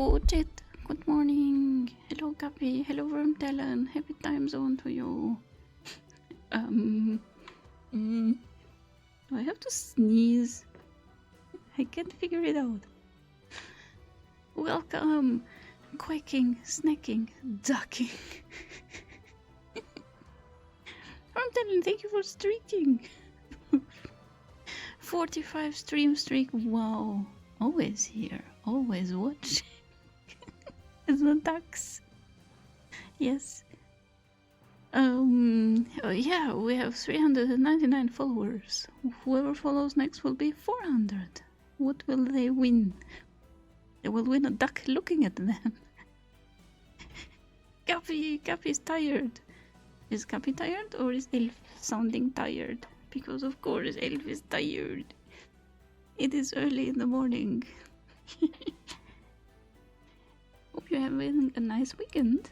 Hello, chat. Good morning. Hello, Guppy. Hello, Wormtalon. Happy time zone to you. Do I have to sneeze? I can't figure it out. Welcome. Quaking, snacking, ducking. Wormtalon, thank you for streaking. 45 stream streak. Wow. Always here. Always watching. It's the ducks. Yes. Yeah, we have 399 followers. Whoever follows next will be 400. What will they win? They will win a duck looking at them. Guppy's tired. Is Guppy tired or is Elf sounding tired? Because of course Elf is tired. It is early in the morning. Hope you're having a nice weekend.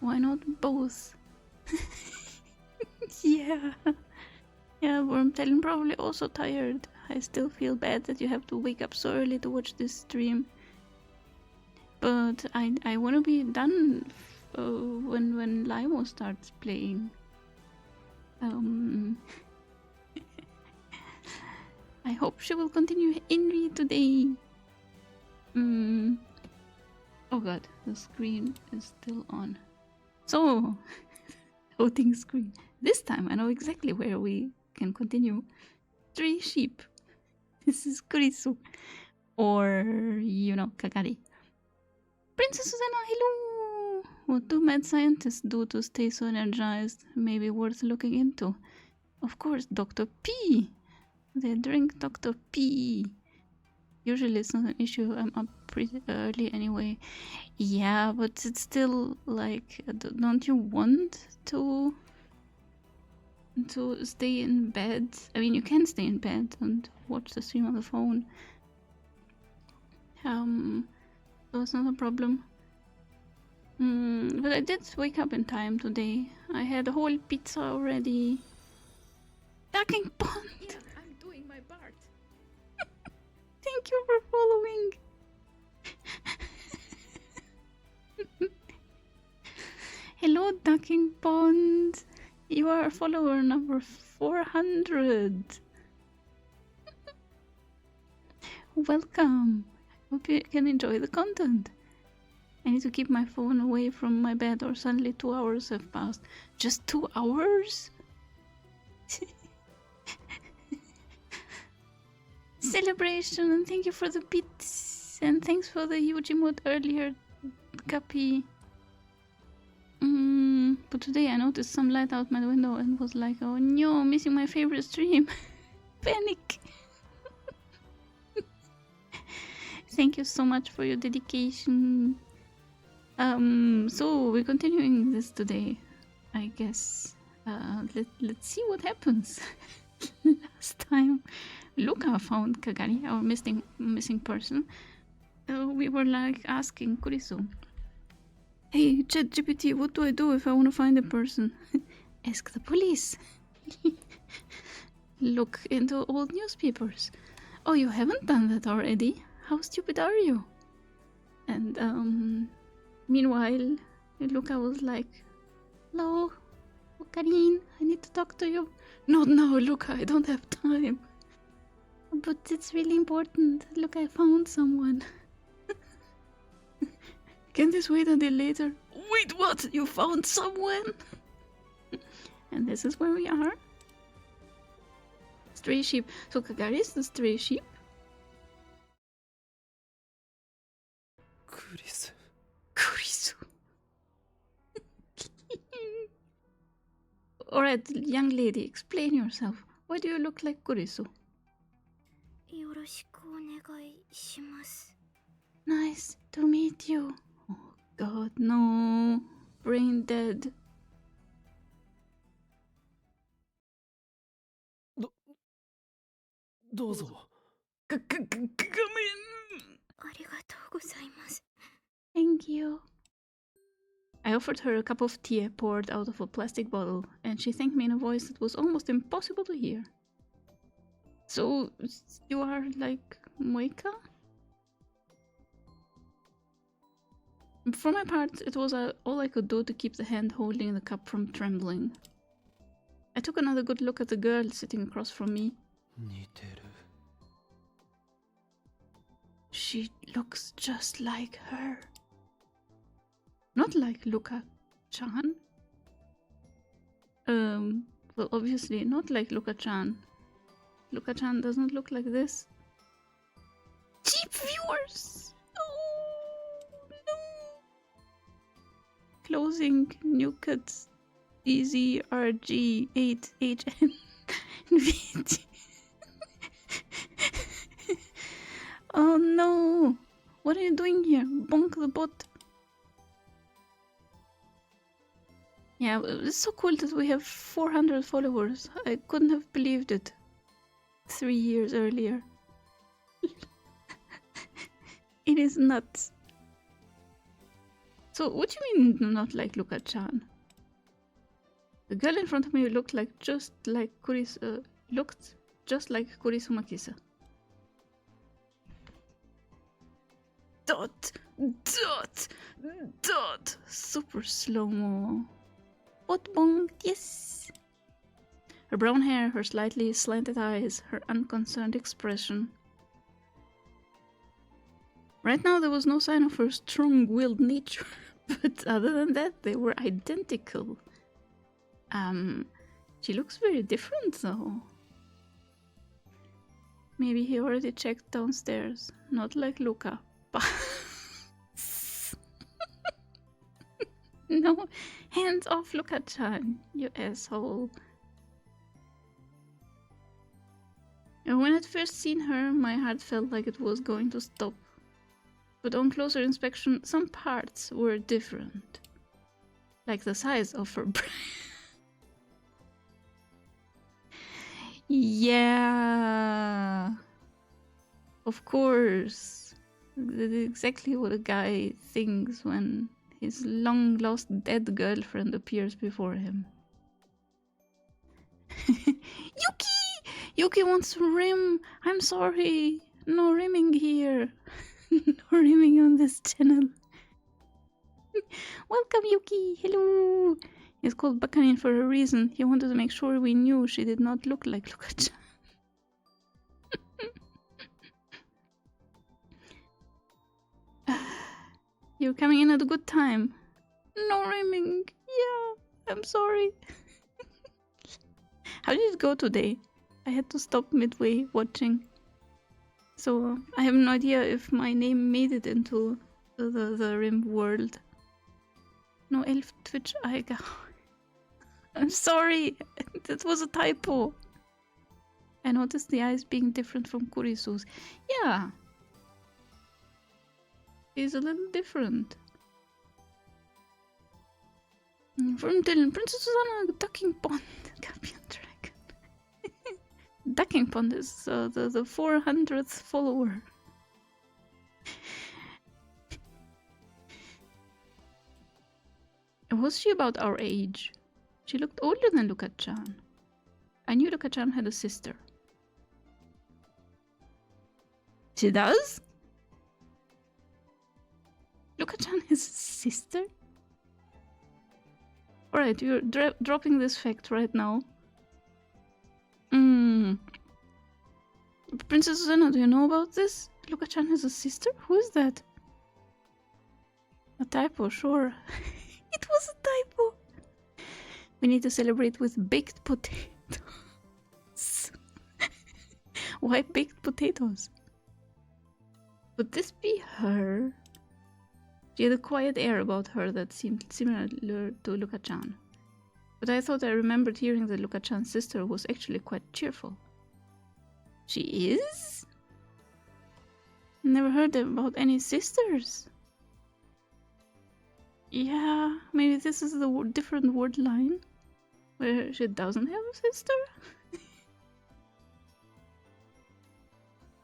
Why not both? Yeah. Yeah, Wormtail probably also tired. I still feel bad that you have to wake up so early to watch this stream. But I want to be done when Limo starts playing. I hope she will continue Henry today. Oh god, the screen is still on. So, loading screen. This time I know exactly where we can continue. 3 sheep. This is Kurisu. Or, you know, Kagari. Princess Susanna, hello! What do mad scientists do to stay so energized? Maybe worth looking into. Of course, Dr. P! They drink Dr. P. Usually it's not an issue. I'm up pretty early anyway. Yeah, but it's still like, don't you want to stay in bed? I mean, you can stay in bed and watch the stream on the phone. So it's not a problem. But I did wake up in time today. I had a whole pizza already. Ducking pond. Yeah, I'm doing my part. Thank you for following. Hello, Ducking Pond. You are follower number 400. Welcome. Hope you can enjoy the content. I need to keep my phone away from my bed or suddenly 2 hours have passed. Just 2 hours? Celebration, and thank you for the bits, and thanks for the huge emote earlier, Guppy. But today I noticed some light out my window and was like, oh no, missing my favorite stream. Panic. Thank you so much for your dedication. So we're continuing this today, I guess. Let's see what happens. Last time Luka found Kagari, our missing person. We were like asking Kurisu, hey ChatGPT, what do I do if I want to find a person? Ask the police. Look into old newspapers. Oh, you haven't done that already? How stupid are you? And meanwhile, Luka was like, hello, Okarin, I need to talk to you. Not now, Luka, I don't have time. But it's really important. Look, I found someone. Can this wait until later? Wait, what? You found someone? And this is where we are. Stray sheep. So Kagari is the stray sheep. Kurisu. Alright, young lady, explain yourself. Why do you look like Kurisu? Nice to meet you. Oh god, no. Brain dead. Come in. Thank you. I offered her a cup of tea poured out of a plastic bottle, and she thanked me in a voice that was almost impossible to hear. So, you are like Moika? For my part, it was all I could do to keep the hand holding the cup from trembling. I took another good look at the girl sitting across from me. She looks just like her. Not like Luka-chan. Well, obviously not like Luka-chan. Luka-chan doesn't look like this. Cheap viewers! Oh, no! Closing new cuts. DZRG8HN VT. Oh no! What are you doing here? Bonk the bot. Yeah, it's so cool that we have 400 followers. I couldn't have believed it 3 years earlier. It is nuts. So, what do you mean not like Luka-chan? The girl in front of me looked just like Kurisu Makisa. Dot, dot, dot. Super slow-mo. Bot bonk, yes. Her brown hair, her slightly slanted eyes, her unconcerned expression. Right now there was no sign of her strong-willed nature, but other than that, they were identical. She looks very different though. Maybe he already checked downstairs, not like Luka. No, hands off Luka-chan, you asshole. And when I'd first seen her, my heart felt like it was going to stop. But on closer inspection, some parts were different. Like the size of her brain. Yeah. Of course. That's exactly what a guy thinks when his long-lost dead girlfriend appears before him. Yuki! Yuki wants to rim! I'm sorry! No rimming here! No rimming on this channel. Welcome, Yuki! Hello! He's called Bakanin for a reason. He wanted to make sure we knew she did not look like Luka-chan. You're coming in at a good time. No rimming. Yeah, I'm sorry. How did it go today? I had to stop midway watching. So I have no idea if my name made it into the Rim world. No elf Twitch Aiga. I'm sorry. That was a typo. I noticed the eyes being different from Kurisu's. Yeah. He's a little different. From Dylan, Princess Susanna, Ducking Pond, Capian Dragon. Ducking Pond is the 400th follower. Was she about our age? She looked older than Luka-chan. I knew Luka-chan had a sister. She does? Luka-chan has a sister? Alright, you're dropping this fact right now. Princess Susanna, do you know about this? Luka-chan has a sister? Who is that? A typo, sure. It was a typo. We need to celebrate with baked potatoes. Why baked potatoes? Would this be her? She had a quiet air about her that seemed similar to Luka-chan. But I thought I remembered hearing that Luka-chan's sister was actually quite cheerful. She is? Never heard about any sisters. Yeah, maybe this is the different word line where she doesn't have a sister.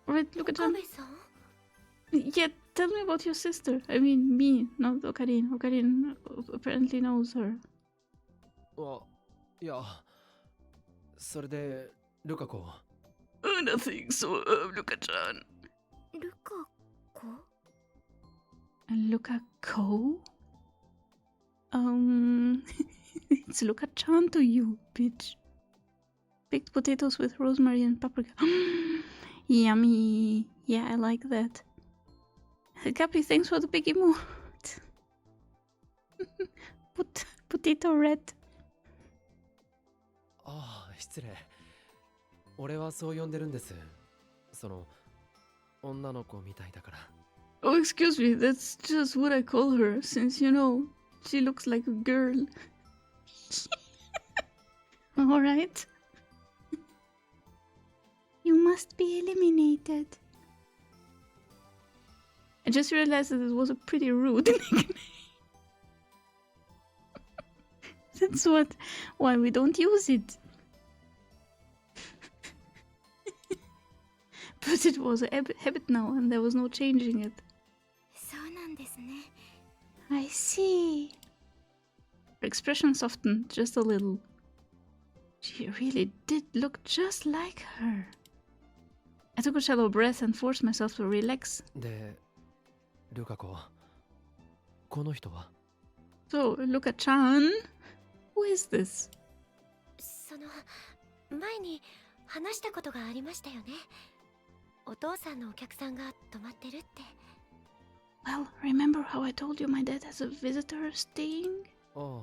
Right, Luka-chan. Yeah, tell me about your sister. I mean, me, not Okarin. Okarin apparently knows her. Nothing, so, Luka-chan. Luka-ko? It's Luka-chan to you, bitch. Baked potatoes with rosemary and paprika. Yummy. Yeah, I like that. Cappy, thanks for the big emote. Potato red. ああ、失礼。俺はそう呼んでるんです。その、女の子みたいだから。Oh, excuse me, that's just what I call her, since you know, she looks like a girl. Alright. You must be eliminated. I just realized that it was a pretty rude nickname. That's why we don't use it. But it was a habit now, and there was no changing it. そうなんですね。 I see. Her expression softened just a little. She really did look just like her. I took a shallow breath and forced myself to relax. で、ルカ子、この人は So, Luka-chan? Who is this? その前に話したことがありましたよね。お父さんのお客さんが泊まってるって。 Well, remember how I told you my dad has a visitor staying? ああ、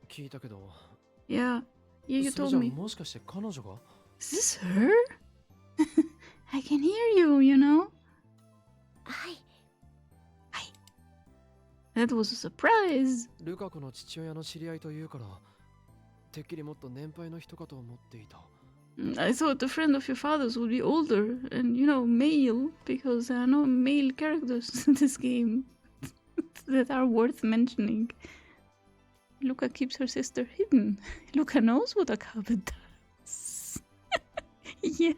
聞いたけど。Yeah, you それ told じゃ me. もしかして彼女が Is this her? I can hear you, you know? はい。 That was a surprise. ルカ子の父親の知り合いというから、てっきりもっと年配の人かと思っていた。I thought a friend of your father's would be older and, you know, male, because there are no male characters in this game that are worth mentioning. Luka keeps her sister hidden. Luka knows what a carpet does. Yeah.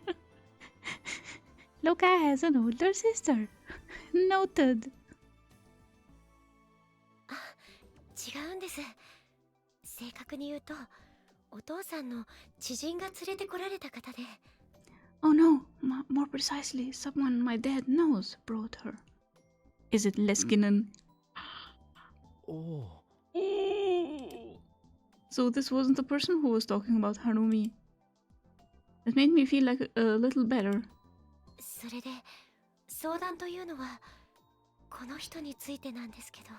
Luka has an older sister. Noted. 違うんです。正確に言うと、お父さんの知人が連れてこられた方で。 Oh no, more precisely, someone my dad knows brought her. Is it Leskinen? おお。 So this wasn't the person who was talking about Harumi. It made me feel like a little better. それで相談というのはこの人についてなんですけど。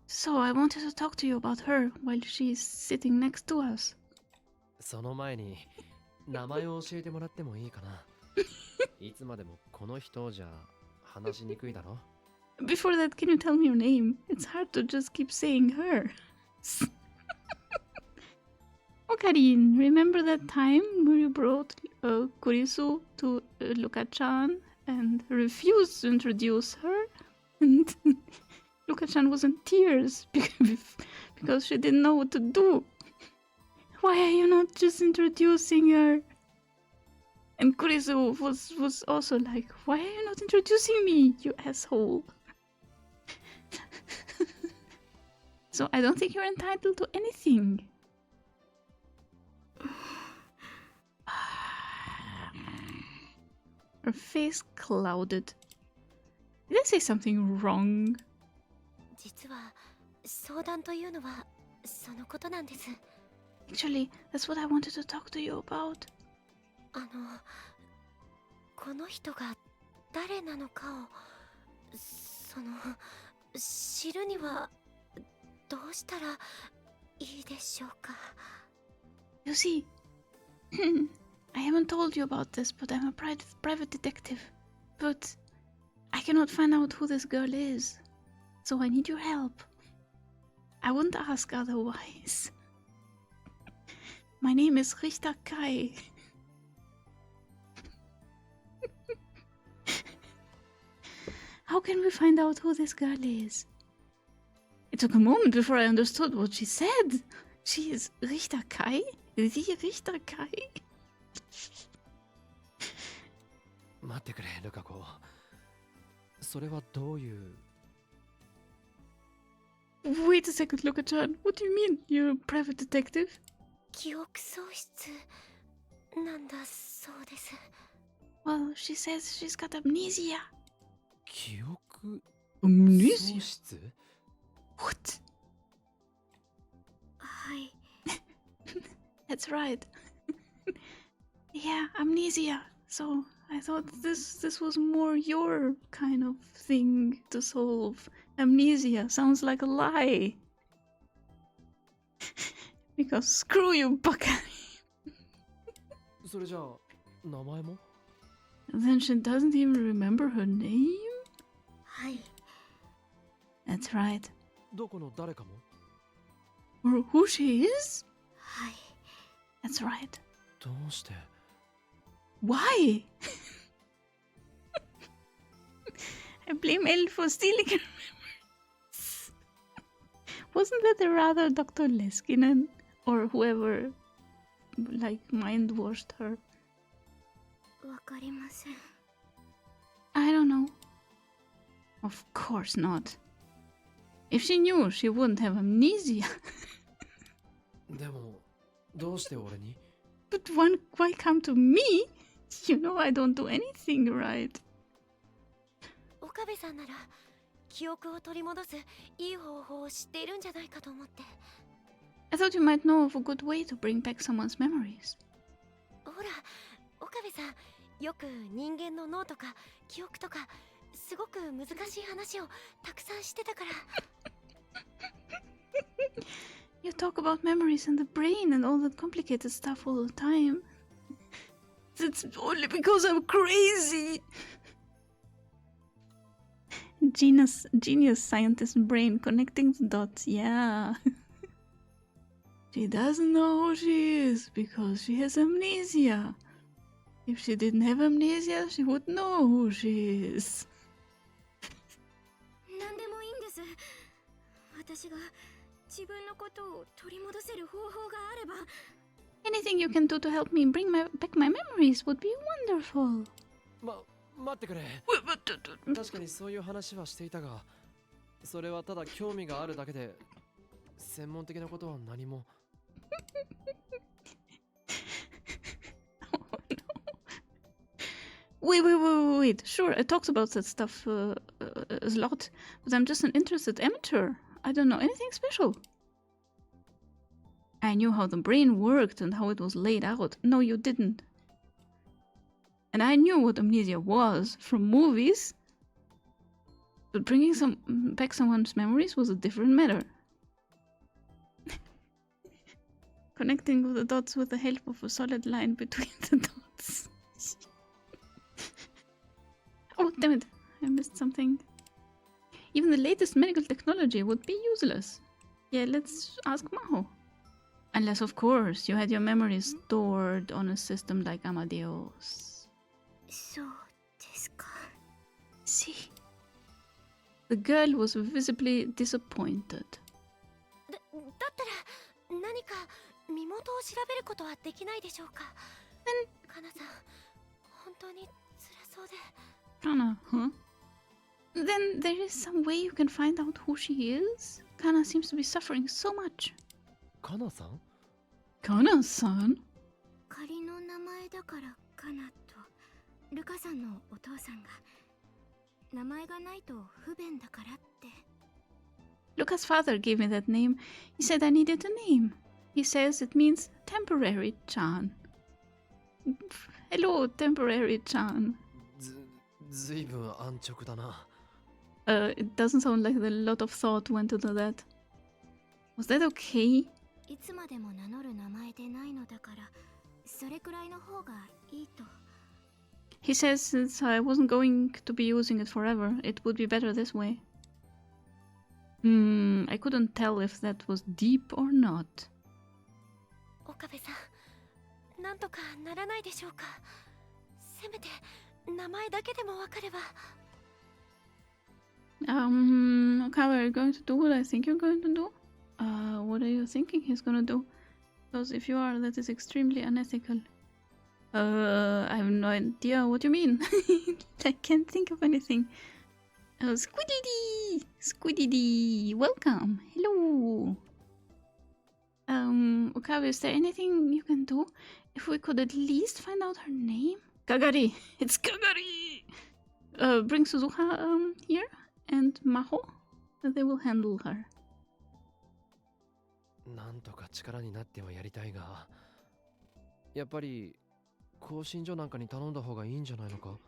So I wanted to talk to you about her while she's sitting next to us. その前に名前を教えてもらってもいいかな。いつまでもこの人じゃ話しにくいだろ。 Before that, can you tell me your name? It's hard to just keep saying her. Okarin, remember that time where you brought Kurisu to Luka-chan and refused to introduce her? And Luka-chan was in tears because she didn't know what to do. Why are you not just introducing her? And Kurisu was also like, why are you not introducing me, you asshole? So I don't think you're entitled to anything. Her face clouded. Did I say something wrong? 実は相談というのはそのことなんです。 Actually, that's what I wanted to talk to you about. この人が誰なのかを知るにはどうしたらいいでしょうか。 You see, I haven't told you about this, but I'm a private detective. But I cannot find out who this girl is. So I need your help. I wouldn't ask otherwise. My name is Richter Kai. How can we find out who this girl is? It took a moment before I understood what she said. She is Richter Kai? The Richter Kai? 待ってくれ、ルカ子。それはどういう。 Wait a second, Luka-chan. What do you mean? You're a private detective? 記憶喪失なんだそうです。 Well, she says she's got amnesia. 記憶 Amnesia? 喪失 What? はい。 That's right. Yeah, amnesia. So I thought this was more your kind of thing to solve. Amnesia sounds like a lie. Because screw you, baka. それじゃあ名前も Then she doesn't even remember her name? はい。 That's right. どこの誰かも Or who she is? はい。 ど That's right. うして Why? I blame Elle for stealing her memories. Wasn't that rather Dr. Leskinen or whoever like mind washed her? わかりません。 I don't know. Of course not. If she knew, she wouldn't have amnesia. でもどうして俺に But why come to me? You know I don't do anything right. 岡部さんなら記憶を取り戻すいい方法を知っているんじゃないかと思って。 I thought you might know of a good way to bring back someone's memories. ほら、岡部さん、よく人間の脳とか記憶とかすごく難しい話をたくさんしてたから。 You talk about memories and the brain and all that complicated stuff all the time. It's only because I'm crazy. Genius scientist brain connecting the dots, yeah. She doesn't know who she is because she has amnesia. If she didn't have amnesia, she would know who she is. 何でもいいんです。私が自分のことを取り戻せる方法があれば。 Anything you can do to help me bring back my memories would be wonderful. 待ってくれ確かにそういう話はしていたがそれはただ興味があるだけで専門的なことは何も Wait. Sure, I talked about that stuff a lot, but I'm just an interested amateur. I don't know anything special. I knew how the brain worked and how it was laid out. No, you didn't. And I knew what amnesia was from movies. But bringing back someone's memories was a different matter. Connecting the dots with the help of a solid line between the dots. Oh, damn it. I missed something. Even the latest medical technology would be useless. Yeah, let's ask Maho. Unless, of course, you had your memories stored on a system like Amadeus. そうですか。 See? The girl was visibly disappointed. だったら何か身元を調べることはできないでしょうか。かなさん、本当に辛そうで。 Kana, huh? Then there is some way you can find out who she is? Kana seems to be suffering so much. カナさん Kana-san? 仮の名前だからかなと。ルカさんのお父さんが名前がないと不便だからって。 Luka's father gave me that name. He said I needed a name. He says it means temporary Chan. Hello, temporary Chan. ずいぶん安直だな It doesn't sound like a lot of thought went into that. Was that okay? いつまでも名乗る名前でないのだからそれくらいの方がいいと。 He says since I wasn't going to be using it forever, it would be better this way. I couldn't tell if that was deep or not. 岡部さん、なんとかならないでしょうか。せめて名前だけでもわかれば。 Okay, are you going to do what I think you're going to do? What are you thinking he's gonna do? Because if you are, that is extremely unethical. I have no idea what you mean. I can't think of anything. Squiddy! Welcome! Hello! Okabe, is there anything you can do? If we could at least find out her name? Kagari! It's Kagari! Bring Suzuha, here. and Maho. They will handle her. なんとか力になってはやりたいが、やっぱり更新所なんかに頼んだ方がいいんじゃないのか?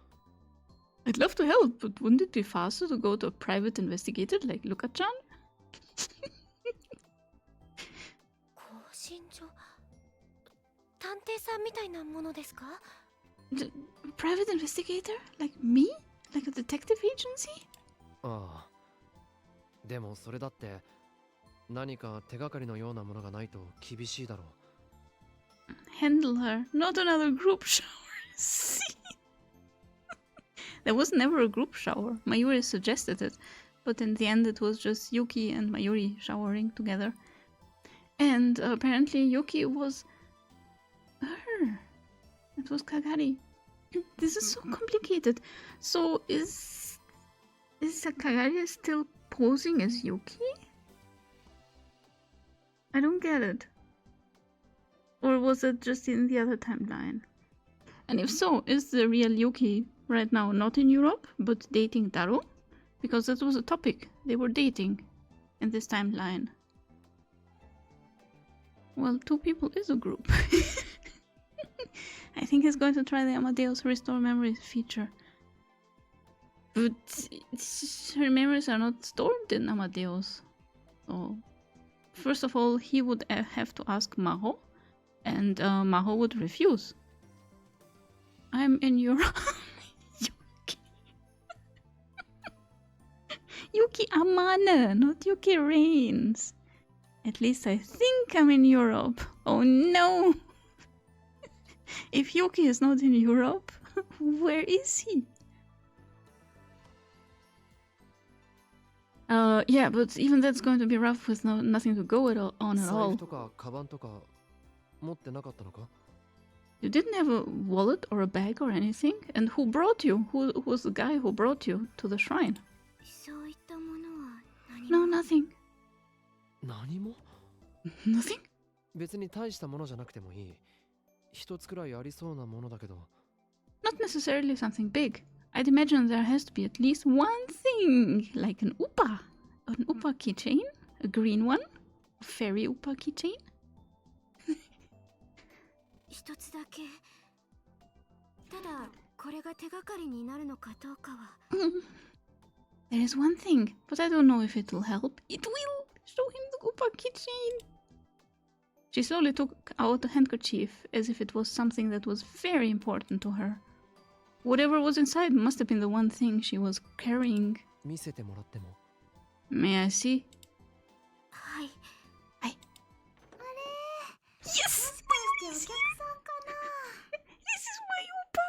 I'd love to help, but wouldn't it be faster to go to a private investigator like Luka-chan? 更新所探偵さんみたいなものですか? Private investigator? Like me? Like a detective agency? ああ。でもそれだって何か手がかりのようなものがないと厳しいだろう。Handle her, not another group shower. See? There was never a group shower. Mayuri suggested it, but in the end it was just Yuki and Mayuri showering together. And apparently Yuki was her. It was Kagari. This is so complicated. So is Kagari still posing as Yuki? I don't get it. Or was it just in the other timeline? And if so, is the real Yuki right now not in Europe, but dating Taro? Because that was a topic. They were dating in this timeline. Well, two people is a group. I think he's going to try the Amadeus Restore Memories feature. But her memories are not stored in Amadeus. So, first of all, he would have to ask Maho, and Maho would refuse. I'm in Europe. Yuki. Yuki Amane, not Yuki Reigns. At least I think I'm in Europe. Oh no! If Yuki is not in Europe, where is he? Yeah, but even that's going to be rough with nothing to go on at all. 財布とかカバンとか持ってなかったのか? You didn't have a wallet or a bag or anything? And who brought you? Who was the guy who brought you to the shrine? そういったものは何も。 No, nothing. 何も? Nothing? 別に大したものじゃなくてもいい。一つくらいありそうなものだけど。Not necessarily something big. I'd imagine there has to be at least one thing, like an upa. An upa keychain? A green one? A fairy upa keychain? 一つだけ。ただこれが手がかりになるのかどうかは。There is one thing, but I don't know if it will help. It will! Show him the upa keychain! She slowly took out a handkerchief as if it was something that was very important to her. Whatever was inside must have been the one thing she was carrying. 見せてもらっても? May I see? はい。はい。あれ? Yes! もしかしてお客さんかな? This is my upa!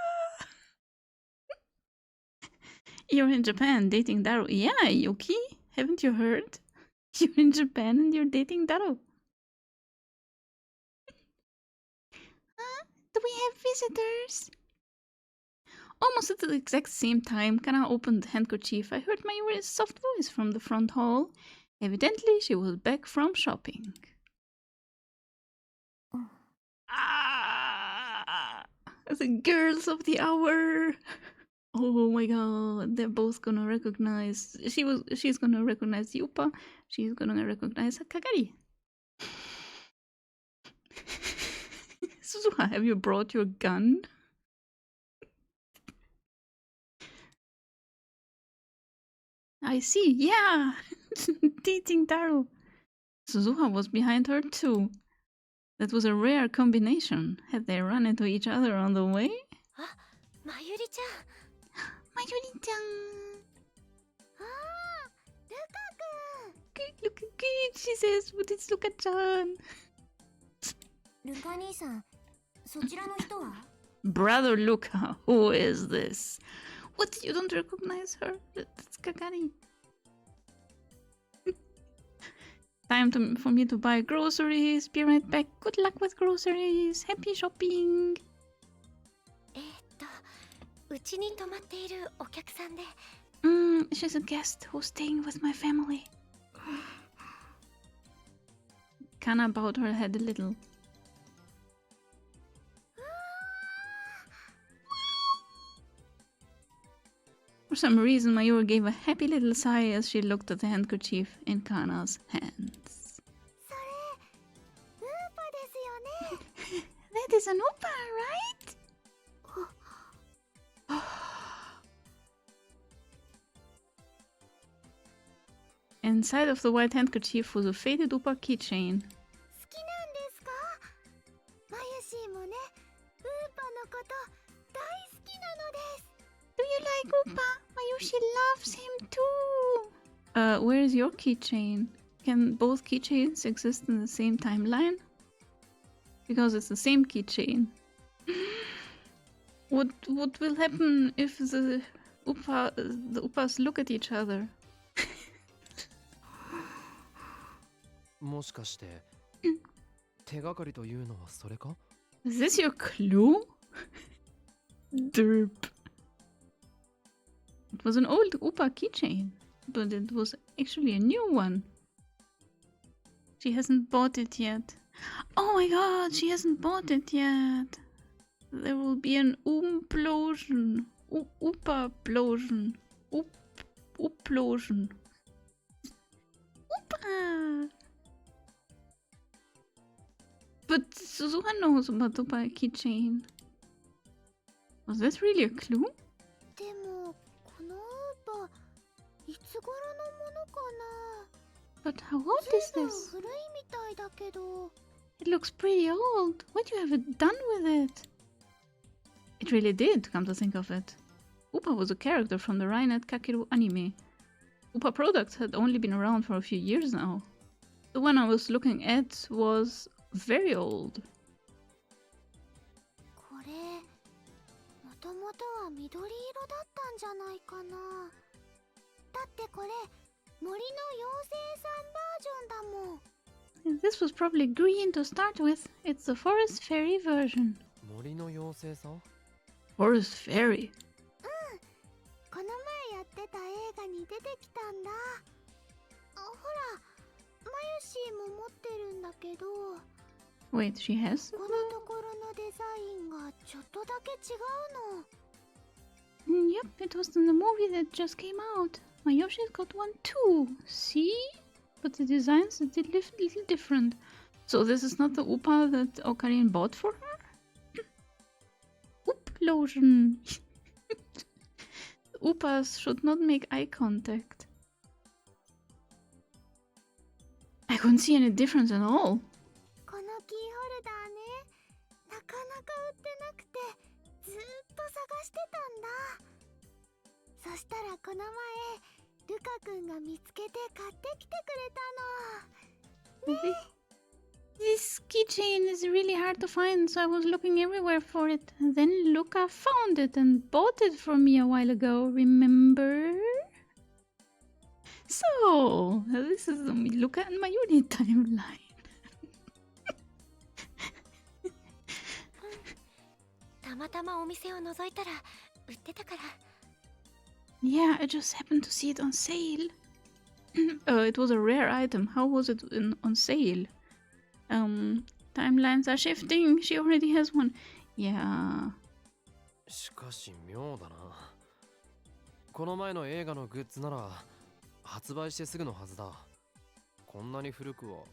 You're in Japan dating Daro. Yeah, Yuki. Haven't you heard? You're in Japan and you're dating Daro. Do we have visitors? Almost at the exact same time, Kana opened the handkerchief. I heard Mayuri's soft voice from the front hall. Evidently, she was back from shopping. Ah, the girls of the hour. Oh my god, they're both gonna recognize. She's gonna recognize Yupa. She's gonna recognize Kagari. Suzuha, have you brought your gun? I see, yeah! Dating Taro. Suzuha was behind her too. That was a rare combination. Had they run into each other on the way? Ah, Mayuri-chan! Mayuri-chan! Ah, Luka-kun! Luka-kun, she says, but it's Luka-chan. Luka-ni-san, そちらの人は? Brother Luka, who is this? What? You don't recognize her? That's Kagari. Time for me to buy groceries. Be right back. Good luck with groceries. Happy shopping. うちに泊まっているお客さんで。She's a guest who's staying with my family. Kana bowed her head a little. For some reason, Mayuri gave a happy little sigh as she looked at the handkerchief in Kana's hands. それウーパですよね。 That is an Upa, right? Inside of the white handkerchief was a faded Upa keychain. 好きなんですか？マユシーもね、ウーパのこと大好きなのです。 Do you like Upa? Mayushi loves him too. Where is your keychain? Can both keychains exist in the same timeline? Because it's the same keychain. What will happen if the Upas look at each other? もしかして手がかりというのはそれか？ Is this your clue? Derp. It was an old Upa keychain, but it was actually a new one. She hasn't bought it yet. Oh my god, she hasn't bought it yet. There will be an Umplosion. Upa-plosion. Uplosion. Upa! But Suzuha knows about the Upa keychain. Was this really a clue? でもこのウーパいつ頃のものかな。 But how old is 随分 this? 古いみたいだけど。 It looks pretty old. What do you have done with it? It really did, come to think of it. Upa was a character from the Rainet Kakeru anime. Upa products had only been around for a few years now. The one I was looking at was very old. これもともとは緑色だったんじゃないかな。だってこれ森の妖精さんバージョンだもん。 This was probably green to start with. It's the Forest Fairy version. 森の妖精さん？ Forest Fairy? この前やってた映画に出てきたんだ。ほら、マユシーも持ってるんだけど、 Wait, she has? このところのデザインがちょっとだけ違うの。 Yep, it was in the movie that just came out. Mayoshi's got one too. See? But the designs are a little different. So this is not the Upa that Okarin bought for her? Ooplosion. Upas should not make eye contact. I couldn't see any difference at all. このキーホルダーね、なかなか売ってなくてずーっと探してたんだ。そしたらこの前ルカ君が見つけて買ってきてくれたの。ね。 This keychain is really hard to find, so I was looking everywhere for it. And then Luka found it and bought it for me a while ago, remember? So, this is the Luka and Mayuri timeline. たまたまお店を覗いたら売ってたから。 Yeah, I just happened to see it on sale. It was a rare item. How was it on sale? Timelines are shifting. She already has one. Yeah. しかし妙だな。この前の映画のグッズなら発売してすぐのはずだ。こんなに古くは。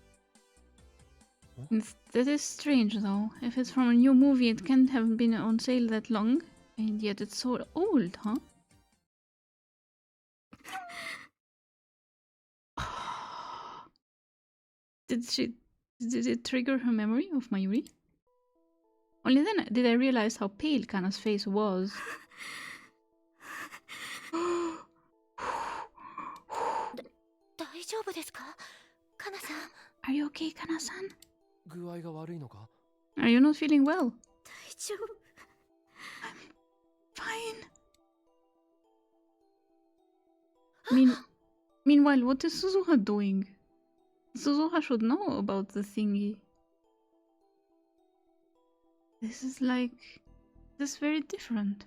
That is strange though. If it's from a new movie, it can't have been on sale that long. And yet it's so old, huh? Did it trigger her memory of Mayuri? Only then did I realize how pale Kana's face was. 大丈夫ですか？カナさん。 Are you okay, Kana-san? 具合が悪いのか？ Are you not feeling well? 大丈夫。 Fine. Meanwhile, what is Suzuha doing? Suzuha should know about the thingy. This is very different.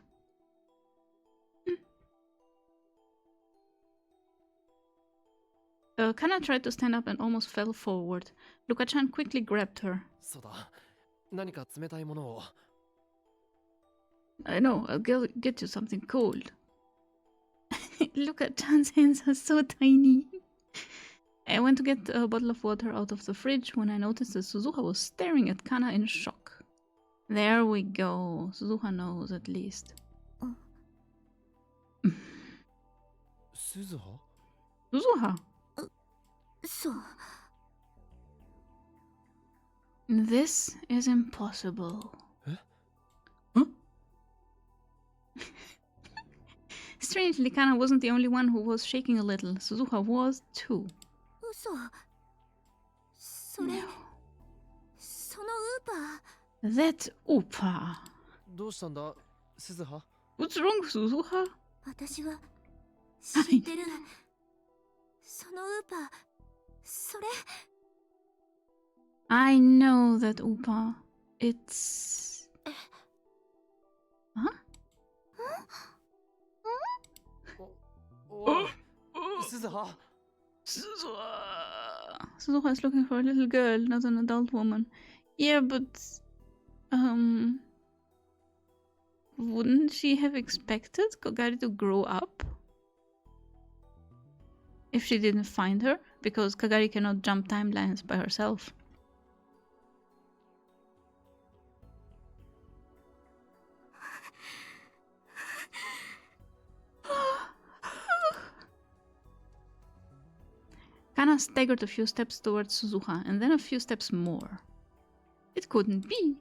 Kana tried to stand up and almost fell forward. Luka-chan quickly grabbed her. そうだ。何か冷たいものを。I know, I'll get you something cold. Luka-chan's hands are so tiny. I went to get a bottle of water out of the fridge when I noticed that Suzuha was staring at Kana in shock. There we go. Suzuha knows at least. Suzuha? Suzuha! そう This is impossible. Eh? Huh? Strangely, Kana wasn't the only one who was shaking a little. Suzuha was too. 嘘それ No. そのウーパー That Upa. どうしたんだ、鈴葉？ What's wrong, Suzuha? 私は知ってるそのウーパーそれ I know that Upa. It's... Huh? おい、鈴葉。 Suzuha is looking for a little girl, not an adult woman. Yeah, but... Wouldn't she have expected Kogari to grow up? If she didn't find her? Because Kagari cannot jump timelines by herself. Kana staggered a few steps towards Suzuha, and then a few steps more. It couldn't be.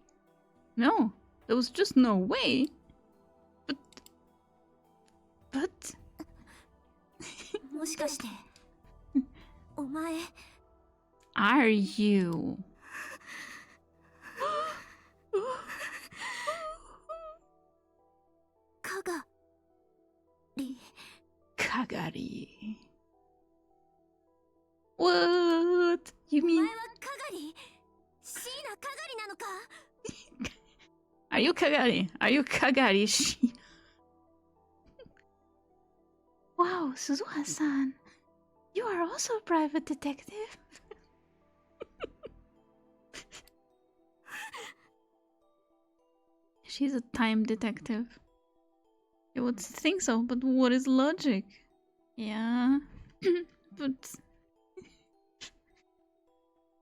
No, there was just no way. But... もしかしてお前 Are you? かがり Kagari. What? You お前 mean... はかがり椎名かがりなのか Are you Kagari? Are you Kagari? Wow, Suzuha-san. You are also a private detective. She's a time detective. You would think so, but what is logic? Yeah, but...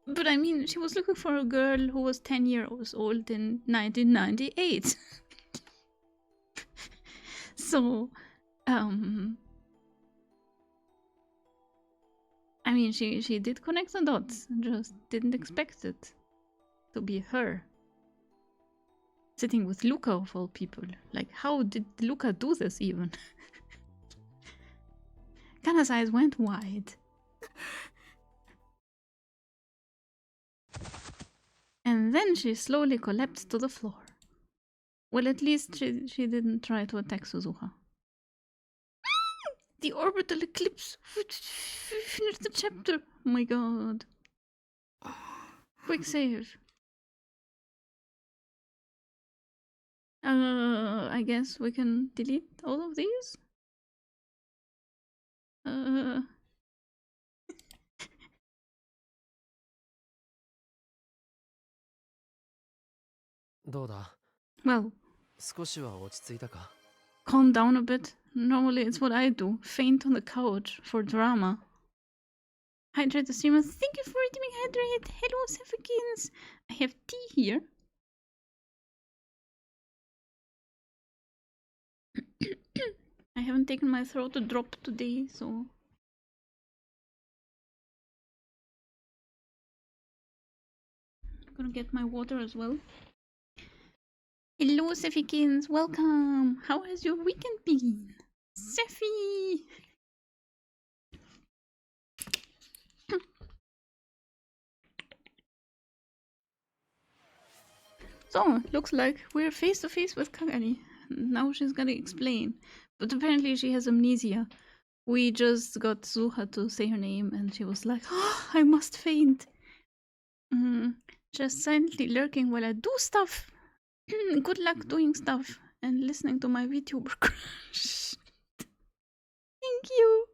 But I mean, she was looking for a girl who was 10 years old in 1998. So, I mean, she did connect the dots, just didn't expect it to be her. Sitting with Luka of all people. Like, how did Luka do this even? Kana's eyes went wide. And then she slowly collapsed to the floor. Well, at least she didn't try to attack Suzuha. The orbital eclipse! Finish the chapter! Oh my god. Quick save. I guess we can delete all of these? どうだ？ Well, 少しは落ち着いたか？ calm down a bit. Normally it's what I do. Faint on the couch for drama. Hydrate the streamers. Thank you for redeeming Hydrate. Hello, Sefakins. I have tea here. I haven't taken my throat a drop today, so... I'm gonna get my water as well. Hello, Seffikins. Welcome. How has your weekend been? Seffi! So, looks like we're face to face with Kagari. Now she's gonna explain. But apparently she has amnesia. We just got Zuha to say her name and she was like, oh, I must faint. Just silently lurking while I do stuff. Good luck doing stuff and listening to my VTuber crush. Thank you.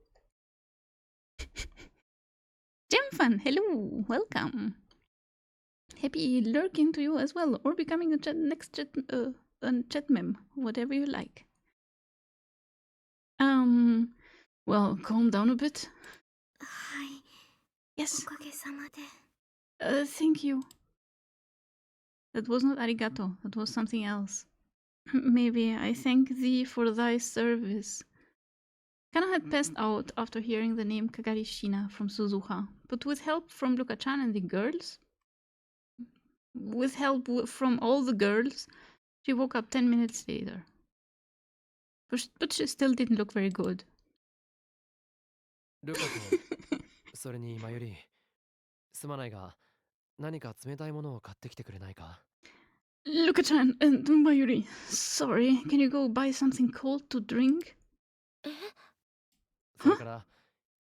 Gemfan, hello, welcome. Happy lurking to you as well, or becoming a chat mem, whatever you like. Well, calm down a bit. はい、 Yes. おかげさまで。 Thank you. That was not arigato. That was something else. Maybe I thank thee for thy service. Kana had passed out after hearing the name Kagarishina from Suzuha, but with help from Luka-chan and the girls, from all the girls, she woke up 10 minutes later. But she still didn't look very good. ルカとそれにマユリ、すまないが何か冷たいものを買ってきてくれないか？ Luka-chan and Mayuri, sorry, can you go buy something cold to drink? それから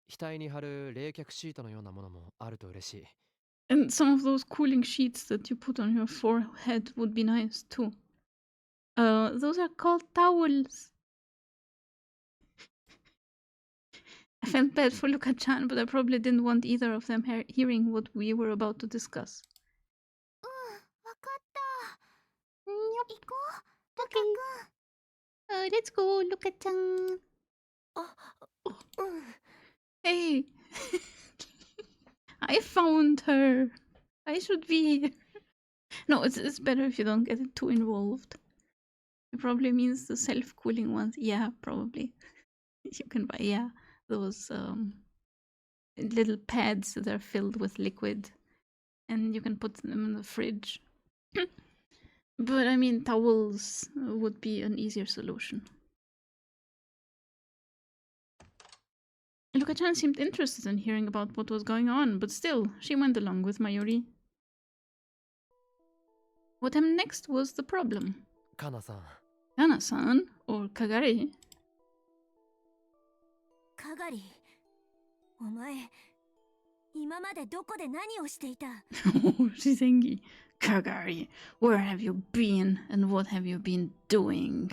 額に貼る冷却シートのようなものもあると嬉しい。 And some of those cooling sheets that you put on your forehead would be nice too. Those are called towels. I felt bad for Luka-chan, but I probably didn't want either of them hearing what we were about to discuss. わかった。行こう、ルカ君。Let's go, Luka-chan. うん。 Hey, I found her. I should be here. No, it's better if you don't get too involved. It probably means the self-cooling ones. Yeah, probably. You can buy, yeah, those little pads that are filled with liquid, and you can put them in the fridge. But I mean, towels would be an easier solution. Luka-chan seemed interested in hearing about what was going on, but still, she went along with Mayuri. What happened next was the problem. カナさん、 Kana-san, or Kagari, かがり、お前、今までどこで何をしていた？ oh, she's angry. Kagari, where have you been and what have you been doing?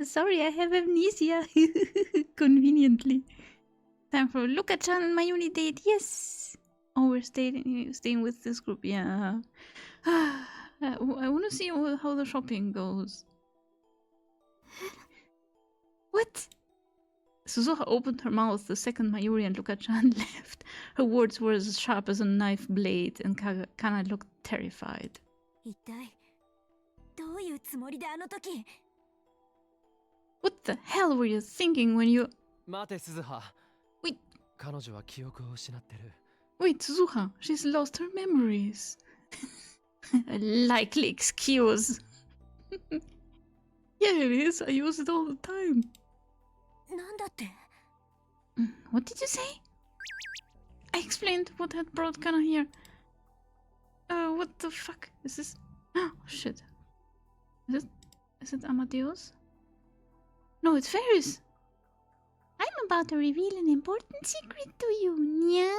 Sorry, I have amnesia. Conveniently. Time for Luka-chan and Mayuri date. Yes. Oh, we're staying with this group. Yeah. I want to see how the shopping goes. What? Suzuha opened her mouth the second Mayuri and Luka-chan left. Her words were as sharp as a knife blade, and Kana looked terrified. 一体、どういうつもりであの時？ What the hell were you thinking when you... 待て鈴葉。 Wait. 彼女は記憶を失ってる。 Wait, Suzuha, she's lost her memories. A likely excuse. Yeah, it is. I use it all the time. なんだって？ What did you say? I explained what had brought Kana here. What the fuck is this? Oh, shit. Is it Amadeus? No, it's Ferris. I'm about to reveal an important secret to you, Nya.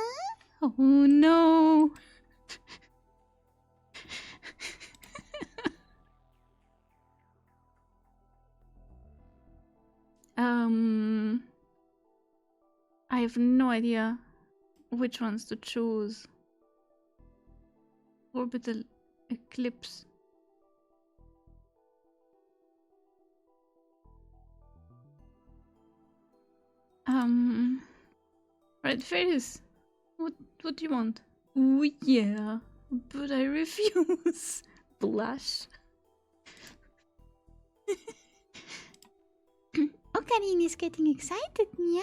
Oh no. I have no idea which ones to choose. Orbital eclipse. Right, Ferris. What do you want? Oh yeah, but I refuse. Blush. Okarin is getting excited, yeah.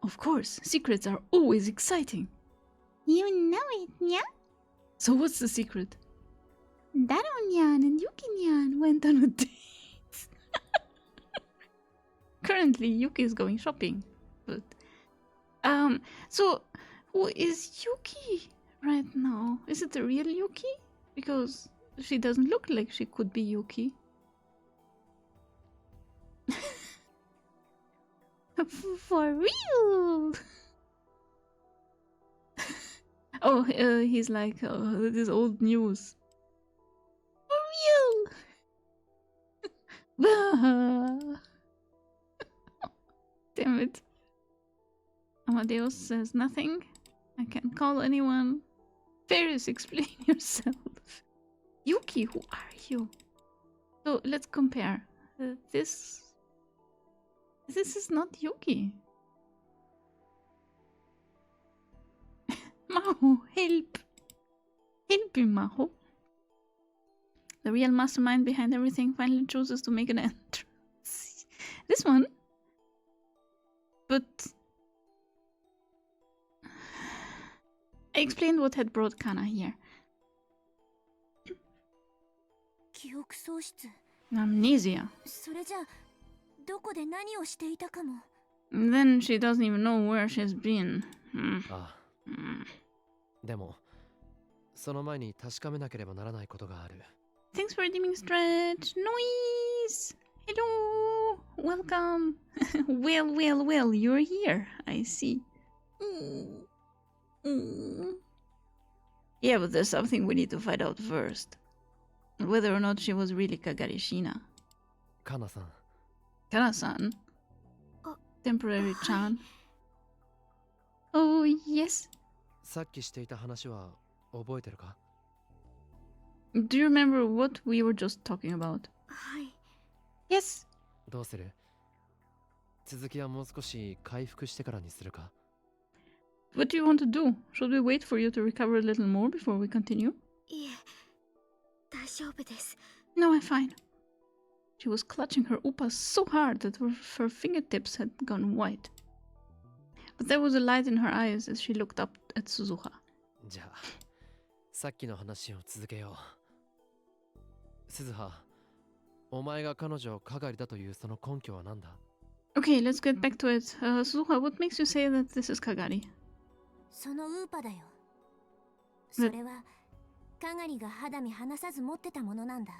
Of course, secrets are always exciting. You know it, yeah? So what's the secret? Daro-nyan and Yuki-nyan went on a date. Currently, Yuki is going shopping, but... so, who is Yuki right now? Is it the real Yuki? Because she doesn't look like she could be Yuki. For real? Oh, he's like, this old news. For real? Damn it. Amadeus says nothing. I can't call anyone. Ferris, explain yourself. Yuki, who are you? So let's compare. This This is not Yuki. Maho, help! Help me, Maho. The real mastermind behind everything finally chooses to make an entrance. This one? But... I explained what had brought Kana here. 記憶喪失。 Amnesia. それじゃどこで何をしていたかも。 And then she doesn't even know where she's been. ああ。でも、その前に確かめなければならないことがある。Thanks for redeeming stretch. Noise! Hello! Welcome! Well, you're here. I see. Yeah, but there's something we need to find out first. Whether or not she was really Kagarishina. カナさん。 Kana-san? Temporary Chan? Oh, yes. さっきしていた話は覚えてるか？ Do you remember what we were just talking about? はい。 Yes. どうする？続きはもう少し回復してからにするか？ What do you want to do? Should we wait for you to recover a little more before we continue? いえ、大丈夫です。 No, I'm fine. She was clutching her upas so hard that her fingertips had gone white. But there was a light in her eyes as she looked up at Suzuha. じゃあ、さっきの話を続けよう。鈴葉、お前が彼女をかがりだというその根拠は何だ？ Okay, let's get back to it. Suzuha, what makes you say that this is Kagari? そのウーパだよ。それはかがりが肌身離さず持ってたものなんだ。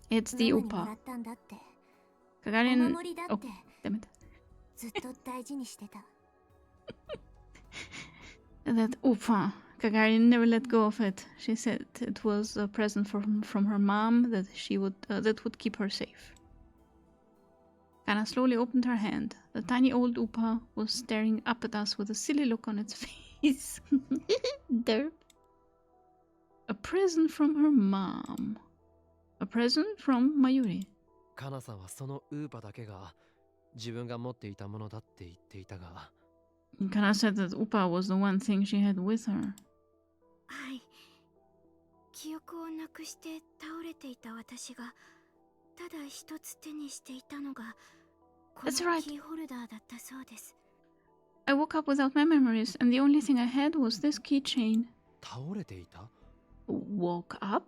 It's the ママにも upa. らったんだって。お Kagari 守りだ Oh, って damn it. ずっと大事にしてた。 That upa. Kagari never let go of it. She said it was a present from her mom that would keep her safe. Kana slowly opened her hand. The tiny old upa was staring up at us with a silly look on its face. Derp. A present from her mom. A present from Mayuri. カナさんはそのウーパだけが自分が持っていたものだって言っていたが、 Kana said that upa was the one thing she had with her. はい。記憶をなくして倒れていた私がただ一つ手にしていたのがこの That's right. キーホルダーだったそうです。 I woke up without my memories, and the only thing I had was this keychain. 倒れていた？ Woke up?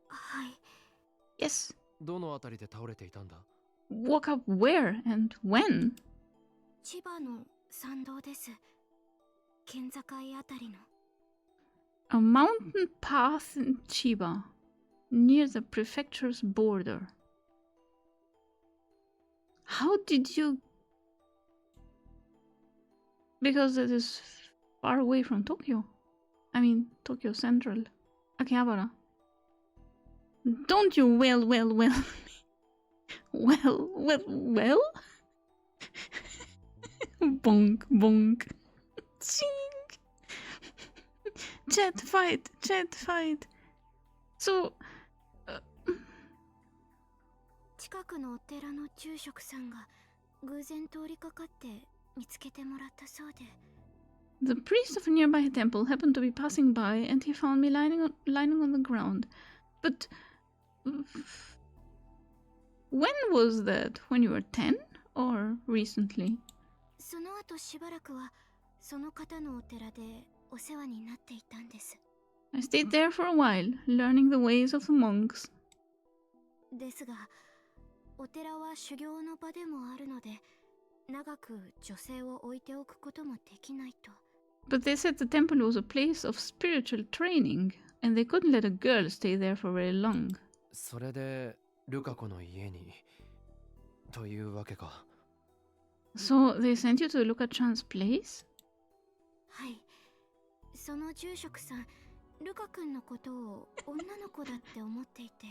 はい。 Yes. どのあたりで倒れていたんだ？ Woke up where and when? 千葉の山道です。県境あたりの。 A mountain path in Chiba, near the prefecture's border. How did you... Because it is far away from Tokyo. I mean, Tokyo Central. Akihabara. Don't you well me. Well? Bonk, bonk. Ching! Chat fight. So, 近くのお寺の住職さんが偶然通りかかって見つけてもらったそうで。 the priest of a nearby temple happened to be passing by, and he found me lying on the ground. But when was that? When you were 10 or recently? その後しばらくはその方のお寺でお世話になっていたんです。 I stayed there for a while, learning the ways of the monks. ですが、お寺は修行の場でもあるので、長く女性を置いておくこともできないと。 But they said the temple was a place of spiritual training, and they couldn't let a girl stay there for very long. それでルカ子の家にというわけか。 So they sent you to Luka-chan's place? はい。その住職さん、ルカ君のことを女の子だって思っていて。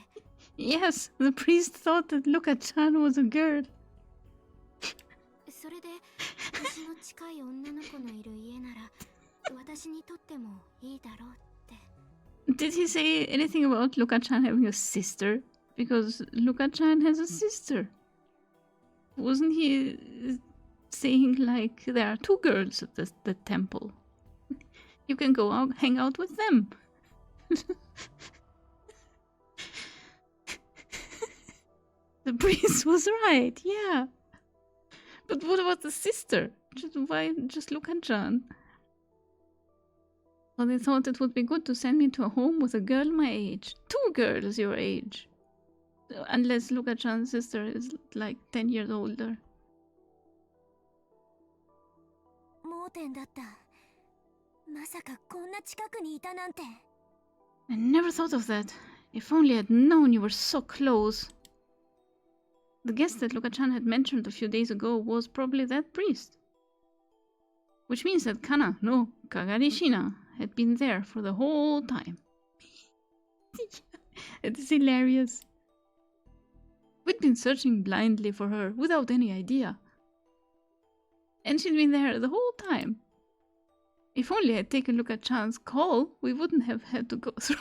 Yes, the priest thought that Luka-chan was a girl. それで、私の近い女の子のいる家なら、私にとってもいいだろうって。 Did he say anything about Luka-chan having a sister? Because Luka-chan has a sister. Wasn't he saying like there are two girls at the temple? You can go out, hang out with them. The priest was right, yeah. But what about the sister? Why just Luka-chan? Well, they thought it would be good to send me to a home with a girl my age. Two girls your age. Unless Luka-chan's sister is like 10 years older. 盲点だった。まさかこんな近くにいたなんて。I never thought of that. If only I'd known you were so close. The guest that Luka-chan had mentioned a few days ago was probably that priest. Which means that Kana, no, Kagari-shina, had been there for the whole time. It is hilarious. We'd been searching blindly for her, without any idea. And she'd been there the whole time. If only I'd taken Luka-chan's call, we wouldn't have had to go through.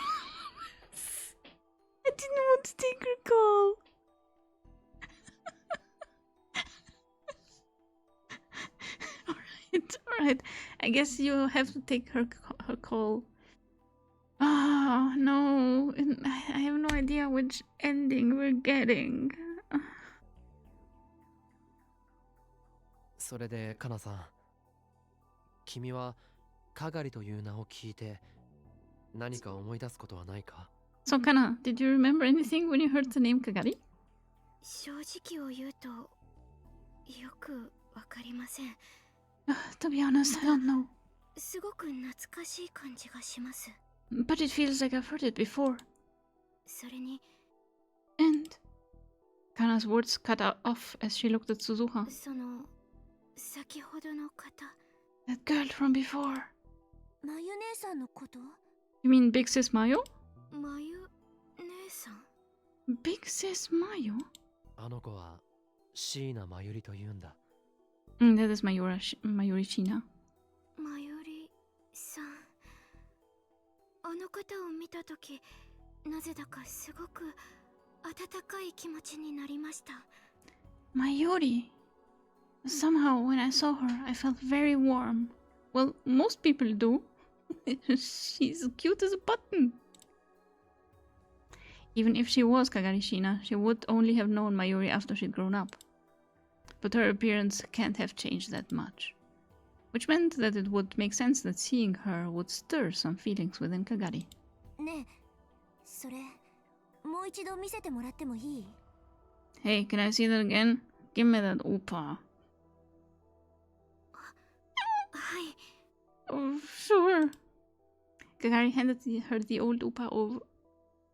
I didn't want to take her call. Alright. I guess you have to take her call. Oh, no. I have no idea which ending we're getting. それでカナさん、君はカガリという名を聞いて何か思い出すことはないか？ So Kana, did you remember anything when you heard the name Kagari? 正直を言うとよくわかりません。To be honest, I don't know. すごく懐かしい感じがします。 But it feels like I've heard it before. それに、 And Kana's words cut off as she looked at Suzuha. その先ほどの方。That girl from before. まゆ姉さんのこと？ You mean Big Sis Mayo? まゆ姉さん。Big Sis Mayo? あの子は椎名まゆりというんだ。That is Mayuri-shina. まゆりさん。あの方を見たとき、なぜだかすごく温かい気持ちになりました。Mayuri. Somehow, when I saw her, I felt very warm. Well, most people do. She's cute as a button. Even if she was Kagari-shina, she would only have known Mayuri after she'd grown up. But her appearance can't have changed that much. Which meant that it would make sense that seeing her would stir some feelings within Kagari. ねえ、それ、もう一度見せてもらってもいい？ Hey, can I see that again? Give me that upa. はい。 Oh, sure. Kagari handed her the old upa over.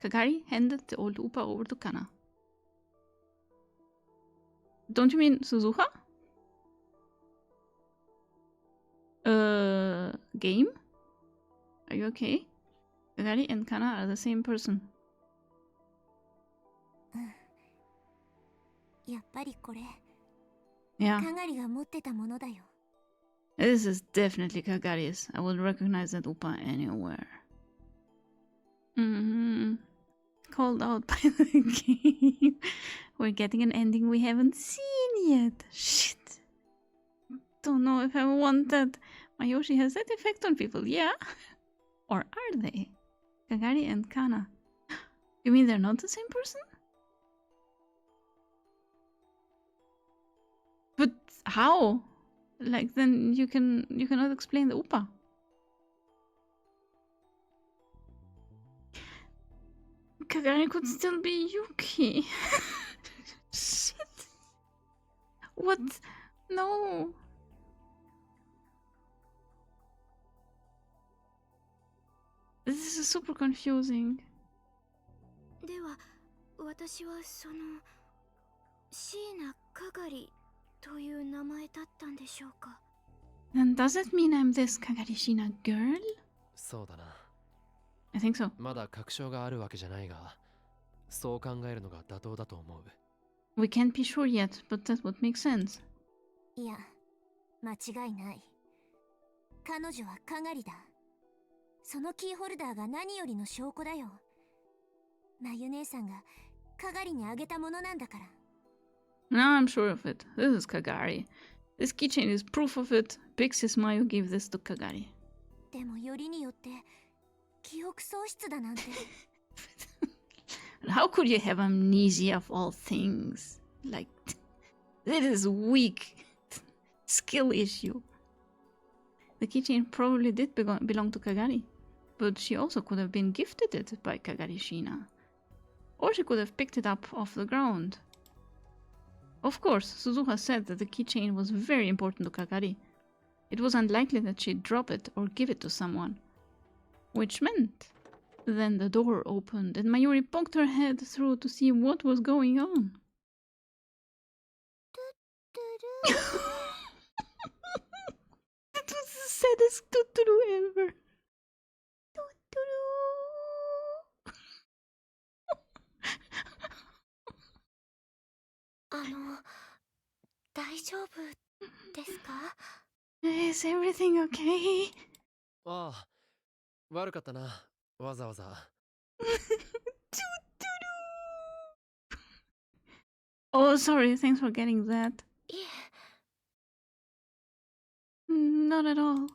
Kagari handed the old upa over to Kana. Don't you mean Suzuha? Game? Are you okay? Kagari and Kana are the same person. やっぱりこれ、 Yeah. かがりが持ってたものだよ。 This is definitely Kagari's. I would recognize that upa anywhere. Called out by the game. We're getting an ending we haven't seen yet. Shit. Don't know if I want that. Mayoshi has that effect on people, yeah? Or are they? Kagari and Kana. You mean they're not the same person? But how? Like then you cannot explain the upa. Kagari could still be Yuki. Shit. What? No. This is super confusing. では、私はその椎名かがりという名前だったんでしょうか。 Then does it mean I'm this Kagari-shina girl? そうだな。I think so. まだ確証があるわけじゃないが、そう考えるのが妥当だと思う。We can't be sure yet, but that would make sense. いや、間違いない。彼女はかがりだ。そのキーホルダーが何よりの証拠だよ。まゆ姉さんがかがりにあげたものなんだから。Now I'm sure of it. This is Kagari. This keychain is proof of it. Big Sis Mayu gave this to Kagari. でもよりによって記憶喪失だなんて How could you have amnesia of all things? Like, that is weak. Skill issue. The keychain probably did belong to Kagari, but she also could have been gifted it by Kagari Shina. Or she could have picked it up off the ground. Of course, Suzuha said that the keychain was very important to Kagari. It was unlikely that she'd drop it or give it to someone. Which meant... Then the door opened and Mayuri poked her head through to see what was going on. That was the saddest tuturu ever. Tuturu. 大丈夫ですか Is everything okay? ああ、悪かったな。わざわざ。Oh, sorry. Thanks for getting that. いえ Not at all.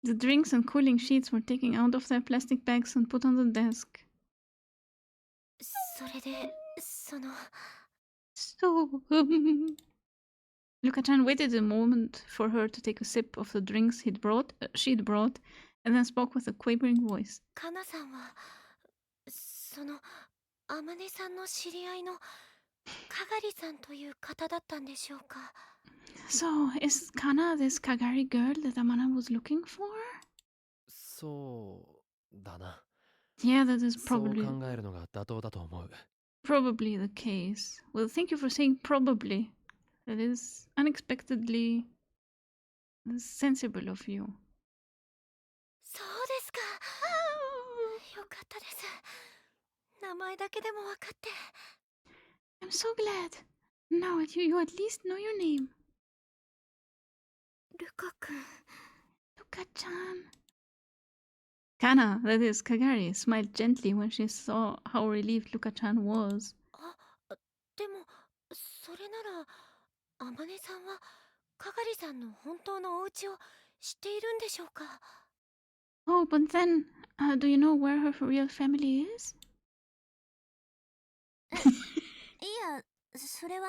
The drinks and cooling sheets were taken out of their plastic bags and put on the desk. それでその So, Luka-chan waited a moment for her to take a sip of the drinks she'd brought, and then spoke with a quavering voice. かなさんはそのあまねさんの知り合いのかがりさんという方だったんでしょうか So, is Kana this Kagari girl that Amana was looking for? そうだな。 Yeah, that is そう probably 考えるのが妥当だと思う。 probably the case. Well, thank you for saying probably. That is unexpectedly sensible of you. そうですかよかったです名前だけでも分かって I'm so glad. Now you at least know your name. ルカ君 Luka-chan. Kana, that is Kagari, smiled gently when she saw how relieved Luka-chan was. でもそれならあまねさんはかがりさんの本当のお家を知っているんでしょうか Oh, but then, do you know where her real family is? いやそれは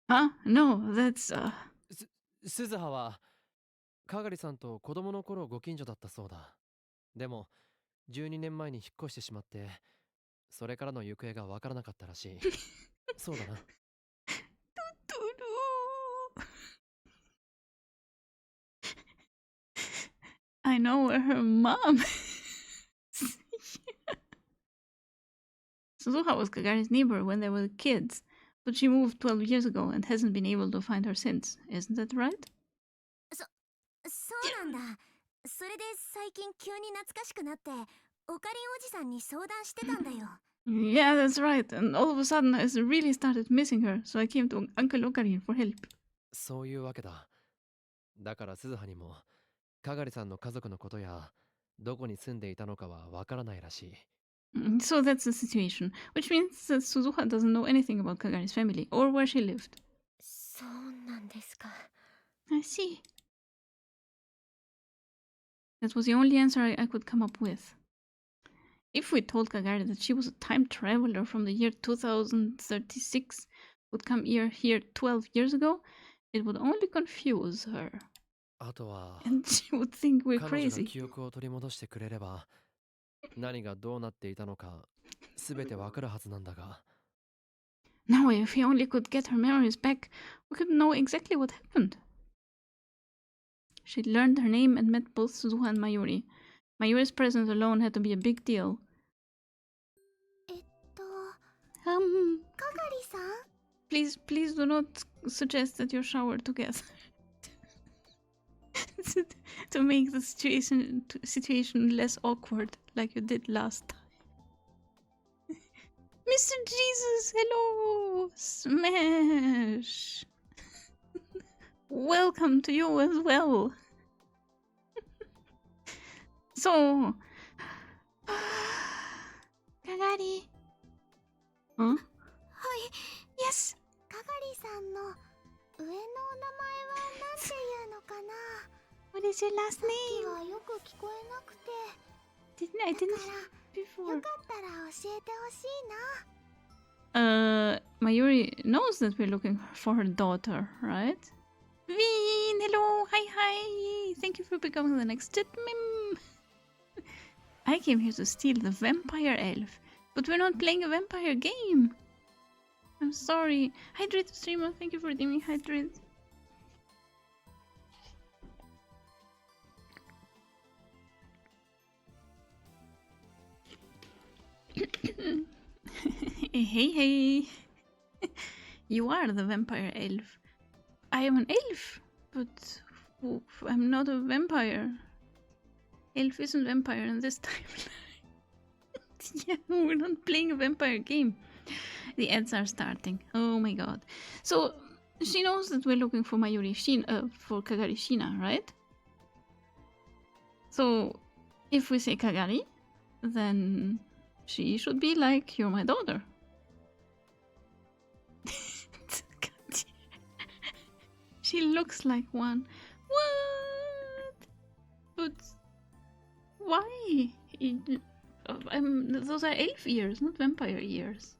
Huh? No, that's, 鈴葉はかがりさんと子供の頃ご近所だったそうだ。でも12年前に引っ越してしまって、それからの行方がわからなかったらしい。そうだな。I know where her mom is. Suzuha was Kagari's neighbor when they were kids, but she moved 12 years ago and hasn't been able to find her since. Isn't that right? そうなんだそれで最近急に懐かしくなってオカリンおじさんに相談してたんだよ Yeah, that's right. And all of a sudden, I really started missing her, so I came to Uncle Okarin for help. そういうわけだ。だから鈴葉にもかがりさんの家族のことやどこに住んでいたのかはわからないらしい。So that's the situation, which means that Suzuha doesn't know anything about Kagari's family or where she lived. そうなんですか I see. That was the only answer I could come up with. If we told Kagari that she was a time traveler from the year 2036, would come here 12 years ago, it would only confuse her. あとは And she would think we're 彼女が crazy. 記憶を取り戻してくれれば何がどうなっていたのか全てわかるはずなんだが。 Now, if he only could get her memories back, we could know exactly what happened. She'd learned her name and met both Suzuha and Mayuri. Mayuri's presence alone had to be a big deal. かがりさん Please do not suggest that you shower together. to make the situation less awkward, like you did last time. Mr. Jesus, hello! Smash! Welcome to you as well. So... Kagari... Huh? はい、Yes。かがりさんの上のお名前はなんていうのかな。 What is your last さっき name? はよく聞こえなくて、 I だ didn't か hear ら before. よかったら教えてほしいな。 Mayuri knows that we're looking for her daughter, right? Veen, hello, hi. Thank you for becoming the next mim. I came here to steal the vampire elf, but we're not playing a vampire game. I'm sorry. Hydrate streamer, thank you for redeeming Hydrate. Hey. You are the vampire elf. I am an elf, but I'm not a vampire. Elf isn't vampire in this timeline. Yeah, we're not playing a vampire game. The ads are starting. Oh my god. So she knows that we're looking for for Kagari Shina, right? So if we say Kagari, then she should be like, you're my daughter. She looks like one. What? But why? Those are elf ears, not vampire ears.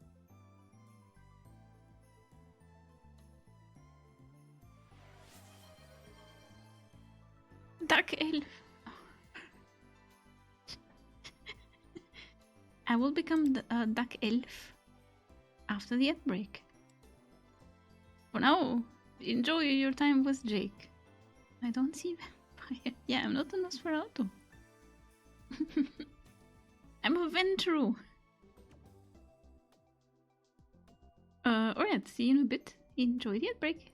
Dark elf. I will become the dark elf after the outbreak. For now, enjoy your time with Jake. I don't see vampire. Yeah, I'm not a Nosferatu. I'm a Ventru. Alright, see you in a bit. Enjoy the outbreak.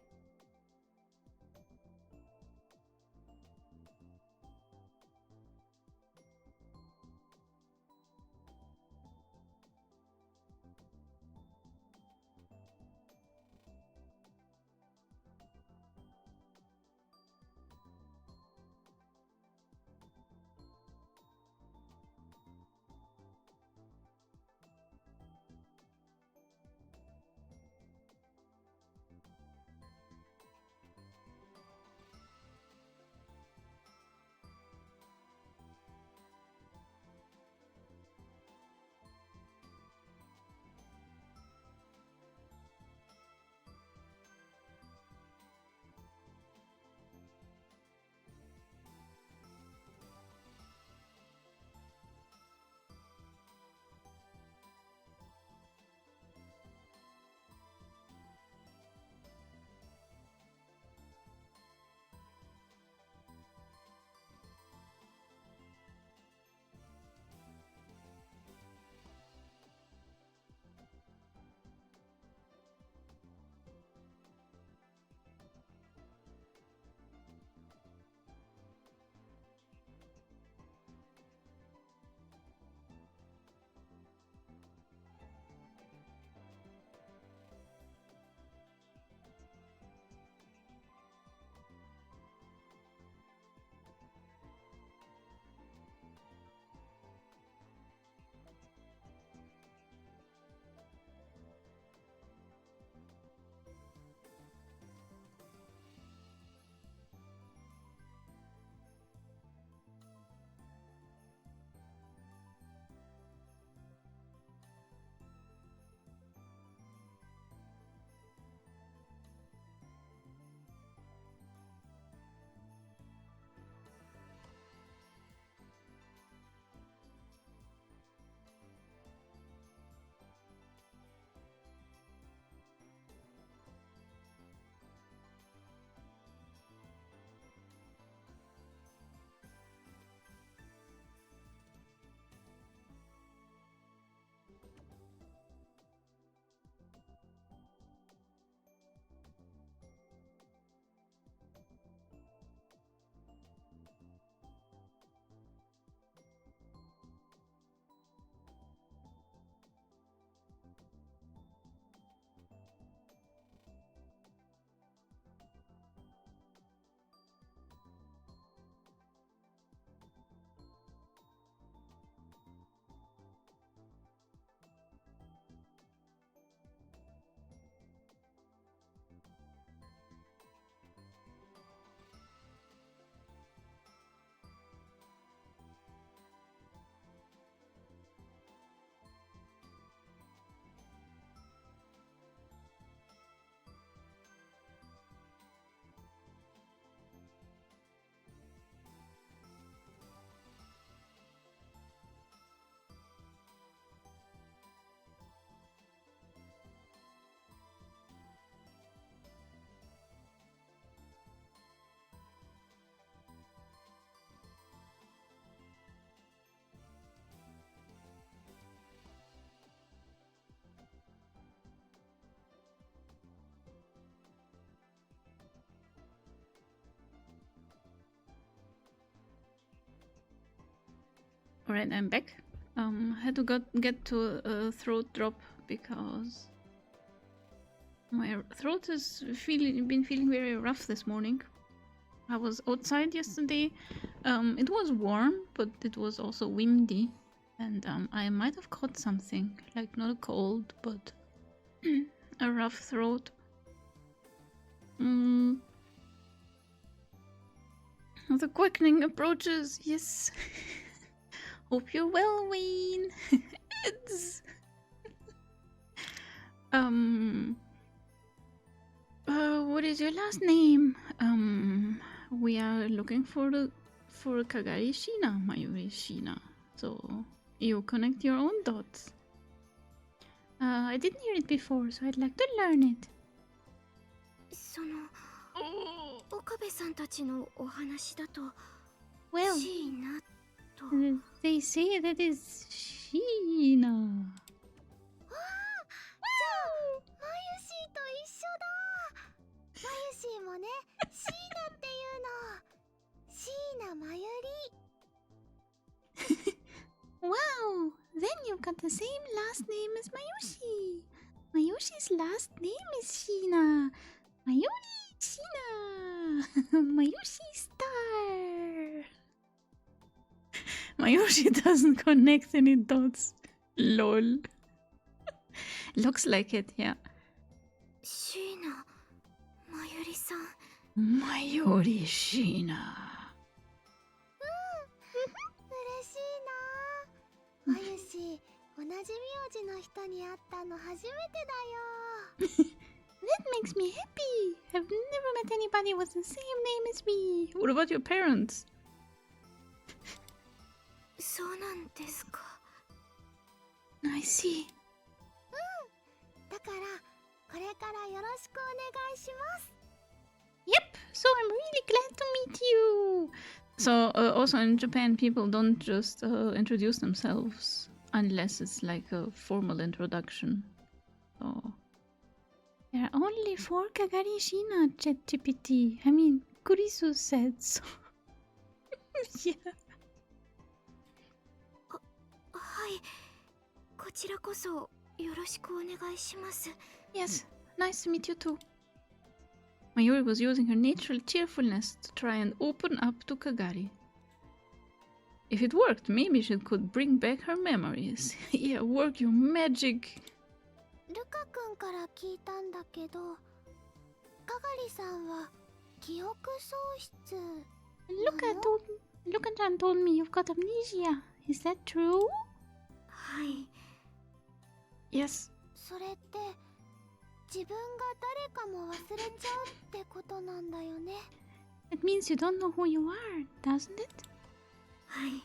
Alright, I'm back. Had to get to a throat drop because my throat has been feeling very rough this morning. I was outside yesterday. It was warm, but it was also windy, and I might have caught something, like not a cold, but a rough throat. The quickening approaches. Yes. Hope you're well, Wayne. It's what is your last name? We are looking for Kagari Shina, Mayuri Shina. So you connect your own dots. I didn't hear it before, so I'd like to learn it. その岡部さんたちのお話だと Well, シーナと they say that is Shina. じゃあマユシーと一緒だ。マユシーもねシーナっていうの。シーナマユリ。 Wow, then you've got the same last name as Mayushi. Mayushi's last name is Shina. Mayuri Shina. Mayushi Star. Mayushi doesn't connect any dots. Lol. Looks like it, yeah. シーナマユリさん。 Mayuri Shina. 嬉しいな。マユシー同じ名字の人に会ったの初めてだよ。 That makes me happy. I've never met anybody with the same name as me. What about your parents? そうなんですか。 I see. だからこれからよろしくお願いします。 Yep, so I'm really glad to meet you. So, also in Japan, people don't just introduce themselves unless it's like a formal introduction. So, there are only 4 Kagari Shina, ChatGPT. I mean, Kurisu said so. Yeah. はい。こちらこそよろしくお願いします。 Yes, nice to meet you too. Mayuri was using her natural cheerfulness to try and open up to Kagari. If it worked, maybe she could bring back her memories. Yeah, work your magic. ルカ君から聞いたんだけど、かがりさんは記憶喪失。Luka-chan told me you've got amnesia. Is that true? はい。 Yes. それって自分が誰かも忘れちゃうってことなんだよね。 It means you don't know who you are, doesn't it? はい。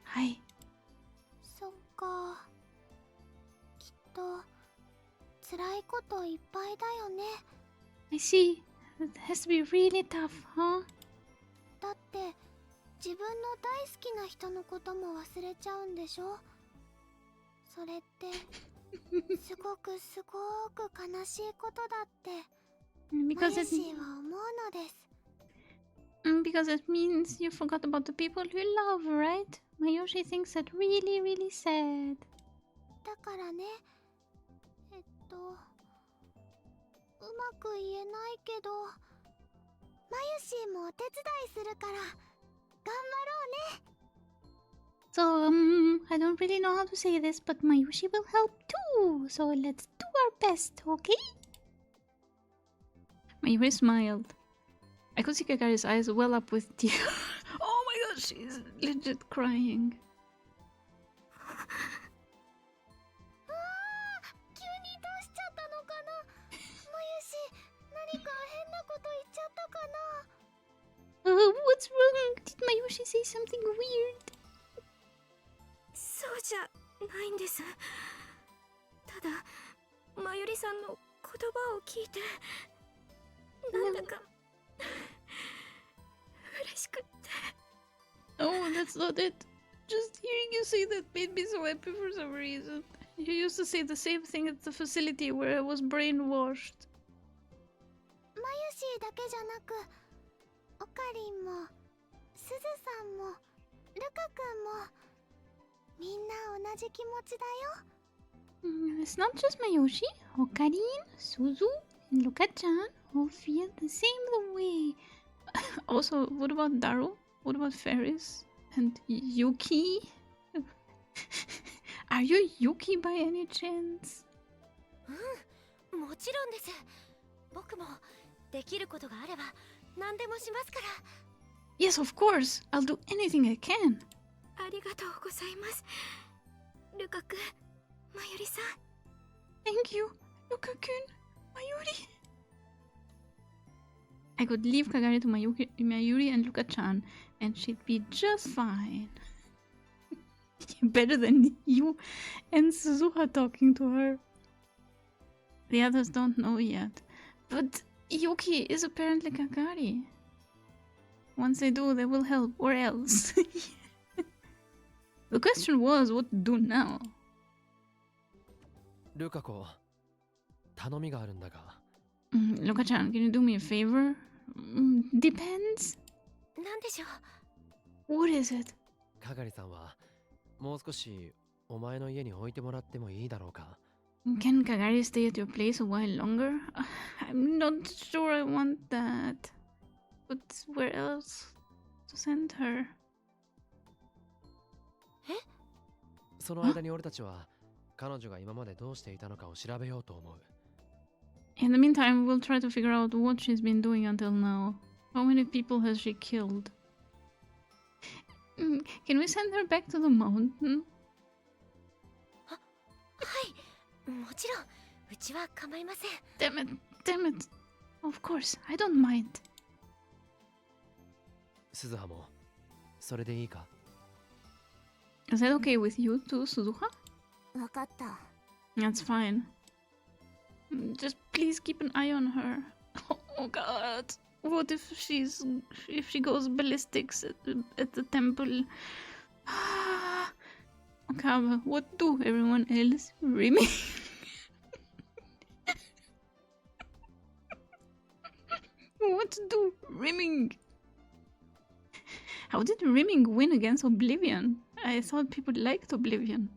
はい。そっか。きっと辛いこといっぱいだよね。 I see. It has to be really tough, huh? だって自分の大好きな人のことも忘れちゃうんでしょ。それってすごくすごく悲しいことだってマユ Because シーは思うのです。 because it means you forgot about the people you love, right? Mayushi thinks that really, really sad. だからね、うまく言えないけど、マユシーもお手伝いするから頑張ろうね。 So, I don't really know how to say this, but Mayushi will help too. So let's do our best, okay? Mayuri smiled. I could see Kagari's eyes well up with tears. Oh my god, she's legit crying. 急にどうしちゃったのかな。マユシー、何か変なこと言っちゃったかな。 What's wrong? Did Mayushi say something weird? そうじゃないんです。ただマユリさんの言葉を聞いてなんだか嬉しくって。 Oh, that's not it. Just hearing you say that made me so happy for some reason. You used to say the same thing at the facility where I was brainwashed. マユシーだけじゃなく、オカリンも、スズさんも、ルカ君も、みんな同じ気持ちだよ。 It's not just Mayoshi, Okarin, Suzu, and Luka-chan all feel the same way. Also, what about Daru? What about Ferris? And Yuki? Are you Yuki by any chance? もちろんです。僕もできることがあれば何でもしますから。 Yes, of course. I'll do anything I can. ありがとうございます。ルカ君、マユリさん。 Thank you, Luka-kun, Mayuri. I could leave Kagari to Mayuri and Luka-chan, and she'd be just fine. Better than you and Suzuha talking to her. The others don't know yet, but Yuki is apparently Kagari. Once they do, they will help, or else. The question was, what to do now? ルカ子、頼みがあるんだが。Luka-chan, can you do me a favor? Depends. なんでしょう。 What is it? かがりさんはもう少しお前の家に置いてもらってもいいだろうか。 Can Kagari stay at your place a while longer? I'm not sure I want that. But where else to send her? その間に俺たちは彼女が今までどうしていたのかを調べようと思う。 In the meantime, we'll try to figure out what she's been doing until now. How many people has she killed? Can we send her back to the mountain? はい、もちろん。うちは構いません。 Damn it, damn it. Of course, I don't mind. 鈴葉もそれでいいか？ Is that okay with you too, Suzuha? わかった。 That's fine. Just please keep an eye on her. Oh god. What if she goes ballistics at the temple? Okay, what do everyone else? Rimming? What do Rimming? How did Rimming win against Oblivion? I thought people liked Oblivion.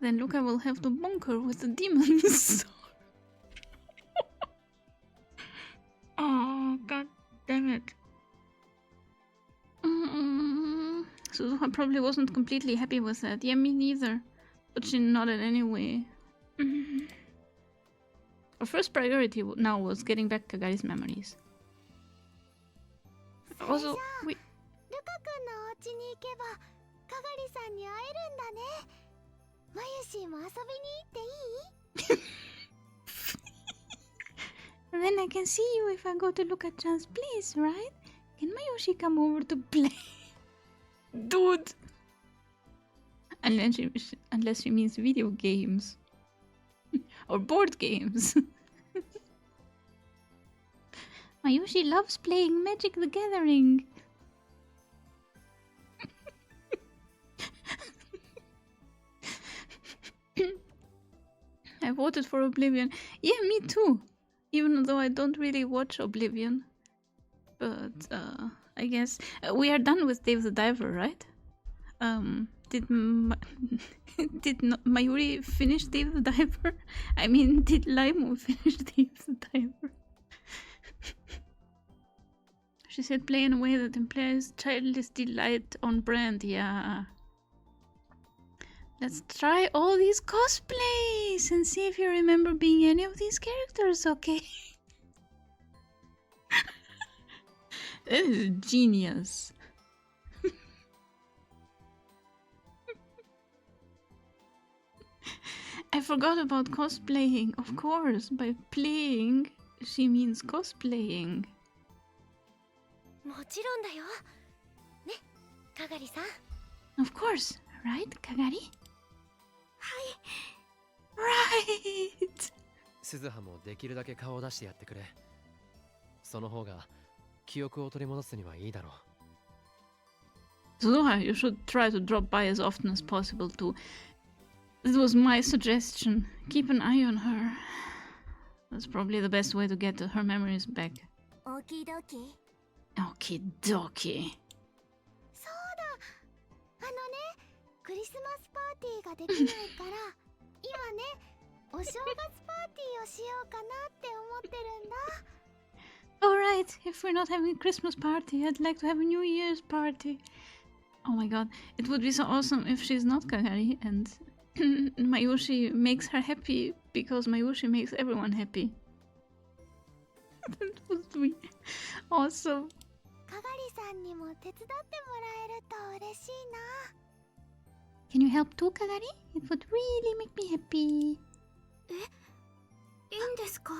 Then Luca will have to bunker with the demons. Oh, god damn it. Suzuha probably wasn't completely happy with that. Yeah, me neither. But she nodded anyway. Our first priority now was getting back Kagari's memories. Also, we... ルカ君のお家に行けばかがりさんに会えるんだね。マユシーも遊びに行っていい？ Then I can see you if I go to Luka-chan's place, right? Can Mayoshi come over to play? Dude! Unless she means video games. Or board games. Mayoshi loves playing Magic the Gathering. I voted for Oblivion. Yeah, me too. Even though I don't really watch Oblivion. But, I guess... we are done with Dave the Diver, right? Did Mayuri finish Dave the Diver? I mean, did Laimu finish Dave the Diver? She said play in a way that implies childish delight on brand, yeah. Let's try all these cosplays and see if you remember being any of these characters, okay? That is genius. I forgot about cosplaying. Of course, by playing, she means cosplaying. もちろんだよ。ね、かがりさん。 Of course, right, Kagari? はい。 Right! 鈴葉もできるだけ顔を出してやってくれ。その方が記憶を取り戻すにはいいだろう。 Suzuha, you should try to drop by as often as possible too. It was my suggestion. Keep an eye on her. That's probably the best way to get her memories back. オキドキ。 Okie dokie. そうだ。クリリスマスパーティーができないから今ねお正月パーティーをしようかなって思ってるんだ。 Alright, if we're not having a Christmas party, I'd like to have a New Year's party. Oh my god, it would be so awesome if she's not Kagari and Mayushi makes her happy because Mayushi makes everyone happy. That would be awesome. かがりさんにも手伝ってもらえると嬉しいな。 Can you help too, Kagari? It would really make me happy. いいんですか？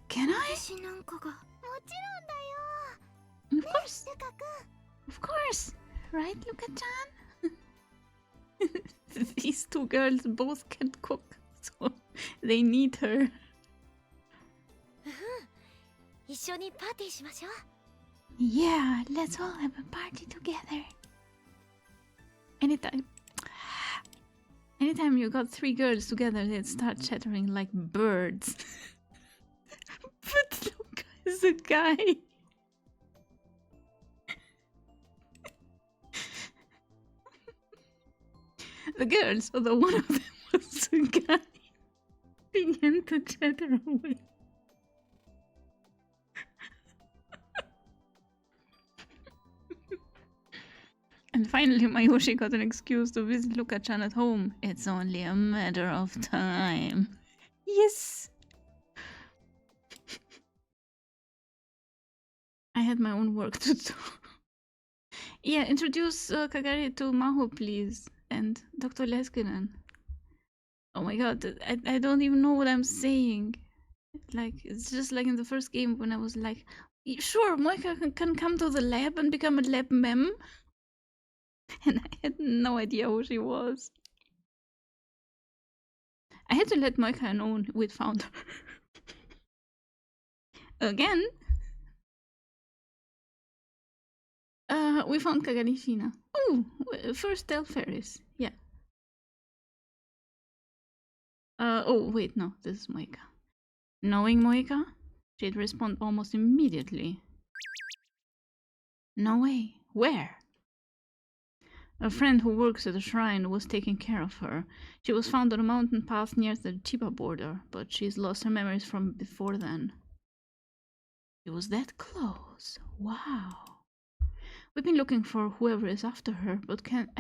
Can I? 私なんかが。もちろんだよ。 Of course. ルカくん。 Of course. Right, Luka-chan? These two girls both can cook, so they need her. 一緒にパーティーしましょう。 Yeah, let's all have a party together. Anytime. Anytime you got three girls together, they'd start chattering like birds. But Luka is a guy. The girls, although one of them was a guy, began to chatter away. And finally, Mayushi got an excuse to visit Luka-chan at home. It's only a matter of time. Yes! I had my own work to do. Yeah, introduce Kagari to Maho, please. And Dr. Leskinen. Oh my god, I don't even know what I'm saying. Like, it's just like in the first game when I was like, sure, Moika can come to the lab and become a lab mem. And I had no idea who she was. I had to let Moika know we'd found her. Again. We found Kagarishina. Oh, first tell Ferris. Yeah. Oh, wait, no, this is Moika. Knowing Moika, she'd respond almost immediately. No way. Where? A friend who works at the shrine was taking care of her. She was found on a mountain path near the Chiba border, but she's lost her memories from before then. She was that close. Wow. We've been looking for whoever is after her, but can't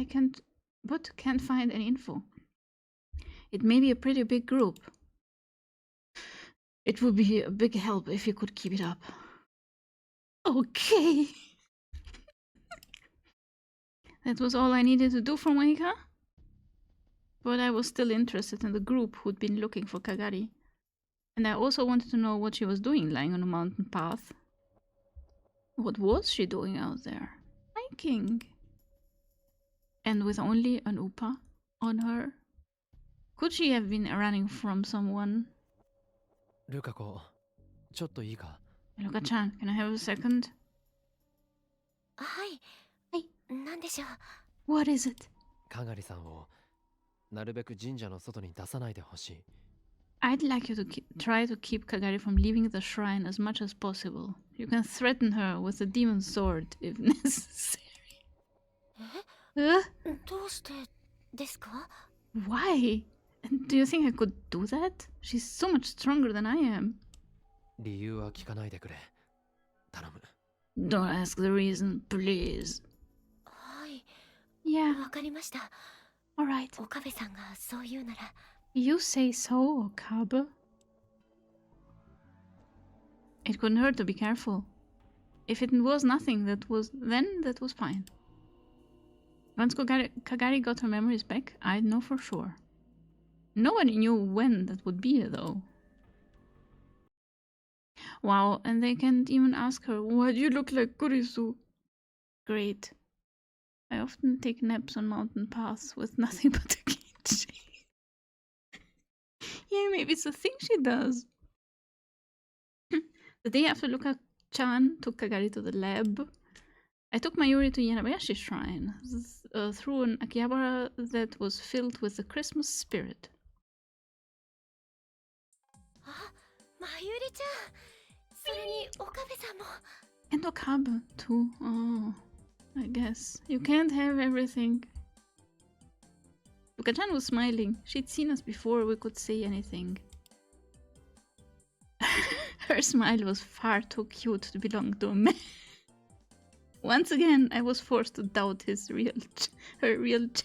find any info. It may be a pretty big group. It would be a big help if you could keep it up. Okay. That was all I needed to do for Moika. But I was still interested in the group who'd been looking for Kagari. And I also wanted to know what she was doing lying on a mountain path. What was she doing out there? Hiking. And with only an upa on her? Could she have been running from someone? Luka-ko, ちょっといいか? Luka-chan, can I have a second? はい。はい。何でしょう? What is it? かがりさんをなるべく神社の外に出さないでほしい。I'd like you to try to keep Kagari from leaving the shrine as much as possible. You can threaten her with a demon sword if necessary. どうしてですか? Why? Do you think I could do that? She's so much stronger than I am. 理由は聞かないでくれ。頼む。Don't ask the reason, please. はい。Yeah. わかりました。Alright. 岡部さんがそう言うなら。You say so, Okabe. It couldn't hurt to be careful. If it was nothing, that was fine. Once Kagari got her memories back, I'd know for sure. Nobody knew when that would be, though. Wow, and they can't even ask her, why do you look like Kurisu? Great. I often take naps on mountain paths with nothing but a keychain. Yeah, maybe it's a thing she does. The day after Luka-chan took Kagari to the lab, I took Mayuri to Yanabayashi Shrine through an Akihabara that was filled with the Christmas spirit. Ah, Mayuri-chan! それに岡部さんも. And Okabe too. Oh, I guess. You can't have everything. Luka-chan was smiling. She'd seen us before we could say anything. Her smile was far too cute to belong to a man. Once again, I was forced to doubt her real gender.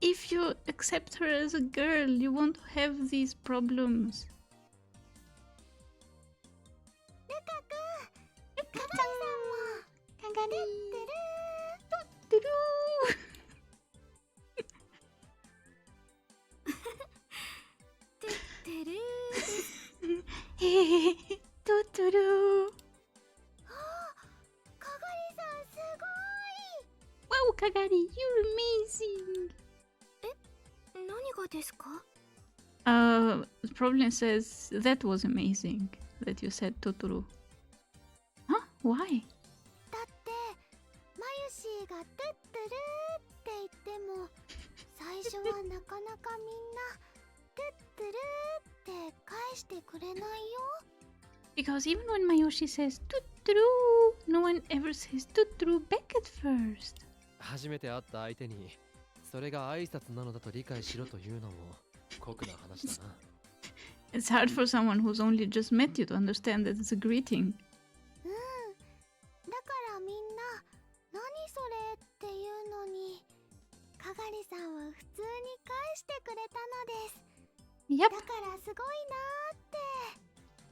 If you accept her as a girl, you won't have these problems. Totoro. Wow, Kagari, you're amazing. The problem says that was amazing that you said Totoro. Huh? Why? だってマユシーがトゥットゥルーって言っても最初はなかなかみんなトゥットゥルーって返してくれないよ Because even when Mayoshi says Totoro, no one ever says Totoro back at first. 初めて会った相手にそれが挨拶なのだと理解しろというのも酷な話だな。It's hard for someone who's only just met you to understand that it's a greeting. だからみんな何それっていうのにかがりさんは普通に返してくれたのです Yep. だからすごいなーって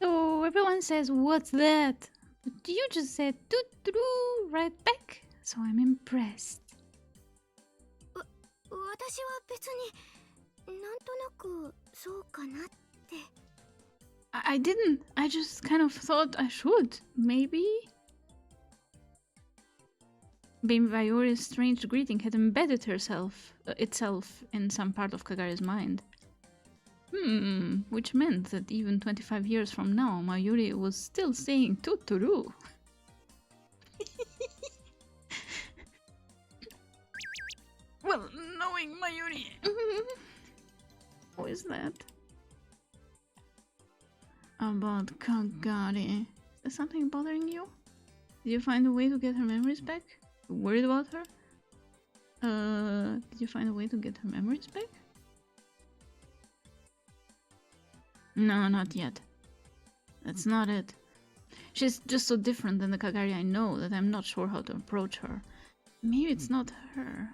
So everyone says, what's that? But you just said Totoro right back. So I'm impressed. 私は別になんとなくそうかなって I didn't. I just kind of thought I should. Maybe? Baby Vayori's strange greeting had embedded itself in some part of Kagari's mind. Which meant that even 25 years from now, Mayuri was still saying Totoro. Well, knowing Mayuri... What is that? About Kagari. Is there something bothering you? Did you find a way to get her memories back? You worried about her? Did you find a way to get her memories back? No, not yet. That's not it. She's just so different than the Kagari I know that I'm not sure how to approach her. Maybe it's not her.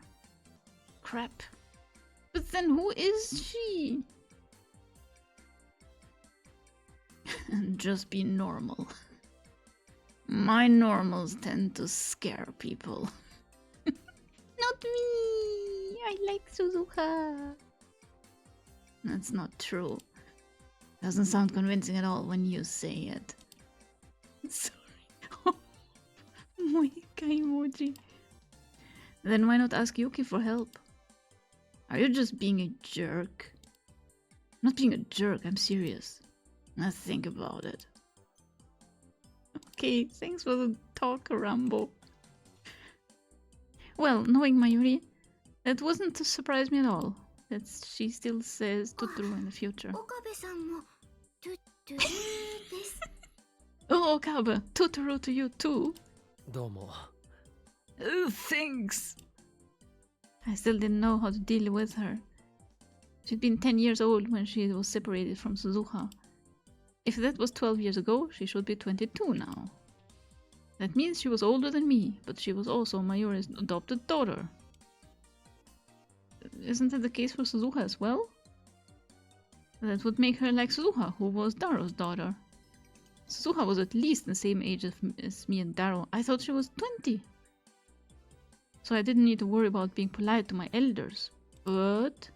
Crap. But then who is she? Just be normal. My normals tend to scare people. Not me! I like Suzuka! That's not true. Doesn't sound convincing at all when you say it. Sorry. Oh, Moika emoji. Then why not ask Yuki for help? Are you just being a jerk? I'm not being a jerk, I'm serious. Now think about it. Okay, thanks for the talk, Rambo. Well, knowing Mayuri, that wasn't to surprise me at all. That she still says Totoro in the future. 岡部さんもトゥットゥルーです Oh, Okabe, Totoro to you too. どうも。 Thanks. I still didn't know how to deal with her. She'd been 10 years old when she was separated from Suzuha. If that was 12 years ago, she should be 22 now. That means she was older than me, but she was also Mayuri's adopted daughter. Isn't that the case for Suzuha as well? That would make her like Suzuha, who was Daro's daughter. Suzuha was at least the same age as me and Daro. I thought she was 20. So I didn't need to worry about being polite to my elders. But...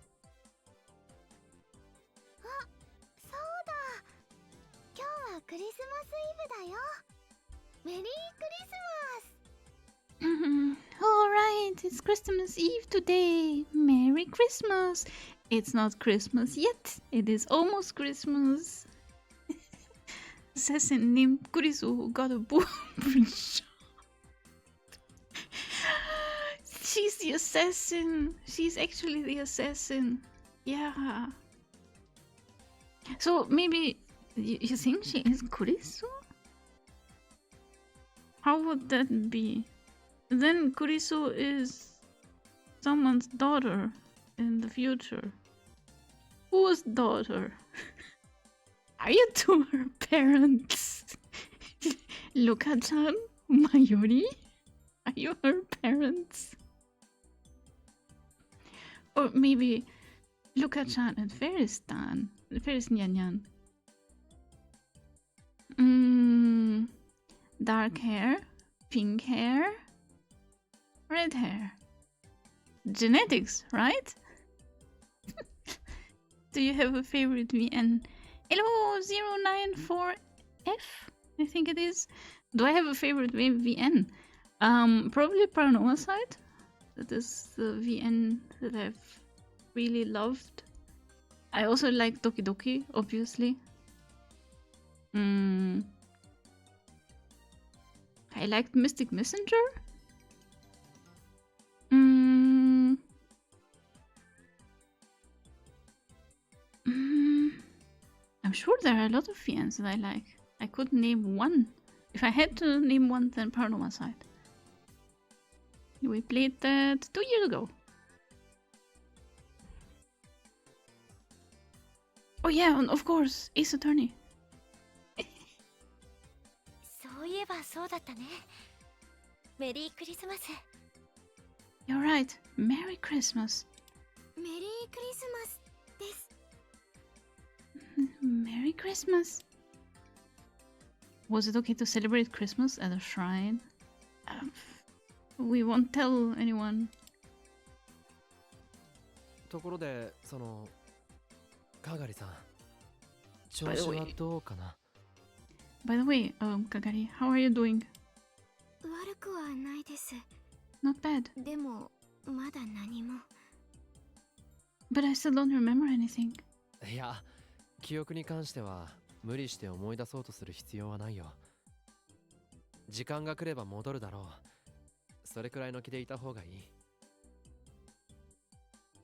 そうだ今日はクリスマスイブだよメリークリスマス Alright, it's Christmas Eve today. Merry Christmas. It's not Christmas yet. It is almost Christmas. Assassin named Kurisu who got a boob shot. She's the assassin. She's actually the assassin. Yeah. So maybe you think she is Kurisu? How would that be? Then Kurisu is someone's daughter in the future. Whose daughter? Are you two her parents? Luka-chan? Mayuri? Are you her parents? Or maybe Luka-chan and Ferris-tan. Ferris-nyan-nyan. Dark hair, pink hair, red hair. Genetics, right? Do you have a favorite VN? Hello, 094F, I think it is. Do I have a favorite VN? Probably Paranormal side. That is the VN that I've really loved. I also like Doki Doki, obviously. I liked Mystic Messenger. I'm sure there are a lot of VNs that I like. I could name one. If I had to name one, then Paranormal side. We played that 2 years ago. Oh yeah, and of course, Ace Attorney. そういえばそうだったね。メリークリスマス。You're right. Merry Christmas. メリークリスマスです。Merry Christmas. Was it okay to celebrate Christmas at a shrine? We won't tell anyone. ところで、かがりさん、調子はどうかな？ By the way, Kagari, how are you doing? 悪くはないです。 Not bad. でもまだ何も。 But I still don't remember anything. いや、記憶に関しては無理して思い出そうとする必要はないよ。時間が来れば戻るだろう。それくらいの気でいた方がいい。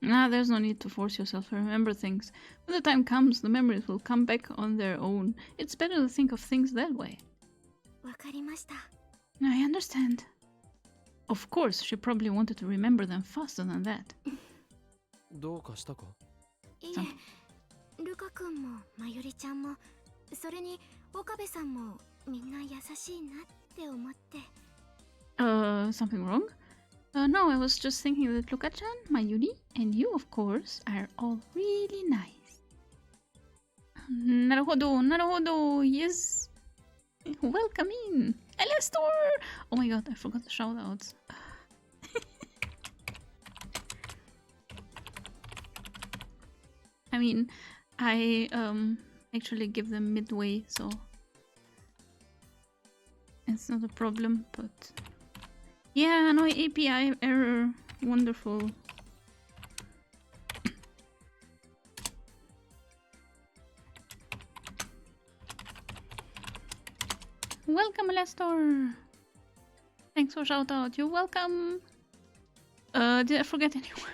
Nah, there's no need to force yourself to remember things. When the time comes, the memories will come back on their own. It's better to think of things that way. わかりました。 I understand. Of course, she probably wanted to remember them faster than that. どうかしたか？いえ、ルカ君もまゆりちゃんも、それに岡部さんもみんな優しいなって思って。Something wrong? No, I was just thinking that Luka-chan, Mayuri, and you, of course, are all really nice. Naruhodo, naruhodo, yes. Welcome in. Alastor! Oh my god, I forgot the shoutouts. I mean, I actually give them midway, so it's not a problem, but yeah, no API error. Wonderful. Welcome, Alastor. Thanks for shout out. You're welcome. Did I forget anyone?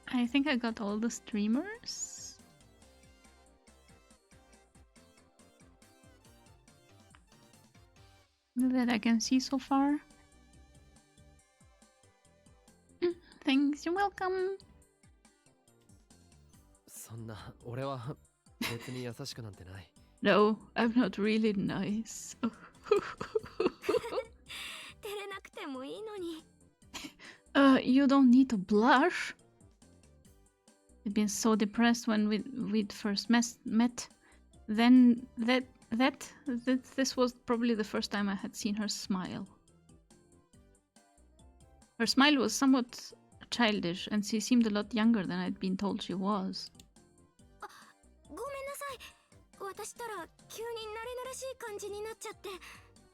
I think I got all the streamers. That I can see so far. Thanks, you're welcome. そんな、俺は別に優しくなんてない。No, I'm not really nice. 照れなくてもいいのに。You don't need to blush. I'd been so depressed when we'd first met. Then this was probably the first time I had seen her smile. Her smile was somewhat childish, and she seemed a lot younger than I'd been told she was. ごめんなさい。私ったら急に慣れ慣れしい感じになっちゃって。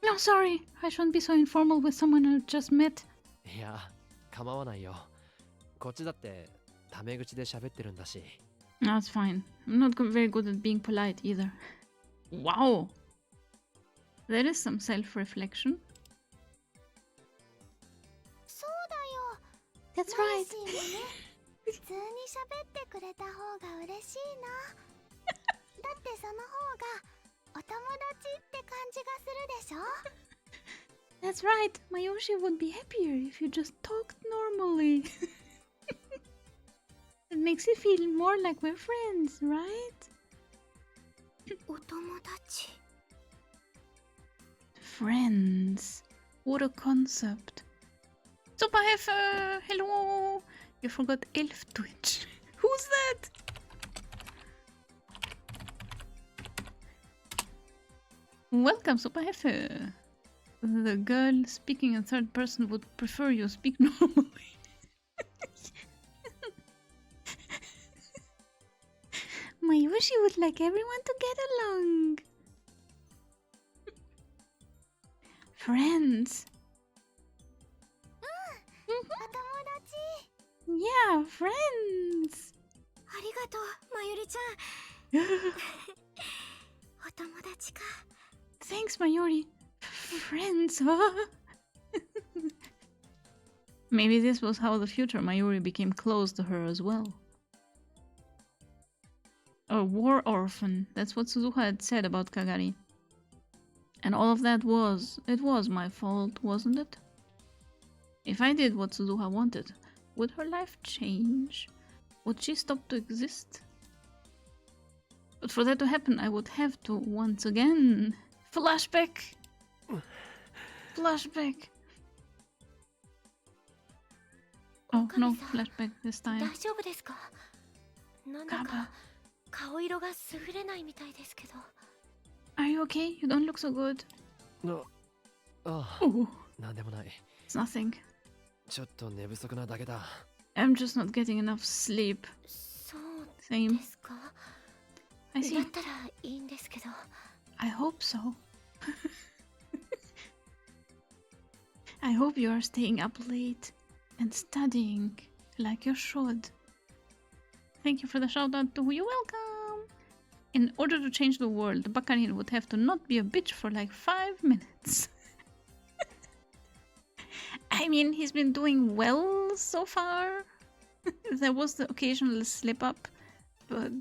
No, sorry. I shouldn't be so informal with someone I just met. いや、構わないよ。こっちだってタメ口で喋ってるんだし。No, it's fine. I'm not very good at being polite either. Wow! There is some self-reflection. そうだよ。 That's ナイ right. シーもね、普通に喋ってくれた方が嬉しいな。だってその方がお友達って感じがするでしょ。That's right. Mayoshi would be happier if you just talked normally. It makes it feel more like we're friends, right? お友達 Friends. What a concept. Superheffe! Hello! You forgot Elf Twitch. Who's that? Welcome, Superheffe. The girl speaking in third person would prefer you speak normally. Mayushi would like everyone to get along. Friends. お友達 Yeah, friends. ありがとうまゆりちゃんお友達か Thanks, Mayuri. Friends, huh? Maybe this was how the future Mayuri became close to her as well. A war orphan. That's what Suzuha had said about Kagari. And all of that was... It was my fault, wasn't it? If I did what Suzuha wanted, would her life change? Would she stop to exist? But for that to happen, I would have to, once again... Flashback! Flashback! Oh, no, flashback this 大 time. 丈夫ですかなんだ Kappa, か顔色が優れないみたいですけど are you okay? You don't look so good. ああ、 Oh, なんでもない。 it's nothing. ちょっと寝不足なだけだ。 I'm just not getting enough sleep. そうで Same. すか I だ see. ったらいいんですけど I hope so. I hope you are staying up late and studying like you should. Thank you for the shout out to you. Welcome! In order to change the world, Bakarin would have to not be a bitch for like 5 minutes. I mean, he's been doing well so far. There was the occasional slip up, but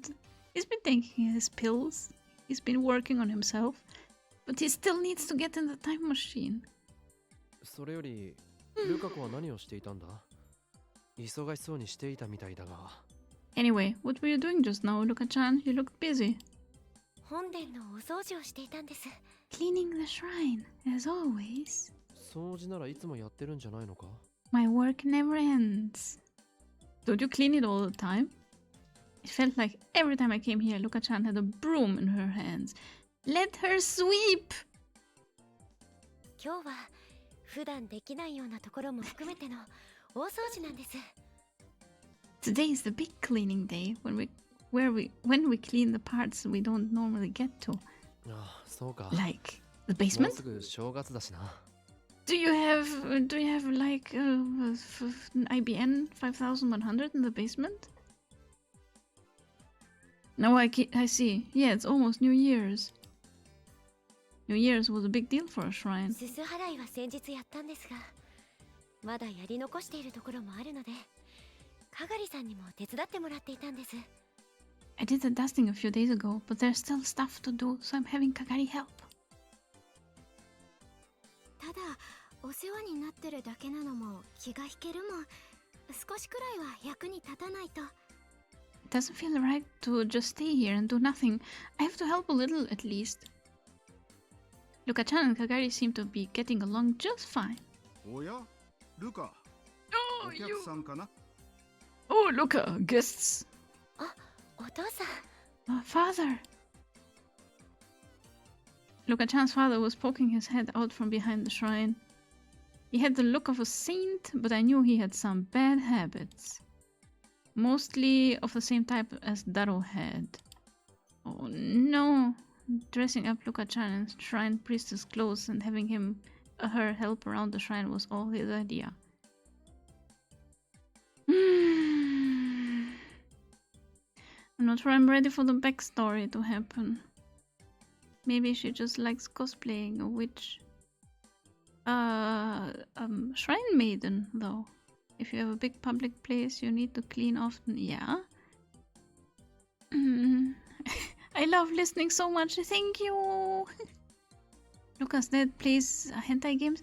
he's been taking his pills. He's been working on himself, but he still needs to get in the time machine. それより、ルカ子は何をしていたんだ？忙しそうにしていたみたいだが。Anyway, what were you doing just now, Luka-chan? You looked busy. 本殿のお掃除をしていたんです Cleaning the shrine, as always. 掃除ならいつもやってるんじゃないのか？ My work never ends. Don't you clean it all the time? It felt like every time I came here, Luka-chan had a broom in her hands. Let her sweep! 今日は普段できないようなところも含めての大掃除なんです Today is the big cleaning day when we clean the parts we don't normally get to. ああ、そうか。 Like the もう basement? すぐ正月だしな。Do you have like an IBN 5100 in the basement? No, I see. Yeah, it's almost New Year's. New Year's was a big deal for a shrine. すす払いは先日やったんですがまだやり残しているところもあるのでかがりさんにも手伝ってもらっていたんです I did the dusting a few days ago, but there's still stuff to do, so I'm having Kagari help. ただお世話になってるだけなのも気が引けるもん少しくらいは役に立たないと It doesn't feel right to just stay here and do nothing. I have to help a little at least. Luka-chan and Kagari seem to be getting along just fine. おや、ルカ、 Oh, お客さんかな？ Oh, Luka, guests. お父さん Father. Luka-chan's father was poking his head out from behind the shrine. He had the look of a saint, but I knew he had some bad habits. Mostly of the same type as Daro had. Oh no! Dressing up Luka-chan in shrine priestess clothes and having her help around the shrine was all his idea. I'm not sure I'm ready for the backstory to happen. Maybe she just likes cosplaying a witch. Shrine maiden, though. If you have a big public place, you need to clean often. Yeah. I love listening so much. Thank you. Lucas Dad plays hentai games.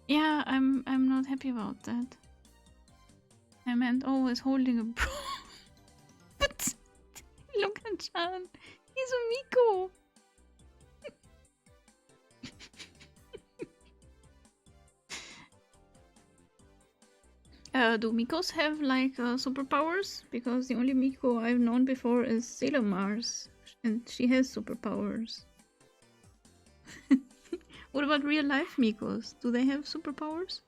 Yeah, I'm not happy about that. I meant always holding a bro. But Luka-chan, he's a Miko. Do Mikos have like superpowers? Because the only Miko I've known before is Sailor Mars, and she has superpowers. What about real life Mikos? Do they have superpowers?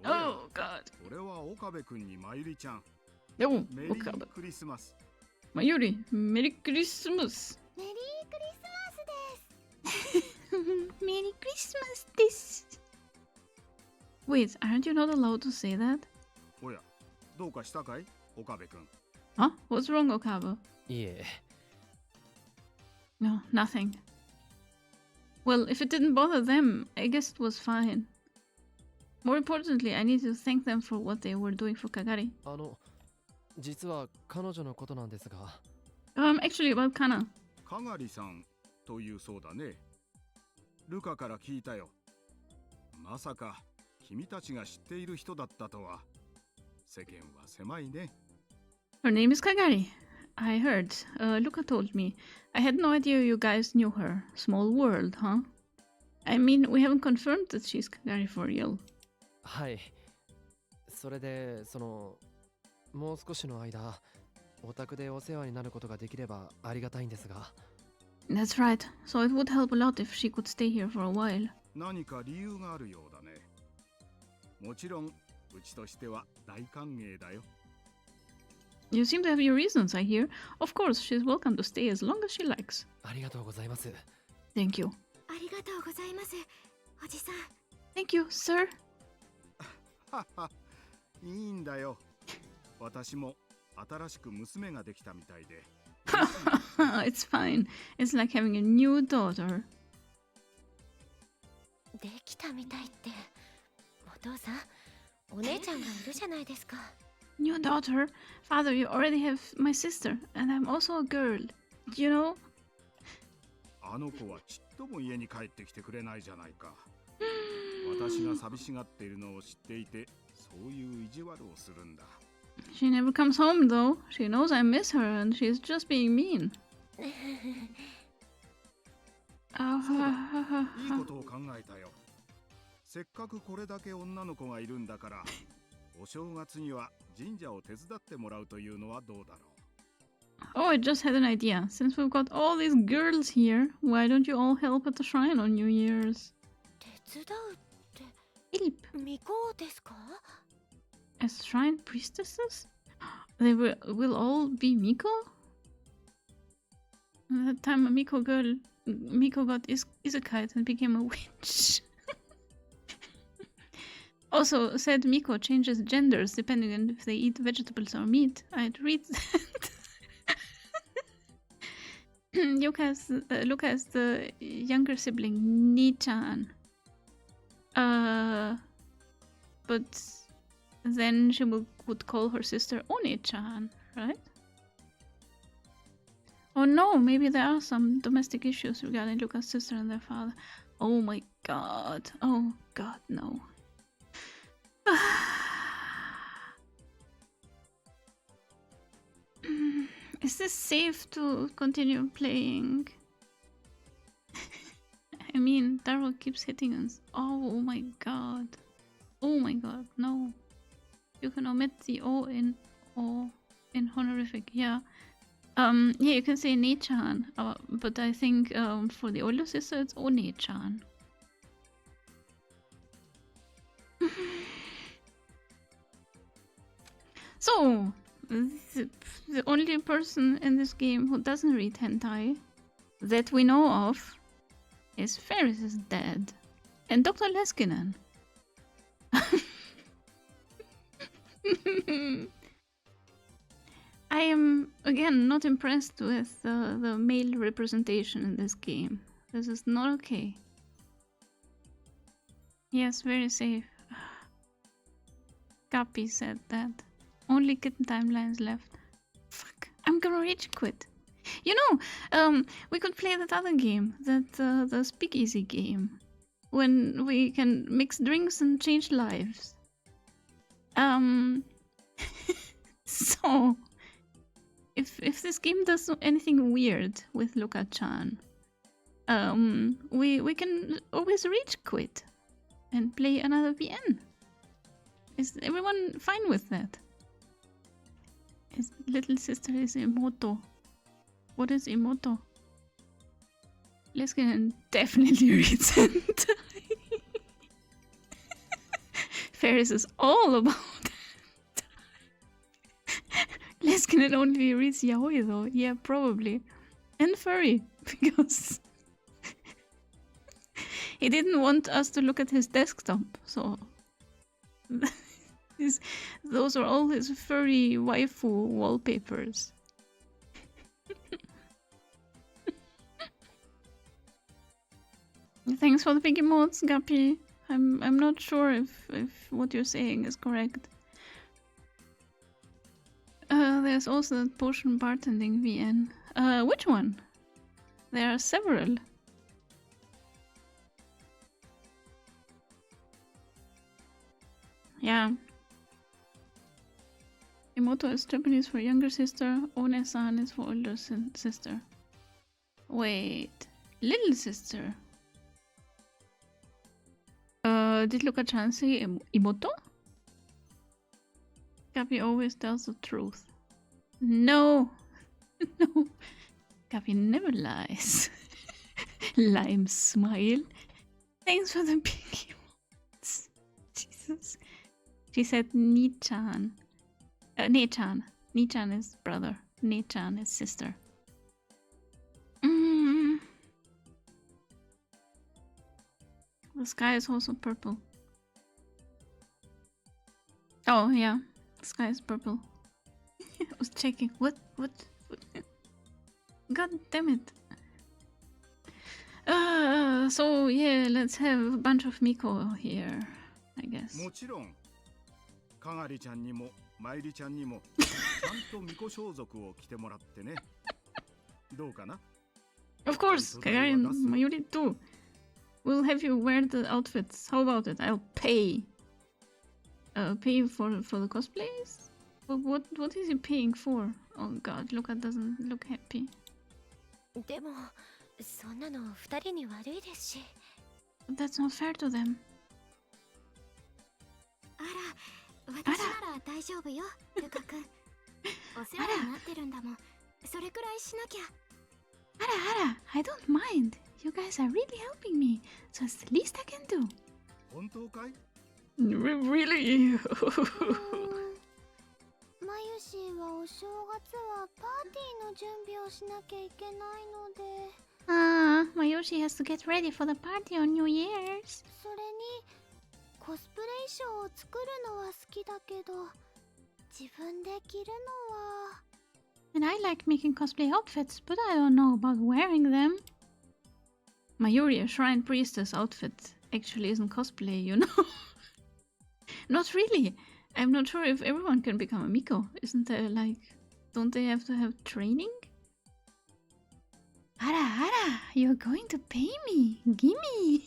Oh god. 俺は岡部君にまゆりちゃん Oh, メリ okay. ークリスマス Mayuri, Merry Christmas. メリークリスマスです Merry Christmas this. Wait, aren't you not allowed to say that? おやどうかしたかい岡部君 Huh? What's wrong, Okaba? いえ No, nothing. Well, if it didn't bother them, I guess it was fine. More importantly, I need to thank them for what they were doing for Kagari. 実は彼女のことなんですが Actually, about Kana. かがりさんというそうだねルカから聞いたよまさか君たちが知っている人だったとは世間は狭いね Her name is Kagari. I heard. Luka told me. I had no idea you guys knew her. Small world, huh? I mean, we haven't confirmed that she's Kagari for real. はいそれでもう少しの間お宅でお世話になることができればありがたいんですが That's right. So it would help a lot if she could stay here for a while. 何か理由があるようだねもちろんうちとしては大歓迎だよ You seem to have your reasons, I hear. Of course, she's welcome to stay as long as she likes. ありがとうございます Thank you. ありがとうございますおじさん Thank you, sir. ははいいんだよ私も新しく娘ができたみたいで It's fine. It's like having a new daughter. できたみたいってお父さんお姉ちゃんがいるじゃないですか New daughter? Father, you already have my sister, and I'm also a girl. Do you know? あの子はちっとも家に帰ってきてくれないじゃないか私が寂しがっているのを知っていてそういう意地悪をするんだ She never comes home, though. She knows I miss her, and she's just being mean. そうだいいことを考えたよせっかくこれだけ女の子がいるんだからお正月には神社を手伝ってもらうというのはどうだろう Oh, I just had an idea. Since we've got all these girls here, why don't you all help at the shrine on New Year's? 手伝うって Ilp. 巫女ですか As shrine priestesses? They will all be Miko? That time a Miko got isekai'd and became a witch. Also, said Miko changes genders depending on if they eat vegetables or meat. I'd read that. Luka is the younger sibling, Ni-chan. But then she would call her sister Oni-chan, right? Oh no, maybe there are some domestic issues regarding Luka's sister and their father. Oh my god. Oh god, no. Is this safe to continue playing? I mean, Daryl keeps hitting us. Oh my god. Oh my god, no. You can omit the O in honorific, yeah. Yeah, you can say Ne-chan, but I think for the older sister it's One-chan. So, the only person in this game who doesn't read hentai that we know of is Ferris's dad and Dr. Leskinen. I am, again, not impressed with the male representation in this game. This is not okay. Yes, very safe. Guppy said that. Only kitten timelines left. Fuck. I'm gonna rage quit. You know, we could play that other game, the speakeasy game, when we can mix drinks and change lives. So if this game does anything weird with Luka-chan, we can always rage quit and play another VN. Is everyone fine with that? His little sister is Imoto. What is Imoto? Leskin definitely reads hentai. Ferris is all about Leskin only reads yaoi though. Yeah, probably. And furry, because he didn't want us to look at his desktop, so those are all his furry waifu wallpapers. Thanks for the big emotes, Guppy. I'm not sure if what you're saying is correct. There's also that potion bartending VN. Which one? There are several. Yeah. Imoto is Japanese for younger sister. One-san is for older sister. Wait. Little sister. Did Luka-chan say Imoto? Gabi always tells the truth. No! No. Gabi never lies. Lime smile. Thanks for the big emotes. Jesus. She said Ni-chan. Ne-chan. Ni-chan is brother. Ne-chan is sister. The sky is also purple. Oh, yeah. The sky is purple. I was checking. What? God damn it. So, yeah, let's have a bunch of Miko here, I guess. もちろん、かがりちゃんにもまいりちゃんにもちゃんと巫女装束を着てもらってね。どうかな? Of course, Kagarin, Mayuri too. We'll have you wear the outfits. How about it? I'll pay. Pay for the cosplays? What is he paying for? Oh god, Luka doesn't look happy. でもそんなの二人に悪いですし。But that's not fair to them. あら、私なら大丈夫よ、ルカ君。お世話になってるんだもん。それくらいしなきゃ。Ara, I don't mind. You guys are really helping me, so it's the least I can do. 本当かい? Really? まゆしはお正月はパーティーの準備をしなきゃいけないので。Mayushi has to get ready for the party on New Year's. それにコスプレ衣装を作るのは好きだけど、自分で着るのは。And I like making cosplay outfits, but I don't know about wearing them. Mayuri, a shrine priestess outfit, actually isn't cosplay, you know? Not really. I'm not sure if everyone can become a Miko. Isn't there, like, don't they have to have training? Ara, you're going to pay me. Gimme.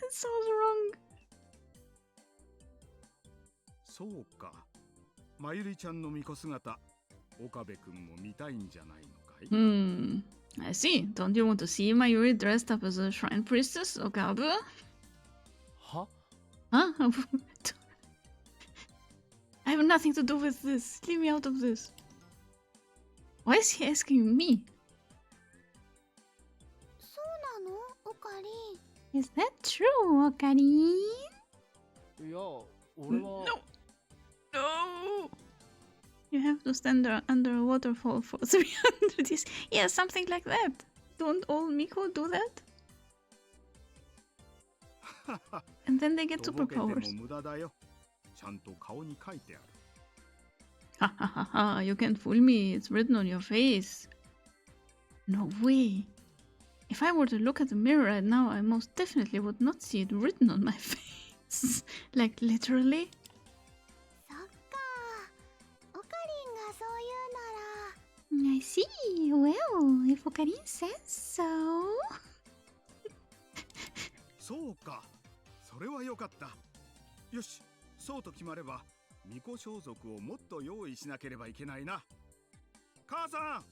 That sounds wrong. そうか。まゆりちゃんの巫女姿、岡部君も見たいんじゃないのかい? I see. Don't you want to see Mayuri dressed up as a shrine priestess, Okabe? Huh? Huh? I have nothing to do with this. Leave me out of this. Why is he asking me? そうなの、オカリン。 Is that true, Okarin? いや、俺は。No! You have to stand under a waterfall for 300 years. Yeah, something like that. Don't all Miko do that? And then they get とぼけても superpowers. 無駄だよ。ちゃんと顔に書いてある。Ha ha ha ha, you can't fool me. It's written on your face. No way. If I were to look at the mirror right now, I most definitely would not see it written on my face. Like literally? そっか。オカリンがそう言うなら。 I see. Well, if Okarin says so. そうか、それはよかった。よし、そうと決まれば巫女装束をもっと用意しなければいけないな。母さん。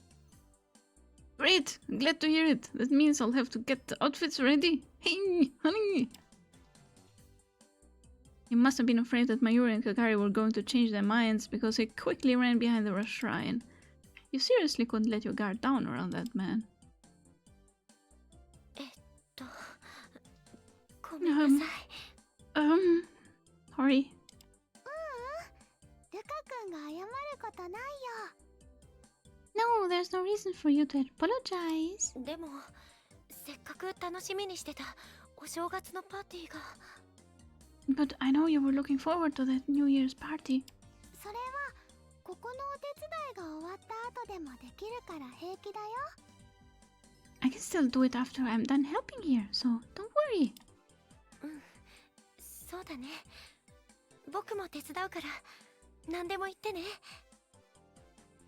Great! Glad to hear it. That means I'll have to get the outfits ready. Hey, honey! He must have been afraid that Mayuri and Kakari were going to change their minds because he quickly ran behind the shrine. You seriously couldn't let your guard down around that man. ごめんなさい。Sorry. ルカ君が謝ることないよ。 No, there's no reason for you to apologize. でも、せっかく楽しみにしてたお正月のパーティーが。 But I know you were looking forward to that New Year's party. それはここのお手伝いが終わった後でもできるから平気だよ。 I can still do it after I'm done helping here, so don't worry. そうだね。僕も手伝うから何でも言ってね。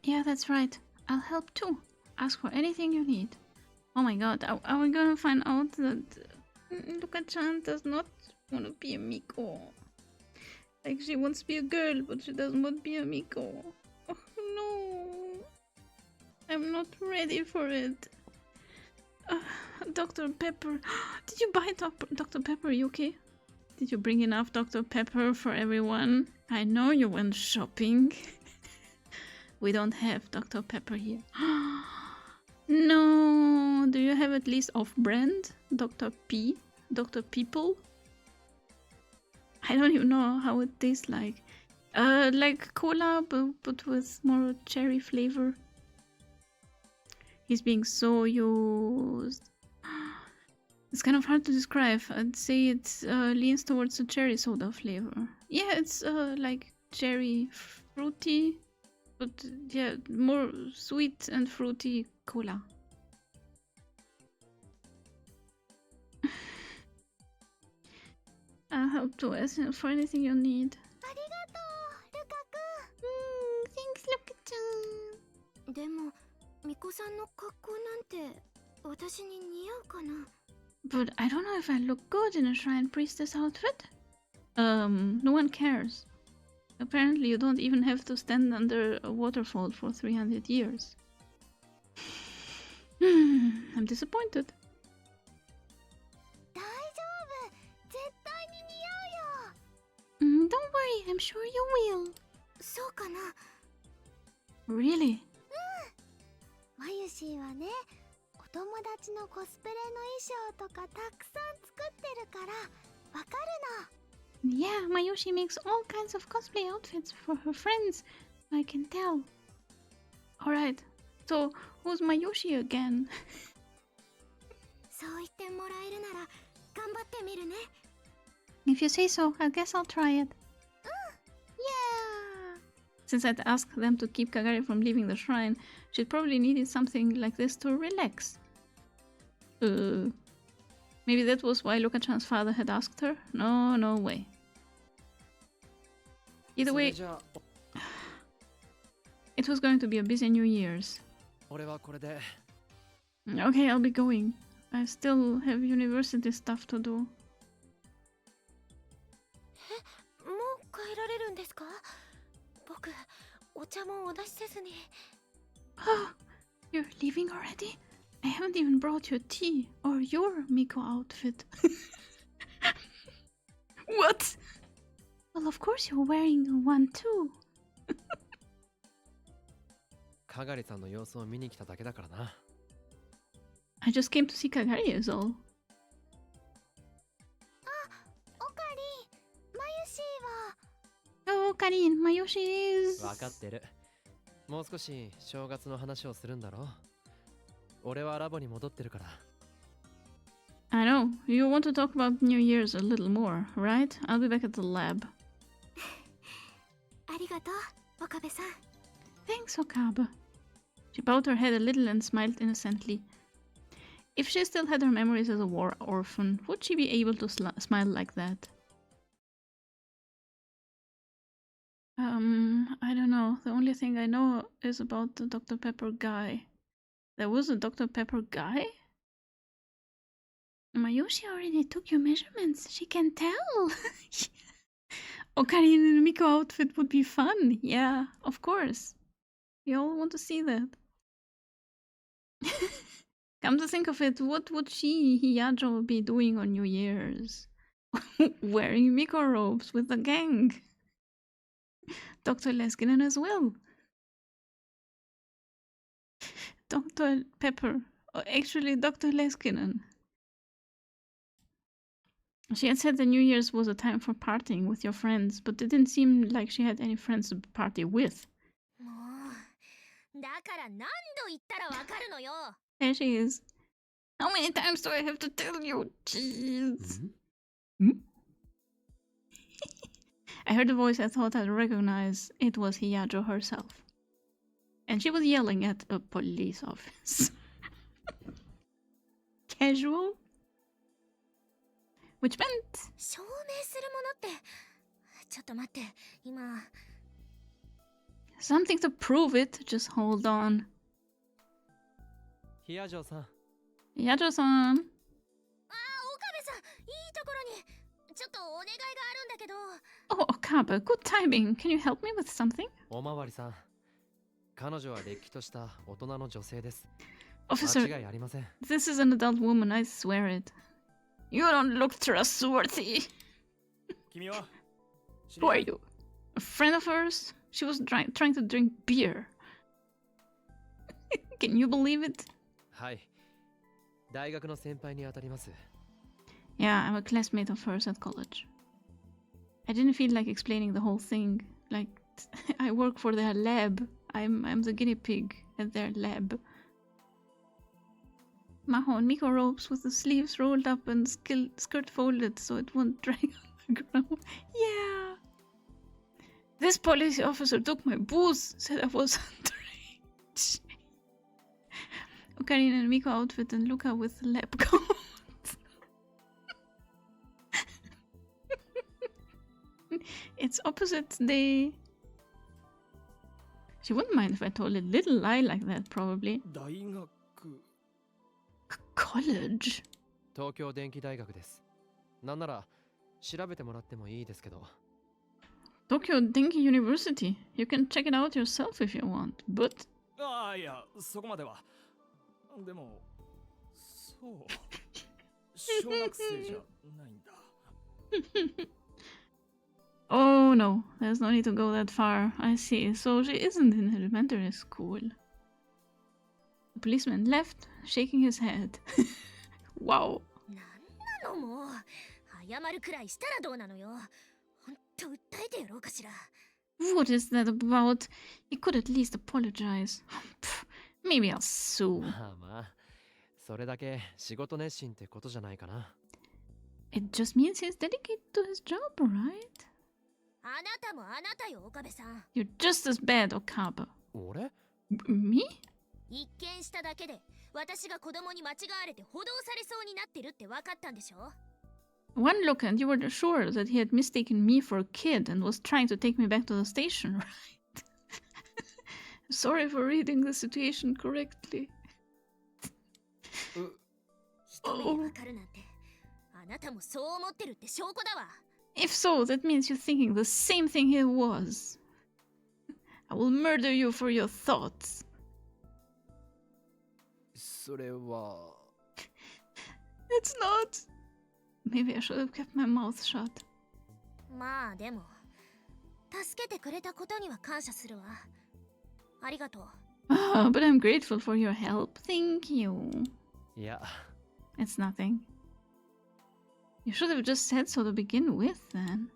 Yeah, that's right. I'll help too. Ask for anything you need. Oh my god, are we gonna find out that Luka-chan does not want to be a Miko? Like, she wants to be a girl, but she doesn't want to be a Miko. Oh no. I'm not ready for it. Dr. Pepper. Did you buy Dr. Pepper? Are you okay? Did you bring enough Dr. Pepper for everyone? I know you went shopping. We don't have Dr. Pepper here. No. Do you have at least off-brand? Dr. P? Dr. People? I don't even know how it tastes like. Like cola, but with more cherry flavor. He's being so used. It's kind of hard to describe. I'd say it leans towards a cherry soda flavor. Yeah, it's like cherry fruity, but yeah, more sweet and fruity cola. I'll help to ask for anything you need. ありがとう、ルカThanks, Luka-chan. 君。でも、ミコさんの格好なんて私に似合うかな。 But I don't know if I look good in a shrine priestess outfit. No one cares. Apparently you don't even have to stand under a waterfall for 300 years. I'm disappointed. 大丈夫、絶対に似合うよ。 Don't worry, I'm sure you will. そうかな。 Really? マユシーはね、お友達のコスプレの衣装とかたくさん作ってるからわかるの。 Yeah, Mayushi makes all kinds of cosplay outfits for her friends. I can tell. Alright, so who's Mayushi again? そう言ってもらえるなら頑張ってみるね。 If you say so, I guess I'll try it. Yeah! Since I'd asked them to keep Kagari from leaving the shrine, she'd probably needed something like this to relax. Maybe that was why Luka-chan's father had asked her? No way. Either way, it was going to be a busy New Year's. 俺はこれで Okay, I'll be going. I still have university stuff to do. もう帰られるんですか？僕、お茶もお出しせずに。 Oh, you're leaving already? I haven't even brought your tea or your Miko outfit. What? Well, of course you're wearing one too. かがりさんの様子を見に来ただけだからな。 I just came to see Kagari is all. オカリン、マユシーは。 Oh, Karin, Mayoshi is... 分かってる。もう少し正月の話をするんだろう。俺はラボに戻ってるから。 I know. You want to talk about New Year's a little more, right? I'll be back at the lab. ありがとう、岡部さん。 Thanks, Okabe. She bowed her head a little and smiled innocently. If she still had her memories as a war orphan, would she be able to smile like that? I don't know. The only thing I know is about the Dr. Pepper guy. There was a Dr. Pepper guy? Mayushi already took your measurements. She can tell. Okarin in a Miko outfit would be fun. Yeah, of course. We all want to see that. Come to think of it, what would Hiyajo, be doing on New Year's? Wearing Miko robes with the gang. Dr. Leskinen as well. Dr. Pepper. Actually, Dr. Leskinen. She had said that New Year's was a time for partying with your friends, but it didn't seem like she had any friends to party with. もうだから何度言ったらわかるのよ。 There she is. How many times do I have to tell you? Jeez. I heard a voice I thought I'd recognize. It was Hiyajo herself. And she was yelling at a police office. Casual? Which meant... 証明するものってちょっと待って今 something to prove it. Just hold on. ヒヤジョさん Hiyajo-san. 岡部さんいいところにちょっとお願いがあるんだけど Oh, Okabe, good timing. Can you help me with something? おまわりさん彼女はれっきとした大人の女性です Officer, 間違いありません this is an adult woman, I swear it. You don't look trustworthy. 君は Who are you? A friend of hers? She was trying to drink beer. Can you believe it? はい大学の先輩にあたります Yeah, I'm a classmate of hers at college. I didn't feel like explaining the whole thing. Like, I work for their lab. I'm the guinea pig at their lab. Maho and Miko ropes with the sleeves rolled up and skirt folded so it won't drag on the ground. Yeah. This police officer took my booze, said I was underage. Okarin and Miko outfit and Luka with the lab coat. It's opposite day. She wouldn't mind if I told a little lie like that, probably. 大学 College? 東京電機大学ですなんなら調べてもらってもいいですけど Tokyo Denki University. You can check it out yourself if you want, but... ああいやそこまではでもそう小学生じゃないんだ Oh no, there's no need to go that far. I see. So she isn't in elementary school. The policeman left, shaking his head. Wow. なんなのもう謝るくらいしたらどうなのよほんと訴えてやろうかしら What is that about? He could at least apologize. Pff, maybe I'll sue. まあまあそれだけ仕事熱心ってことじゃないかな It just means he's dedicated to his job, right? あなたもあなたよ岡部さん You're just as bad, Okabe. 俺 Me? 一見しただけで私が子供に間違われて補導されそうになってるって分かったんでしょ One look and you were sure that he had mistaken me for a kid and was trying to take me back to the station, right? Sorry for reading the situation correctly. 一目で分かるなんてあなたもそう思ってるって証拠だわ If so, that means you're thinking the same thing he was. I will murder you for your thoughts. それは It's not. Maybe I should have kept my mouth shut. まあでも助けてくれたことには感謝するわありがとう Ah, but I'm grateful for your help. Thank you. いや It's nothing. You should have just said so to begin with, then.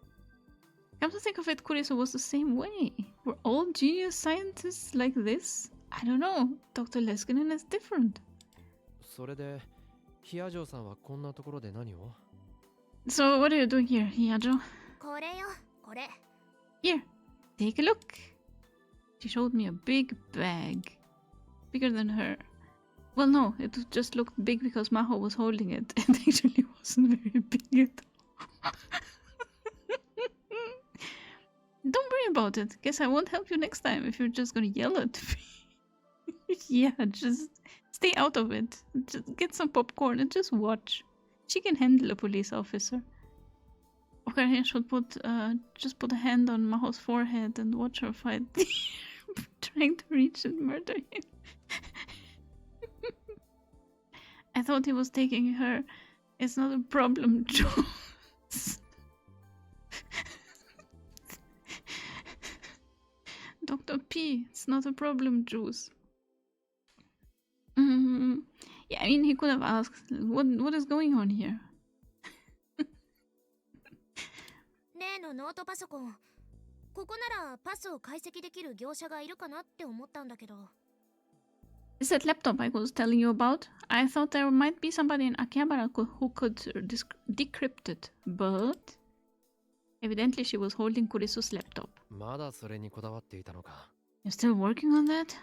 Come to think of it, Kurisu was the same way. Were all genius scientists like this? I don't know. Dr. Leskinen is different. それでヒヤジョさんはこんなところで何を So, what are you doing here, Hiyajo? これよこれ Here, take a look. She showed me a big bag. Bigger than her. Well, no, it just looked big because Maho was holding it. It actually wasn't very big at all. Don't worry about it. Guess I won't help you next time if you're just gonna yell at me. Yeah, just stay out of it. Just get some popcorn and just watch. She can handle a police officer. Okarin should just put a hand on Maho's forehead and watch her fight. Trying to reach and murder him. I thought he was taking her. It's not a problem, Jules. Dr. P, it's not a problem, Jules. Yeah, I mean, he could have asked, what is going on here? 例のノートパソコン、ここならパスを解析できる業者がいるかなって思ったんだけど。Is that laptop I was telling you about? I thought there might be somebody in Akihabara who could decrypt it, but evidently she was holding Kurisu's laptop. まだそれにこだわっていたのか。 You're still working on that?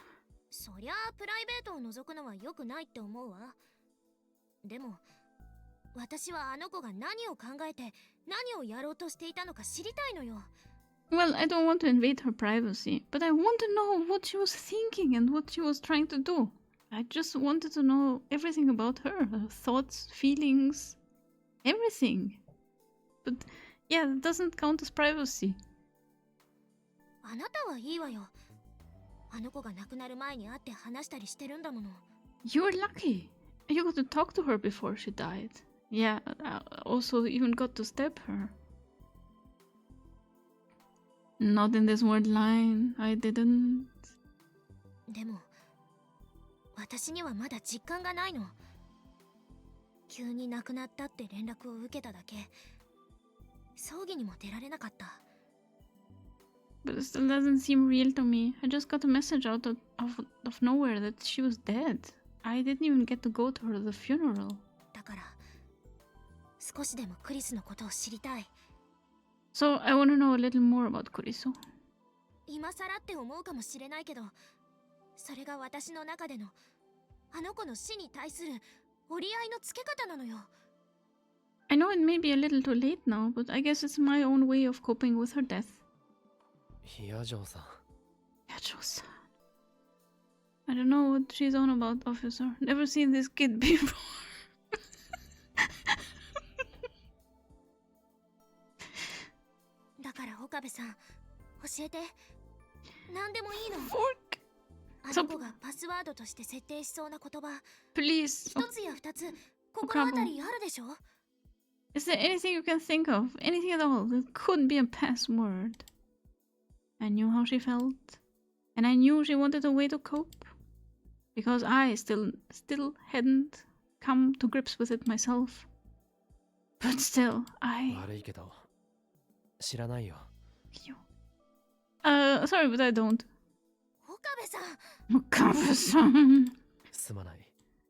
そりゃあプライベートを覗くのは良くないって思うわ。でも私はあの子が何を考えて何をやろうとしていたのか知りたいのよ。 Well, I don't want to invade her privacy, but I want to know what she was thinking and what she was trying to do. I just wanted to know everything about her thoughts, feelings, everything. But yeah, that doesn't count as privacy. あなたはいいわよ。あの子が亡くなる前に会って話したりしてるんだもの。 You're lucky. You got to talk to her before she died. Yeah, I also even got to stab her. Not in this word line. I didn't. でも私にはまだ実感がないの。急に亡くなったって連絡を受けただけ。葬儀にも出られなかった。 But it still doesn't seem real to me. I just got a message out of nowhere that she was dead. I didn't even get to go to her the funeral. だから少しでもクリスのことを知りたい。 So I want to know a little more about Kurisu. 今更って思うかもしれないけど、それが私の中でのあの子の死に対する折り合いのつけ方なのよ。 I know it may be a little too late now, but I guess it's my own way of coping with her death. ヒヤジョーさん。 Yacho-san. I don't know what she's on about, officer. Never seen this kid before. だから岡部さん、教えて。何でもいいの。 Fork! あの子がパスワードとして設定しそうな言葉、 Please. 一つや二つ心当たりあるでしょ？ Is there anything you can think of? Anything at all that could be a password? I knew how she felt. And I knew she wanted a way to cope. Because I still hadn't come to grips with it myself. But still, I... 悪いけど、知らないよ。sorry, but I don't. 岡部さん、 Okabe-san. すまない。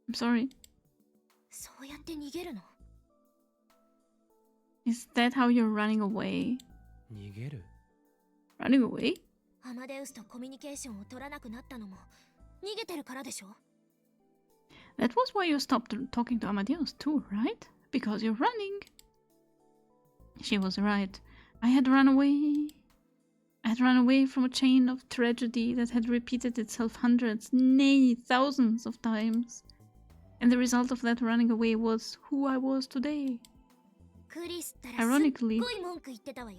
I'm sorry. そうやって逃げるの？ Is that how you're running away? 逃げる？ Running away? アマデウスとコミュニケーションを取らなくなったのも逃げてるからでしょ？ That was why you stopped talking to Amadeus too, right? Because you're running. She was right. I had run away. I had run away from a chain of tragedy that had repeated itself hundreds, nay, thousands of times. And the result of that running away was who I was today. クリスったらすっ Ironically, ごい文句言ってたわよ。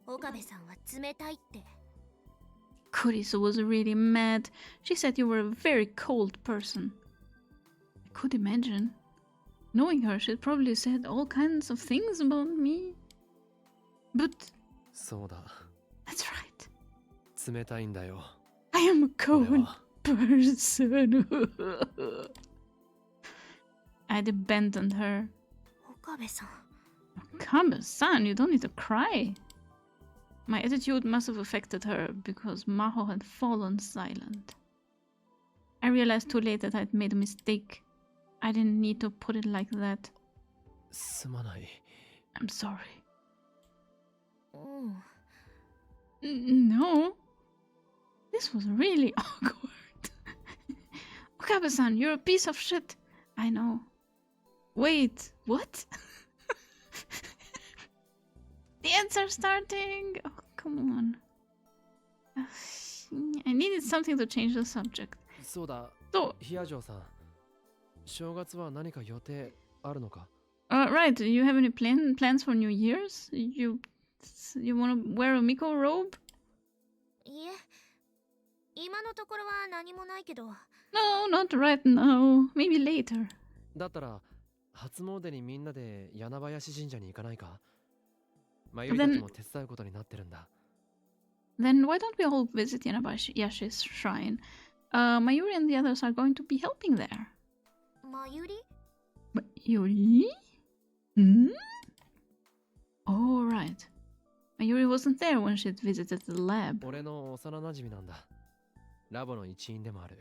岡部さんは冷たいって。 Kurisu was really mad. She said you were a very cold person. I could imagine. Knowing her, she'd probably said all kinds of things about me. But そうだ。 that's right. 冷たいんだよ。 I am a 俺 cold は。 person. I'd abandoned her. 岡部さん、 Okabe-san, you don't need to cry. My attitude must have affected her because Maho had fallen silent. I realized too late that I'd made a mistake. I didn't need to put it like that. すまない。 I'm sorry. うん。 No. This was really awkward. Okabe-san, you're a piece of shit. I know. Wait, what? The ads are starting. Oh come on. I needed something to change the subject. そうだ、 So, ヒアジョーさん。正月は何か予定あるのか？ right, do you have any plans for New Year's? You want to wear a Miko robe? いえ、今のところは何もないけど。No, not right now. Maybe later. だったら、初詣にみんなで柳林神社に行かないか？まゆりたちも手伝うことになってるんだ。Then why don't we all visit Yanabashi's shrine? Mayuri and the others are going to be helping there. まゆり？ Mayuri? Hmm? Oh, right. Mayuri wasn't there when she visited the lab. 俺の幼馴染なんだ。ラボの一員でもある。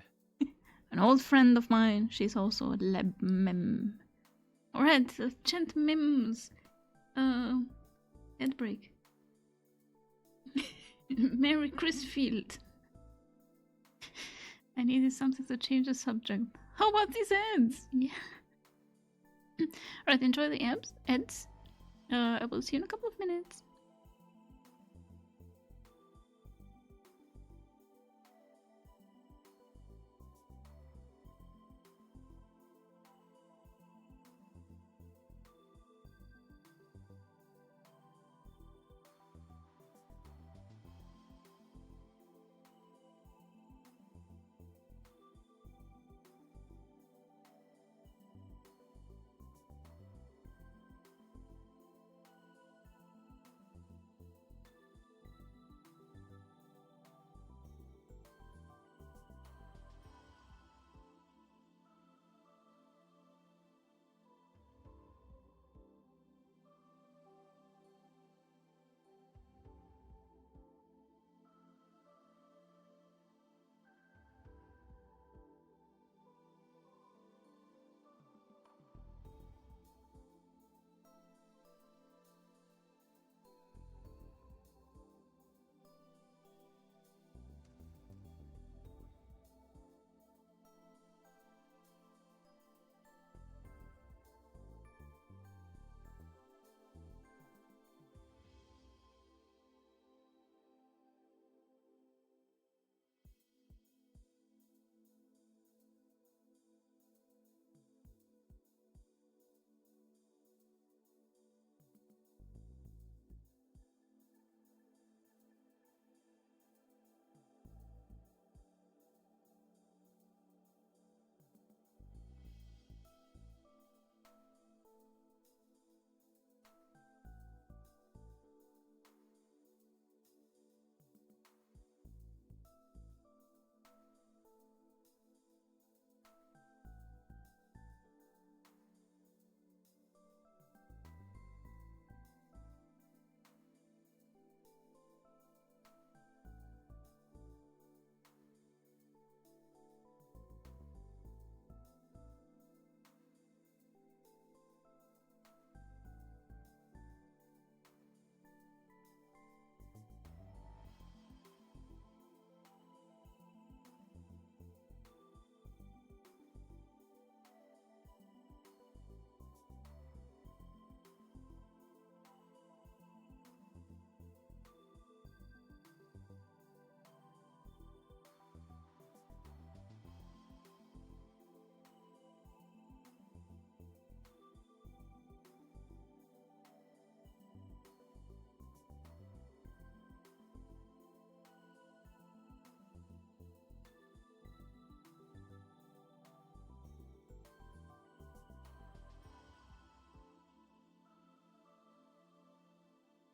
An old friend of mine. She's also a lab mem. Alright, chant mims. Head break. Merry Chrisfield. I needed something to change the subject. How about these ads? Yeah. Alright, enjoy the ads. I will see you in a couple of minutes.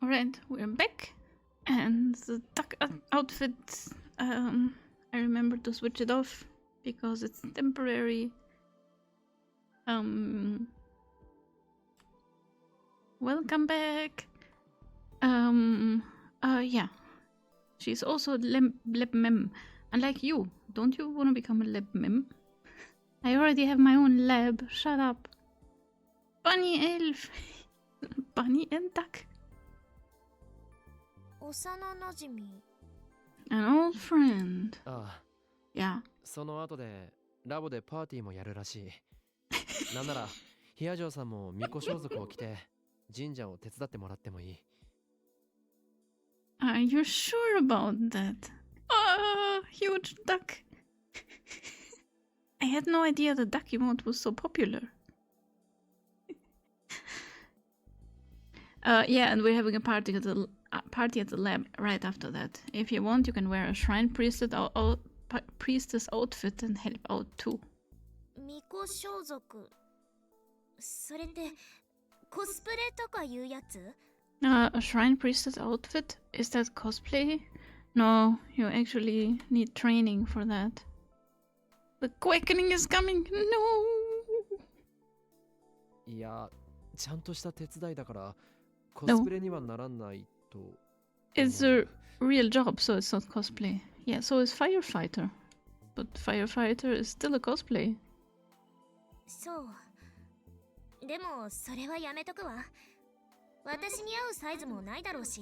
Alright, we're back. And the duck outfit, I remember to switch it off because it's temporary. Welcome back. Yeah. She's a lab mem. Unlike you, don't you want to become a lab mem? I already have my own lab. Shut up. Bunny elf. Bunny and duck. 幼なじみ。 An old friend. ああ、 Yeah. その後でラボでパーティーもやるらしい。なんなら、ヒアジョーさんも巫女装束を着て神社を手伝ってもらってもいい。Are you sure about that? Oh, huge duck. I had no idea the duck emote was so popular. Yeah, and we're having a party at the lab right after that. If you want, you can wear a shrine priestess outfit and help out too. 巫女装束それってコスプレとかいうやつ？ A shrine priestess outfit? Is that cosplay? No, you actually need training for that. The quickening is coming! No! いや、ちゃんとした手伝いだからコスプレにはならないと。It's a real job, so it's not cosplay. Yeah, so is firefighter. But firefighter is still a cosplay. そう。でもそれはやめとくわ。私に合うサイズもないだろうし。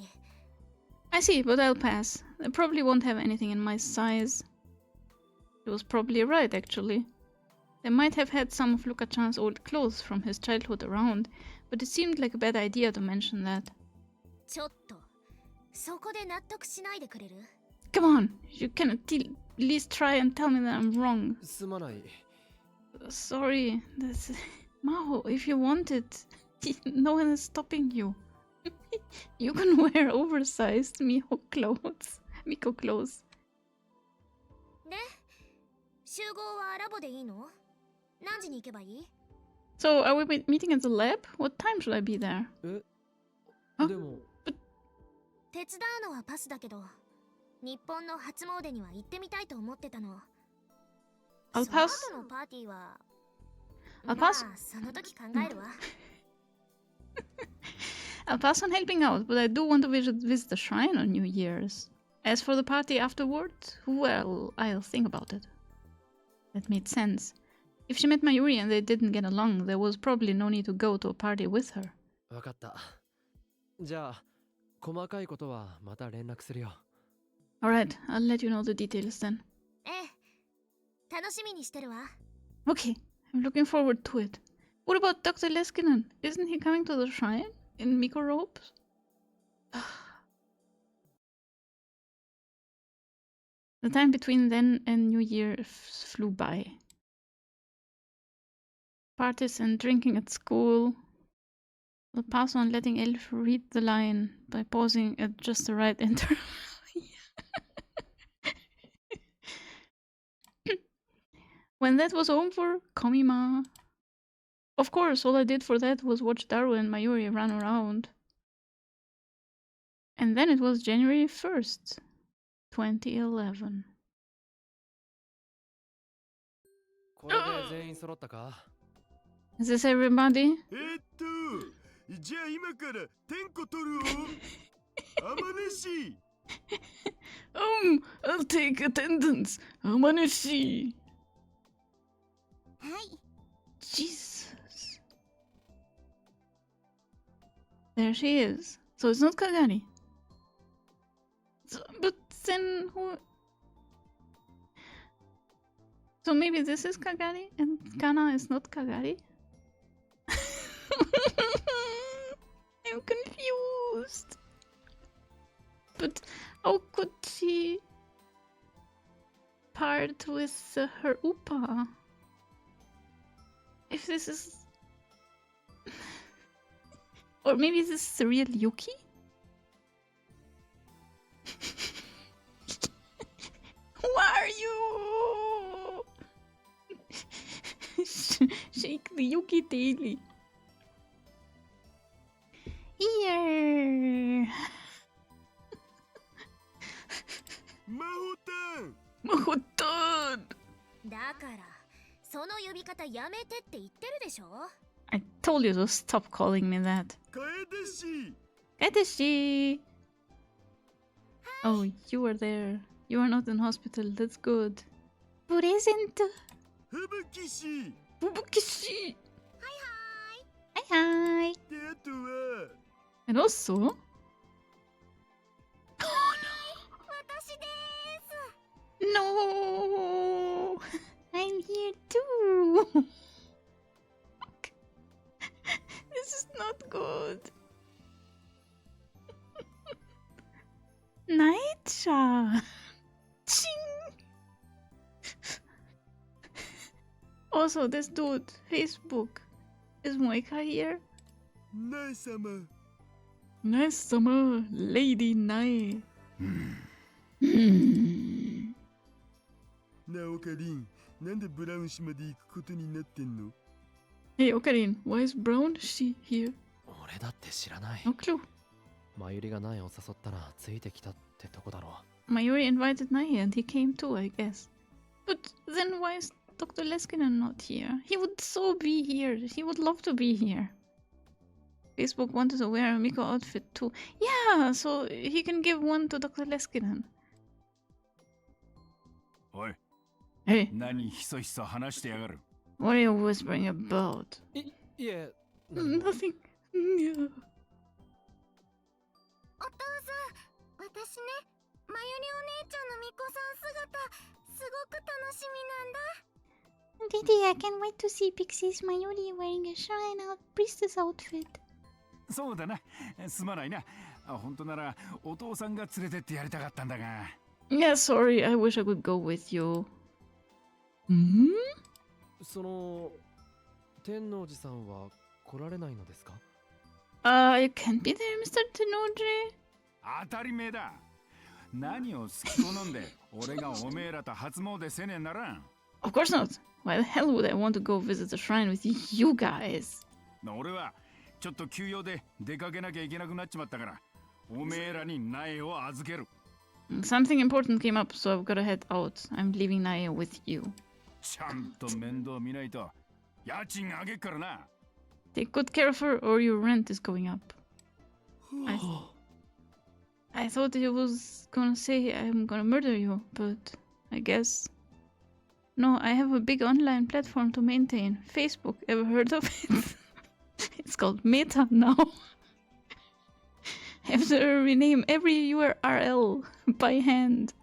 I see, but I'll pass. I probably won't have anything in my size. He was probably right, actually. They might have had some of Luka-chan's old clothes from his childhood around, but it seemed like a bad idea to mention that. ちょっとそこで納得しないでくれる？ Come on, you can at least try and tell me that I'm wrong. すまない。Sorry, that's... Maho, if you want it, no one is stopping you. You can wear oversized Miko clothes. で、集合はラボでいいの？何時に行けばいい？ So, are we meeting at the lab? What time should I be there? え、でも。手伝うのはパスだけど、日本の初詣には行ってみたいと思ってたの。I'll その pass. 後のパーティーは、 I'll まあ pass. その時考えるわ。I'll pass on helping out, but I do want to visit the shrine on New Year's. As for the party afterward, well, I'll think about it. That made sense. If she met Mayuri and they didn't get along, there was probably no need to go to a party with her. わかった。じゃあ、細かいことはまた連絡するよ。Alright, I'll let you know the details then. ええ、楽しみにしてるわ。 Okay, I'm looking forward to it. What about Dr. Leskinen? Isn't he coming to the shrine? In Miko robes? The time between then and New Year flew by. Parties and drinking at school. I'll pass on letting Elf read the line by pausing at just the right interval. When that was over, Komima. Of course, all I did for that was watch Daru and Mayuri run around. And then it was January 1st, 2011. これで全員揃ったか？ Is this everybody? じゃあ今から点呼取るよ。あまねし。I'll take attendance. Amaneshi. はい。 Jesus. There she is. So it's not Kagari. So, but then who? So maybe this is Kagari and Kana is not Kagari? I'm confused. But how could she part with her Upa? If this is... Or maybe this is the real Yuki? Who are you? Shake the Yuki daily. Here. Mahotan. だからその呼び方やめてって言ってるでしょ。 I told you to stop calling me that. Kaedeshi! Oh, you were there. You are not in hospital. That's good. Present. Fubukishi. Hi hi. And also. Oh no! 私です。 No! I'm here too. This is not good. Gacha! Ching! Also, this dude, Facebook. Is Moika here? ナイ様。 Nice summer, Lady Nai. なあオカリン、なんでブラウン市まで行くことになってんの？ Hey, Okarin, why is Brown she here? 俺だって知らない。 No clue. マユリがナイを誘ったらついてきたってとこだろ Mayuri invited Nai and he came too, I guess. But then why is Dr. Leskinen not here? He would so be here. He would love to be here. Facebook wanted to wear a Miko outfit too. Yeah, so he can give one to Dr. Leskinen. おい、 Hey, 何ひそひそ話してやがる。 what are you whispering about? う。いえ、 Nothing. Yeah. お父さん、私ね、まゆりお姉ちゃんのみこさん姿、すごく楽しみなんだ。 Didi, I can't wait to see Pixie's Mayuri wearing a shrine out priestess outfit. そうだな。すまないな。本当ならお父さんが連れてってやりたかったんだが。 Yeah, sorry. I wish I could go with you. Hmm? その天王寺さんは来られないのですか？ You can't be there, Mr. Tenoji. 当たり前だ。何を好き好んで俺がおめえらと初詣せねえならん。 Of course not. Why the hell would I want to go visit the shrine with you guys? 俺はちょっと休養で出かけなきゃいけなくなっちまったから、おめえらに苗を預ける。 Something important came up, so I've got to head out. I'm leaving Naya with you. ちゃんと面倒見ないと家賃あげっからな。 Take good care of her, or your rent is going up. I thought he was gonna say I'm gonna murder you, but I guess. No, I have a big online platform to maintain. Facebook, ever heard of it? It's called Meta now. I have to rename every URL by hand.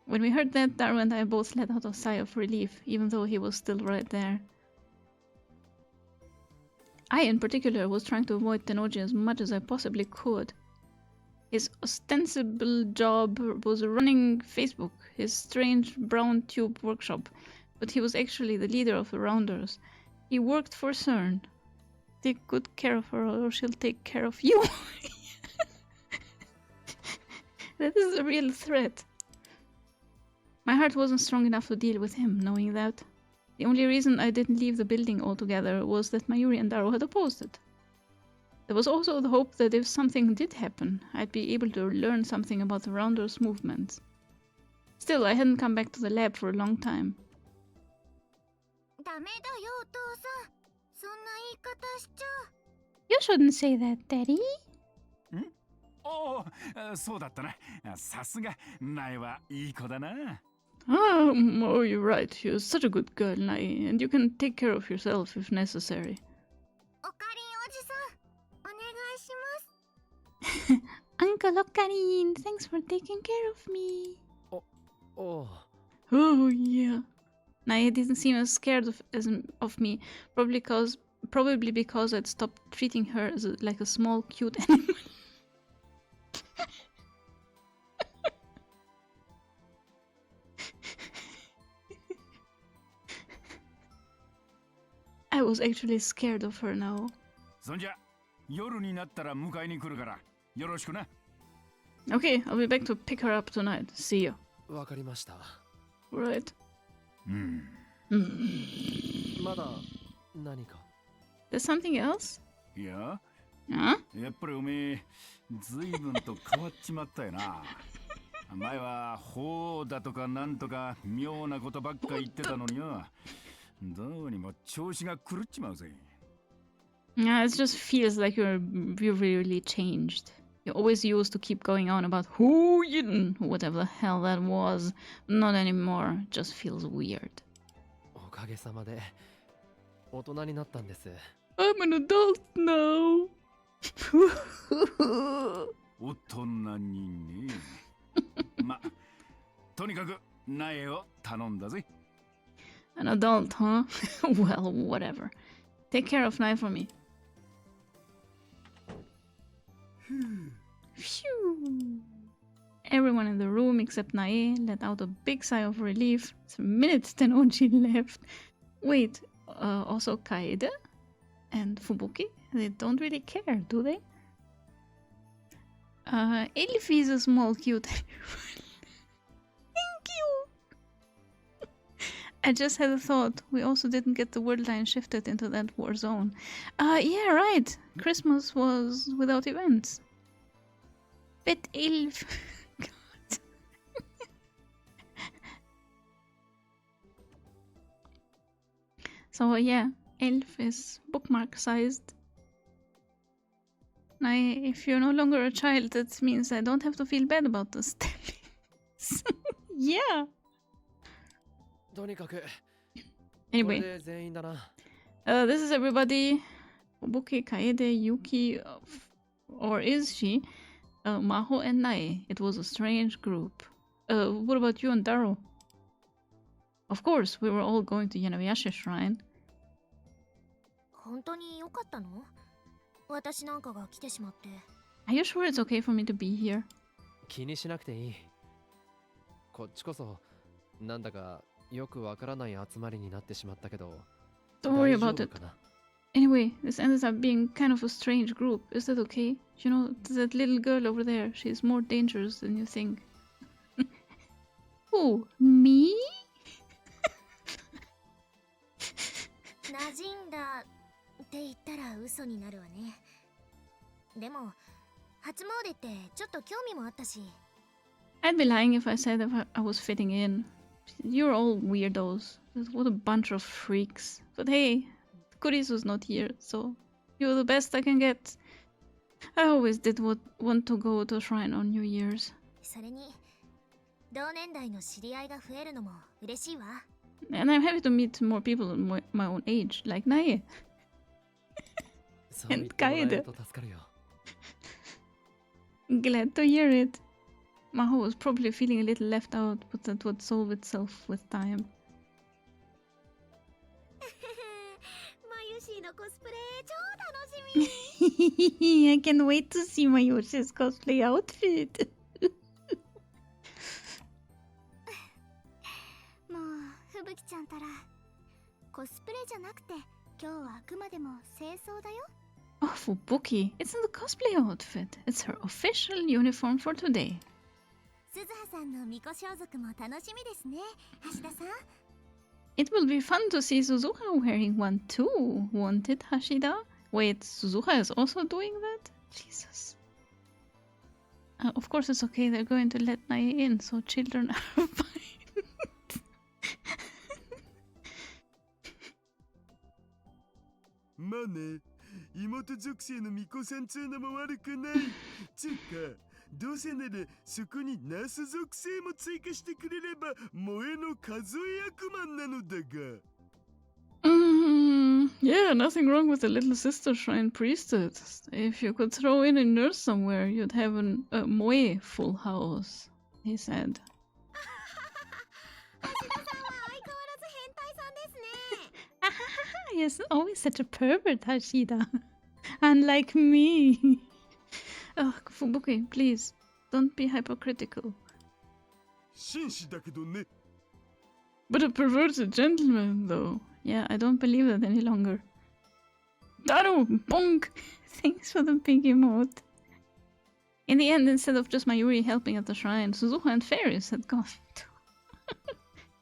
When we heard that, Daru and I both let out a sigh of relief, even though he was still right there. I, in particular, was trying to avoid Tenoji as much as I possibly could. His ostensible job was running Facebook, his strange brown tube workshop, but he was actually the leader of the Rounders. He worked for CERN. Take good care of her or she'll take care of you. That is a real threat. My heart wasn't strong enough to deal with him, knowing that. The only reason I didn't leave the building altogether was that Mayuri and Daru had opposed it. There was also the hope that if something did happen, I'd be able to learn something about the Rounders' movements. Still, I hadn't come back to the lab for a long time. ダメだよお父さん、そんな言い方しちゃ。 You shouldn't say that, Daddy. おお、そうだったな。さすが苗はいい子だな。 Oh, you're right. You're such a good girl, Nai, and you can take care of yourself if necessary. おかりんおじさん、お願いします。 Uncle Okarin, thanks for taking care of me. おう。 Oh, yeah. Nai didn't seem as scared of me, probably because I'd stopped treating her as like a small, cute animal. I was actually scared of her now. そんじゃ夜になったら迎えに来るからよろしくな。 Okay, I'll be back to pick her up tonight. See you. わかりました。 Right. まだ何か？ There's something else? いや、 Huh? やっぱりおめえずいぶんと変わっちまったよな。前はほうだとかなんとか妙なことばっか言ってたのによ。どうにも調子が狂っちまうぜ。 Yeah, it just feels like you really changed. You always used to keep going on about who you whatever the hell that was. Not anymore. Just feels weird. おかげさまで大人になったんです。 I'm an adult now. 大人にね。ま、とにかく苗を頼んだぜ。 An adult, huh? Well, whatever. Take care of Nai for me. Phew. Everyone in the room except Nae let out a big sigh of relief. It's a minute Tenonji left. Wait, also Kaede and Fubuki? They don't really care, do they? Elfie is a small cute. Thank you! I just had a thought. We also didn't get the word line shifted into that war zone. Yeah, right. Christmas was without events. Pet Elf. God. So, yeah, Elf is bookmark sized. If you're no longer a child, that means I don't have to feel bad about the stabbings. Yeah. とにかく Anyway, これで全員だな。 this is everybody. Fubuki, Kaede, Yuki, or is she? Maho and Nae. It was a strange group. What about you and Daro? Of course, we were all going to Yanabayashi Shrine. 本当に良かったの？私なんかが来てしまって。 Are you sure it's okay for me to be here? 気にしなくていい。こっちこそなんだかよくわからない集まりになってしまったけど。 Don't worry 大丈 about 夫 it. かな？ Anyway, this ended up being kind of a strange group. Is that okay? You know, that little girl over there, she's more dangerous than you think. Who? Me? 馴染んだって言ったら嘘になるわね。でも初詣ってちょっと興味もあったし。 I'd be lying if I said that I was fitting in. You're all weirdos. What a bunch of freaks. But hey, Kurisu's not here, so you're the best I can get. I always did want to go to a shrine on New Year's. それに同年代の知り合いが増えるのも嬉しいわ。 And I'm happy to meet more people my own age, like Nae. そう言ってもらえると助かるよ。 Glad to hear it. Maho was probably feeling a little left out, but that would solve itself with time. マユシーのコスプレ超楽しみ。 I can't wait to see my Yoshi's cosplay outfit. もうふぶきちゃんたらコスプレじゃなくて今日はあくまでも清掃だよ。 Oh, Fubuki, it's in the cosplay outfit. It's her official uniform for today. 鈴葉さんの巫女装束も楽しみですね、橋田さん。 It will be fun to see Suzuha wearing one too, won't it, Hashida? Wait, Suzuha is also doing that? Jesus. Of course it's okay, they're going to let Nae in, so children are fine. まあね、妹属性の巫女さんつうのも悪くない。つうか、どうせならそこにナース属性も追加してくれれば萌えの数え役満なのだが。Yeah, nothing wrong with the little sister shrine priesthood. If you could throw in a nurse somewhere, you'd have a moe full house, he said. 橋田さんは相変わらず変態さんですね。 Yes, always such a pervert, Hashida. Unlike me. Ugh, Fubuki, please, don't be hypocritical. 紳士だけどね。 But a perverted gentleman, though. Yeah, I don't believe that any longer. Daru, bonk! Thanks for the big emote. In the end, instead of just Mayuri helping at the shrine, Suzuha and Ferris had gone too.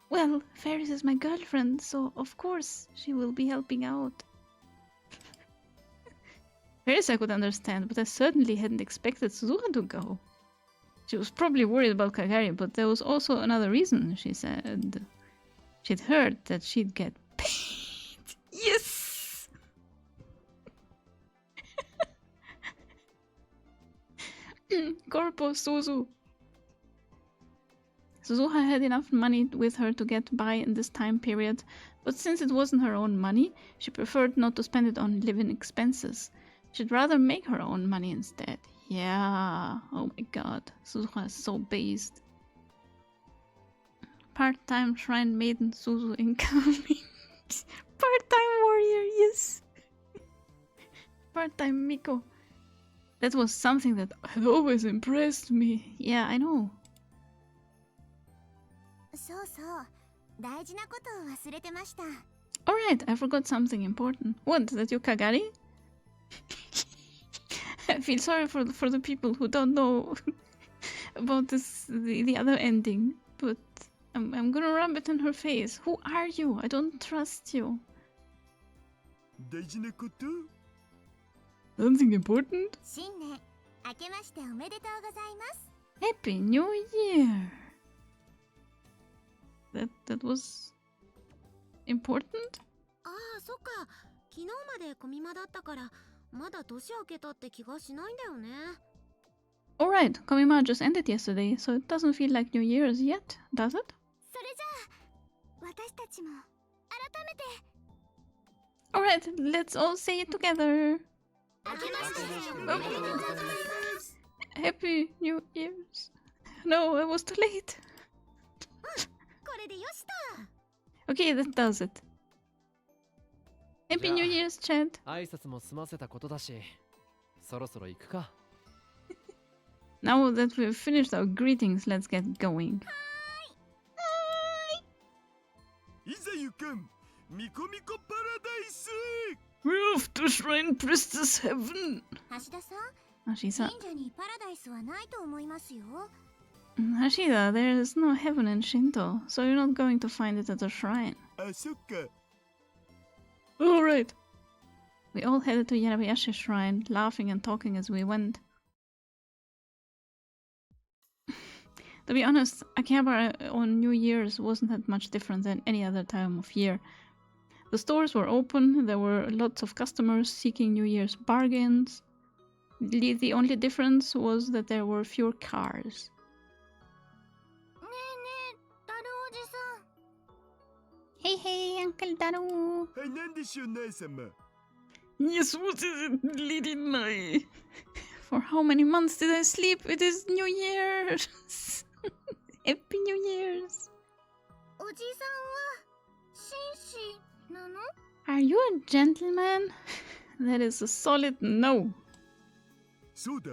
Well, Ferris is my girlfriend, so of course she will be helping out. Ferris I could understand, but I certainly hadn't expected Suzuha to go. She was probably worried about Kagari, but there was also another reason, she said. She'd heard that she'd get paid. Yes! Corpo Suzu. Suzuha had enough money with her to get by in this time period, but since it wasn't her own money, she preferred not to spend it on living expenses. She'd rather make her own money instead. Yeah, oh my god, Suzuha is so based. Part-time shrine maiden Suzu incoming. Part-time warrior, yes. Part-time Miko. That was something that had always impressed me. Yeah, I know. そうそう、大事なことを忘れてました。 Alright, I forgot something important. What? That you Kagari? I feel sorry for the people who don't know about the other ending, but I'm gonna rub it in her face. Who are you? I don't trust you. 大事なこと Something important? 新年明けましておめでとうございます。 Happy New Year! That was important? ああ、そっか。昨日までコミマだったから、まだ年明けたって気がしないんだよね。 Alright, Komima just ended yesterday, so it doesn't feel like New Year's yet, does it? それじゃあ、私たちも改めて。 Alright, let's all say it together. 明けましておめでとうございます。 Happy New Year's. No, I was too late. これでよしと。 Okay, that does it. Happy New Yeah. Year's, chat. 挨拶も済ませたことだし、そろそろ行くか。Now that we've finished our greetings, let's get going. いざ行かんミコミコパラダイス We're off to Shrine Priestess Heaven. 橋田さん、 Ashisa. 神社にパラダイスはないと思いますよ。 Hashida, there is no heaven in Shinto, so you're not going to find it at a shrine. あ、そっか Alright. We all headed to Yanabayashi's shrine, laughing and talking as we went. To be honest, Akihabara on New Year's wasn't that much different than any other time of year. The stores were open, there were lots of customers seeking New Year's bargains. The only difference was that there were fewer cars. ねえねえ、ダルおじさん。 Hey, hey, Uncle Daru. はい、なんでしょう、ナイ様 Yes, what is it, Lady Nai? For how many months did I sleep? It is New Year's! Happy New Year's! おじさんは紳士なの？ Are you a gentleman? That is a solid no. そうだ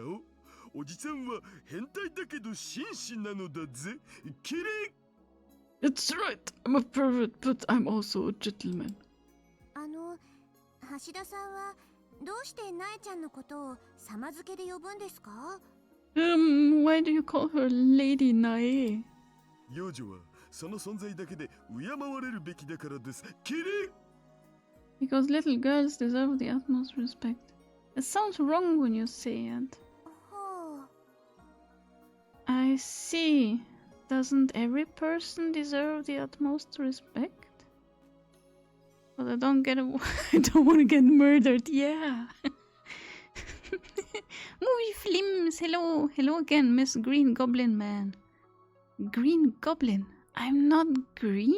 おおじさんは変態だけど紳士なのだぜキリ It's right, I'm a pervert, but I'm also a gentleman. 橋田さんはどうしてナエちゃんのことを様付けで呼ぶんですか？ Why do you call her Lady Nae? 幼女はその存在だけで敬われるべきだからですキリ Because little girls deserve the utmost respect. It sounds wrong when you say it. ほう。 I see. Doesn't every person deserve the utmost respect? But I don't I don't want to get murdered, yeah. Movie Flims, hello. Hello again, Miss Green Goblin Man. Green Goblin? I'm not green?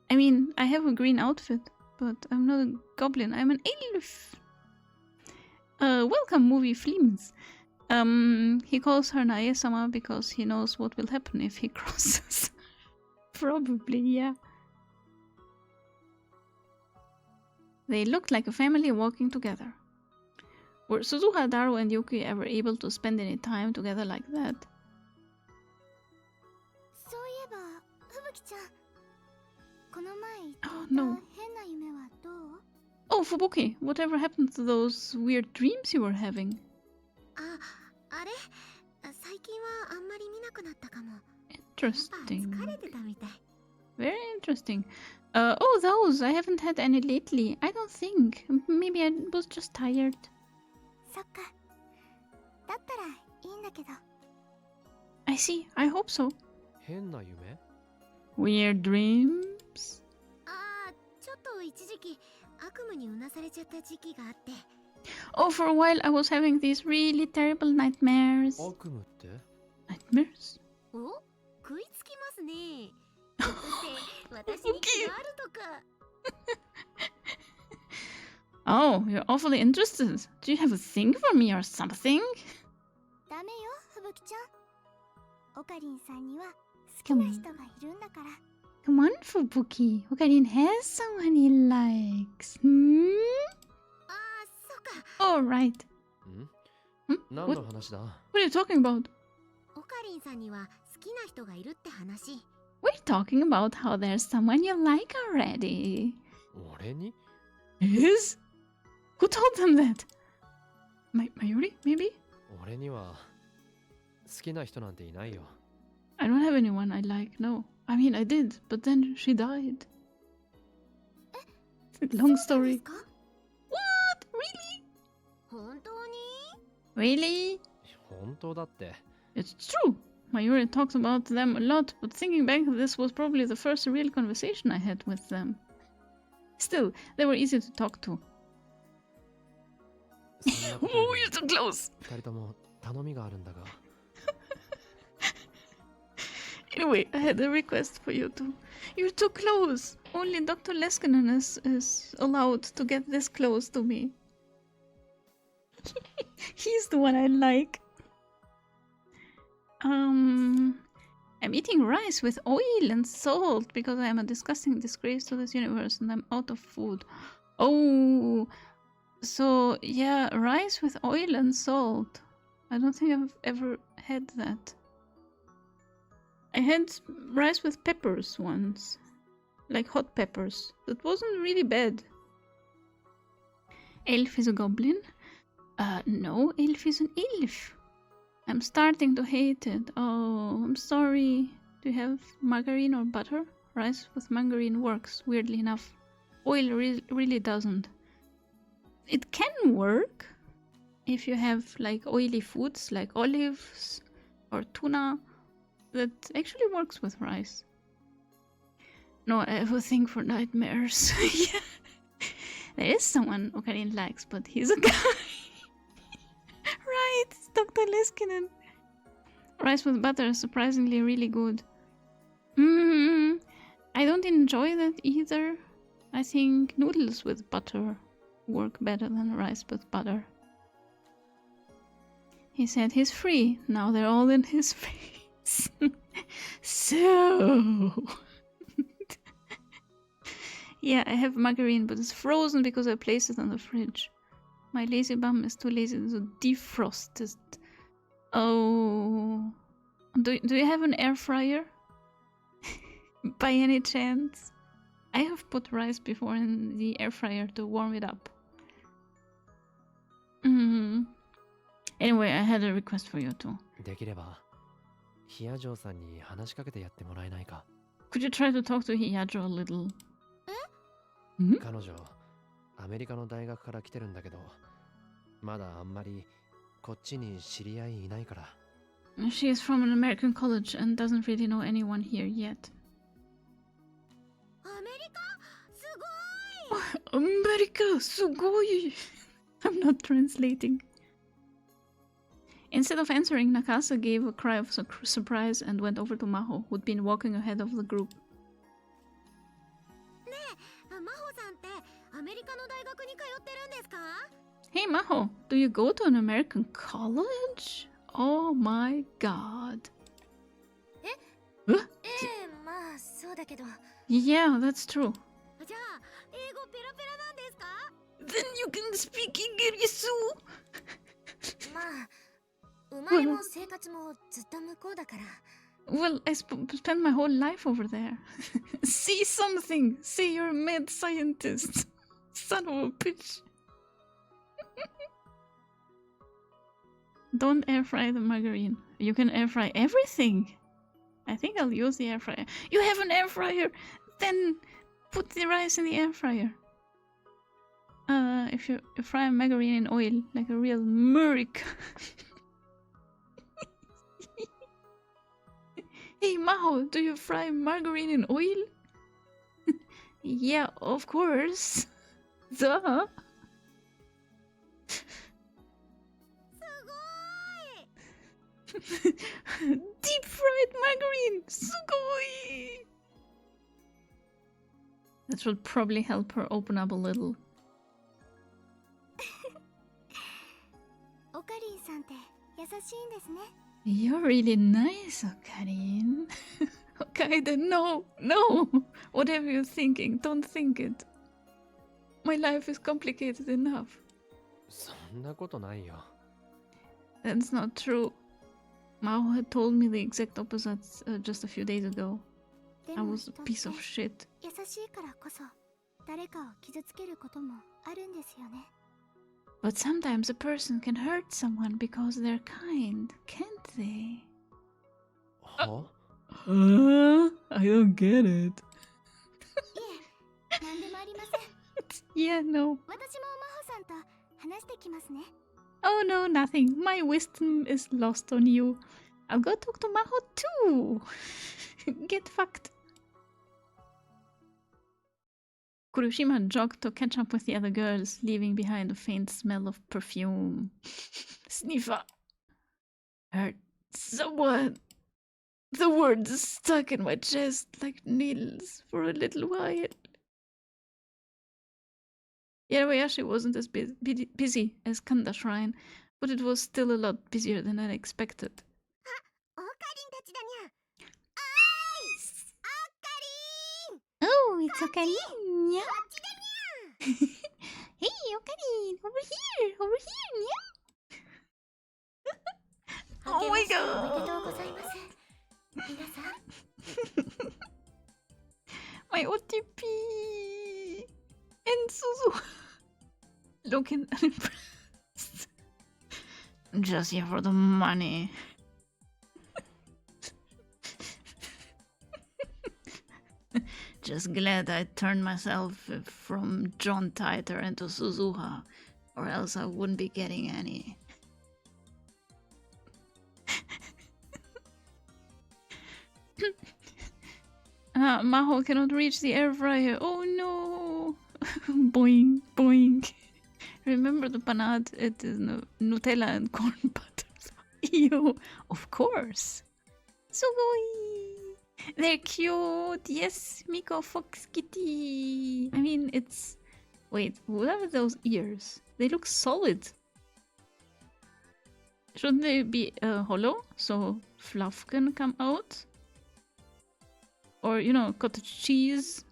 I mean, I have a green outfit, but I'm not a goblin, I'm an elf. Welcome, Movie Flims. He calls her Nae-sama because he knows what will happen if he crosses. Probably, yeah. They looked like a family walking together. Were Suzuha, Daru, and Yuki ever able to spend any time together like that? そういえば、ふぶきちゃん。この前言っていた Oh, no. 変な夢はどう？ Oh, Fubuki, whatever happened to those weird dreams you were having? あれ？最近はあんまり見なくなったかも。 Interesting. 疲れてたみたい。 Very interesting. Oh, those! I haven't had any lately. I don't think. Maybe I was just tired. そっか。だったらいいんだけど。 I see. I hope so. 変な夢 Weird dreams? ちょっと一時期悪夢にうなされちゃった時期があって。 Oh, for a while I was having these really terrible nightmares. 悪夢って Nightmares? お？食いつきますね。ひょっとして私に気があるとか。Oh, you're awfully interested. Do you have a thing for me or something? ダメよ、ふぶきちゃん。オカリンさんには好きな人がいるんだから。 Come on, Fubuki. Okarin has someone he likes. Hmm? そうか。 Alright. ん何 What? の話だ？ What are you talking about? オカリンさんには好きな人がいるって話。 We're talking about how there's someone you like already. 俺に？ Is? Who told them that? Mayuri, maybe? 俺には好きな人なんていないよ。 I don't have anyone I like, no. I mean, I did, but then she died. Long そうです story. か？ What? Really? 本当に？ Really? 本当だって。 It's true. Mayuri talks about them a lot, but thinking back, this was probably the first real conversation I had with them. Still, they were easy to talk to. そんなことよ Oh, り you're so close! 二人とも頼みがあるんだが。 Anyway, I had a request for you two. You're too close. Only Dr. Leskinen is allowed to get this close to me. He's the one I like. I'm eating rice with oil and salt because I am a disgusting disgrace to this universe and I'm out of food. Oh, so yeah, rice with oil and salt. I don't think I've ever had that. I had rice with peppers once, like hot peppers. That wasn't really bad. Elf is a goblin? No, elf is an elf. I'm starting to hate it. Oh, I'm sorry. Do you have margarine or butter? Rice with margarine works, weirdly enough. Oil really doesn't. It can work if you have like oily foods like olives or tuna. That actually works with rice. No, I have a thing for nightmares. Yeah. There is someone Okarin likes, but he's a guy. Right, it's Dr. Leskinen. Rice with butter is surprisingly really good. I don't enjoy that either. I think noodles with butter work better than rice with butter. He said he's free. Now they're all in his face. So... Yeah, I have margarine, but it's frozen because I placed it on the fridge. My lazy bum is too lazy to defrost it. Oh... Do you have an air fryer? By any chance? I have put rice before in the air fryer to warm it up. Anyway, I had a request for you too. できれば、ヒヤジョウさんに話しかけてやってもらえないか。 Could you try to talk to Hiyajo a little? 彼女、アメリカの大学から来てるんだけど、まだあんまりこっちに知り合いいないから。 She is from an American college and doesn't really know anyone here yet. アメリカ？すごい！ America, sugoi! I'm not translating. Instead of answering, Nakasa gave a cry of surprise and went over to Maho, who'd been walking ahead of the group. ねえ、真帆さんってアメリカの大学に通ってるんですか？ Hey Maho, do you go to an American college? Oh my god. え、 Huh? まあそうだけど。 Yeah, that's true. じゃあ英語ペラペラなんですか？ Then you can speak English. まあ生まれも生活もずっと向こうだから。 Well, I spent my whole life over there. See something. See, you're a mad scientist. Son of a bitch. Don't air fry the margarine. You can air fry everything. I think I'll use the air fryer. You have an air fryer. Then put the rice in the air fryer. If you fry margarine in oil like a real American. Hey Maho, do you fry margarine in oil? Yeah, of course. Duh. すごい！ Deep fried margarine! Sugoi! That should probably help her open up a little. オカリンさんって優しいんですね。 You're really nice, Okarin. Okaide, no, no! Whatever you're thinking, don't think it. My life is complicated enough. そんなことないよ。That's not true. Mao had told me the exact opposite just a few days ago. で I も was 人 a って piece of shit. 優しいからこそ誰かを傷つけることもあるんですよね。 But sometimes a person can hurt someone because they're kind, can't they? は I don't get it. いえ、何でもありません。 Yeah, no. 私も真帆さんと話してきますね。 Oh no, nothing. My wisdom is lost on you. I'll go talk to Maho too. Get fucked. Kurushima jogged to catch up with the other girls, leaving behind a faint smell of perfume. Sniffer. Hurt someone. The words stuck in my chest like needles for a little while. Yarabayashi wasn't as busy as Kanda Shrine, but it was still a lot busier than I expected. オーカリンたちだにゃ。Oh, it's Okarin. Yeah. こっちだにゃ。 Hey, Okarin, over here, over here. Yeah. Oh my 明けましておめ god! でとうございます。皆さん、 My OTP! And Suzu! Looking unimpressed. I'm just here for the money. Just glad I turned myself from John Titer into Suzuha, or else I wouldn't be getting any. Maho cannot reach the air fryer. Oh no! Boing, boing. Remember the panade? It is Nutella and corn butter. Ew, of course. Sugoi! They're cute. Yes, Miko Fox Kitty. I mean, it's... Wait, what are those ears? They look solid. Shouldn't they be hollow so fluff can come out? Or, you know, cottage cheese?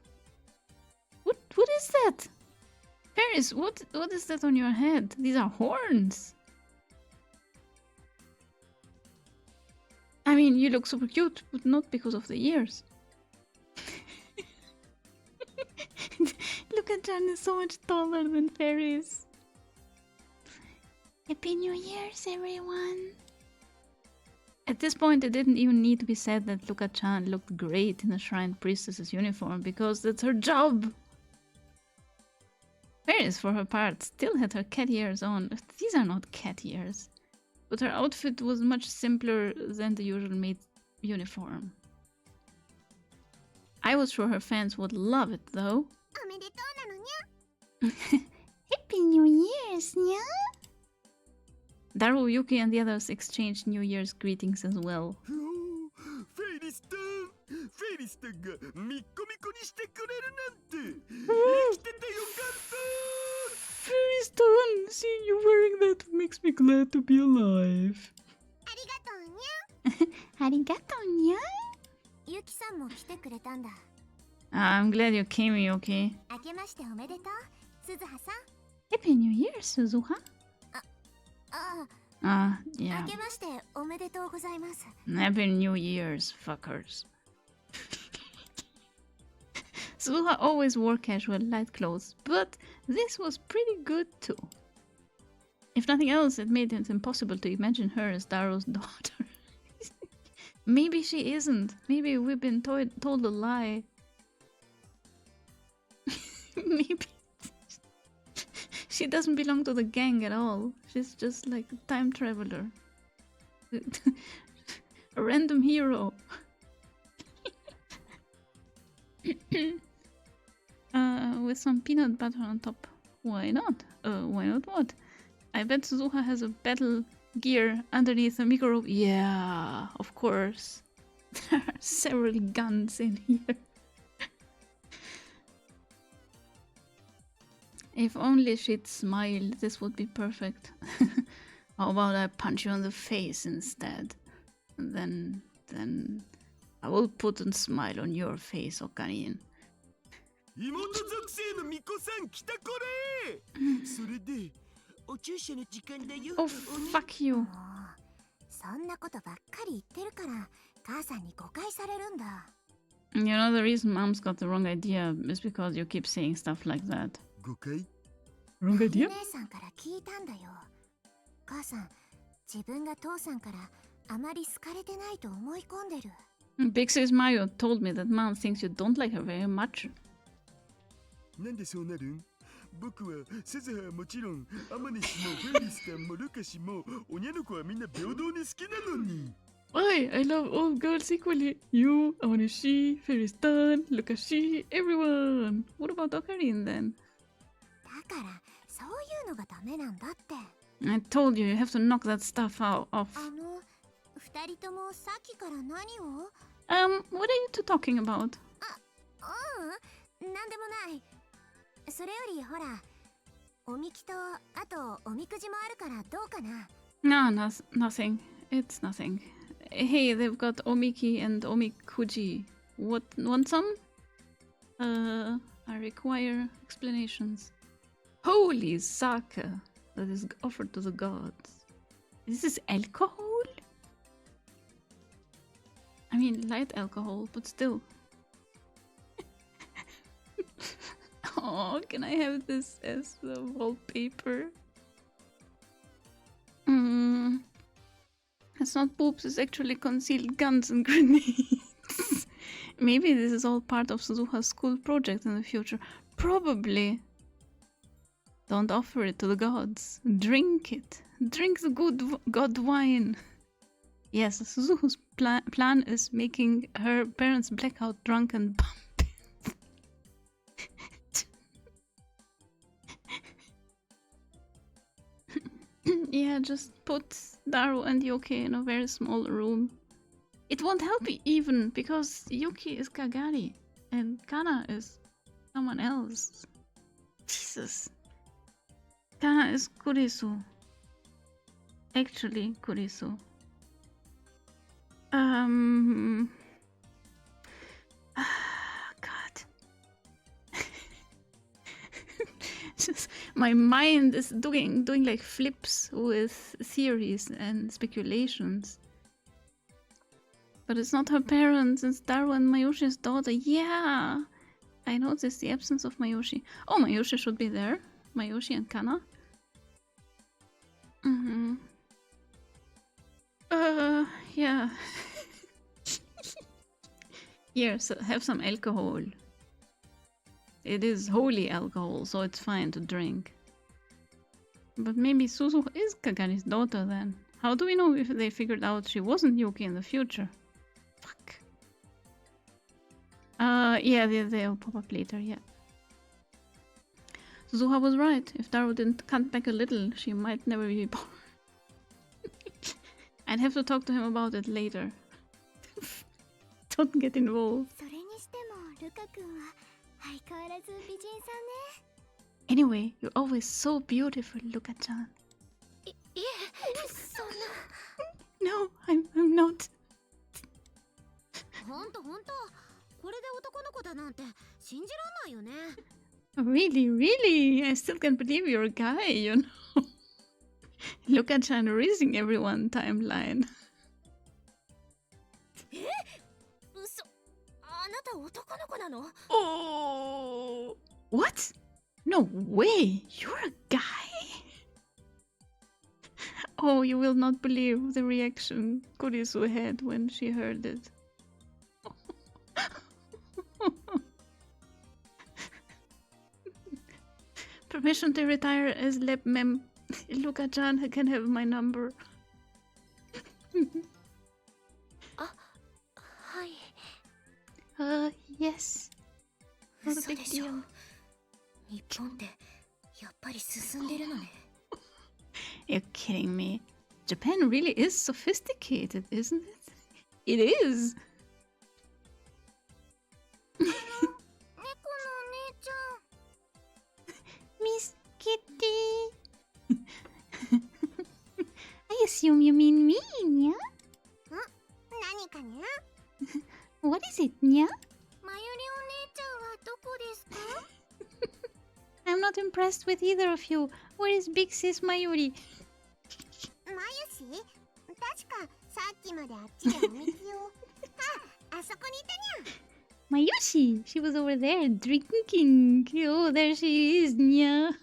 What is that? Paris, what is that on your head? These are horns. I mean, you look super cute, but not because of the ears. Luka-chan is so much taller than Paris. Happy New Year's, everyone. At this point, it didn't even need to be said that Luka-chan looked great in a Shrine Priestess's uniform, because that's her job! Paris, for her part, still had her cat ears on. These are not cat ears. But her outfit was much simpler than the usual maid uniform. I was sure her fans would love it, though. おめでとうなのにゃ。 Happy New Year's, nya. Daru, Yuki, and the others exchanged New Year's greetings as well. フェリスタンがミッコミコにしてくれるなんて生きててよかった。 Very stunned. Seeing you wearing that makes me glad to be alive. ありがとうにゃ。 Arigato, nya. ゆきさんも来てくれたんだ。 I'm glad you came, Yuki. 明けましておめでとう、鈴葉さん。 Happy New Year, Suzuha. あ Yeah. 明けましておめでとうございます。 Happy New Year's, fuckers. Suzuha always wore casual light clothes, but this was pretty good too. If nothing else, it made it impossible to imagine her as Daro's daughter. Maybe she isn't. Maybe we've been told a lie. Maybe she doesn't belong to the gang at all. She's just like a time traveler. A random hero. With some peanut butter on top. Why not? Why not what? I bet Suzuha has a battle gear underneath the micro. Yeah, of course. There are several guns in here. If only she'd smile, this would be perfect. How about I punch you in the face instead? And then I will put a smile on your face, Okarin. 妹属性の巫女さん来たこれ。それでお注射の時間だよ。 Oh, fuck you. ことばっかり言ってるから母さんに誤解されるんだ。 You know, the reason mom's got the wrong idea is because you keep saying stuff like that. 誤解 Wrong お idea? 姉さんから聞いたんだよ。母さん、自分が父さんからあまり好かれてないと思い込んでる。 Big Sis Mario told me that mom thinks you don't like her very much. なんでそうなるん？僕は鈴葉はもちろんアマネシもフェリスタンもルカシも女の子はみんな平等に好きなのに。 Why? I love all girls equally. You, Awanishi, Feristan, Luka-chan, everyone. What about Okarin then? だからそういうのがダメなんだって。 I told you, you have to knock that stuff off. 二人ともさっきから何を？ What are you two talking about? なんでもない。それよりほら、おみきとあとおみくじもあるからどうかな。 No, nothing. It's nothing. Hey, they've got Omiki and Omikuji. What? Want some? I require explanations. Holy sake that is offered to the gods. Is this alcohol? I mean, light alcohol, but still. Oh, can I have this as the wallpaper? It's not boobs, it's actually concealed guns and grenades. Maybe this is all part of Suzuha's school project in the future. Probably. Don't offer it to the gods. Drink it. Drink the good god wine. Yes, Suzuha's plan is making her parents blackout drunk and bump. Yeah, just put Daru and Yuki in a very small room. It won't help even because Yuki is Kagari and Kana is someone else. Jesus. Kana is Kurisu. Actually, Kurisu. God. Just my mind is doing like flips with theories and speculations. But it's not her parents, it's Daru and Mayoshi's daughter. Yeah! I noticed the absence of Mayoshi. Oh, Mayoshi should be there. Mayoshi and Kana. Yeah. Here, so have some alcohol. It is holy alcohol, so it's fine to drink. But maybe Suzu is Kagari's daughter then. How do we know if they figured out she wasn't Yuki in the future? Fuck. Yeah, they'll pop up later, yeah. Suzuha was right. If Daru didn't cut back a little, she might never be born. I'd have to talk to him about it later. Don't get involved. それにしてもルカ君は相変わらず美人さんね。 Anyway, you're always so beautiful, Luka-chan. いえ、そんな。 No, I'm not. ほんと。これで男の子だなんて信じらんないよね。 Really? I still can't believe you're a guy, you know? Luka-chan raising everyone timeline. 嘘。あなた男の子なの？ Oh! What? No way! You're a guy? Oh, you will not believe the reaction Kurisu had when she heard it. Permission to retire as lab mem. Luka-chan can have my number. はい。 Yes. Not a 嘘 big でしょ。 deal. 日本ってやっぱり進んでるのね。 You're kidding me. Japan really is sophisticated, isn't it? It is. 猫のお姉ちゃん。 Miss Kitty. I assume you mean me, Nya? 何かにゃ？ What is it, Nya? まゆりお姉ちゃんはどこですか？ I'm not impressed with either of you. Where is Big Sis Mayuri? まゆし？確か3っきまであっちでお水を。あそこにいたにゃ。 Mayushi! She was over there drinking. Oh, there she is, Nya. こ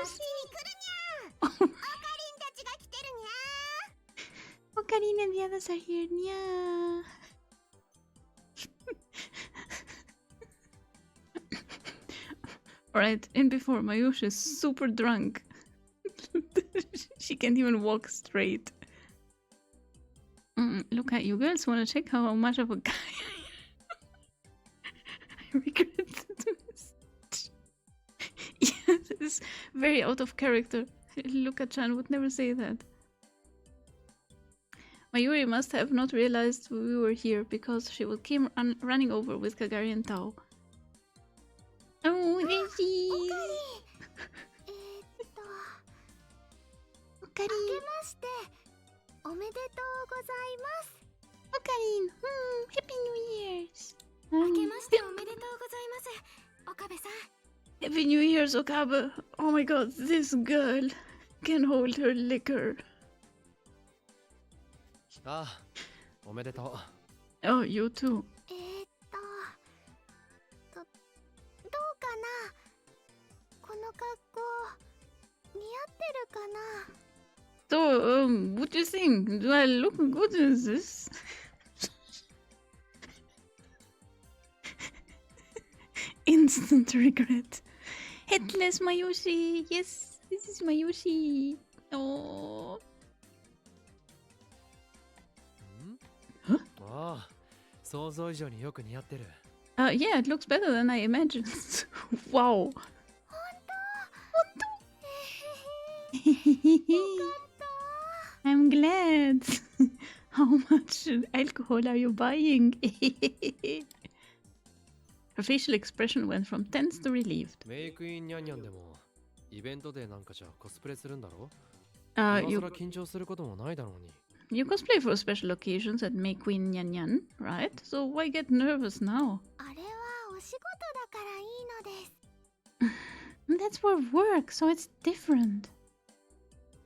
っちに来るにゃ。オカリンたちが来てるにゃ。 Okarin and the others are here, Nya. Alright, in before, Mayushi is super drunk. She can't even walk straight. Look at you girls wanna check how much of a guy I regret this. Yes, it's very out of character. Luka-chan would never say that. Mayuri must have not realized we were here because she came running over with Kagari and Tao. Oh, there she is! 明けましておめでとうございます。 Okarin! Happy New Year's! 明けましておめでとうございます。岡部さん。 Happy New Year's, Okabe! Oh my god, this girl can hold her liquor. ああ、おめでと Oh, you too. どうかな。この格好似合ってるかな。 So, what do you think? Do I look good in this? Instant regret. Headless Mayushi! Yes, this is Mayushi! Oh. う。ああ、想像以上によく似合ってる。Yeah, it looks better than I imagined. Wow. I'm glad. How much alcohol are you buying? Her facial expression went from tense to relieved. メイクインニャンニャンでもイベントでなんかじゃコスプレするんだろ？今 You 更緊張することもないだろうに。you cosplay for special occasions at May Queen Nyan Nyan, right? So why get nervous now? あれはお仕事だからいいのです。 That's for work, so it's different.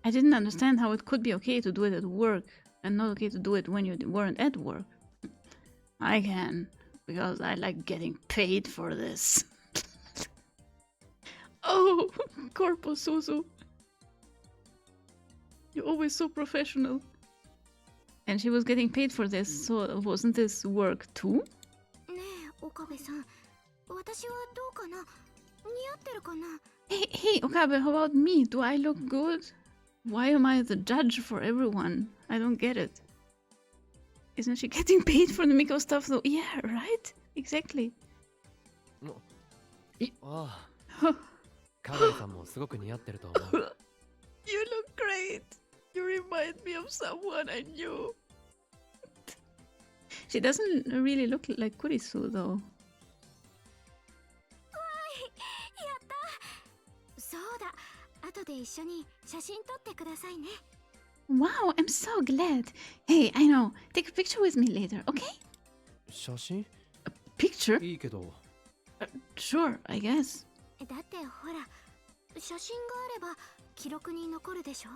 I didn't understand how it could be okay to do it at work and not okay to do it when you weren't at work. I can, because I like getting paid for this. Oh, Corpo Suzu. You're always so professional. And she was getting paid for this, so wasn't this work too? ねえ、岡部さん。私はどうかな。似合ってるかな。 Hey, Okabe, how about me? Do I look good? Why am I the judge for everyone? I don't get it. Isn't she getting paid for the Miko stuff though? Yeah, right? Exactly. ああ、カガリさんもすごく似合ってると思う。You look great. You remind me of someone I knew. She doesn't really look like Kurisu though. やった。そうだ。後で一緒に写真撮ってくださいね。 Wow, I'm so glad. Hey, I know. Take a picture with me later, okay? 写真？ Picture? いいけど。Sure, I guess. だってほら、写真があれば記録に残るでしょ。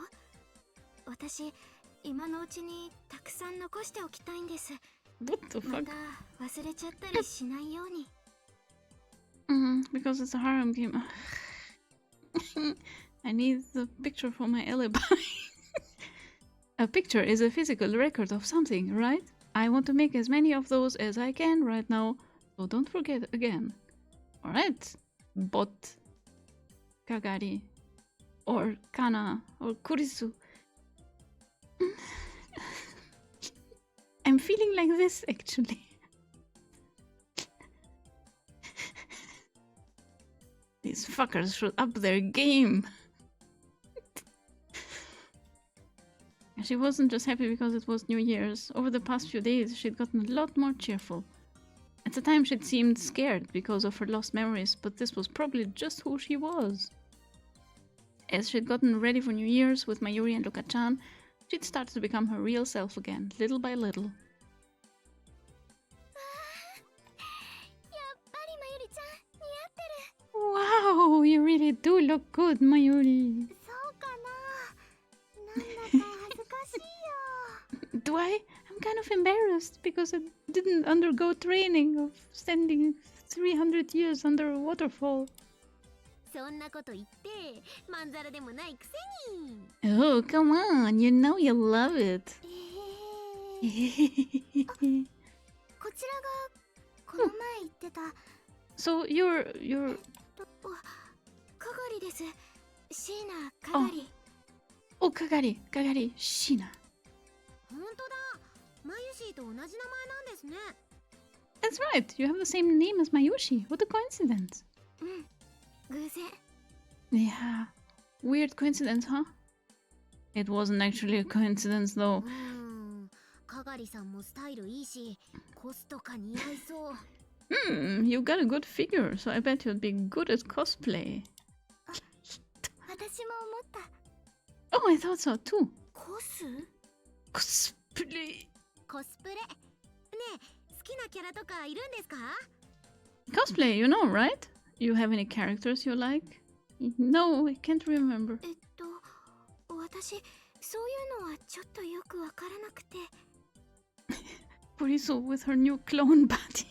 私、今のうちにたくさん残しておきたいんです。 What the ま fuck? た忘れちゃったりしないように。 Because it's a harem game. I need the picture for my alibi. A picture is a physical record of something, right? I want to make as many of those as I can right now, so don't forget again. Alright, Bot, Kagari, or Kana, or Kurisu. I'm feeling like this actually. These fuckers should up their game. She wasn't just happy because it was New Year's. Over the past few days, she'd gotten a lot more cheerful. At the time, she'd seemed scared because of her lost memories, but this was probably just who she was. As she'd gotten ready for New Year's with Mayuri and Luka-chan, she'd started to become her real self again, little by little. やっぱりまゆりちゃん、似合ってる。 Wow, you really do look good, Mayuri. そうかな。なんだか恥ずかし kind of embarrassed because I didn't undergo training of standing 300 years under a waterfall. そんなこと言ってまんざらでもないくせに。 Oh, come on, you know you love it. こちらがこの前言ってた So you're かがりです。シーナかがり。 oh Kagari Shina. 本当だ。マユシーと同じ名前なんですね。 That's right, you have the same name as Mayushi. What a coincidence. 偶然。 Yeah, weird coincidence, huh? It wasn't actually a coincidence though. かがりさんもスタイルいいし、コスとか似合いそう。You got a good figure, so I bet you'd be good at cosplay. 私も思った。 Oh, I thought so too. コス？ Cosplay. コスプレ。ねえ、好きなキャラとかいるんですか？ Cosplay, you know, right? You have any characters you like? No, I can't remember. 私、そういうのはちょっとよくわからなくて。Kurisu with her new clone body.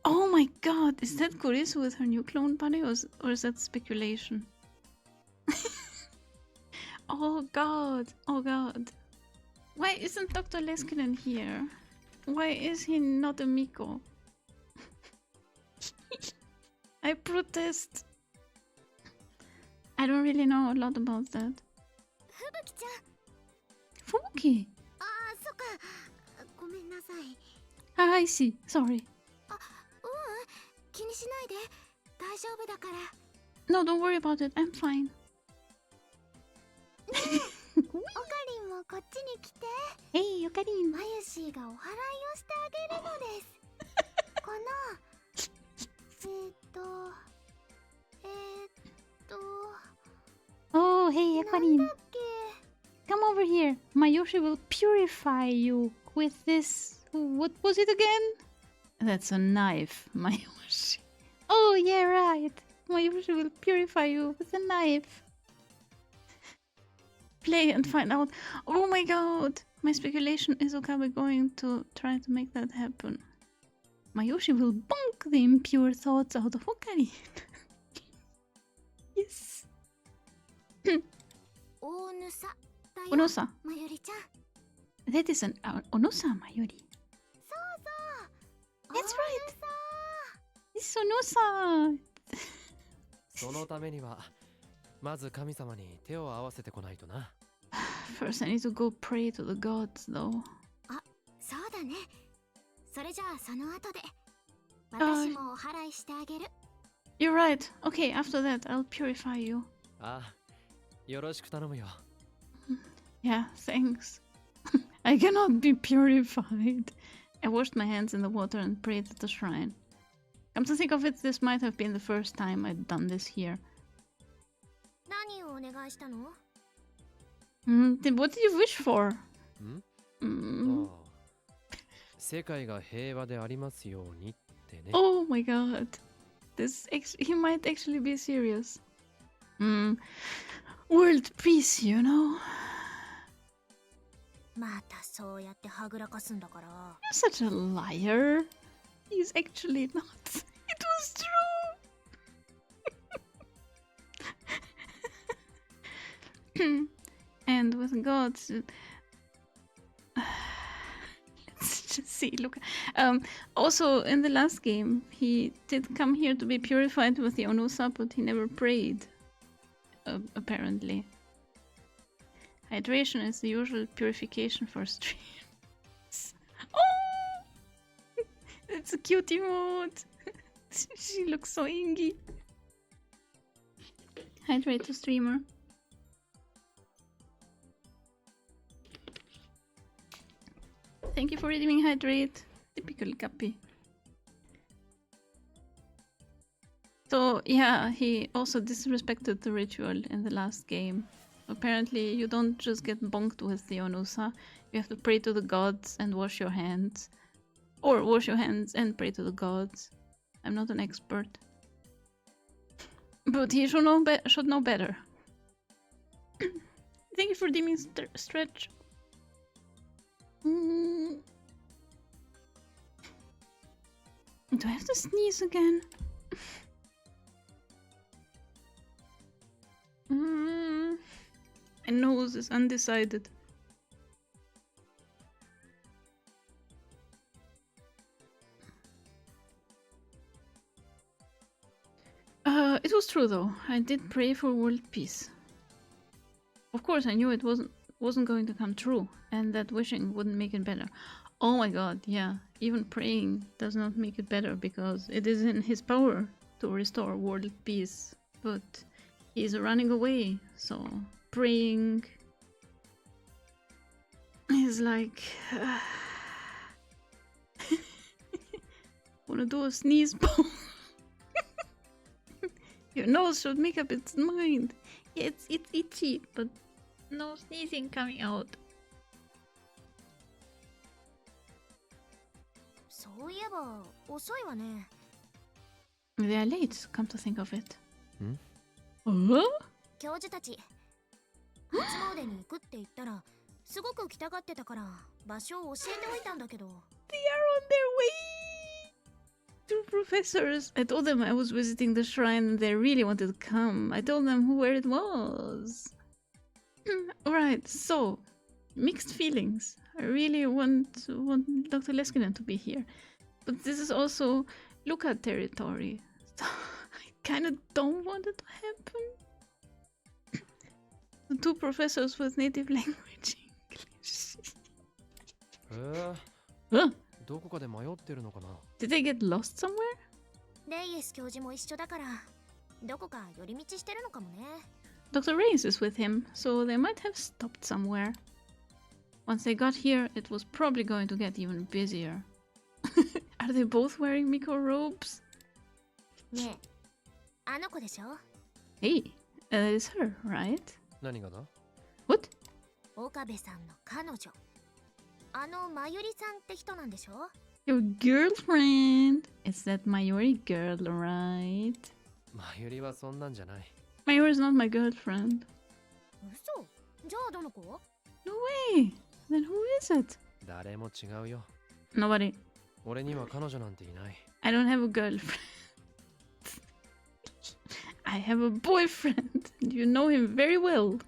Oh my god, is that Kurisu with her new clone body or is that speculation? Oh god, oh god. Why isn't Dr. Leskinen here? Why is he not a Miko? I protest. I don't really know a lot about that. ふぶきちゃん。 Fubuki. ああ、そっか。ごめんなさい。 Ah, I see. Sorry. 気にしないで。大丈夫だから。 No, don't worry about it. I'm fine. オカリンもこっちに来て。 Hey, Okarin. マユシーがお祓いをしてあげるのです。このOh, hey, なん Okarin. だっけ。 Come over here. Mayushi will purify you with this. What was it again? That's a knife, Mayushi. Oh, yeah, right. Mayushi will purify you with a knife. Play and find out. Oh my god. My speculation is Okabe going to try to make that happen. Mayushi will bonk the impure thoughts out of Okarin. Yes. 大ぬさだよ。 Onosa. まゆりちゃん。 That is an Onosa Mayuri. そうそう。 That's right. 大ぬさ。 It's Onosa. そのためにはまず神様に手を合わせてこないとな。 First, I need to go pray to the gods, though. そうだね。それじゃあその後で。私もお祓いしてあげる。 You're right. Okay, after that, I'll purify you. ああ、よろしく頼むよ。 Yeah, thanks. I cannot be purified. I washed my hands in the water and prayed at the shrine. Come to think of it, this might have been the first time I'd done this here. 何をお願いしたの？ What did you wish for? ああ、世界が平和でありますようにってね。 Oh my god. He might actually be serious. World peace, you know? またそうやってはぐらかすんだから。 You're such a liar. He's actually not. It was true. And with gods, let's just see. Look, also in the last game, he did come here to be purified with the Onusa, but he never prayed. Apparently, hydration is the usual purification for streams. Oh, it's a cute emote. She looks so ingy. Hydrate to streamer. Thank you for redeeming Hydrate. Typical Guppy. So yeah, he also disrespected the ritual in the last game. Apparently you don't just get bonked with the Onusa. You have to pray to the gods and wash your hands. Or wash your hands and pray to the gods. I'm not an expert. But he should know better. Thank you for redeeming Stretch. Do I have to sneeze again? My nose is undecided. It was true though. I did pray for world peace. Of course, I knew it wasn't going to come true, and that wishing wouldn't make it better. Oh my god, yeah. Even praying does not make it better because it is in his power to restore world peace. But he's running away, so praying is like... wanna do a sneeze bowl? Your nose should make up its mind. Yeah, it's itchy, but no sneezing coming out. そういえば遅いわね。 They are late, come to think of it. Hmm? Huh? 教授たち初詣に行くって言ったらすごく来たがってたから場所を教えておいたんだけど。 They are on their way! Two professors. I told them I was visiting the shrine and they really wanted to come. I told them where it was. Alright, so mixed feelings. I really want Dr. Leskinen to be here. But this is also Luka territory. So I kinda don't want it to happen. The two professors with native language English. Huh? どこかで迷ってるのかな。 Did they get lost somewhere? レイエス教授も一緒だからどこか寄り道してるのかもね。 Dr. Reyes is with him, so they might have stopped somewhere. Once they got here, it was probably going to get even busier. Are they both wearing Miko robes? ねえ、あの子でしょ？ Hey, that is her, right? 何がだ？ What? 岡部さんの彼女。あのまゆりさんって人なんでしょ？ Your girlfriend! It's that Mayuri girl, right? まゆりはそんなんじゃない。Mayuri is not my girlfriend. 嘘？じゃあどの子？ No way! Then who is it? 誰も違うよ。 Nobody. 俺には彼女なんていない。 I don't have a girlfriend. I have a boyfriend. You know him very well.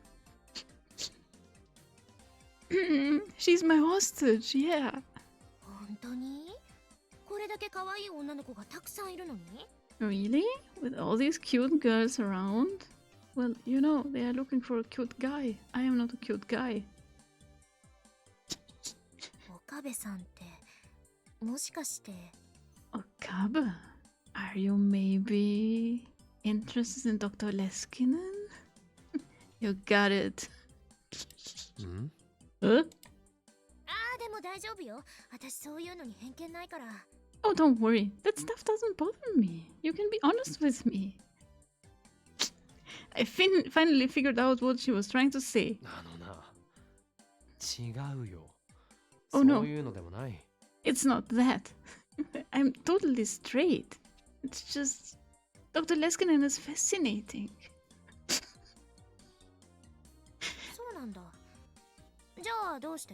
She's my hostage, yeah. 本当に？これだけ可愛い女の子がたくさんいるのに？ Really? With all these cute girls around? Well, you know, they are looking for a cute guy. I am not a cute guy. 岡部さんってもしかして？ Okabe, are you maybe interested in Dr. Leskinen? You got it. ん？ Huh? ああでも大丈夫よ。私そういうのに偏見ないから。 Oh, don't worry. That stuff doesn't bother me. You can be honest with me. I finally figured out what she was trying to say. あのな、違うよ。 Oh no. そういうのでもない。 It's not that. I'm totally straight. It's just... Dr. Leskinen is fascinating. そうなんだ。じゃあどうして？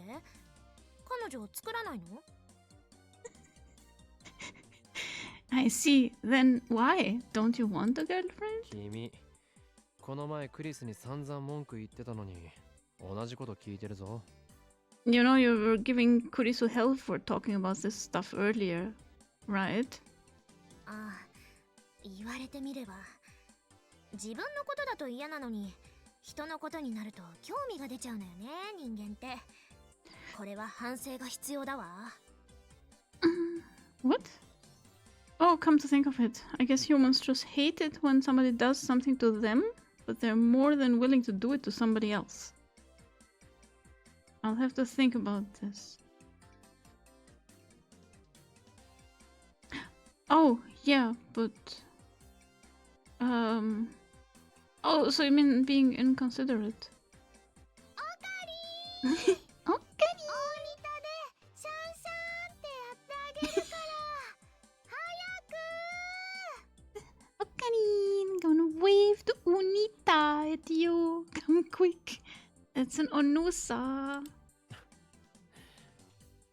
彼女を作らないの？ I see. Then why? Don't you want a girlfriend? 君、この前クリスに散々文句言ってたのに、同じこと聞いてるぞ。 You know, you were giving Kurisu hell for talking about this stuff earlier, right? ああ、言われてみれば。自分のことだと嫌なのに、人のことになると興味が出ちゃうのよね、人間って。これは反省が必要だわ。What? Oh, come to think of it, I guess humans just hate it when somebody does something to them, but they're more than willing to do it to somebody else. I'll have to think about this. Oh, yeah, but... Oh, so you mean being inconsiderate? Okarin! 大仁田でシャンシャンってやってあげるから。早く。 Okarin, gonna wave the Unita at you. Come quick. It's an Onusa.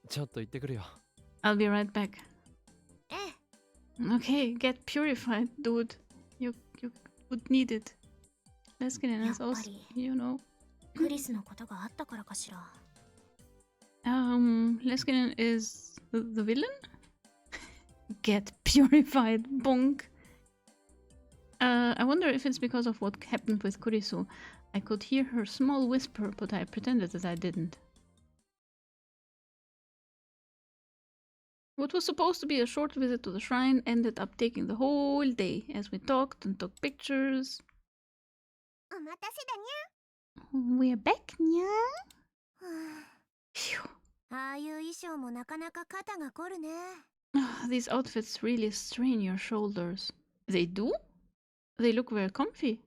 ちょっと行ってくるよ。 I'll be right back. ええ、Okay, get purified, dude. You would need it. Leskinen is also, you know. クリスのことがあったからかしら。 Leskinen is the villain? Get purified, bonk. I wonder if it's because of what happened with Kurisu. I could hear her small whisper, but I pretended that I didn't. What was supposed to be a short visit to the shrine ended up taking the whole day as we talked and took pictures. お待たせだに We're back, nya. ゃ。 Phew. ああいう衣装もなかなか肩が凝るね。 These outfits really strain your shoulders. They do? They look very comfy.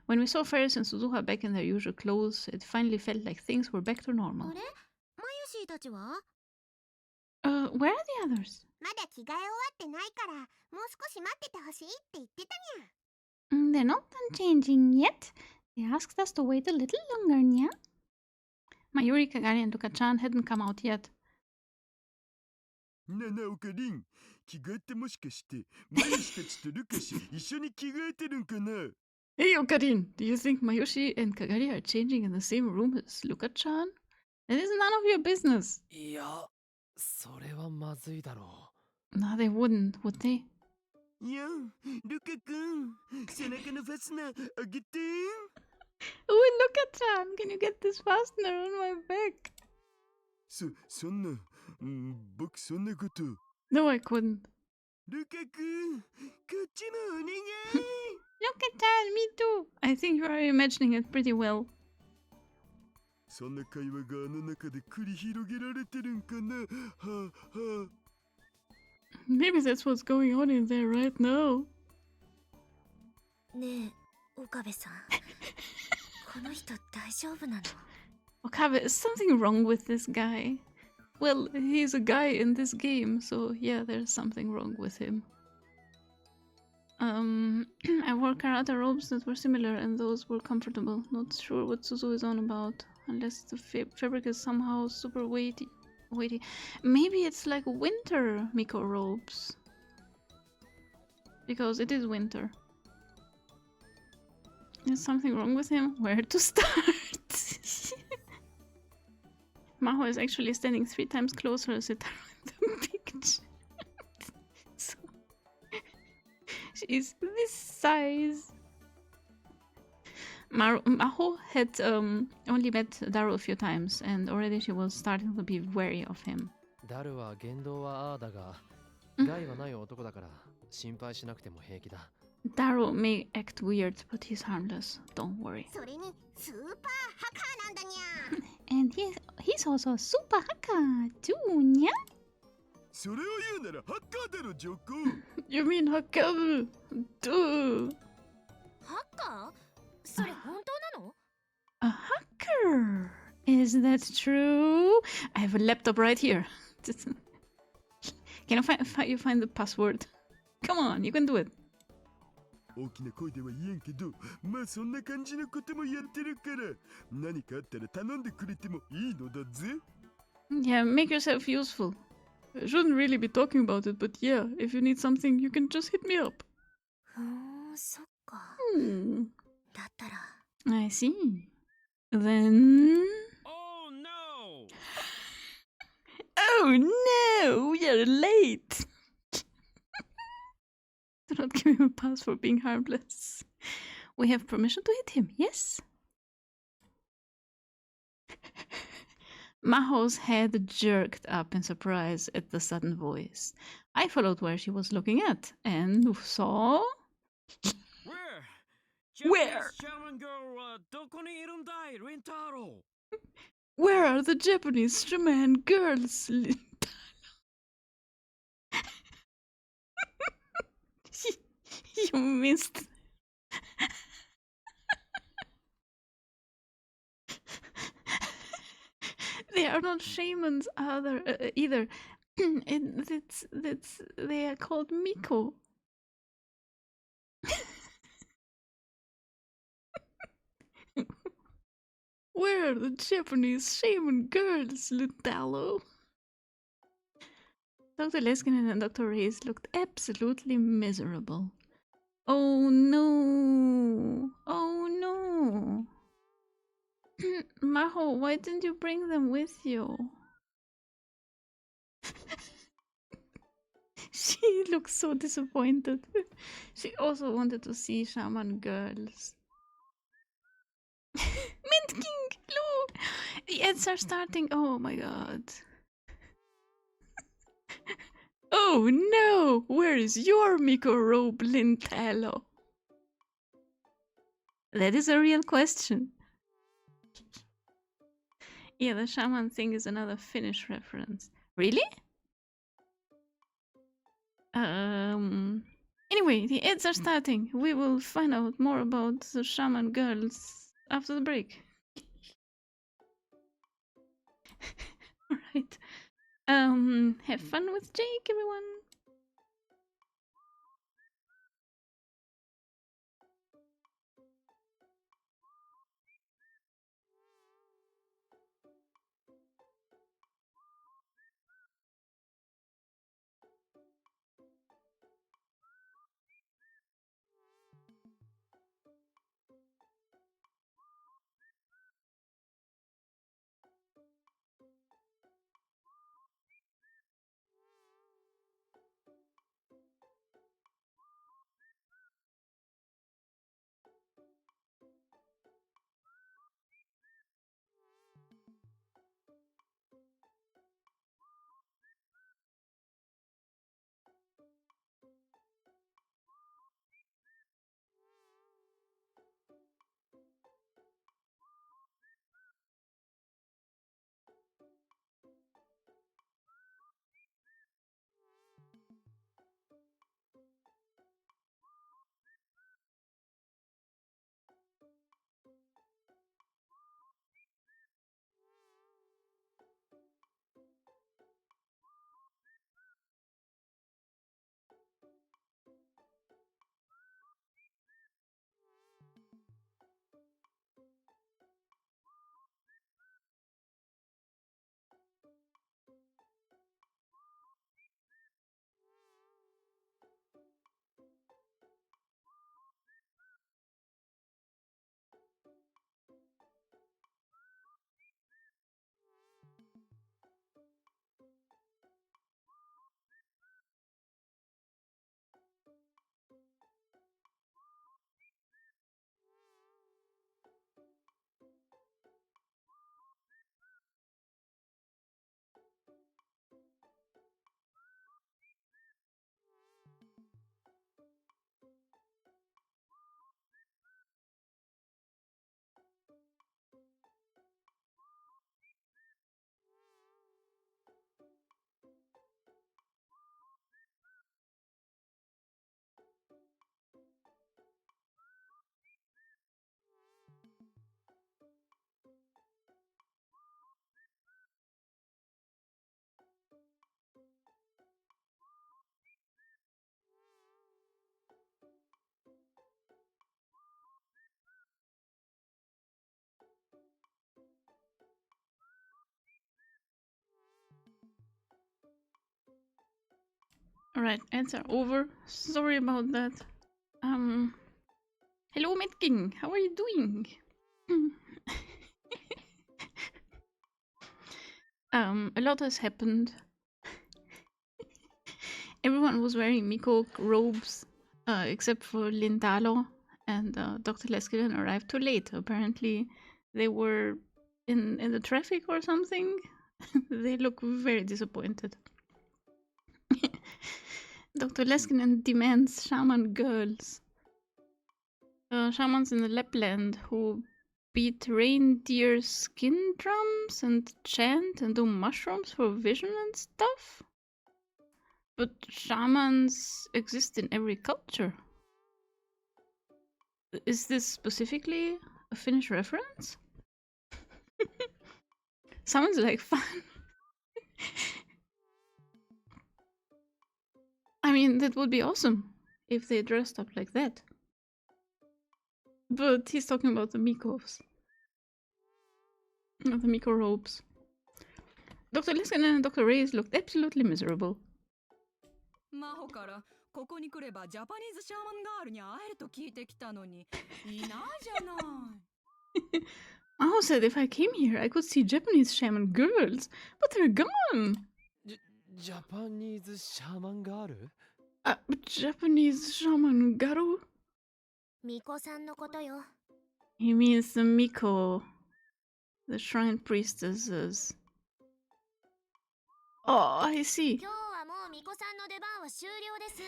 When we saw Ferris and Suzuha back in their usual clothes, it finally felt like things were back to あ normal. れマユシーたちは Where are the others? まだ着替え終わってないから、もう少し待っててほしいって言ってたにゃ。 They're not done changing yet. They asked us to wait a little longer, nya. Mayuri, Kagari, and Luka-chan hadn't come out yet. ななおかりん、着替えってもしかしてマユシたちとルカシ一緒に着替えてるんかな？ Hey, Okarin, do you think Mayushi and Kagari are changing in the same room as Luka-chan? That is none of your business. いや、それはまずいだろ No, they wouldn't, would they? いやん、ルカ君、背中のファスナーあげて。 Oh, Luka-chan, can you get this fastener on my back? そんな、僕そんなこと。 No, I couldn't. ルカ君、こっちもお願い。 Luka-chan, me too. I think you are imagining it pretty well. そんな会話があの中で繰り広げられてるんかな？はあはあ。 Maybe that's what's going on in there right now. ねえ、岡部さん。この人大丈夫なの？ Okabe, is something wrong with this guy? Well, he's a guy in this game, so yeah, there's something wrong with him. I wore karate robes that were similar and those were comfortable. Not sure what Suzu is on about, unless the fabric is somehow super weighty. Maybe it's like winter Miko robes. Because it is winter. Is something wrong with him? Where to start? Maho is actually standing 3 times closer to Sitaro in the picture. So she's this size. Maho had only met Daru a few times, and already she was starting to be wary of him. ダルは言動はああだが、うん害はない男だから心配しなくても平気だ。 Daru may act weird, but he's harmless. Don't worry. それにスーパーハカーなんだにゃ。 And he's also a super hacker too, nya? それを言うならハッカーだろ、ジョコ。 You mean hacker? Duh. ハッカー？それ本当なの？ A hacker? Is that true? I have a laptop right here. Can you find the password? Come on, you can do it. 大きな声では言えんけど、まあそんな感じのこともやってるから、何かあったら頼んでくれてもいいのだぜ。 Yeah, make yourself useful. I shouldn't really be talking about it, but yeah, if you need something, you can just hit me up. ふーん、そっか。 Hmm. だったら。 I see. Then... Oh no! Oh no! We are late! Do not give him a pass for being harmless. We have permission to hit him, yes? Maho's head jerked up in surprise at the sudden voice. I followed where she was looking at and saw... Where? Shaman girl はどこにいるんだい、リンタロウ。 Where are the Japanese shaman girls? You missed. They are not shamans either. They are called Miko. Where are the Japanese shaman girls, Lutalo? Dr. Leskinen and Dr. Reyes looked absolutely miserable. Oh no! Oh no! Maho, why didn't you bring them with you? She looks so disappointed. She also wanted to see shaman girls. Mint King! Look! The ads are starting. Oh my god. Oh no! Where is your Miko robe, Lintalo? That is a real question. Yeah, the shaman thing is another Finnish reference. Really? Anyway, the ads are starting. We will find out more about the shaman girls after the break. Alright. Have fun with Jake, everyone. Alright, ads are over. Sorry about that. Hello Metking, how are you doing? A lot has happened. Everyone was wearing Miko robes, except for Lindalo, and Dr. Leskinen arrived too late. Apparently, they were in the traffic or something. They look very disappointed. Dr. Leskinen demands shaman girls. Shamans in the Lapland who beat reindeer skin drums and chant and do mushrooms for vision and stuff? But shamans exist in every culture. Is this specifically a Finnish reference? Sounds like fun. I mean, that would be awesome if they dressed up like that. But he's talking about the Mikos. Not the Miko robes. Dr. Leskinen and Dr. Reyes looked absolutely miserable. 真帆からここに来ればジャパニーズシャーマンガールに会えると聞いてきたのにいないじゃない。Mao said if I came here, I could see Japanese shaman girls, but they're gone. ジャパニーズシャーマンガール Japanese shaman garu? 巫女さんのことよ。 He means the Miko, the shrine priestesses. Oh, I see. 今日はもう巫女さんの出番は終了です。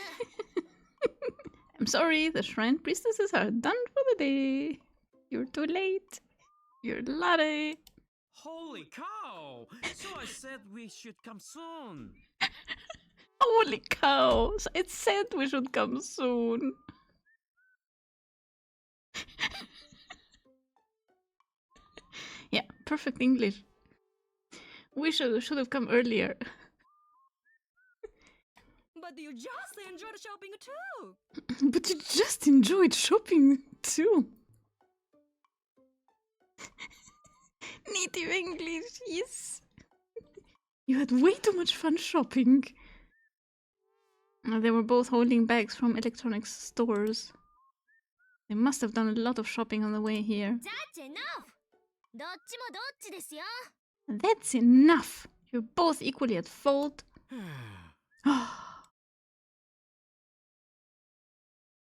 I'm sorry, the shrine priestesses are done for the day. You're too late. You're late. Holy cow! So I said we should come soon. Holy cow! It said we should come soon. Yeah, perfect English. We should have come earlier. But you just enjoyed shopping too. But you just enjoyed shopping too. Native English, yes. You had way too much fun shopping. They were both holding bags from electronics stores. They must have done a lot of shopping on the way here. That's enough! どっちもどっちですよ。 That's enough! You're both equally at fault.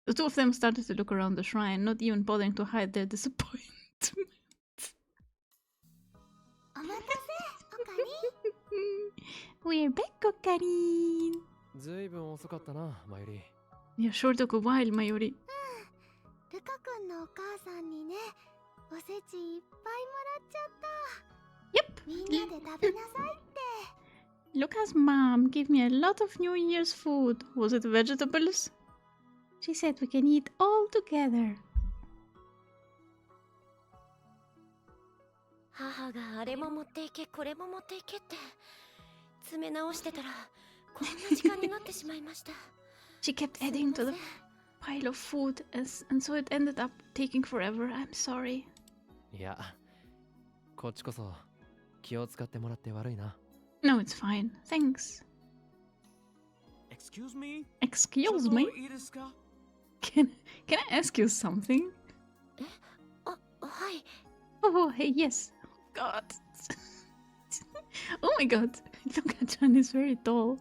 The two of them started to look around the shrine, not even bothering to hide their disappointment. お待たせ、オカリン。 We're back, Okarin. ずいぶん遅かったな、マユリ。 Yeah, sure took a while, Mayuri. ルカ君のお母さんにね、おせちいっぱいもらっちゃった。 Yep. みんなで食べなさいって。 Luca's mom gave me a lot of New Year's food. Was it vegetables? She said we can eat all together. 母があれも持っていけこれも持っていけって詰め直してたらこんな時間になってしまいました。 She kept adding to the pile of food, and so it ended up taking forever. I'm sorry. いや、こっちこそ気を使ってもらって悪いな。 No, it's fine. Thanks. Excuse me? Excuse me? いいですか? Can I ask you something? はい。 Oh, hey, yes. God. Oh my god. Luka-chan is very tall.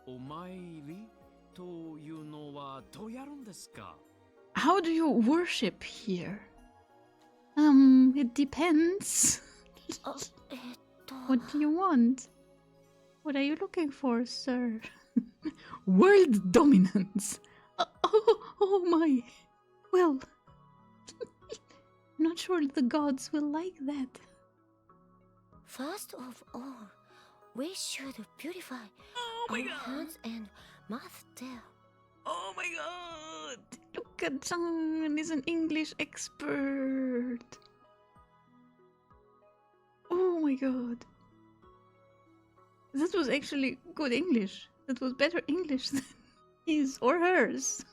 お参りというのはどうやるんですか? How do you worship here? It depends. What do you want? What are you looking for, sir? World dominance. Oh my. Well, not sure the gods will like that. First of all, we should purify my our God. hands and mouth there. Oh my god. Luka-chan is an English expert. Oh my god. That was actually good English. That was better English than his or hers.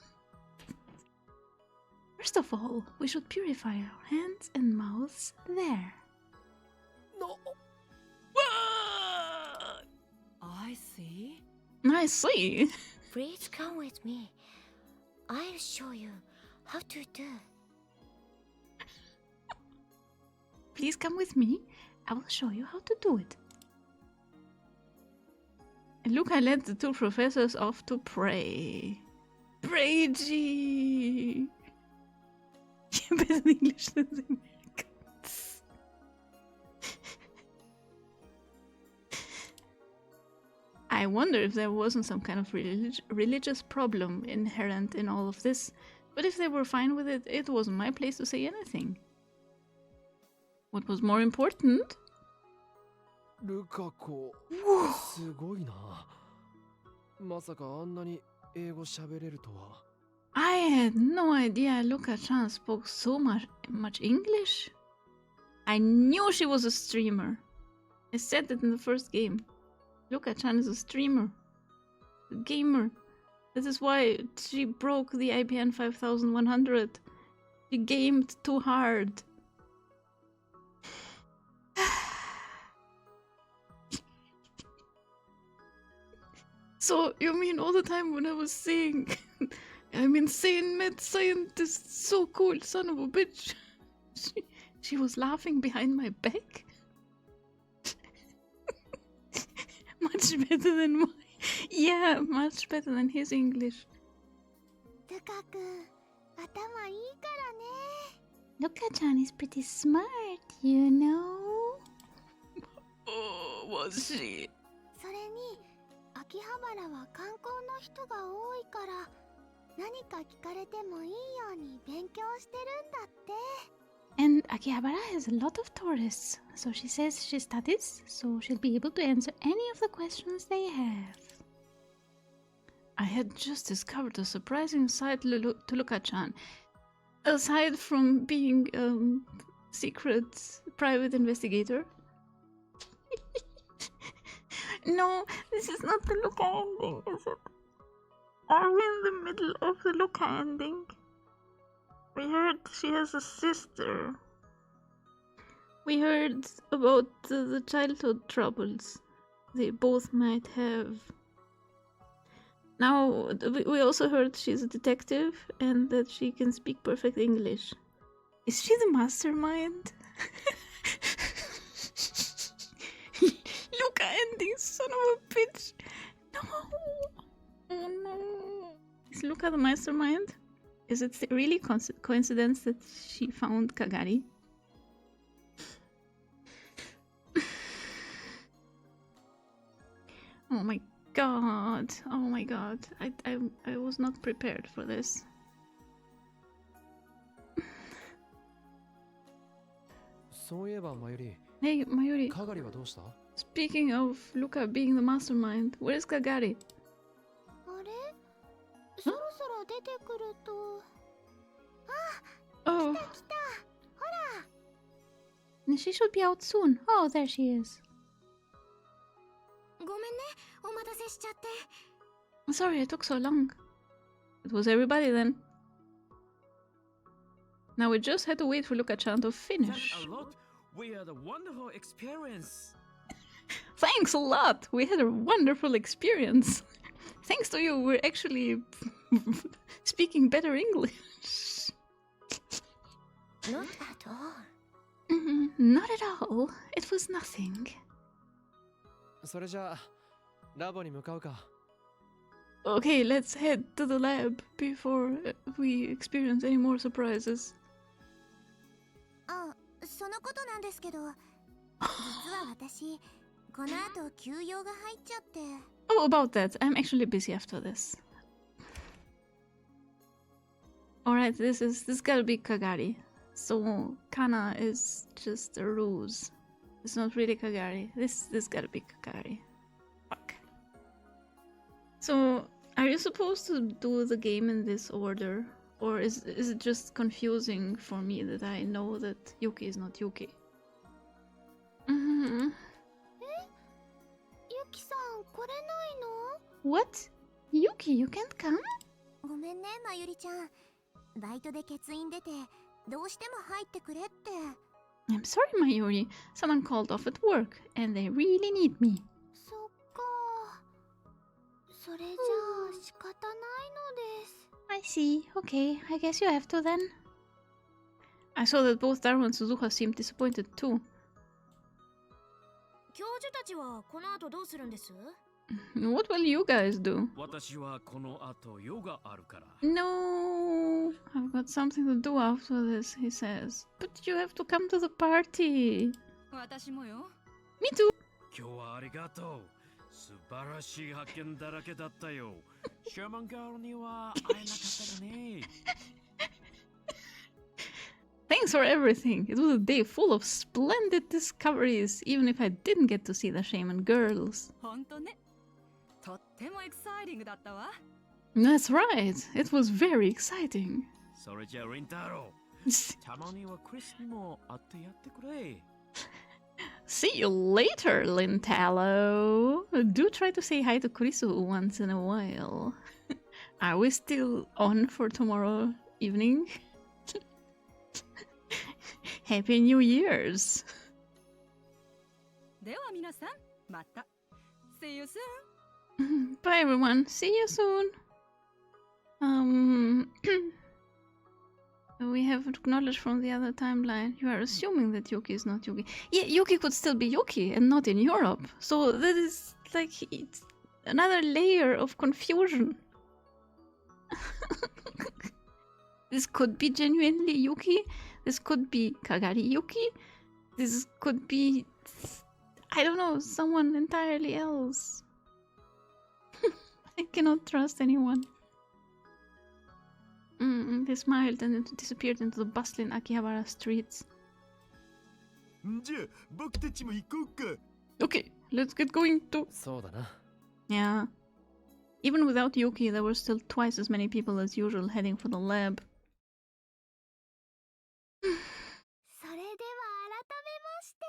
First of all, we should purify our hands and mouths there. No. What? I see. I see. Please come with me. I'll show you how to do. Please come with me. I will show you how to do it. Luca led the two professors off to pray. Pray, G. Better English than the Americans. I wonder if there wasn't some kind of religious problem inherent in all of this, but if they were fine with it, it wasn't my place to say anything. What was more important? ルカ子、すごいな。まさかあんなに英語喋れるとは。I had no idea Luka-chan spoke so much English. I knew she was a streamer. I said it in the first game. Luka-chan is a streamer. A gamer. This is why she broke the IPN 5100. She gamed too hard. So, you mean all the time when I was saying I'm insane mad scientist, so cool, son of a bitch. She was laughing behind my back? Much better than my... Yeah, much better than his English. ルカ君、頭いいからね。 Luka-chan is pretty smart, you know? Oh, was she? それに、秋葉原は観光の人が多いから、何か聞かれてもいいように勉強してるんだって。 And Akihabara has a lot of tourists, so she says she studies, so she'll be able to answer any of the questions they have. I had just discovered a surprising side to Luka-chan. Aside from being a secret private investigator. No, this is not the Luka ending, is it? Are we in the middle of the Luka ending? We heard she has a sister. We heard about the childhood troubles they both might have. Now, we also heard she's a detective and that she can speak perfect English. Is she the mastermind? Luka ending, son of a bitch! No! Oh no! Is Luka the mastermind? Is it really coincidence that she found Kagari? Oh my god! Oh my god! I was not prepared for this. Hey, Mayuri. Speaking of Luka being the mastermind, where's Kagari? あれそろそろ出てくると。 Oh. 来た来た。ほら。 She should be out soon. Oh, there she is. ごめんね、お待たせしちゃって。 Sorry it took so long. It was everybody then. Now we just had to wait for Luka-chan to finish. Thanks a lot. We had a wonderful experience. Thanks a lot! We had a wonderful experience. Thanks to you, we're actually speaking better English. Not at all. Not at all. It was nothing. それじゃあラボに向かうか。 Okay, let's head to the lab before we experience any more surprises. あ、そのことなんですけど、実は私、この後休養が入っちゃって。 Oh, about that. I'm actually busy after this. Alright, this gotta be Kagari. So Kana is just a ruse. It's not really Kagari. This gotta be Kagari. Fuck. So, are you supposed to do the game in this order? Or is it just confusing for me that I know that Yuki is not Yuki? Mm-hmm. ユキさん来れないの？ What? Yuki, you can't come? ごめんね、まゆりちゃん。バイトで欠員出て、どうしても入ってくれって。 I'm sorry, Mayuri. Someone called off at work, and they really need me. そっか。それじゃあ仕方ないのです。 I see. Okay, I guess you have to then. I saw that both Daru and Suzuha seemed disappointed too. 教授たちはこの後どうするんです？ What will you guys do? 私はこの後ヨガあるから。 No, I've got something to do after this, he says. But you have to come to the party. 私もよ。 Me too. 今日はありがとう。素晴らしい発見だらけだったよ。シャーマンガールには会えなかったね。Thanks for everything. It was a day full of splendid discoveries, even if I didn't get to see the shaman girls. 本当ね。とってもエキサイティングだったわ。 That's right. It was very exciting. それじゃあリンタロウ。たまにはクリスにも会ってやってくれ。See you later, Lintalo. Do try to say hi to Kurisu once in a while. Are we still on for tomorrow evening? Happy New Year's! では皆さん、また。See you soon! Bye everyone. See you soon. We have acknowledged from the other timeline. You are assuming that Yuki is not Yuki. Yeah, Yuki could still be Yuki and not in Europe. So that is like it's another layer of confusion. This could be genuinely Yuki. This could be Kagari Yuki. This could be, I don't know, someone entirely else. I cannot trust anyone. They smiled and it disappeared into the bustling Akihabara streets. じゃあ僕たちも行こうか。 Okay, let's get going to. そうだな。 Yeah. Even without Yuki, there were still twice as many people as usual heading for the lab. それでは改めまして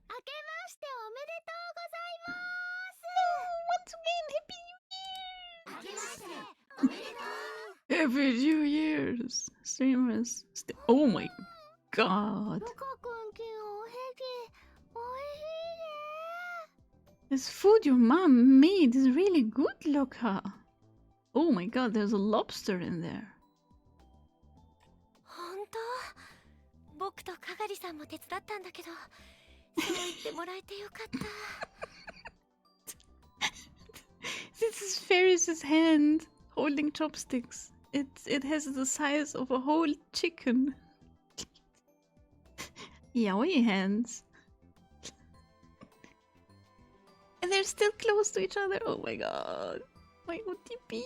明けましておめでとうございます。 Once again, Happy New Year! 明けましておめでとう。 Happy New Year's! Streamers. Oh my god. ルカ君ちおへぎおいしいね。 This food your mom made is really good, Luka. Oh my god, there's a lobster in there. 本当僕とかがりさんも手伝ったんだけど、そう言ってもらえてよかった。 This is Ferris's hand holding chopsticks. It has the size of a whole chicken. Yaoi hands. And they're still close to each other. Oh my god. My OTP.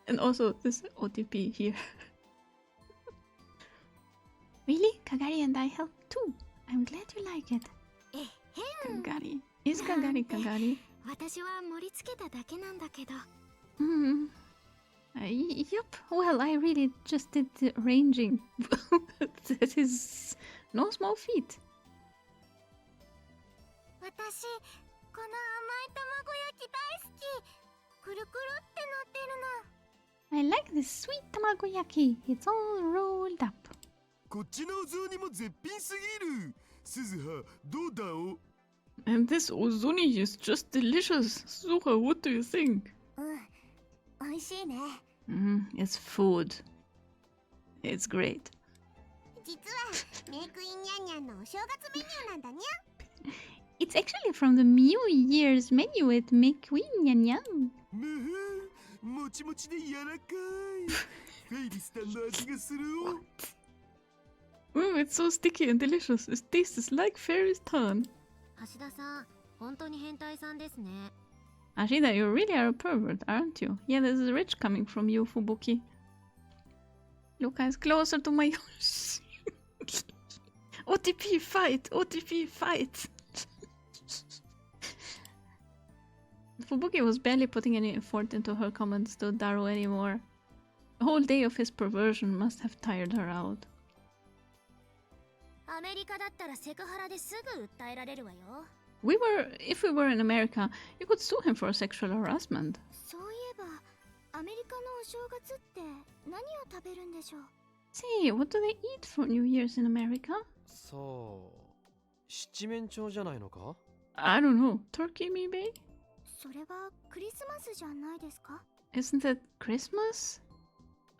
And also this OTP here. Really? Kagari and I helped too. I'm glad you like it. えへん。 Kagari. Is Kagari Kagari? 私は盛り付けただけなんだけど。 Hmm. Yep. Well, I really just did the arranging. That is no small feat. 私この甘い卵焼き大好き。くるくるってなってるの。 I like this sweet tamagoyaki. It's all rolled up. こっちのお雑煮も絶品すぎる。鈴葉どうだお？ And this ozoni is just delicious. Suha, what do you think? 美味しいね。 It's food. It's great. 実はメイクインニャンニャンのお正月メニューなんだにゃ。 It's actually from the New Year's menu at McQueen Nyan Nyan. むふん、もちもちで柔らかい。フェイリスタンの味がするお。 Oh, it's so sticky and delicious. It tastes like fairy's tongue. 橋田さん、本当に変態さんですね。 Ashida, you really are a pervert, aren't you? Yeah, this is rich coming from you, Fubuki. Luka is closer to my... OTP fight! OTP fight! Fubuki was barely putting any effort into her comments to Daru anymore. A whole day of his perversion must have tired her out. アメリカだったらセクハラですぐ訴えられるわよ。 If we were in America, you could sue him for sexual harassment. そういえば、アメリカのお正月って何を食べるんでしょう？ Say, what do they eat for New Year's in America? そう。七面鳥じゃないのか？ I don't know. Turkey, maybe? それはクリスマスじゃないですか？ Isn't that Christmas?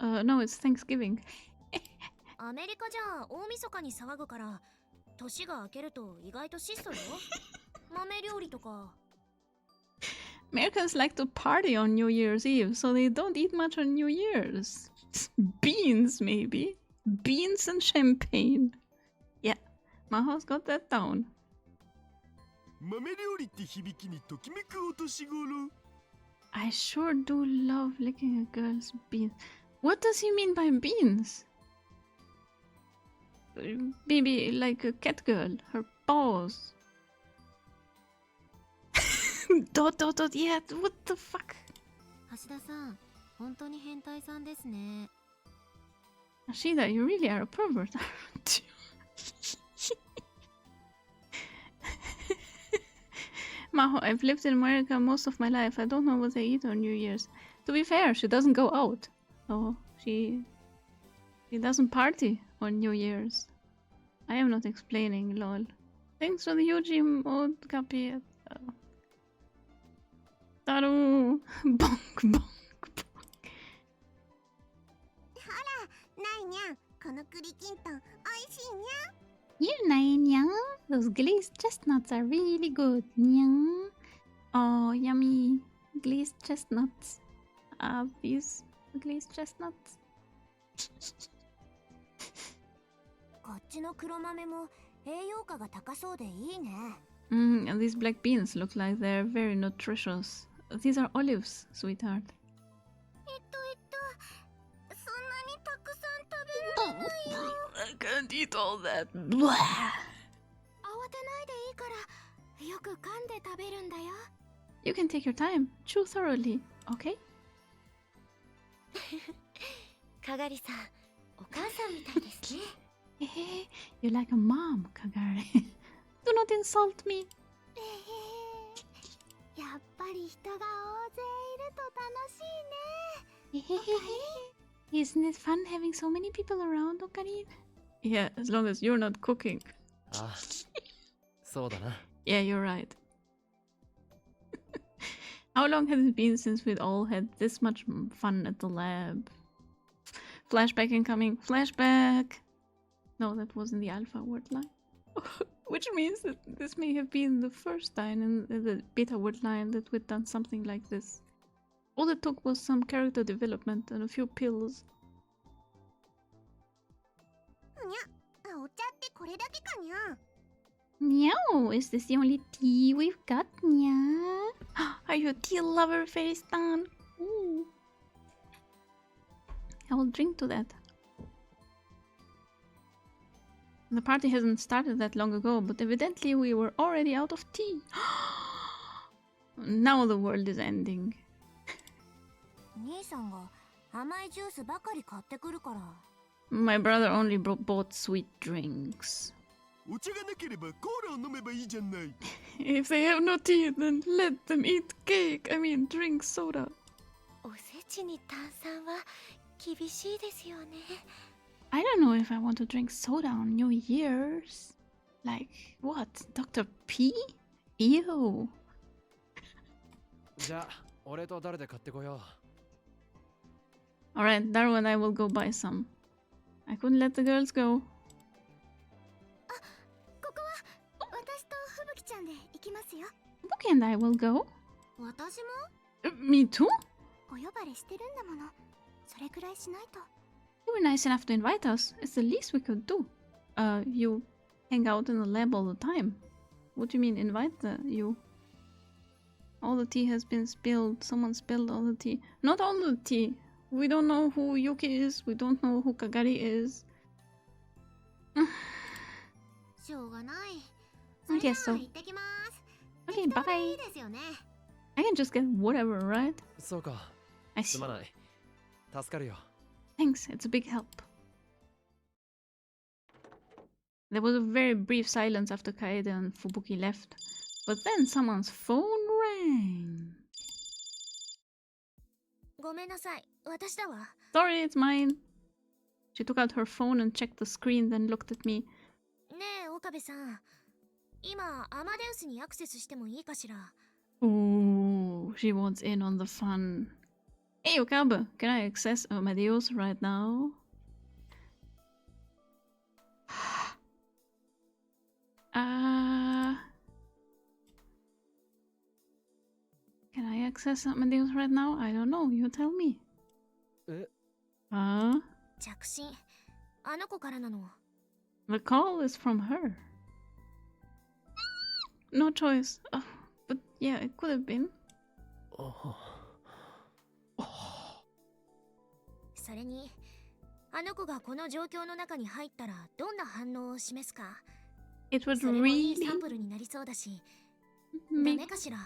No, it's Thanksgiving. アメリカじゃ大晦日に騒ぐから、年が明けると意外と質素よ。豆料理とか。 Americans like to party on New Year's Eve, so they don't eat much on New Year's. Beans, maybe. Beans and champagne. Yeah, Maho's got that down. 豆料理って響きにときめくお年頃。 I sure do love licking a girl's beans. What does he mean by beans? Maybe like a cat girl, her paws. Dot, yeah, what the fuck? 橋田さん、本当に変態さんですね。 Ashida, you really are a pervert, aren't you? Maho, I've lived in America most of my life. I don't know what they eat on New Year's. To be fair, she doesn't go out. So she doesn't party on New Year's. I am not explaining, lol. Thanks for the huge emote, copy. Taru! Bonk, bonk, bonk. ないにゃん、この栗きんとんおいしいにゃん。 You Nyan, those glazed chestnuts are really good. Nyang. Oh, yummy. Glazed chestnuts. These glazed chestnuts. こっちの黒豆も栄養価が高そうでいいね。 And these black beans look like they're very nutritious. These are olives, sweetheart. そんなにたくさん食べられないよ。 I can't eat all that. 慌てないでいいから、よく噛んで食べるんだよ。 You can take your time. Chew thoroughly, okay? かがりさん、お母さんみたいですね。Hey, you're like a mom, Kagari. Do not insult me. やっぱり人が大勢いると楽しいね。 Isn't it fun having so many people around, Okarin? Yeah, as long as you're not cooking. ああ、そうだな。 Yeah, you're right. How long has it been since we'd all had this much fun at the lab? Flashback incoming. Flashback! No, that wasn't the alpha word line. Which means that this may have been the first time in the beta word line that we'd done something like this. All it took was some character development and a few pills. にゃ、お茶ってこれだけかにゃ。 Meow, is this the only tea we've got, Nya? Are you a tea lover, Fairy Stan? Ooh. I will drink to that. The party hasn't started that long ago, but evidently we were already out of tea. Now the world is ending. 兄さんが甘いジュースばかり買ってくるから。 My brother only bought sweet drinks. お茶がなければコーラを飲めばいいじゃない。 If they have no tea, then let them eat cake. I mean, drink soda. おせちに炭酸は厳しいですよね。 I don't know if I want to drink soda on New Year's. Like, what? Dr. P? Ew. じゃあ、俺と誰で買ってこよ Alright, Daru and I will go buy some. I couldn't let the girls go. ここは私とふぶきちゃんで行きますよ。 Bookie and I will go. 私も Me too? お呼ばれしてるんだもの。それくらいしないと。 You were nice enough to invite us. It's the least we could do. You hang out in the lab all the time. What do you mean, invite you? All the tea has been spilled. Someone spilled all the tea. Not all the tea. We don't know who Yuki is. We don't know who Kagari is. しょうがない。 I guess so. 行ってきます。 Okay, いい bye. ですよね。 I can just get whatever, right? う。そうか、 I す see. まない。助かるよ。 Thanks, it's a big help. There was a very brief silence after Kaede and Fubuki left, but then someone's phone rang. ごめんなさい。私だわ。 Sorry, it's mine. She took out her phone and checked the screen, then looked at me. ねえ、岡部さん。今、アマデウスにアクセスしてもいいかしら。 Ooh, she wants in on the fun. Hey, Okabe, can I access Amadeus right now? Can I access Amadeus right now? I don't know. You tell me. え、 着信。あの子からなの。 The call is from her. No choice. But yeah, it could have been. それに、あの子がこの状況の中に入ったらどんな反応を示すか。 It would それもいい really サンプルになりそうだし。ダ make メかしら。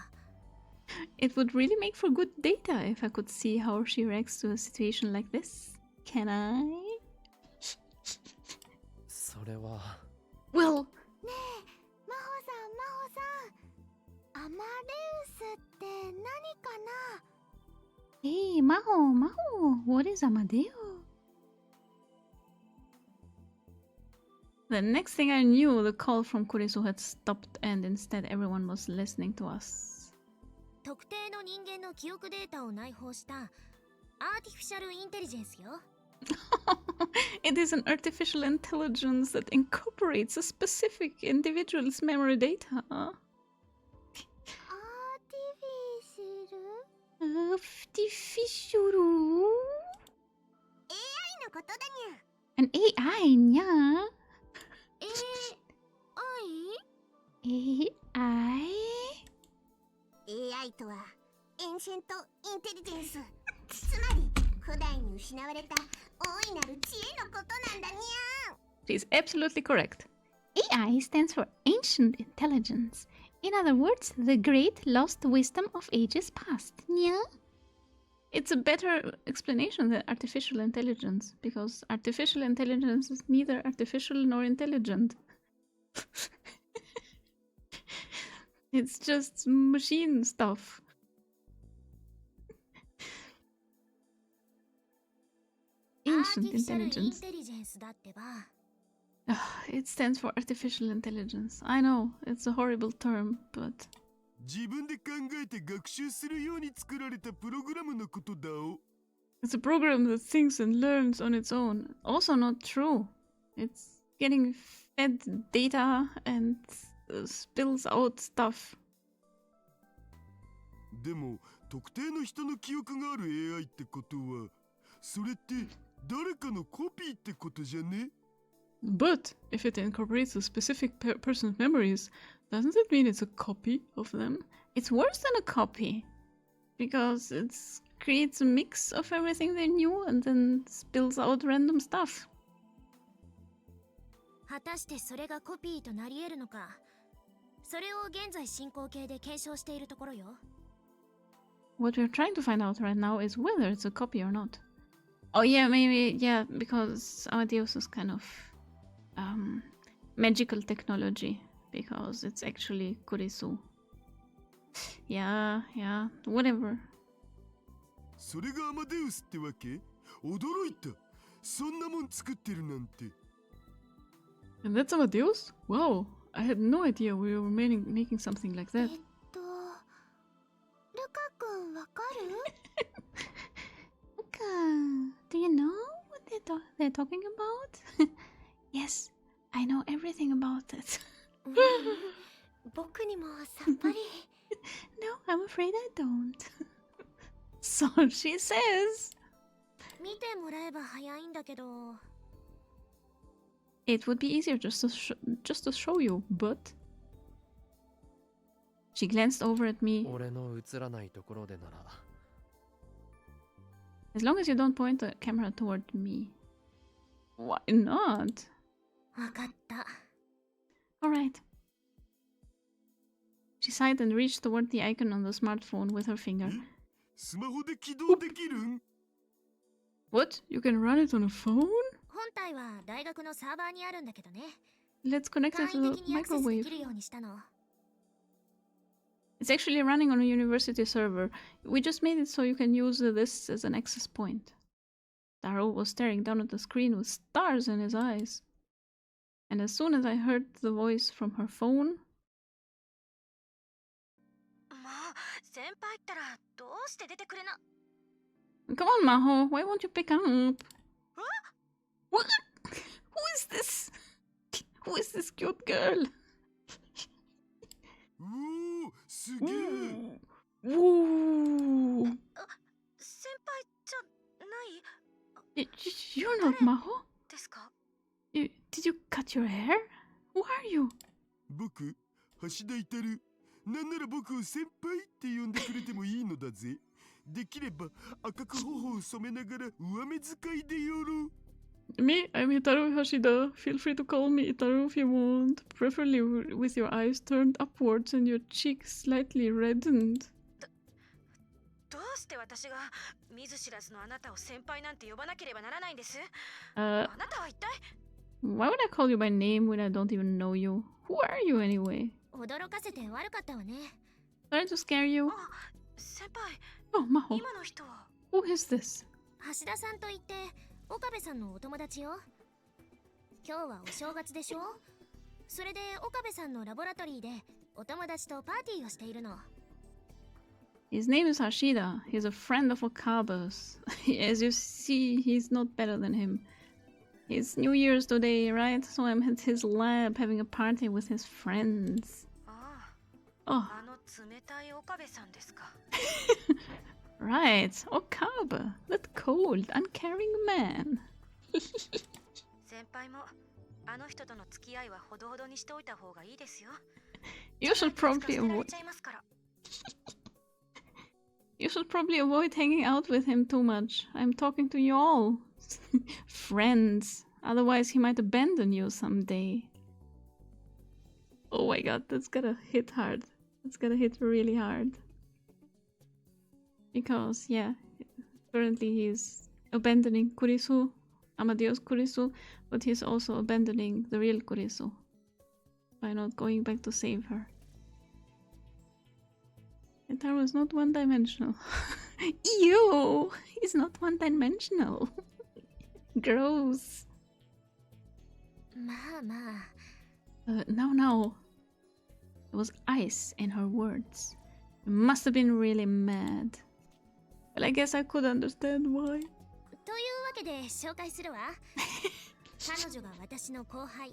it would really make for good data if I could see how she reacts to a situation like this. Can I? それは。 Well, ねえ、真帆さん、真帆さん。アマデウスって何かな？ hey, Maho, what is Amadeo? The next thing I knew, the call from Kurisu had stopped and instead everyone was listening to us. 特定の人間記憶データを内包したアーティフィシャルインテリジェンスよ。It is an artificial intelligence that incorporates a specific individual's memory data. アーティフィシャル Artificial? AI のことだにゃ。 An AI, nya. AI? AI? AI とはエンシェントインテリジェンス、つまり古代に失われた大いなる知恵のことなんだにゃ。 She's absolutely correct. AI stands for Ancient Intelligence. In other words, the great lost wisdom of ages past. Nya? It's a better explanation than artificial intelligence, because artificial intelligence is neither artificial nor intelligent. It's just machine stuff. Ancient intelligence. It stands for artificial intelligence. I know, it's a horrible term, but... 自分で考えて学習するように作られたプログラムのことだお。 It's a program that thinks and learns on its own. Also not true. It's getting fed data and spills out stuff. でも特定の人の記憶がある AI ってことは、それって誰かのコピーってことじゃね？ But if it incorporates a specific person's memories, doesn't it mean it's a copy of them? It's worse than a copy, because it creates a mix of everything they knew and then spills out random stuff. 果たしてそれがコピーとなり得るのか、それを現在進行形で検証しているところよ。 What we're trying to find out right now is whether it's a copy or not. Oh yeah, maybe, yeah, because Amadeus is kind of magical technology, because it's actually Kurisu. Yeah, whatever. それがアマデウスってわけ？驚いた。そんなもん作ってるなんて。 And that's Amadeus? Wow, I had no idea we were making something like that. ルカ君わかる？ Luka, do you know what they're talking about? Yes, I know everything about it. 僕にもさっぱり。No, I'm afraid I don't. So she says. 見てもらえば早いんだけど。 It would be easier just to show you, but she glanced over at me. 俺の映らないところでなら。As long as you don't point the camera toward me. Why not? わかった。 Alright. She sighed and reached toward the icon on the smartphone with her finger. スマホで起動できるん？ What? You can run it on a phone? 本体は大学のサーバーにあるんだけどね。 Let's connect it 簡 to 易 the 的にアクセスで microwave. きるようにしたの。 It's actually running on a university server. We just made it so you can use this as an access point. Taro was staring down at the screen with stars in his eyes. And as soon as I heard the voice from her phone... もう、先輩ったらどうして出てくれな。 Come on, Maho, why won't you pick up? What? Who is this? Who is this cute girl? おお、すげえ。 Whoa! 先輩じゃない You're not Maho? ですか？ Did you cut your hair? Who are you? 僕、橋田至。なんなら僕を先輩って呼んでくれてもいいのだぜ。できれば赤く頬を染めながら上目遣いでよろう。 Me, I'm Hitaru Hashida. Feel free to call me Hitaru if you want. Preferably with your eyes turned upwards and your cheeks slightly reddened. どうして私が見ず知らずのあなたを先輩なんて呼ばなければならないんです？ Uh, あなたは一体 why would I call you by name when I don't even know you? Who are you anyway? 驚かせて悪かったわね。 Sorry to scare you. あ、先輩、 Oh, Maho. 今の人は Who is this? 橋田さんといって岡部さんのお友達よ。今日はお正月でしょ。それで岡部さんのラボラトリーでお友達とパーティーをしているの。His name is Hashida. He's a friend of Okaba's. As you see, he's not better than him. It's New Year's today, right? So I'm at his lab having a party with his friends. あ Oh, あ、あの冷たい岡部さんですか。 right. Okaba, that cold, uncaring man. 先輩もあの人との付き合いはほどほどにしておいた方がいいですよ。 You should 使わ probably せられ avoid. ちゃいますから。 You should probably avoid hanging out with him too much. I'm talking to you all. Friends. Otherwise, he might abandon you someday. Oh my god, that's gonna hit hard. That's gonna hit really hard. Because, yeah, currently he's abandoning Kurisu, Amadeus Kurisu, but he's also abandoning the real Kurisu by not going back to save her. Guitar was not one-dimensional. Ew! He's not one-dimensional. Gross. まあまあ No. There was ice in her words. You must have been really mad. Well, I guess I could understand why. というわけで紹介するわ彼女が私の後輩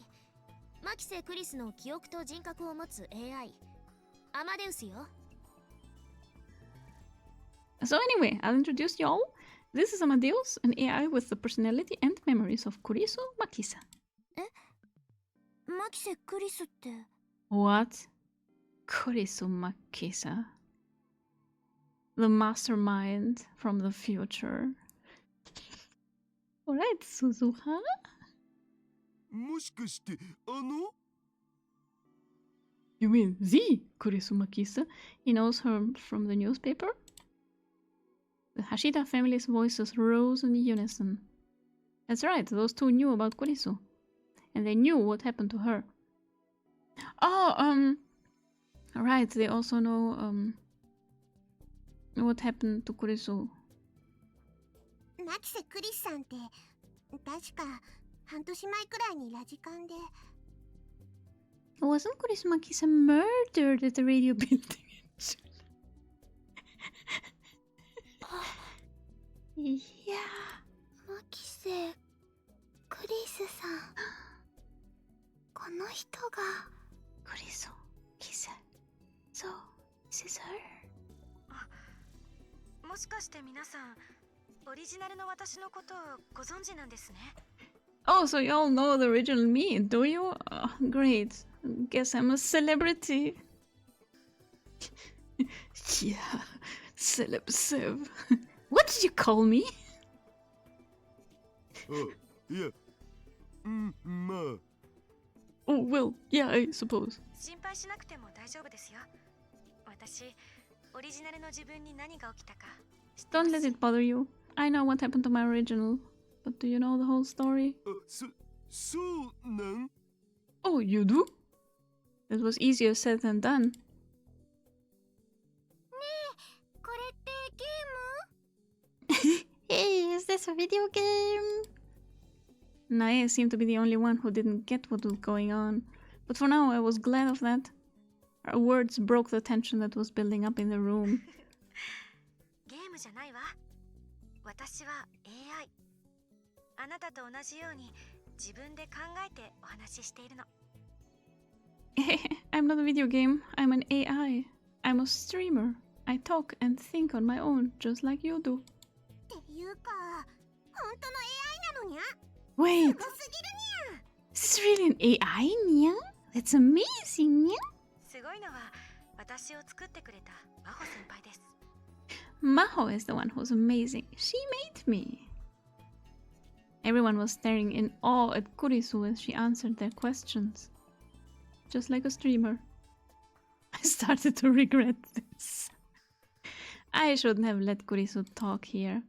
マキセ・クリスの記憶と人格を持つ AI アマデウスよ So anyway, I'll introduce y'all. This is Amadeus, an AI with the personality and memories of Kurisu Makisa. マキセ・クリスって What? Kurisu Makisa? The mastermind from the future. Alright, Suzuha? もしかしてあの You mean the Kurisu Makisa? He knows her from the newspaper? The Hashida family's voices rose in unison. That's right, those two knew about Kurisu. And they knew what happened to her. Oh, right, they also know, what happened to Kurisu. マキセ・クリスさんって確か半年前くらいにラジカンで Wasn't Kurisu Makisa murdered at the radio building? Yeah. マキセ・クリスさんこの人が Kurisu Makisa. So, this is her. もしかして皆さんオリジナルの私のことをご存知なんですね。 Oh, so you all know the original me, do you? Oh, great. Guess I'm a celebrity. Yeah, celeb sev. What did you call me? あいやまあ Oh, well, yeah, I suppose. 心配しなくても大丈夫ですよ。私オリジナルの自分に何が起きたか知ってま Don't す let it bother you. I know what happened to my original. But do you know the whole story? あそうなん Oh, you do? That was easier said than done. これってゲーム Hey, is this a video game? Nae seemed to be the only one who didn't get what was going on. But for now, I was glad of that. Her words broke the tension that was building up in the room. ゲームじゃないわ。私は AI。あなたと同じように自分で考えてお話ししているの。I'm not a video game. I'm an AI. I'm a streamer. I talk and think on my own, just like you do. っていうか本当の AI なのにゃ Wait, すごすぎるにゃ this is really an AI, Nya? That's amazing, Nya. すごいのは私を作ってくれた真帆先輩です。 Maho is the one who's amazing. She made me. Everyone was staring in awe at Kurisu as she answered their questions. Just like a streamer. I started to regret this. I shouldn't have let Kurisu talk here.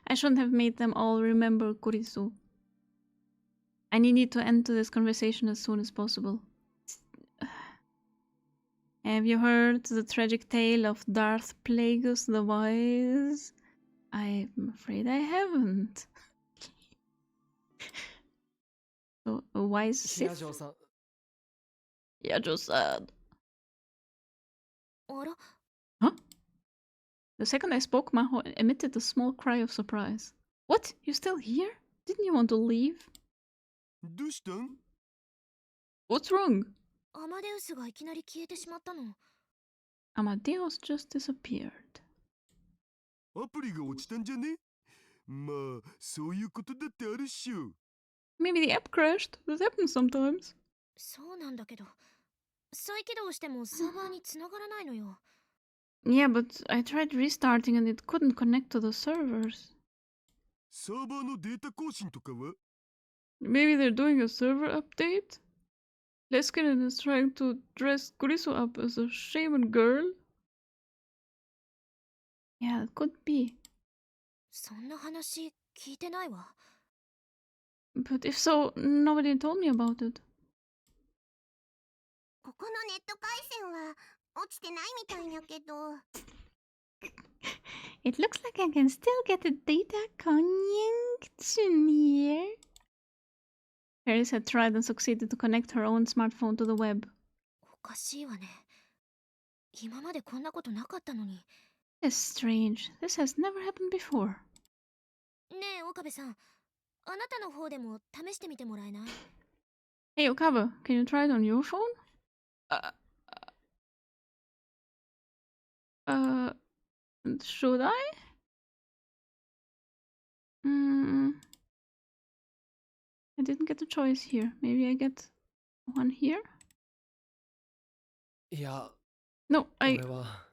I shouldn't have made them all remember Kurisu. I needed to end this conversation as soon as possible. Have you heard the tragic tale of Darth Plagueis the Wise? I'm afraid I haven't. So, a wise 平 Sith? 城さん Yeah, just sad. あら The second I spoke, Maho emitted a small cry of surprise. What? You still here? Didn't you want to leave? どうしたん？ What's wrong? アマデウスがいきなり消えてしまったの。 Amadeus just disappeared. アプリが落ちたんじゃね？まあ、そういうことだってあるっしょ。 Maybe the app crashed. This happens sometimes. そうなんだけど、再起動してもサーバーに繋がらないのよ。 Yeah, but I tried restarting and it couldn't connect to the servers. サーバーのデータ更新とかは？ Maybe they're doing a server update? Leskinen is trying to dress Kurisu up as a shaman girl? Yeah, it could be. そんな話聞いてないわ。 But if so, nobody told me about it. ここのネット回線は落ちてないみたいやけど。 It looks like I can still get a data connection here. Paris had tried and succeeded to connect her own smartphone to the web. おかしいわね。今までこんなことなかったのに。 It's strange. This has never happened before. ねえ、岡部さん。あなたの方でも試してみてもらえない？ Hey, Okabe, can you try it on your phone? Should I? I didn't get a choice here. Maybe I get one here? いや、 No, 俺は。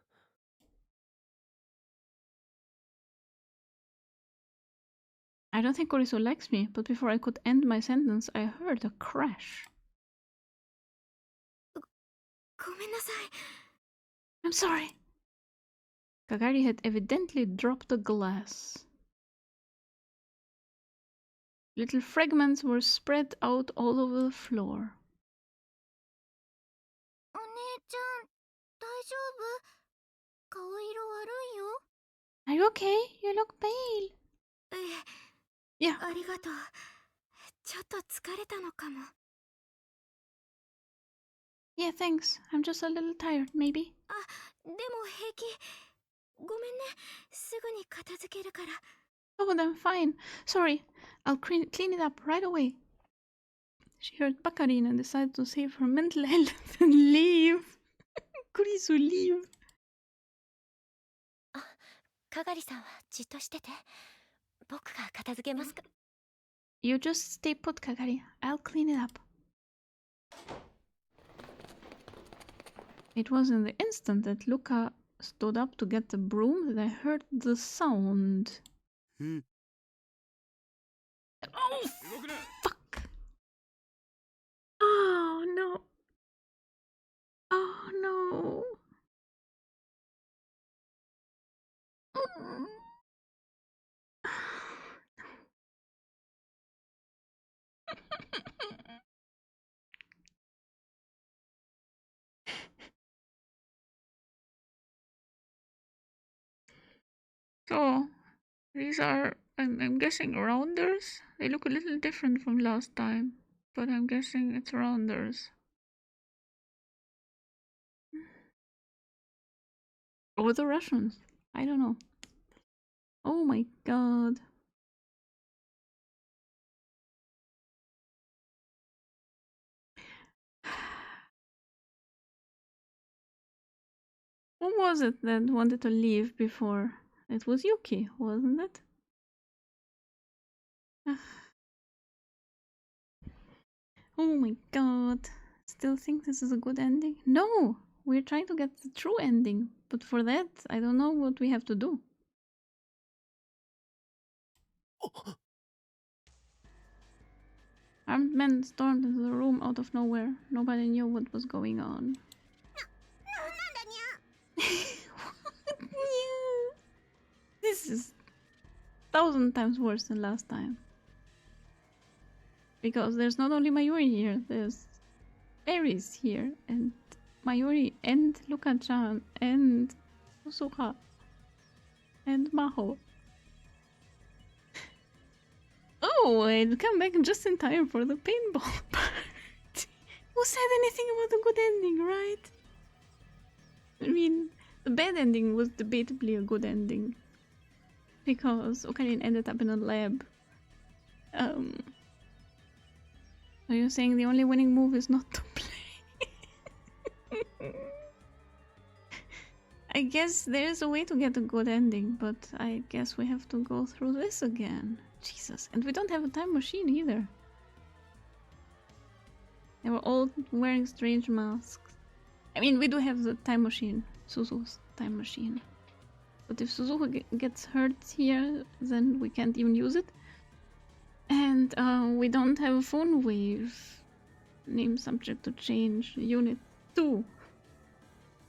I don't think Kurisu likes me, but before I could end my sentence, I heard a crash. ごめんなさい。 I'm sorry. Kagari had evidently dropped a glass. Little fragments were spread out all over the floor. お姉ちゃん、大丈夫？顔色悪いよ。 Are you okay? You look pale. ええ、 Yeah. ありがとう。ちょっと疲れたのかも。 Yeah, thanks. I'm just a little tired, maybe. あ、でも平気。ごめんね。すぐに片付けるから。 Oh, then fine. Sorry. I'll clean it up right away. She heard Bakarin and decided to save her mental health and leave. Kurisu, leave. あ、かがりさんはじっとしてて。僕が片付けますか。 You just stay put, Kagari. I'll clean it up. It was in the instant that Luka stood up to get the broom that I heard the sound. え、 Oh, fuck. Oh, no. Oh, no. So, these are, I'm guessing, rounders. They look a little different from last time, but I'm guessing it's rounders. Or the Russians. I don't know. Oh my god. Who was it that wanted to leave before? It was Yuki, wasn't it? Oh my god. Still think this is a good ending? No! We're trying to get the true ending, but for that, I don't know what we have to do. Armed men stormed into the room out of nowhere. Nobody knew what was going on. This is 1,000 times worse than last time. Because there's not only Mayuri here, there's Aries here, and Mayuri, and Luka-chan, and Usuha, and Maho. Oh, I'd come back just in time for the paintball part. Who said anything about a good ending, right? I mean, The bad ending was debatably a good ending. Because Okarin ended up in a lab. So you're saying the only winning move is not to play? I guess there's a way to get a good ending, but I guess we have to go through this again. Jesus, and we don't have a time machine either. They were all wearing strange masks. I mean, we do have the time machine, Suzu's time machine. But if Suzu gets hurt here, then we can't even use it. And we don't have a phone wave. Name subject to change. Unit 2.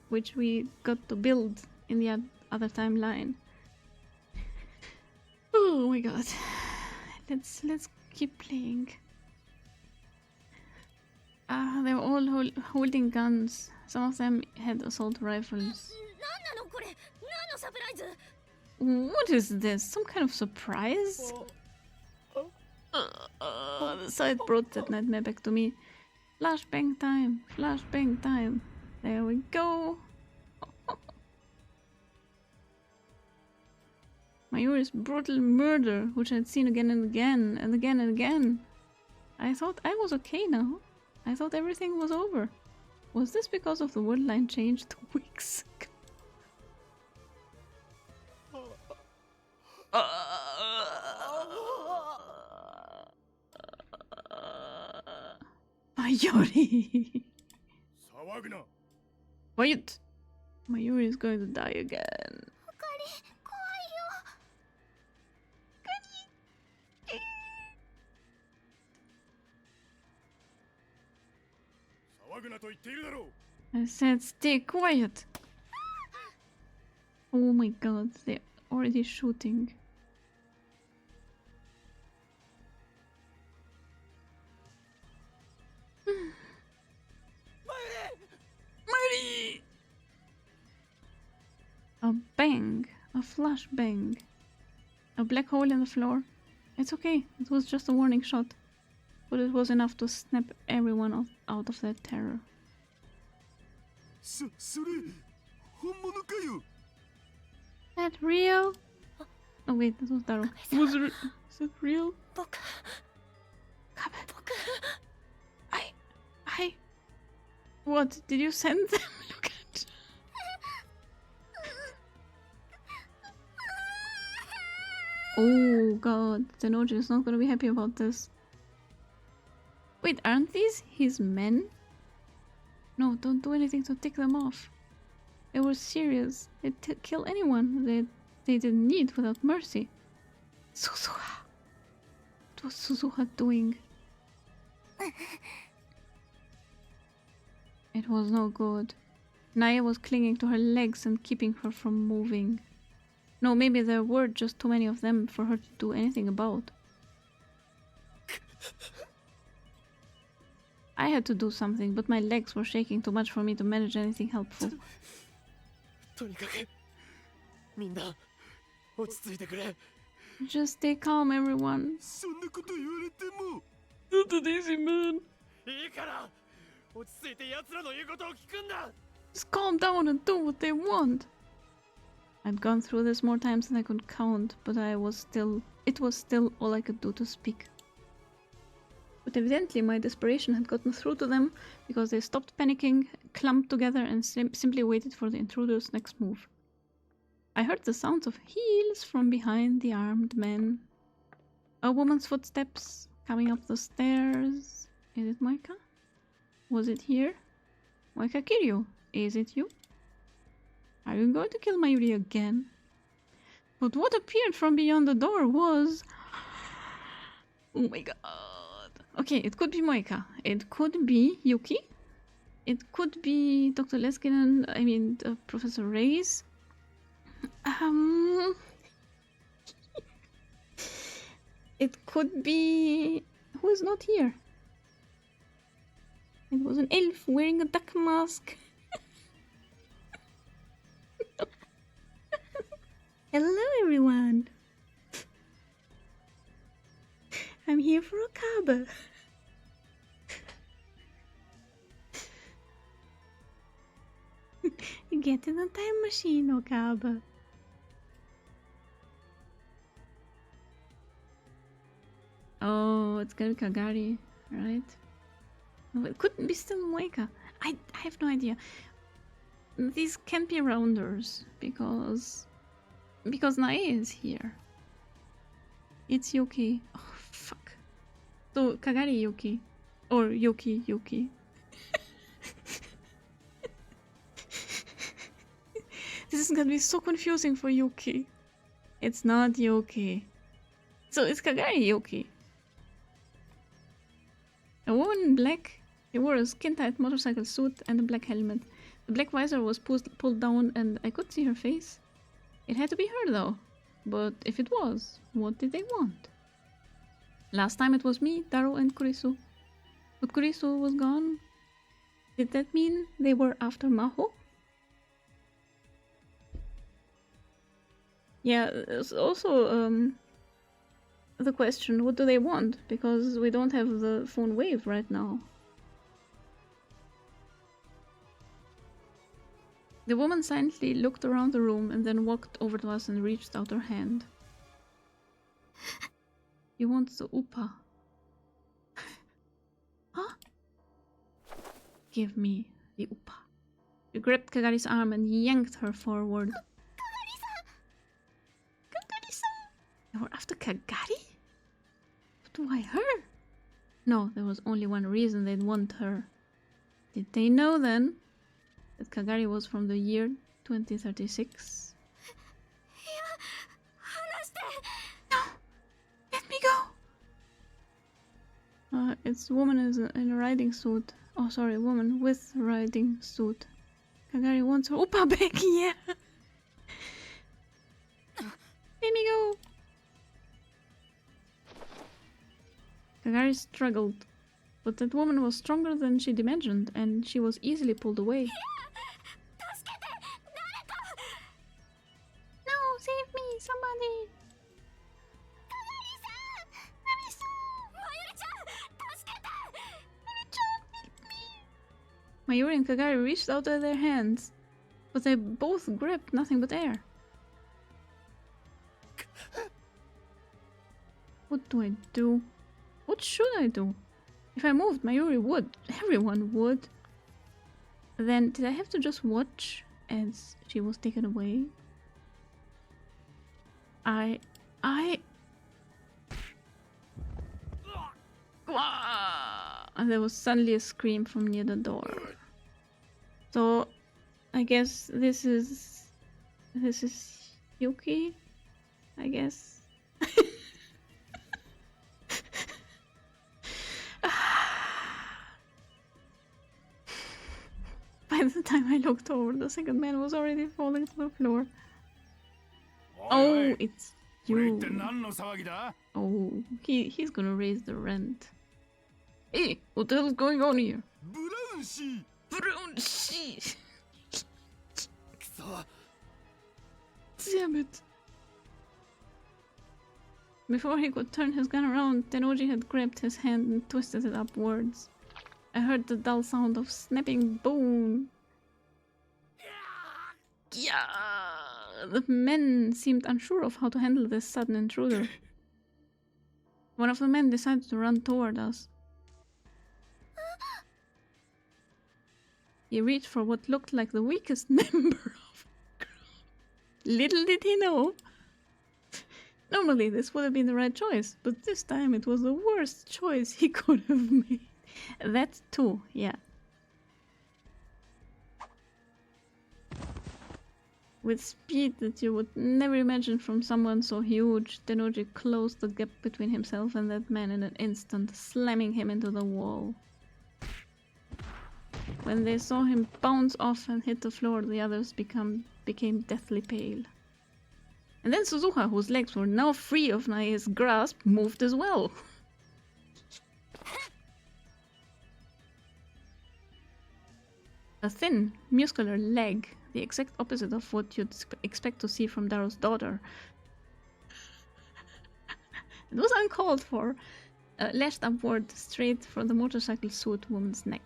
Which we got to build in the other timeline. Oh my god. Let's keep playing. They were all holding guns. Some of them had assault rifles. What is this? Some kind of surprise? The side brought that nightmare back to me. Flashbang time. Flashbang time. There we go. Mayuri's brutal murder, which I'd seen again and again and again and again. I thought I was okay now. I thought everything was over. Was this because of the word line change 2 weeks ago? Mayuri! Quiet! Mayuri is going to die again. I said stay quiet. Oh my god, they're already shooting. Mayuri! A bang. A flash bang. A black hole in the floor. It's okay, it was just a warning shot. But it was enough to snap everyone out of their terror. That real? Oh wait, that was Daro. Is it real? I... What? Did you send them? Luka-chan? Oh god, Zenoji is not gonna be happy about this. Wait, aren't these his men? No, don't do anything to tick them off. They were serious. They'd kill anyone they didn't need without mercy. Suzuha. What was Suzuha doing? It was no good. Naya was clinging to her legs and keeping her from moving. No, maybe there were just too many of them for her to do anything about. I had to do something, but my legs were shaking too much for me to manage anything helpful. Just stay calm, everyone. Not an easy man. Just calm down and do what they want. I'd gone through this more times than I could count, but it was still all I could do to speak. But evidently my desperation had gotten through to them, because they stopped panicking, clumped together and simply waited for the intruder's next move. I heard the sounds of heels from behind the armed men. A woman's footsteps coming up the stairs. Is it Moika? Was it here? Moika Kiryu, is it you? Are you going to kill Mayuri again? But what appeared from beyond the door was... Oh my god. Okay, it could be Moika. It could be Yuki. It could be Dr. Leskinen, Professor Reyes. It could be... Who is not here? It was an elf wearing a duck mask. Hello, everyone. I'm here for Okaba. Get in a time machine, Okaba. Oh, it's gonna be Kagari, right? No, it couldn't be still Moeka. I have no idea. These can't be rounders because Nae is here. It's Yuki. Oh fuck. So Kagari Yuki or Yuki. This is gonna be so confusing for Yuki. It's not Yuki. So it's Kagari Yuki. A woman in black. She wore a skin-tight motorcycle suit and a black helmet. The black visor was pulled down and I could see her face. It had to be her though. But if it was, what did they want? Last time it was me, Taro, and Kurisu. But Kurisu was gone. Did that mean they were after Maho? Yeah, there's also the question, what do they want? Because we don't have the phone wave right now. The woman silently looked around the room and then walked over to us and reached out her hand. You want the upa? Huh? Give me the upa. She grabbed Kagari's arm and yanked her forward. Kagari-san! They were after Kagari? But why her? No, there was only one reason they'd want her. Did they know then that Kagari was from the year 2036? No! Let me go! It's a woman in a riding suit. Oh, sorry, a woman with a riding suit. Kagari wants her Oppa back, yeah! Let me go! Kagari struggled, but that woman was stronger than she'd imagined, and she was easily pulled away. No, save me, somebody! Mayuri and Kagari reached out with their hands, but they both gripped nothing but air. What do I do? What should I do? If I moved, Mayuri would. Everyone would. Then, did I have to just watch as she was taken away? And there was suddenly a scream from near the door. So, I guess this is Yuki, I guess. By the time I looked over, the second man was already falling to the floor. Oh, it's you. Oh, he's gonna raise the rent. Hey, what the hell is going on here? Brownshi! Damn it. Before he could turn his gun around, Tennoji had grabbed his hand and twisted it upwards. I heard the dull sound of snapping bone. Yeah. The men seemed unsure of how to handle this sudden intruder. One of the men decided to run toward us. He reached for what looked like the weakest member of the crowd. Little did he know. Normally this would have been the right choice, but this time it was the worst choice he could have made. That too, yeah. With speed that you would never imagine from someone so huge, Tennoji closed the gap between himself and that man in an instant, slamming him into the wall. When they saw him bounce off and hit the floor, the others became deathly pale. And then Suzuha, whose legs were now free of Nae's grasp, moved as well. A thin, muscular leg, the exact opposite of what you'd expect to see from Daro's daughter. It was uncalled for, lashed upward straight for the motorcycle suit woman's neck.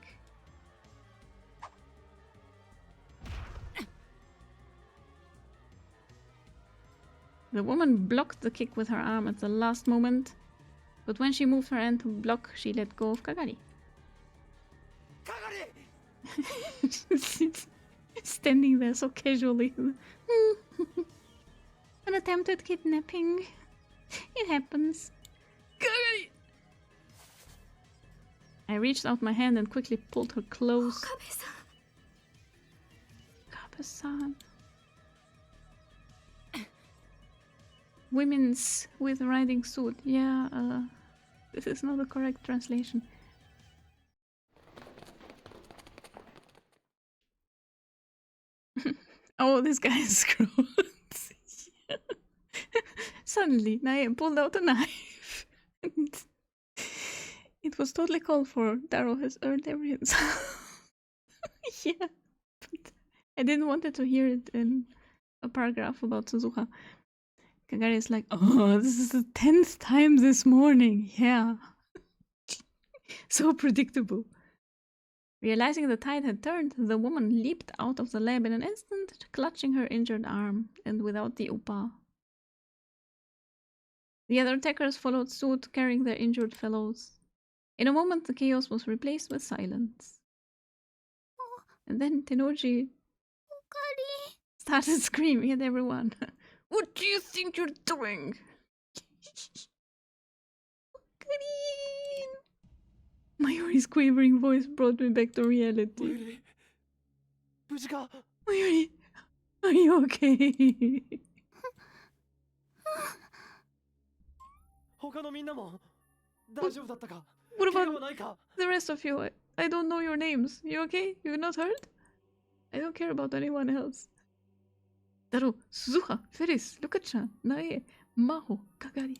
The woman blocked the kick with her arm at the last moment, but when she moved her hand to block, she let go of Kagari. Standing there so casually. An attempted kidnapping. It happens. Kagari! I reached out my hand and quickly pulled her close. Kabe-san. Women's with riding suit. Yeah, this is not the correct translation. Oh, this guy is gross. Yeah. Suddenly, Nae pulled out a knife. And it was totally called for. Darrow has earned every insult. Yeah, but I didn't want to hear it in a paragraph about Suzuka. Kagari is like, oh, this is the 10th time this morning. Yeah. So predictable. Realizing the tide had turned, the woman leaped out of the lab in an instant, clutching her injured arm, and without the upa. The other attackers followed suit, carrying their injured fellows. In a moment, the chaos was replaced with silence. And then Tennoji started screaming at everyone. What do you think you're doing? Okarin! Mayuri's quavering voice brought me back to reality. Mayuri, are you okay? What about the rest of you? I don't know your names. You okay? You're not hurt? I don't care about anyone else. Darrow, Suzuha, Ferris, Luka-chan, Nae, Maho, Kagari.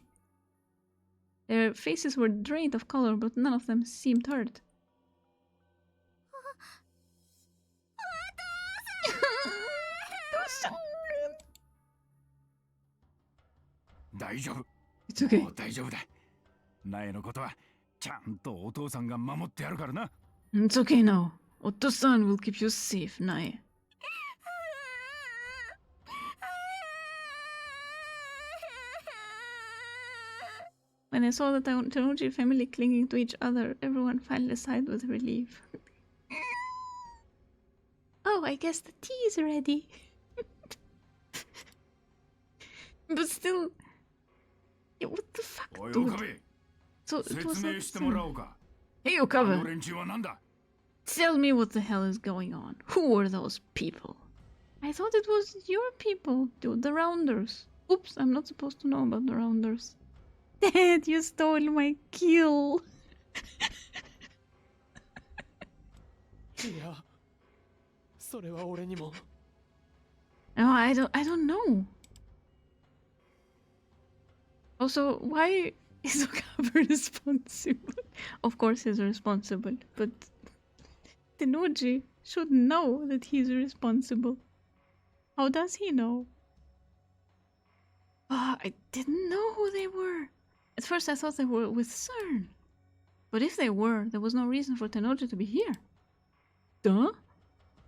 Their faces were drained of color, but none of them seemed hurt. It's okay. 大丈夫だ。苗のことはちゃんとお父さんが守ってやるからな。It's okay now. Otto-san will keep you safe, Nae. When I saw the Tennoji family clinging to each other, everyone finally sighed with relief. Oh, I guess the tea is ready. But still... Yeah, what the fuck, dude? So it was not... Hey, Okabe! Tell me what the hell is going on. Who are those people? I thought it was your people, dude, the Rounders. Oops, I'm not supposed to know about the Rounders. Dad, you stole my kill. No, I don't know. Also, why is Okabe responsible? Of course he's responsible, but Tennoji should know that he's responsible. How does he know? Ah, I didn't know who they were. At first I thought they were with CERN. But if they were, there was no reason for Tennoji to be here. Duh?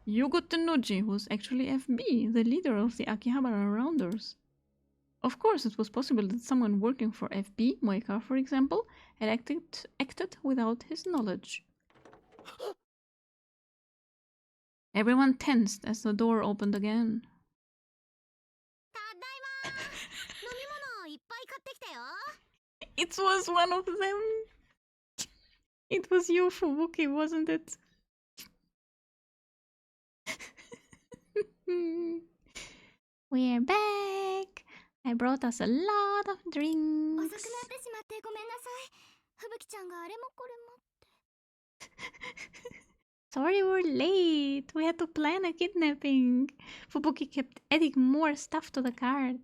Yugo Tennoji was actually FB, the leader of the Akihabara Rounders. Of course, it was possible that someone working for FB, Moeka for example, had acted without his knowledge. Everyone tensed as the door opened again. It was one of them. It was you, Fubuki, wasn't it? We're back. I brought us a lot of drinks. Sorry we're late. We had to plan a kidnapping. Fubuki kept adding more stuff to the cart.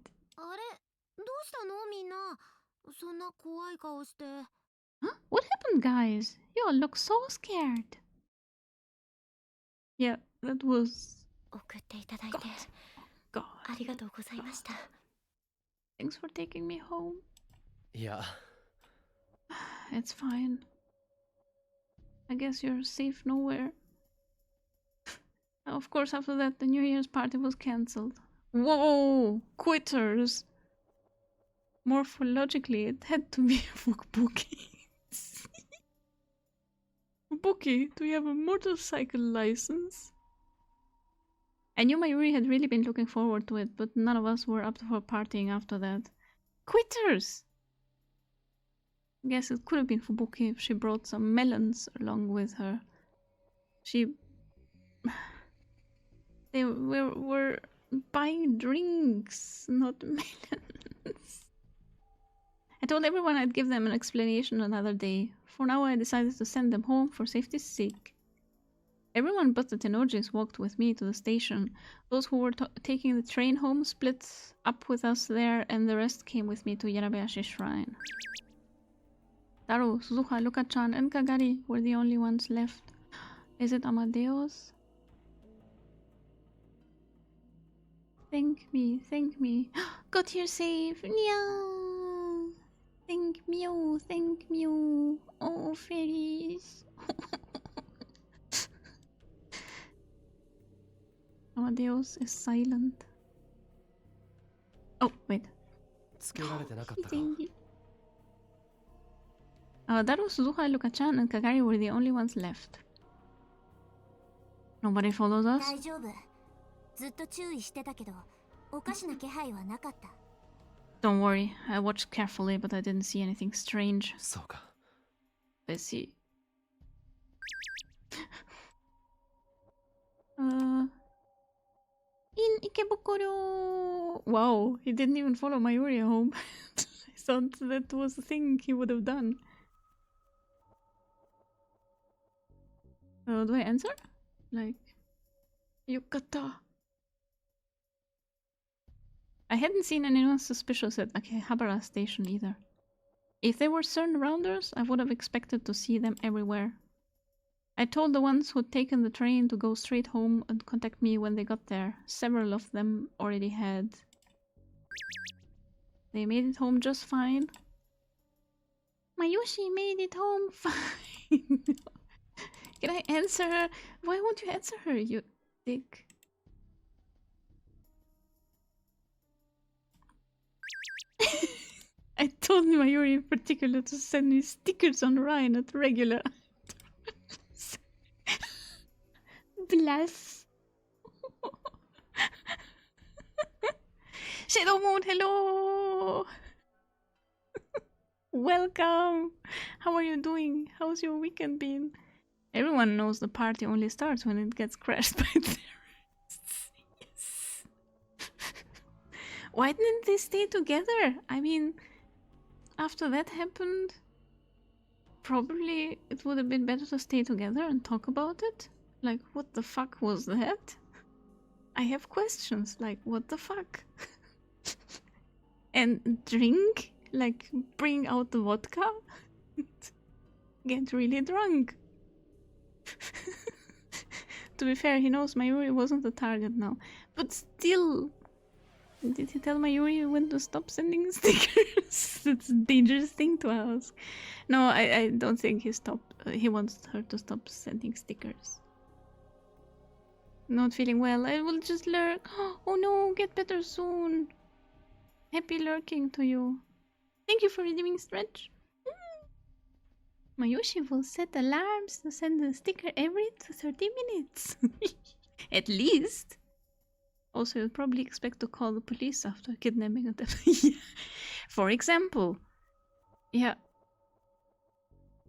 Huh? What happened, guys? You all look so scared. Yeah, that was... God. Thanks for taking me home. Yeah. It's fine. I guess you're safe nowhere. Of course, after that, the New Year's party was cancelled. Whoa! Quitters! morphologically, it had to be a Bookie. Bookie, do you have a motorcycle license? I knew Mayuri had really been looking forward to it, but none of us were up for partying after that. Quitters! Guess it could have been Fubuki if she brought some melons along with her. They were buying drinks, not melons. I told everyone I'd give them an explanation another day. For now, I decided to send them home for safety's sake. Everyone but the Tenojis walked with me to the station. Those who were taking the train home split up with us there, and the rest came with me to Yarabayashi Shrine. Taro, Suzuha, Luka-chan, and Kagari were the only ones left. Is it Amadeus? Thank me, thank me. Got here safe! Nya! Thank me, thank me. Oh, fairies. Amadeus is silent. Oh, wait. Daru, Suzuha, Luka-chan, and Kagari were the only ones left. Nobody follows us? 大丈夫。ずっと注意してたけど、おかしな気配はなかった。 Don't worry, I watched carefully, but I didn't see anything strange. そうか。I see. In Ikebukuro! Wow, he didn't even follow Mayuri home. I thought that was the thing he would have done. Do I answer? Like, Yukata. I hadn't seen anyone suspicious at Akihabara station either. If they were surrounders, I would have expected to see them everywhere. I told the ones who'd taken the train to go straight home and contact me when they got there. Several of them already had. They made it home just fine. Mayushi made it home fine. Can I answer her? Why won't you answer her, you dick? I told Mayuri in particular to send me stickers on Ryan at regular. Bless. Shadow Moon, hello! Welcome! How are you doing? How's your weekend been? Everyone knows the party only starts when it gets crashed by terrorists. Yes. Why didn't they stay together? I mean, after that happened, probably it would have been better to stay together and talk about it. Like, what the fuck was that? I have questions, like, what the fuck? And drink? Like, bring out the vodka? Get really drunk. To be fair, he knows Mayuri wasn't the target now. But still, did he tell Mayuri when to stop sending stickers? That's a dangerous thing to ask. No, I don't think he wants her to stop sending stickers. Not feeling well, I will just lurk. Oh no, get better soon. Happy lurking to you. Thank you for redeeming Stretch. Mayushi will set alarms to send a sticker every 30 minutes. At least. Also, you'd probably expect to call the police after kidnapping a yeah. For example. Yeah.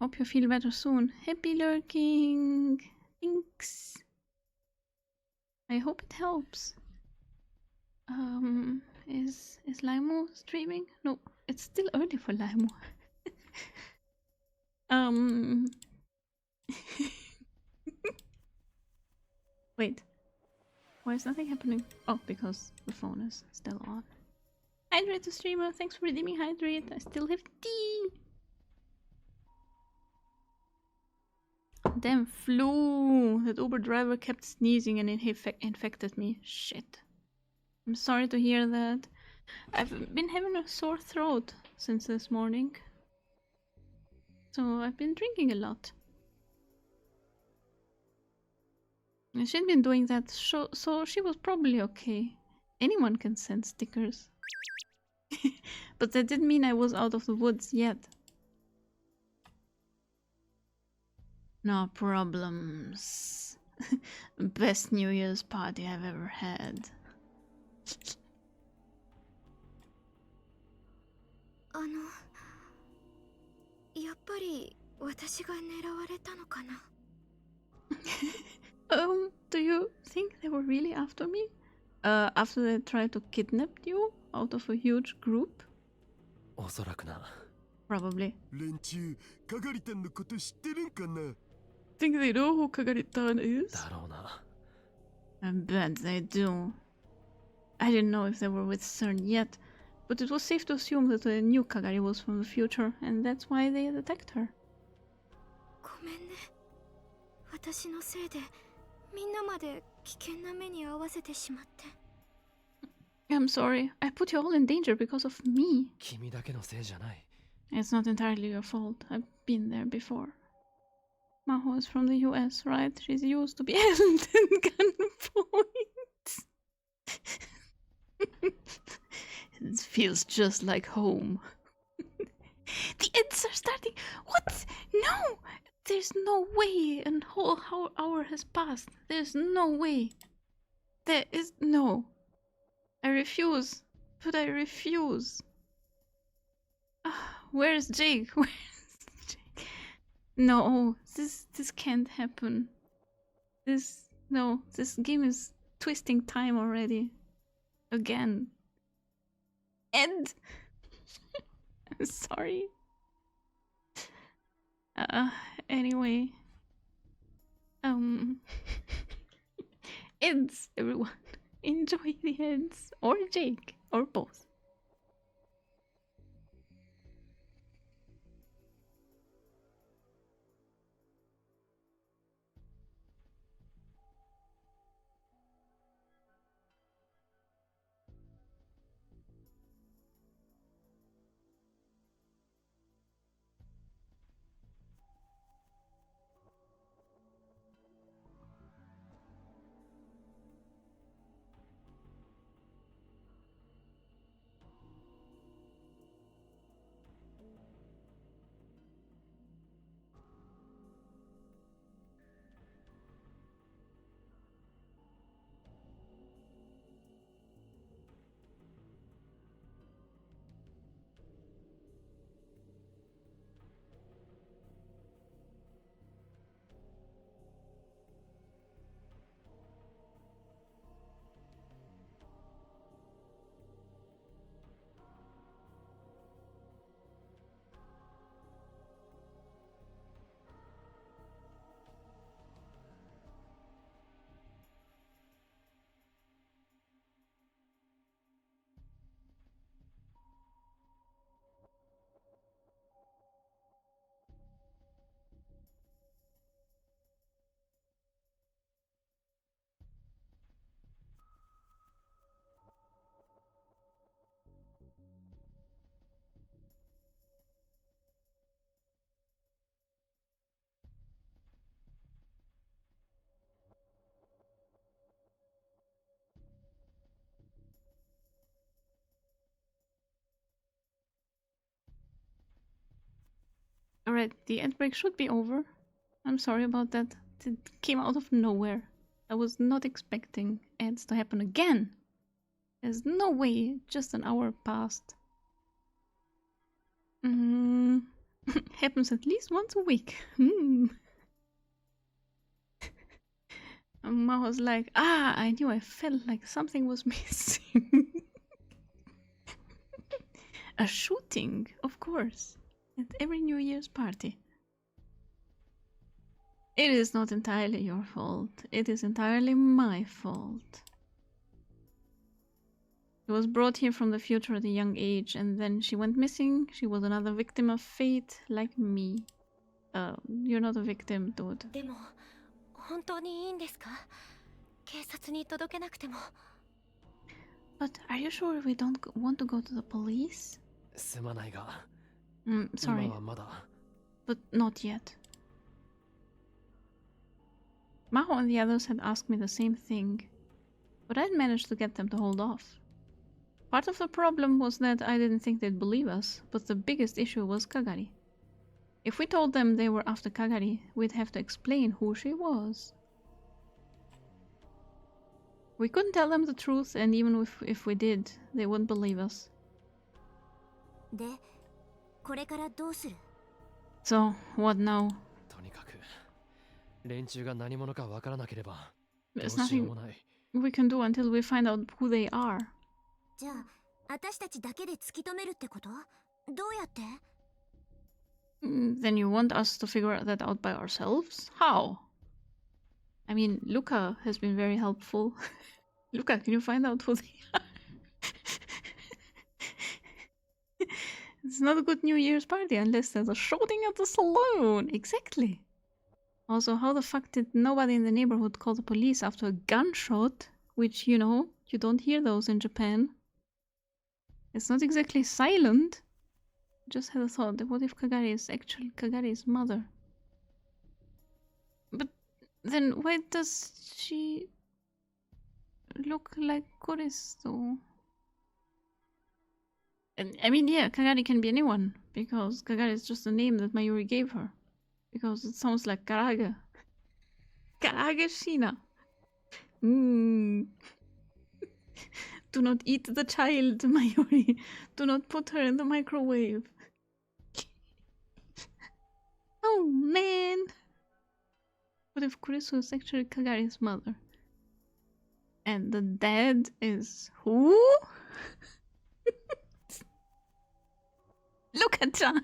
Hope you feel better soon. Happy lurking. Thanks. I hope it helps. Is Limo streaming? No, it's still early for Limo. Wait. Why is nothing happening? Oh, because the phone is still on. Hydrate the streamer, thanks for redeeming Hydrate. I still have tea. Damn flu! That Uber driver kept sneezing and it infected me. Shit. I'm sorry to hear that. I've been having a sore throat since this morning. So I've been drinking a lot. And she'd been doing that, so she was probably okay. Anyone can send stickers. But that didn't mean I was out of the woods yet. No problems. Best New Year's party I've ever had. やっぱり私が狙われたのかな Do you think they were really after me? After they tried to kidnap you out of a huge group? おそらくな。 Probably. 連中、かがりたんのこと知ってるんかな Think they know who Kagaritan is? だろうな。 I bet they do. I didn't know if they were with CERN yet, but it was safe to assume that the new Kagari was from the future, and that's why they had attacked her. ごめんね私のせいでみんなまで危険な目に遭わせてしまって I'm sorry. I put you all in danger because of me. 君だけのせいじゃない。 It's not entirely your fault. I've been there before. Maho is from the US, right? She's used to be held in gunpoint. It feels just like home. The ads are starting. What? No! There's no way. A whole hour has passed. There's no way. There is no. I refuse. But I refuse. Where's Jake? Where's Jake? No, this can't happen. This game is twisting time already. Again. Ed! I'm sorry. Anyway. Eds, everyone. Enjoy the ends. Or Jake. Or both. Alright, the ad break should be over. I'm sorry about that. It came out of nowhere. I was not expecting ads to happen again. There's no way just an hour passed. Happens at least once a week. I was like, I knew I felt like something was missing. A shooting, of course. At every New Year's party. It is not entirely your fault. It is entirely my fault. She was brought here from the future at a young age, and then she went missing. She was another victim of fate, like me. You're not a victim, dude. でも本当にいいんですか警察に届けなくても But are you sure we don't want to go to the police? すまないが。 Sorry, 今はまだ。 but not yet. Maho and the others had asked me the same thing, but I'd managed to get them to hold off. Part of the problem was that I didn't think they'd believe us, but the biggest issue was Kagari. If we told them they were after Kagari, we'd have to explain who she was. We couldn't tell them the truth, and even if we did, they wouldn't believe us. で、これからどうする？ So, what now? とにかく連中が何者かわからなければどう There's しよう nothing もない。 we can do until we find out who they are. じゃあ、私たちだけで突き止めるってこと？どうやって？ Then you want us to figure that out by ourselves? How? I mean, Luka has been very helpful. Luka, can you find out who they are? It's not a good New Year's party unless there's a shooting at the saloon. Exactly. Also, how the fuck did nobody in the neighborhood call the police after a gunshot? Which, you know, you don't hear those in Japan. It's not exactly silent. Just had a thought. What if Kagari is actually Kagari's mother? But then why does she look like Kurisu? And I mean, yeah, Kagari can be anyone, because Kagari is just a name that Mayuri gave her. Because it sounds like Karaga. Karaga Shina. Do not eat the child, Mayuri. Do not put her in the microwave. Oh, man. What if Kurisu is actually Kagari's mother? And the dad is who? Luka-chan.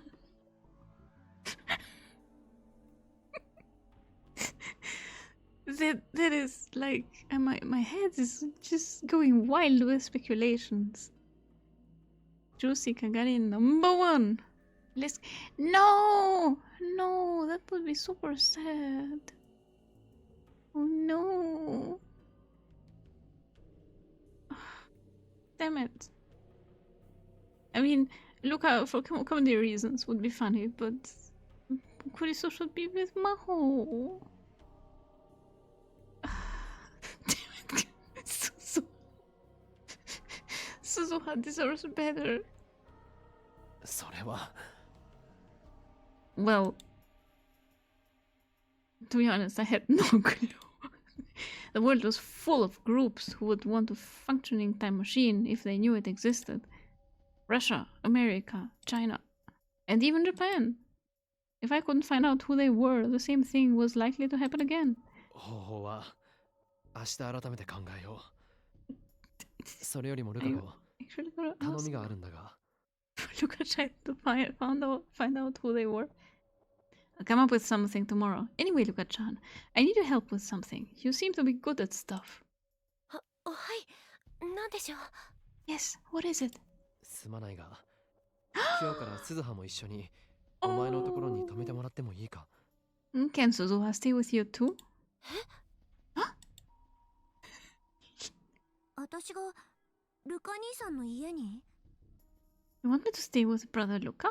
That is like my head is just going wild with speculations. Juicy Kagari #1. Let's no, that would be super sad. Oh no. Damn it. I mean, Luka, for comedy reasons, would be funny, but Kurisu should be with Maho. Damn it. Suzuha deserves better. それは Well, to be honest, I had no clue. The world was full of groups who would want a functioning time machine if they knew it existed. Russia, America, China, and even Japan. If I couldn't find out who they were, the same thing was likely to happen again. 方法は明日改めて考えよう。それよりもルカ子、 Actually, gonna 頼 ask みがあるんだが。 Luka tried to find out who they were. I'll come up with something tomorrow. Anyway, Luka-chan, I need your help with something. You seem to be good at stuff. はい、なんでしょう？ Yes, what is it? すまないが、今日から鈴葉も一緒にお前のところに泊めてもらってもいいか？ Can Suzuha stay with you too? 私がルカ兄さんの家に？ You want me to stay with brother Luka?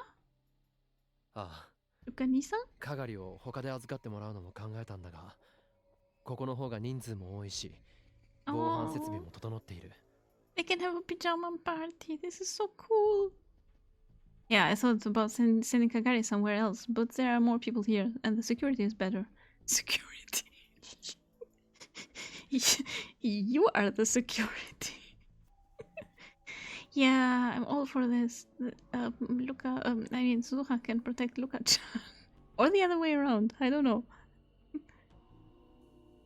ああ、 Luka Nisan? かがりを他で預かってもらうのも考えたんだが、ここの方が人数も多いし、防犯設備も整っている。They can have a pajama party. This is so cool. Yeah, I thought about sending Kagari somewhere else, but there are more people here, and the security is better. Security. You are the security. Yeah, I'm all for this. Suzuha can protect Luka-chan. Or the other way around. I don't know.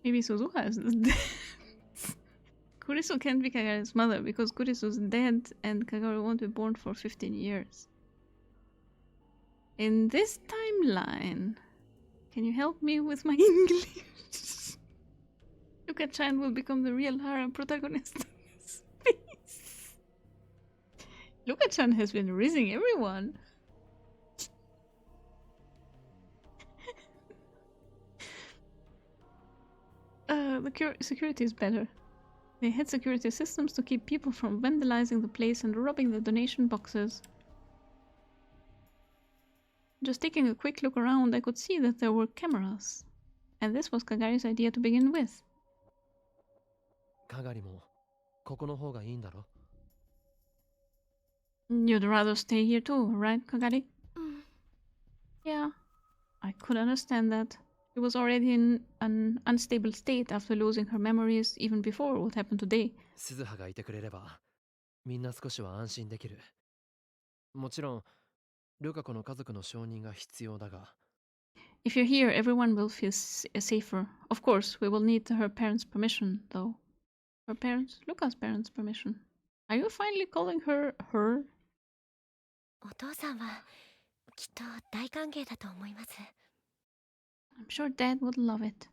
Maybe Suzuha is dead. Kurisu can't be Kagari's mother because Kurisu's dead and Kagari won't be born for 15 years. In this timeline, can you help me with my English? Luka-chan will become the real harem protagonist of this piece. Luka-chan has been raising everyone. The security is better. They had security systems to keep people from vandalizing the place and robbing the donation boxes. Just taking a quick look around, I could see that there were cameras. And this was Kagari's idea to begin with. かがりもここの方がいいんだろ？ You'd rather stay here too, right, Kagari? Yeah, I could understand that. She was already in an unstable state after losing her memories even before what happened today. 鈴葉がいてくれればみんな少しは安心できる。もちろんルカ子の家族の承認が必要だが。 If you're here, everyone will feel safer. Of course, we will need her parents' permission, though. Her parents? Luca's parents' permission. Are you finally calling her her? お父さんはきっと大歓迎だと思います。 I'm sure Dad would love it.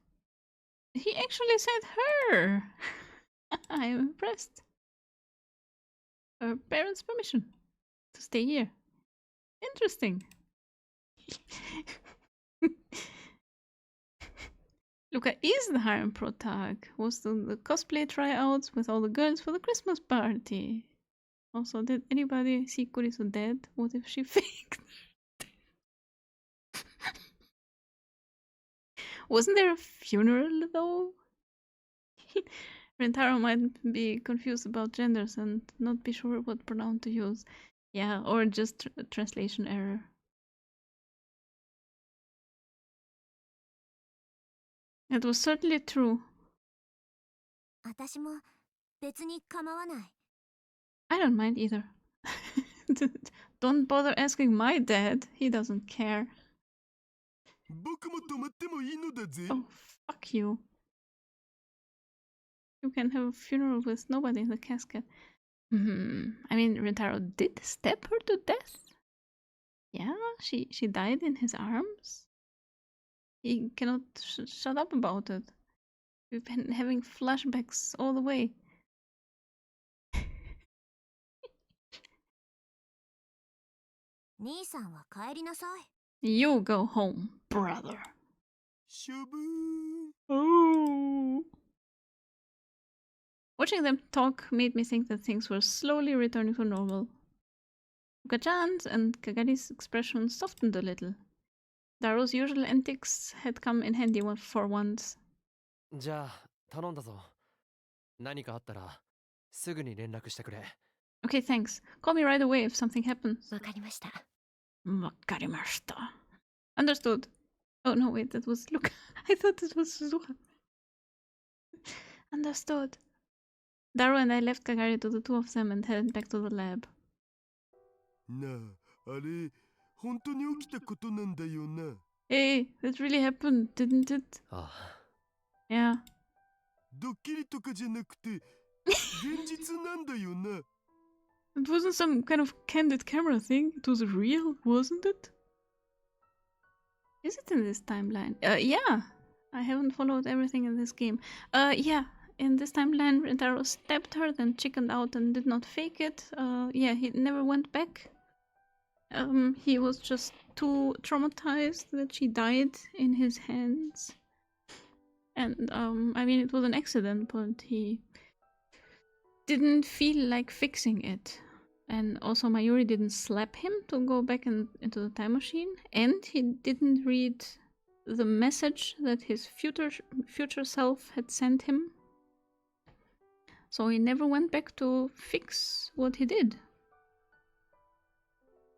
He actually said her! I'm impressed. Her parents' permission to stay here. Interesting. Luka is the harem pro tag. Was the cosplay tryouts with all the girls for the Christmas party. Also, did anybody see Kurisu dead? What if she faked? Wasn't there a funeral though? Rentaro might be confused about genders and not be sure what pronoun to use. Yeah, or just a translation error. It was certainly true. 私も別に構わない。 I don't mind either. Don't bother asking my dad. He doesn't care. 僕も泊まってもいいのだぜ。 Oh, fuck you. You can have a funeral with nobody in the casket. I mean, Rentaro did stab her to death. Yeah, she died in his arms. He cannot shut up about it. We've been having flashbacks all the way. 兄さんは帰りなさい。 You go home, brother. しょぶーん。 Oh. Watching them talk made me think that things were slowly returning to normal. Luka-chan's and Kagari's expressions softened a little. Daro's usual antics had come in handy for once. じゃあ頼んだぞ。何かあったらすぐに連絡してくれ。 Okay, thanks. Call me right away if something happens. わかりました。 Wakarimashita. Understood. Oh no, wait, that was Luka. I thought it was Suzuha. Understood. Daro and I left Kagari to the two of them and headed back to the lab. なあ、あれ、本当に起きたことなんだよな。 Hey, that really happened, didn't it? ああ。 Yeah. ドッキリとかじゃなくて、現実なんだよな。 It wasn't some kind of candid camera thing. It was real, wasn't it? Is it in this timeline? Yeah. I haven't followed everything in this game. Yeah. In this timeline, Rentaro stabbed her, then chickened out and did not fake it. Yeah, he never went back. He was just too traumatized that she died in his hands. And, I mean, it was an accident, but he didn't feel like fixing it. And also Mayuri didn't slap him to go back into the time machine. And he didn't read the message that his future self had sent him. So he never went back to fix what he did.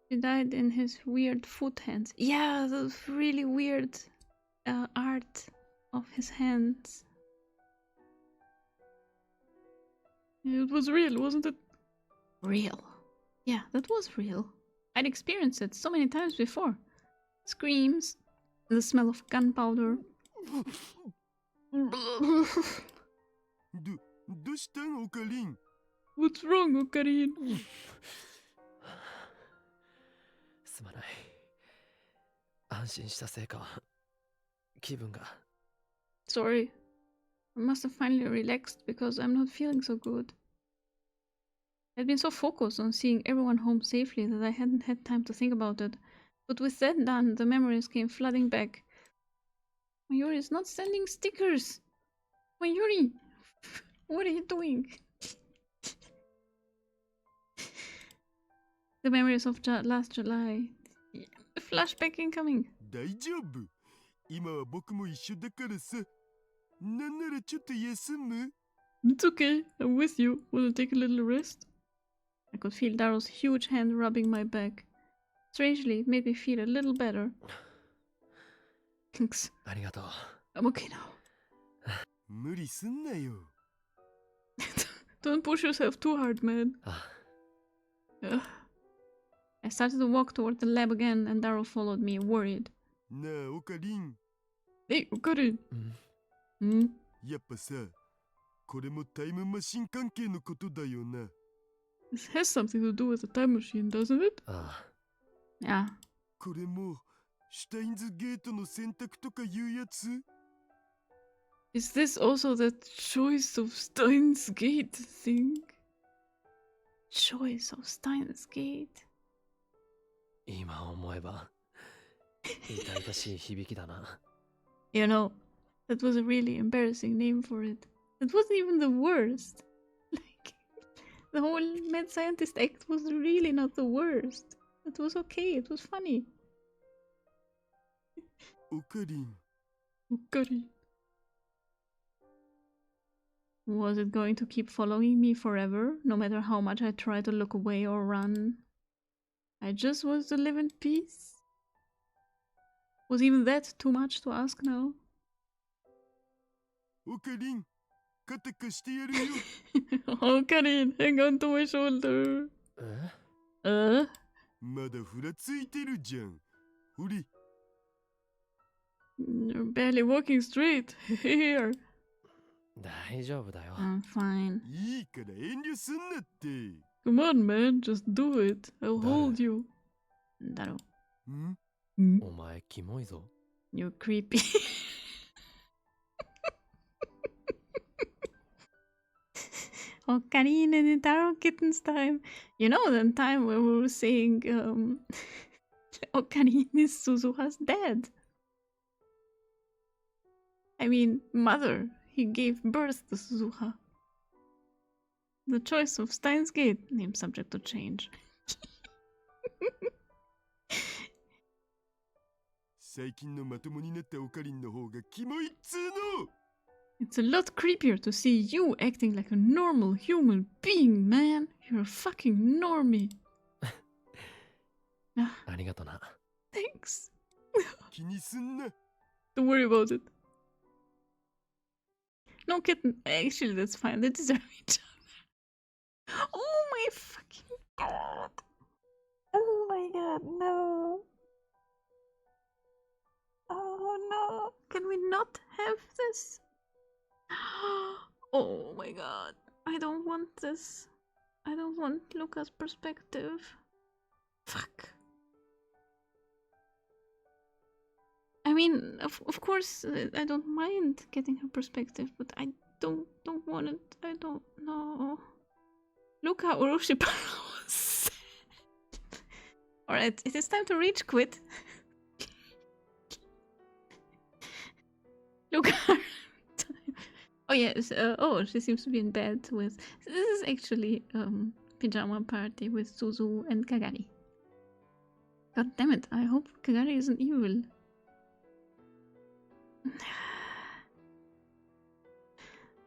He died in his weird foot hands. Yeah, the really weird art of his hands. It was real, wasn't it? Real. Yeah, that was real. I'd experienced it so many times before. Screams, the smell of gunpowder. どうしたん、オカリン？ What's wrong, Okarin? すまない。安心したせいか気分が。 Sorry. I must have finally relaxed because I'm not feeling so good. I'd been so focused on seeing everyone home safely that I hadn't had time to think about it. But with that done, the memories came flooding back. Mayuri is not sending stickers! Mayuri! What are you doing? The memories of last July. Flashback incoming. 大丈夫。今は僕も一緒だからさ。なんならちょっと休む？ It's okay. I'm with you. Wanna take a little rest? I could feel Daro's huge hand rubbing my back. Strangely, it made me feel a little better. Thanks. ありがとう。 I'm okay now. 無理すんなよ。 Don't push yourself too hard, man. あ、 Ugh. I started to walk toward the lab again, and Daro followed me, worried. なあ、オカリン。 Hey, Okarin! うん。 Hmm? やっぱさ、これもタイムマシン関係のことだよな。 This has something to do with the time machine, doesn't it? あ Yeah. これもシュタインズゲートの選択とかいうやつ？ Is this also the choice of SteinsGate thing? Choice of SteinsGate. 今思えば痛々しい響きだな。 You know, that was a really embarrassing name for it. It wasn't even the worst. Like, the whole mad scientist act was really not the worst. It was okay, it was funny. オカリン。 Okarin. Was it going to keep following me forever, no matter how much I tried to look away or run? I just want to live in peace. Was even that too much to ask now? オカリン、肩貸してやるよ。 Okarin, hang on to my shoulder. え？ まだふらついてるじゃん。ほれ。 You're barely walking straight. Here. 大丈夫だよ。 I'm fine. いいから遠慮すんなって。 Come on, man, just do it. I'll Daro. hold you. Daro. ん？ お前キモいぞ。 You're creepy. Okarin and Daro kittens time. You know that time where we were saying Okarin is Suzuha's dad. I mean, mother. He gave birth to Suzuha. The choice of SteinsGate, name subject to change. 最近のまともになったオカリンの方がキモいっつーの。 It's a lot creepier to see you acting like a normal human being, man. You're a fucking normie. ありがとな。 Thanks. 気にすんな。 Don't worry about it. No kitten. Actually, that's fine. They deserve each other. Oh my fucking god. Oh my god, no. Oh no. Can we not have this? Oh my god. I don't want this. I don't want Luca's perspective. Fuck. I mean, of course, I don't mind getting her perspective, but I don't want it. I don't know. Luka Orochimaru was sad. Alright, it is time to reach quit. Luka. Oh yes. Oh, she seems to be in bed with. This is actually pajama party with Suzu and Kagari. God damn it! I hope Kagari isn't evil.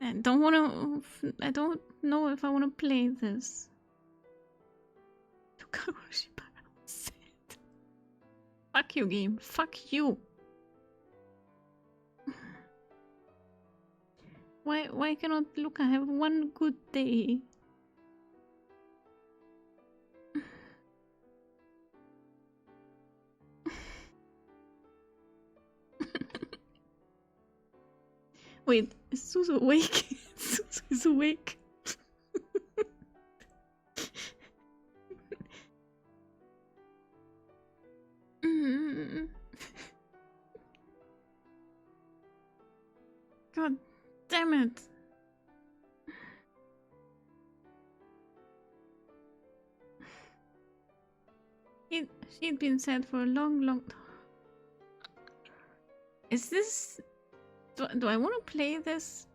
I don't know if I want to play this. Fuck you, game. Fuck you. Why cannot Luka have one good day? Wait, is Suzu awake? Suzu is awake. God damn it. She'd been sad for a long... Is this... Do I want to play this?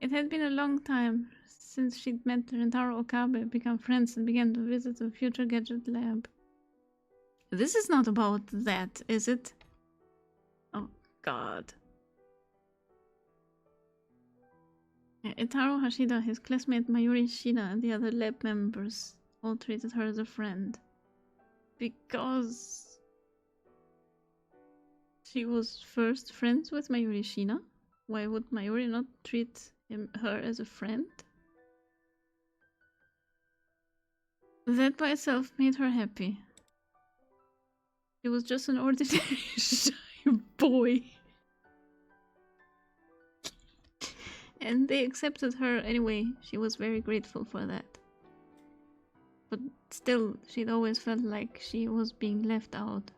It had been a long time since she'd met Rentaro Okabe, become friends, and began to visit the future gadget lab. This is not about that, is it? Oh, God. Itaro Hashida, his classmate Mayuri Shina, and the other lab members all treated her as a friend. Because she was first friends with Mayuri Shina? Why would Mayuri not treat her as a friend? That by itself made her happy. She was just an ordinary shy boy. And they accepted her anyway. She was very grateful for that. But still, she'd always felt like she was being left out.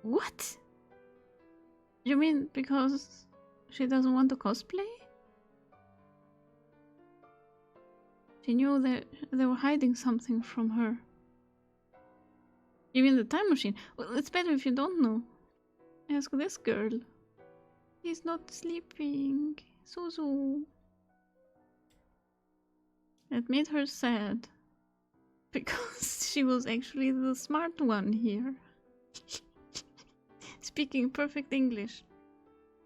What? You mean because she doesn't want to cosplay? She knew that they were hiding something from her. You mean the time machine? Well, it's better if you don't know. Ask this girl. He's not sleeping. Suzu. It made her sad. Because she was actually the smart one here. Speaking perfect English.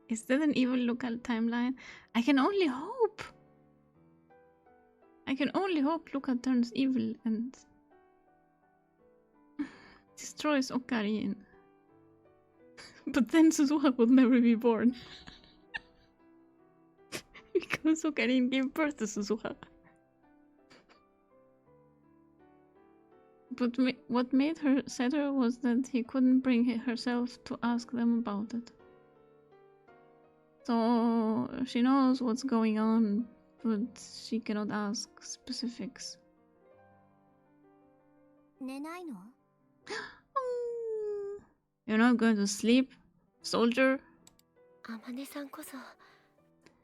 Is that an evil local timeline? I can only hope. I can only hope Luka turns evil and destroys Okarin. But then Suzuha will never be born. Because Okarin gave birth to Suzuha. But what made her sadder was that he couldn't bring herself to ask them about it. So she knows what's going on, but she cannot ask specifics. 寝ないの? You're not going to sleep, soldier? あまねさんこそ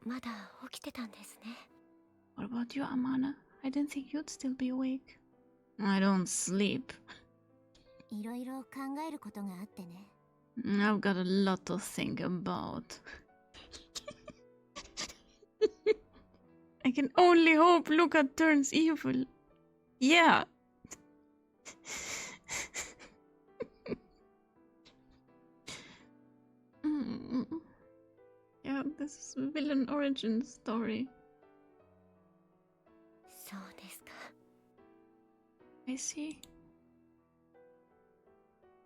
まだ起きてたんですね。 What about you, Amana? I didn't think you'd still be awake. I don't sleep. いろいろ考えることがあってね。 I've got a lot to think about. I can only hope Luka turns evil. Yeah. Yeah, this is a villain origin story. そうですか。 I see.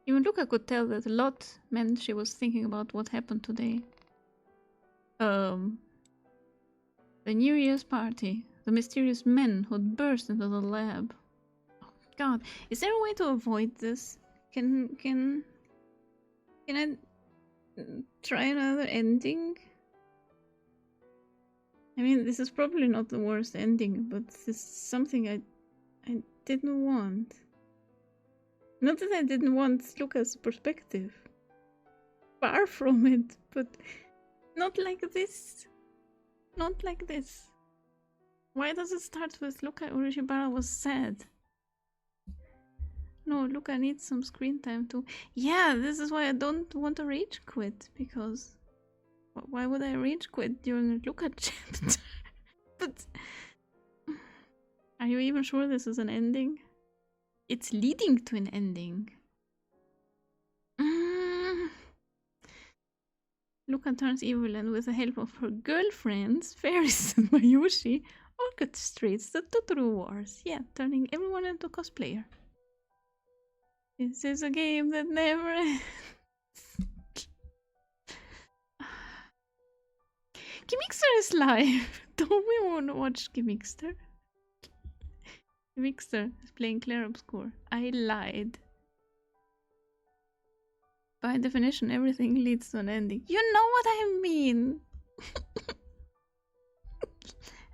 Even Luka could tell that a lot meant she was thinking about what happened today. The New Year's party. The mysterious men who'd burst into the lab. Oh god, is there a way to avoid this? Can I try another ending? I mean, this is probably not the worst ending, but this is something I didn't want. Not that I didn't want Luka's perspective. Far from it, but not like this. Not like this. Why does it start with Luka Urishibara was sad? No, Luka needs some screen time too. Yeah, this is why I don't want to rage quit, because why would I rage quit during a Luka chapter? But are you even sure this is an ending? It's leading to an ending. Luka turns evil and with the help of her girlfriends, Ferris and Mayushi, orchestrates the Totoro Wars. Yeah, turning everyone into cosplayer. This is a game that never ends. Gimixter is live! Don't we want to watch Gimixter? Gimixter is playing Claire Obscure. I lied. By definition, everything leads to an ending. You know what I mean!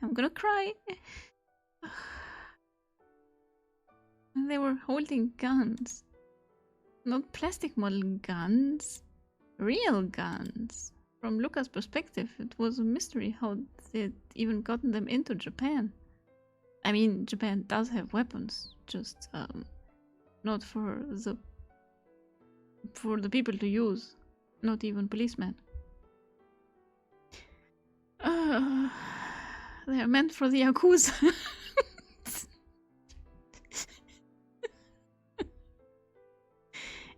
I'm gonna cry. And they were holding guns. Not plastic model guns. Real guns. From Luka's perspective, it was a mystery how they'd even gotten them into Japan. I mean, Japan does have weapons, just not for the people to use, not even policemen. They are meant for the Yakuza.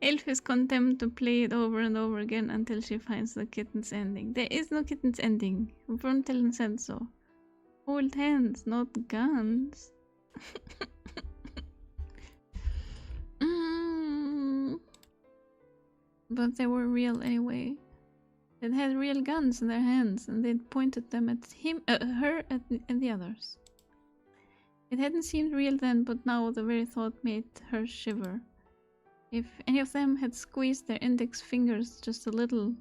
Elf his contempt to play it over and over again until she finds the kitten's ending. There is no kitten's ending. Bruntelin said so. Hold hands, not guns. But they were real anyway. They had real guns in their hands, and they'd pointed them at him, her, and the others. It hadn't seemed real then, but now the very thought made her shiver. If any of them had squeezed their index fingers just a little,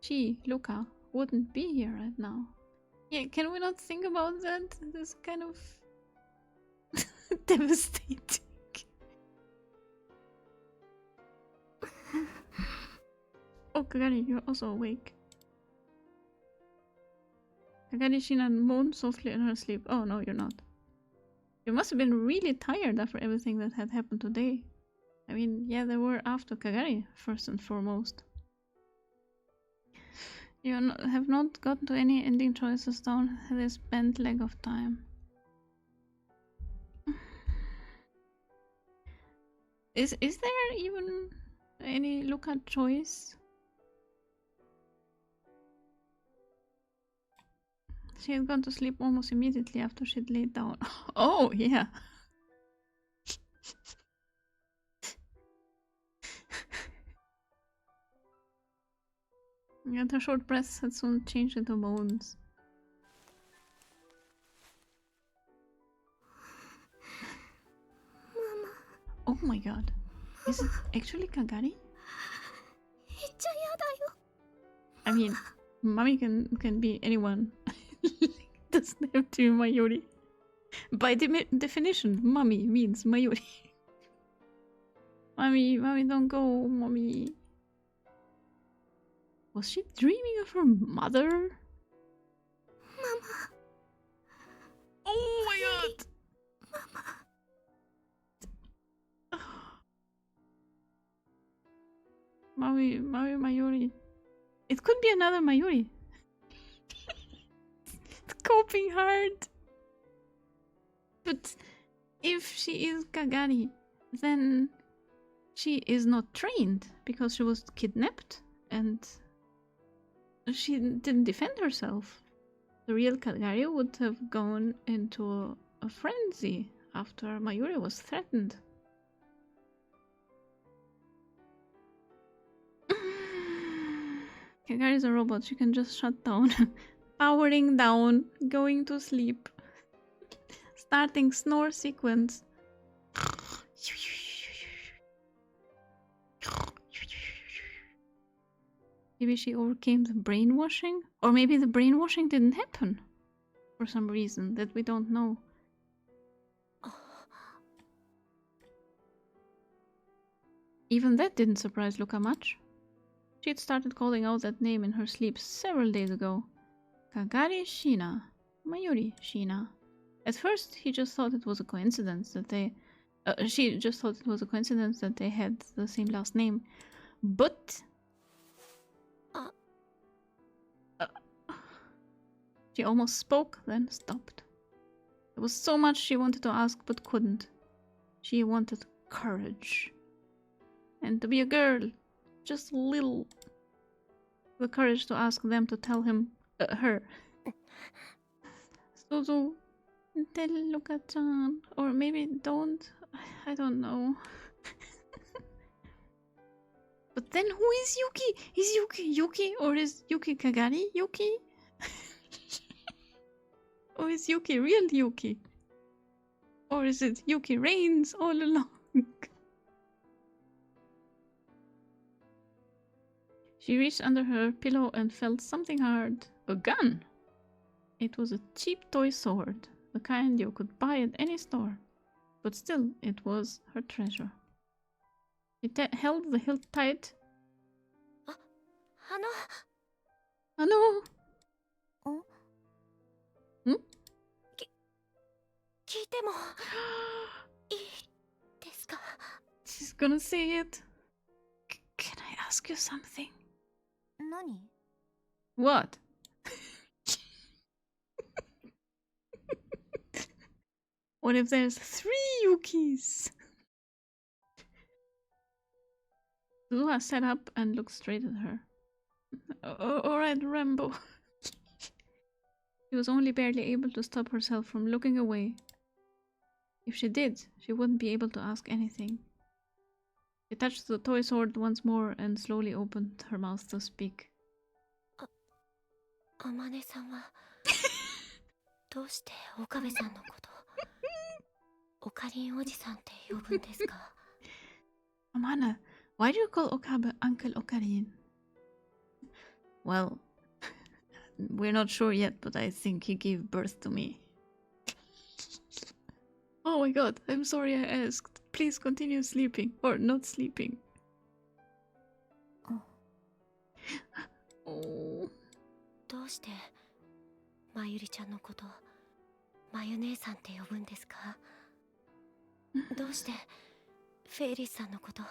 she, Luka, wouldn't be here right now. Yeah, can we not think about that? This is kind of devastating. Oh, Kagari, you're also awake. Kagari Shina moaned softly in her sleep. Oh, no, you're not. You must have been really tired after everything that had happened today. I mean, yeah, they were after Kagari, first and foremost. You have not gotten to any ending choices down this bent leg of time. Is there even any Luka choice? She had gone to sleep almost immediately after she'd laid down. Oh, yeah. And her short breaths had soon changed into moans. Mama. Oh my god. Is it actually Kagari? I mean, mommy can be anyone. Doesn't have to be Mayuri. By definition, mommy means Mayuri. Mommy, don't go, mommy. Was she dreaming of her mother? Mama. Oh my god! Mama. Mommy Mayuri. It could be another Mayuri. It's coping hard. But if she is Kagari, then she is not trained because she was kidnapped and she didn't defend herself. The real Kagari would have gone into a frenzy after Mayuri was threatened. Kagari is a robot, she can just shut down. Powering down, going to sleep. Starting snore sequence. Maybe she overcame the brainwashing? Or maybe the brainwashing didn't happen. For some reason that we don't know. Even that didn't surprise Luka much. She had started calling out that name in her sleep several days ago. Kagari Shina. Mayuri Shina. At first, he just thought it was a coincidence that they... she just thought it was a coincidence that they had the same last name. But... she almost spoke, then stopped. There was so much she wanted to ask, but couldn't. She wanted courage. And to be a girl, just a little. The courage to ask them to tell him, her. So, tell Luka-chan, or maybe don't. I don't know. But then who is Yuki? Is Yuki Yuki, or is Yuki Kagari Yuki? Or is Yuki real Yuki? Or is it Yuki reigns all along? She reached under her pillow and felt something hard. A gun! It was a cheap toy sword, the kind you could buy at any store. But still, it was her treasure. She held the hilt tight. Hello? She's gonna say it. Can I ask you something? What? What if there's 3 Yukis? Lua sat up and looked straight at her. Alright, Rambo. She was only barely able to stop herself from looking away. If she did, she wouldn't be able to ask anything. She touched the toy sword once more and slowly opened her mouth to speak. あまねさんはどうして岡部さんのことオカリンおじさんって呼ぶんですか Amana, why do you call Okabe Uncle Okarin? Well, we're not sure yet, but I think he gave birth to me. Oh my god, I'm sorry I asked. Please continue sleeping. Or not sleeping. Oh. どうしてまゆりちゃんのことまゆ姉さんって呼ぶんですかどうしてフェイリスさんのこと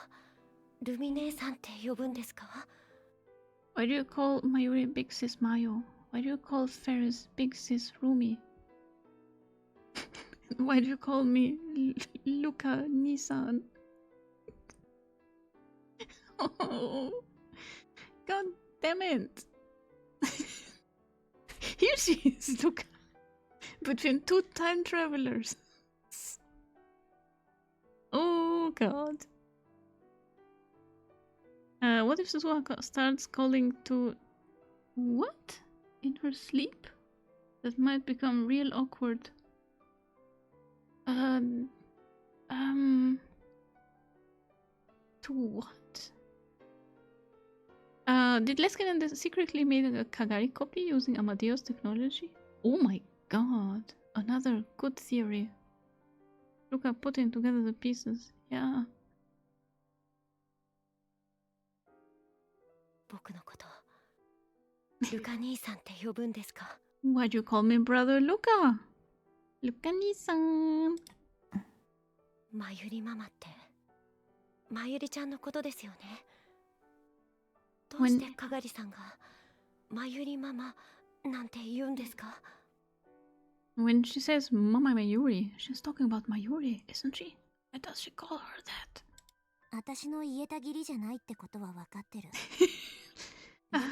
ルミ姉さんって呼ぶんですか Why do you call Mayuri Big Sis Mayo? Why do you call Ferris Big Sis Rumi? Why do you call me Luka Nisan? Oh, god damn it! Here she is, Luka, between two time travelers. Oh god. What if Suzuka starts calling to... What? In her sleep? That might become real awkward. To what? Did Leskinen secretly made a Kagari copy using Amadeus technology? Oh my god. Another good theory. Look at putting together the pieces. Yeah. 僕のことルカ兄さんって呼ぶんですか Why'd you call me brother Luka? Luka-ni-san. まゆりママってまゆりちゃんのことですよねどうしてかがりさんがまゆりママなんて言うんですか When she says Mama Mayuri, she's talking about Mayuri, isn't she? Why does she call her that? 私の言えた義理じゃないってことは分かってる。でも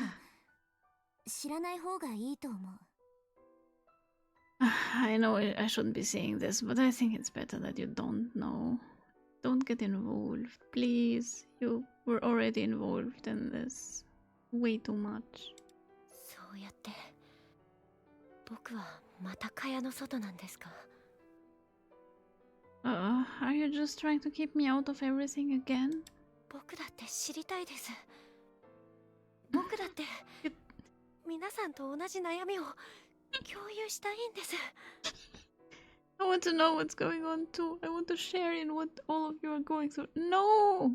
知らない方がいいと思う。I know I shouldn't be saying this, but I think it's better that you don't know. Don't get involved, please. You were already involved in this way too much. そうやって僕はまた蚊帳の外なんですか Are you just trying to keep me out of everything again? 僕だって知りたいです僕だって皆さんと同じ悩みを共有したいんです I want to know what's going on too. I want to share in what all of you are going through. No!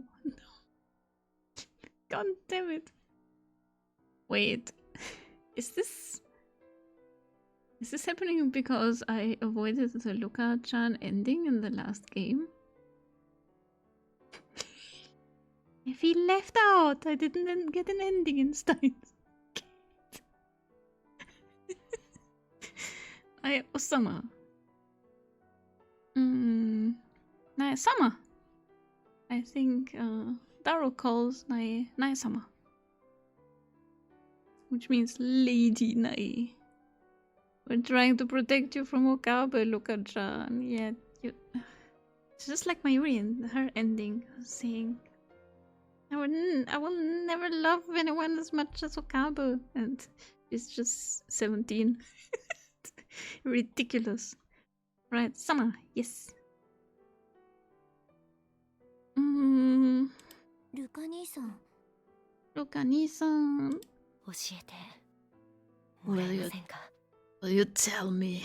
God damn it. Wait. Is this happening because I avoided the Luka-chan ending in the last game? I feel left out. I didn't get an ending in Steins. Osama. Nae-sama. I think Daro calls Nae-sama. Which means Lady Nae. We're trying to protect you from Okabe, Luka-chan. Yeah, it's just like Mayuri in her ending, saying, I will never love anyone as much as Okabe. And it's just 17. Ridiculous. Right, Sama, yes. ルカ兄さん。Luka-ni-san. 教えてもらえませんか Will you tell me?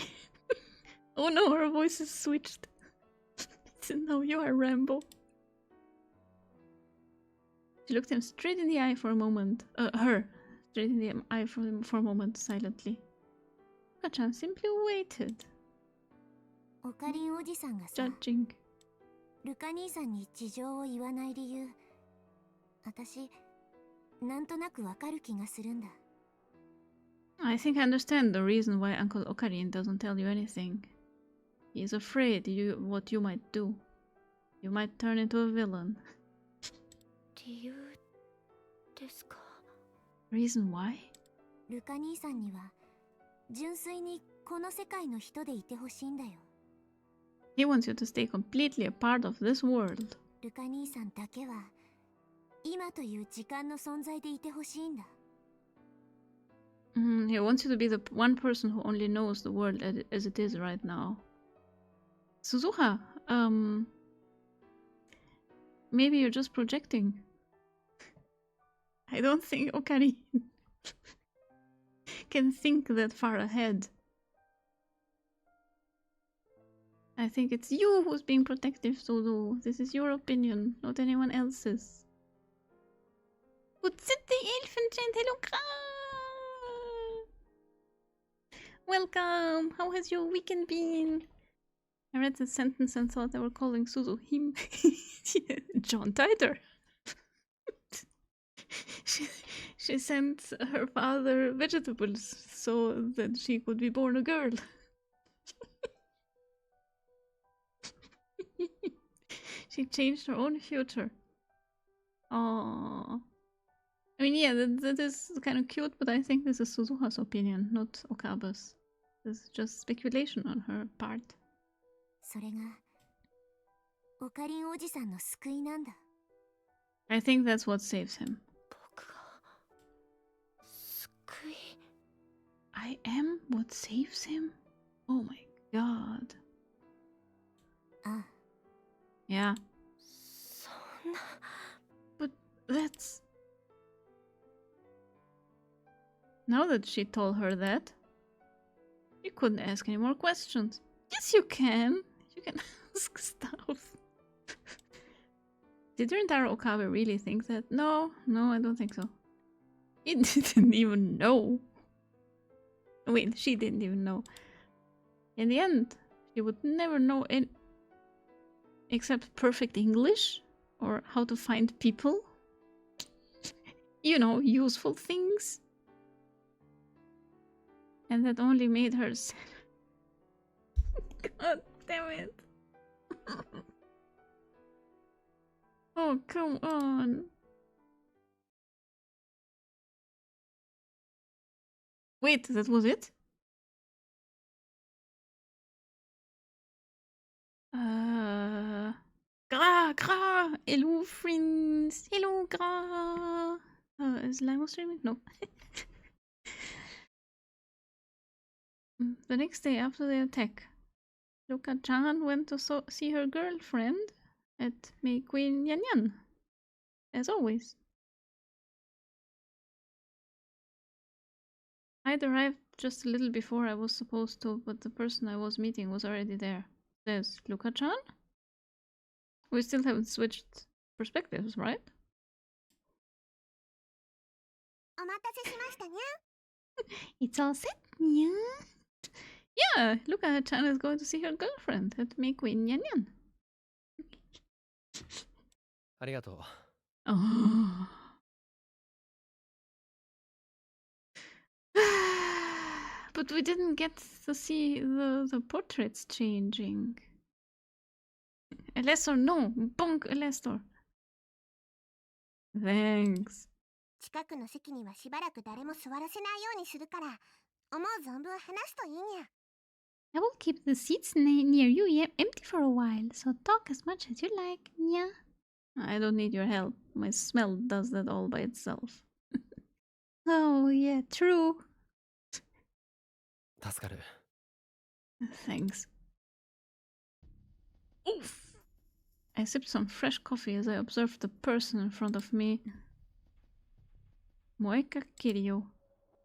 Oh no, her voice is switched. So now you are Rambo. She looked him straight in the eye for a moment. Her. Straight in the eye for a moment, silently. Luka-chan simply waited, オカリンおじさんがさ、 judging. ルカ兄さんに事情を言わない理由、私、なんとなくわかる気がするんだ。I think I understand the reason why Uncle Okarin doesn't tell you anything. He is afraid what you might do. You might turn into a villain. 理由っですか？ Reason why? ルカ兄さんには純粋にこの世界の人でいてほしいんだよ。 He wants you to stay completely a part of this world. ルカ兄さんだけは今という時間の存在でいてほしいんだ。 He wants you to be the one person who only knows the world as it is right now. Suzuha, maybe you're just projecting. I don't think Okarin can think that far ahead. I think it's you who's being protective, Suzu. This is your opinion, not anyone else's. What's it, the elephant giant? Hello, Kra! Welcome! How has your weekend been? I read the sentence and thought they were calling Suzu him. John Titor. She sent her father vegetables so that she could be born a girl. She changed her own future. Aww. I mean, yeah, that is kind of cute, but I think this is Suzuha's opinion, not Okaba's. This is just speculation on her part. それがオカリンおじさんの救いなんだ。 I think that's what saves him. 僕が救い？ I am what saves him? Oh my god. ああ、 Yeah. そんな。 But that's... Now that she told her that, you couldn't ask any more questions. Yes, you can. You can ask stuff. Did your entire Okabe really think that? No, I don't think so. He didn't even know. Wait, she didn't even know. In the end, she would never know except perfect English or how to find people. You know, useful things. And that only made her sad. God damn it. Oh, come on. Wait, that was it? Gra! Hello, friends! Hello, Gra! Is Limo streaming? No. The next day after the attack, Luka-chan went to see her girlfriend at May Queen Yan Yan, as always. I'd arrived just a little before I was supposed to, but the person I was meeting was already there. There's Luka-chan? We still haven't switched perspectives, right? お待たせしましたにゃ。 It's all set, yeah. Yeah, Luka-chan is going to see her girlfriend at May Queen Yan Yan. ありがとう。 Oh. But we didn't get to see the portraits changing. Alestor, no! Bonk, Alestor. Thanks. 近くの席にはしばらく誰も座らせないようにするから、思う存分話すといいにゃ。 I will keep the seats near you empty for a while, so talk as much as you like, nya. I don't need your help. My smell does that all by itself. Oh, yeah, true. 助かる。 Thanks. Oof. I sipped some fresh coffee as I observed the person in front of me. Moeka Kiryu.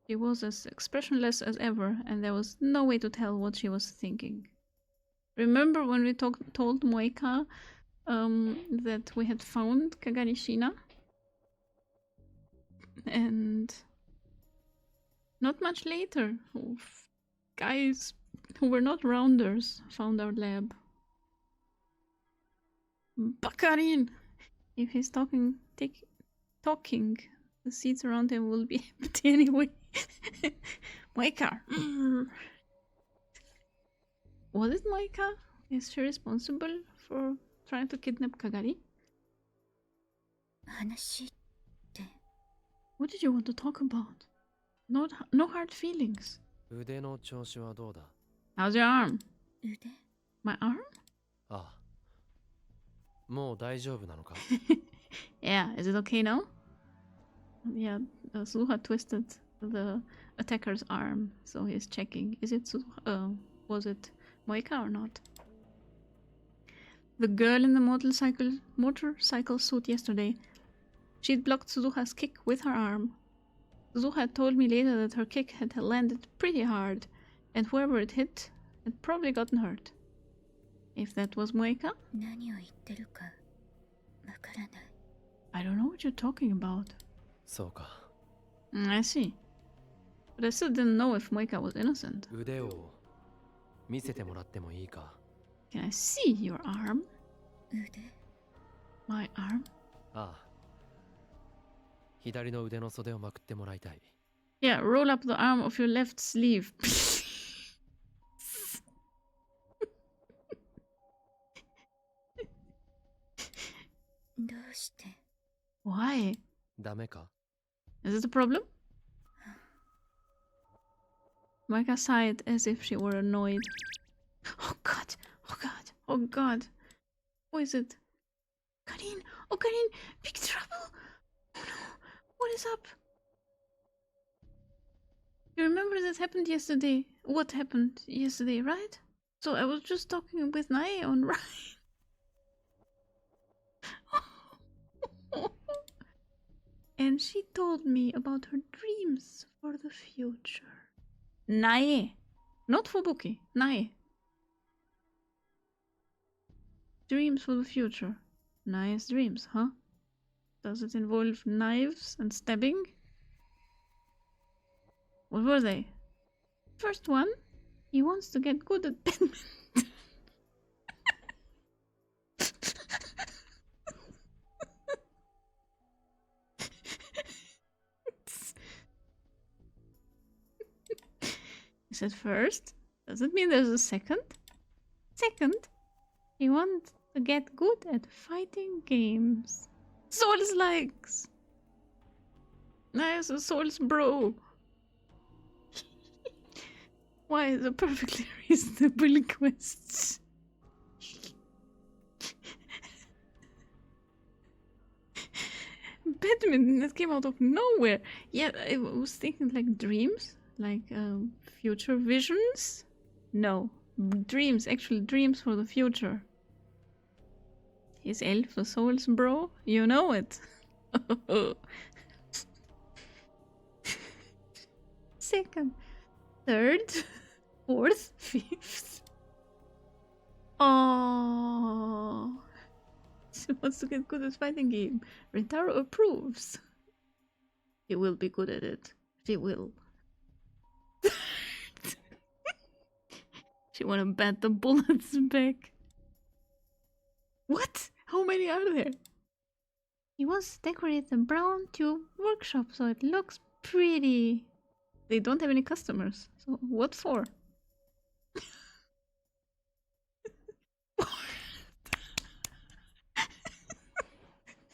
She was as expressionless as ever, and there was no way to tell what she was thinking. Remember when we told Moeka that we had found Kagarishina? And not much later, guys who were not rounders found our lab. Bakarin! If he's talking, the seats around him will be empty anyway. Moeka! Was it Moeka? Is she responsible for trying to kidnap Kagari? 話って What did you want to talk about? No hard feelings. 腕の調子はどうだ？ How's your arm? 腕 My arm? ああ。もう大丈夫なのか？ Yeah, is it okay now? Yeah, Suha twisted the attacker's arm, so he's checking. Is it was it Moika or not? The girl in the motorcycle suit yesterday. She'd blocked Suzuha's kick with her arm. Suzuha told me later that her kick had landed pretty hard, and whoever it hit had probably gotten hurt. If that was Moika? 何を言ってるかわからない I don't know what you're talking about. そうか。 I see. But I still didn't know if Moika was innocent. 腕を見せてもらってもいいか？ Can I see your arm? 腕 My arm? ああ。左の腕の袖をまくってもらいたい。 Yeah, roll up the arm of your left sleeve. Please. どうして Why? ダメか？ Is it a problem? Moika sighed as if she were annoyed. Oh god! Oh god! Oh god! Who is it? Karin! Okarin! Big trouble! Oh no! What is up? You remember that happened yesterday? What happened yesterday, right? So I was just talking with Nae on Ryan. And she told me about her dreams for the future. Nae! Not Fubuki, Nae. Dreams for the future. Nae's dreams, huh? Does it involve knives and stabbing? What were they? First one, he wants to get good at badminton. He said first. Does it mean there's a second? Second, he wants to get good at fighting games. Souls likes. Nice, a Souls bro. Why is a perfectly reasonable question? Badminton, that came out of nowhere. Yeah, I was thinking like dreams, like future visions. No, dreams, actual dreams for the future. His elf for souls, bro. You know it. Second, third, fourth, fifth. Oh, she wants to get good at fighting game. Rentaro approves. He will be good at it. She will. She wanna bat the bullets back. What? How many are there? He wants to decorate the brown tube workshop so it looks pretty. They don't have any customers, so what for?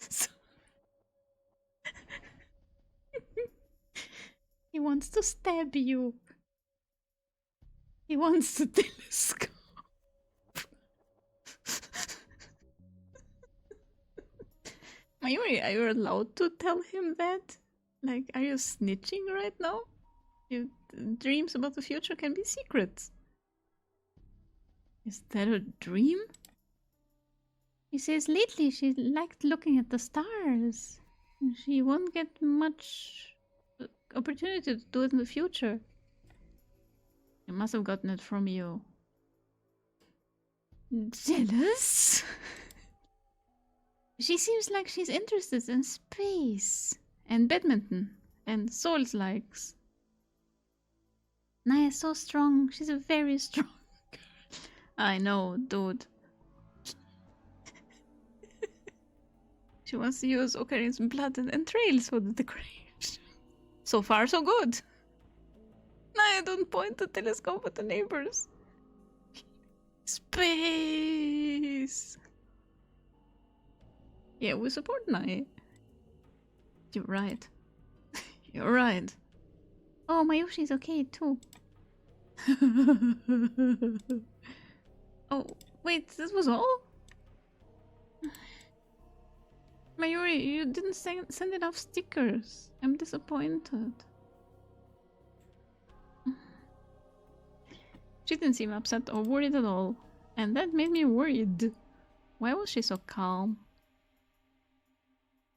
So he wants to stab you. He wants to telescope. Mayuri, are you allowed to tell him that? Like, are you snitching right now? Your dreams about the future can be secrets. Is that a dream? He says lately she liked looking at the stars. She won't get much opportunity to do it in the future. She must have gotten it from you. Jealous? She seems like she's interested in space and badminton and Souls likes. Naya's so strong. She's a very strong girl. I know, dude. She wants to use Okarin's blood and entrails for the decoration. So far, so good. Naya, don't point the telescope at the neighbors. Space. Yeah, we support Naya. You're right. You're right. Oh, Mayoshi's okay too. Oh, wait, this was all? Mayuri, you didn't send enough stickers. I'm disappointed. She didn't seem upset or worried at all, and that made me worried. Why was she so calm?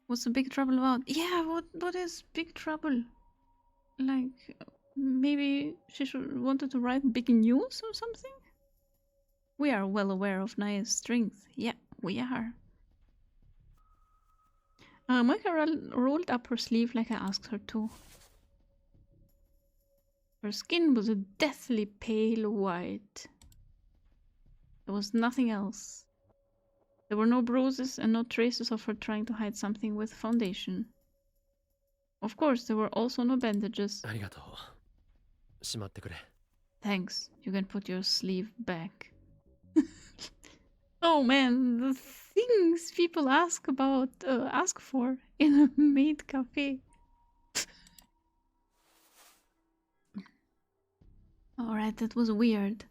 What's the big trouble about? Yeah, what is big trouble? Like, maybe she wanted to write big news or something? We are well aware of Naya's strength. Yeah, we are. Moika rolled up her sleeve like I asked her to. Her skin was a deathly pale white. There was nothing else. There were no bruises and no traces of her trying to hide something with foundation. Of course, there were also no bandages. ありがとう。しまってくれ。 Thanks. You can put your sleeve back. Oh man, the things people ask for in a maid cafe. Alright, that was weird.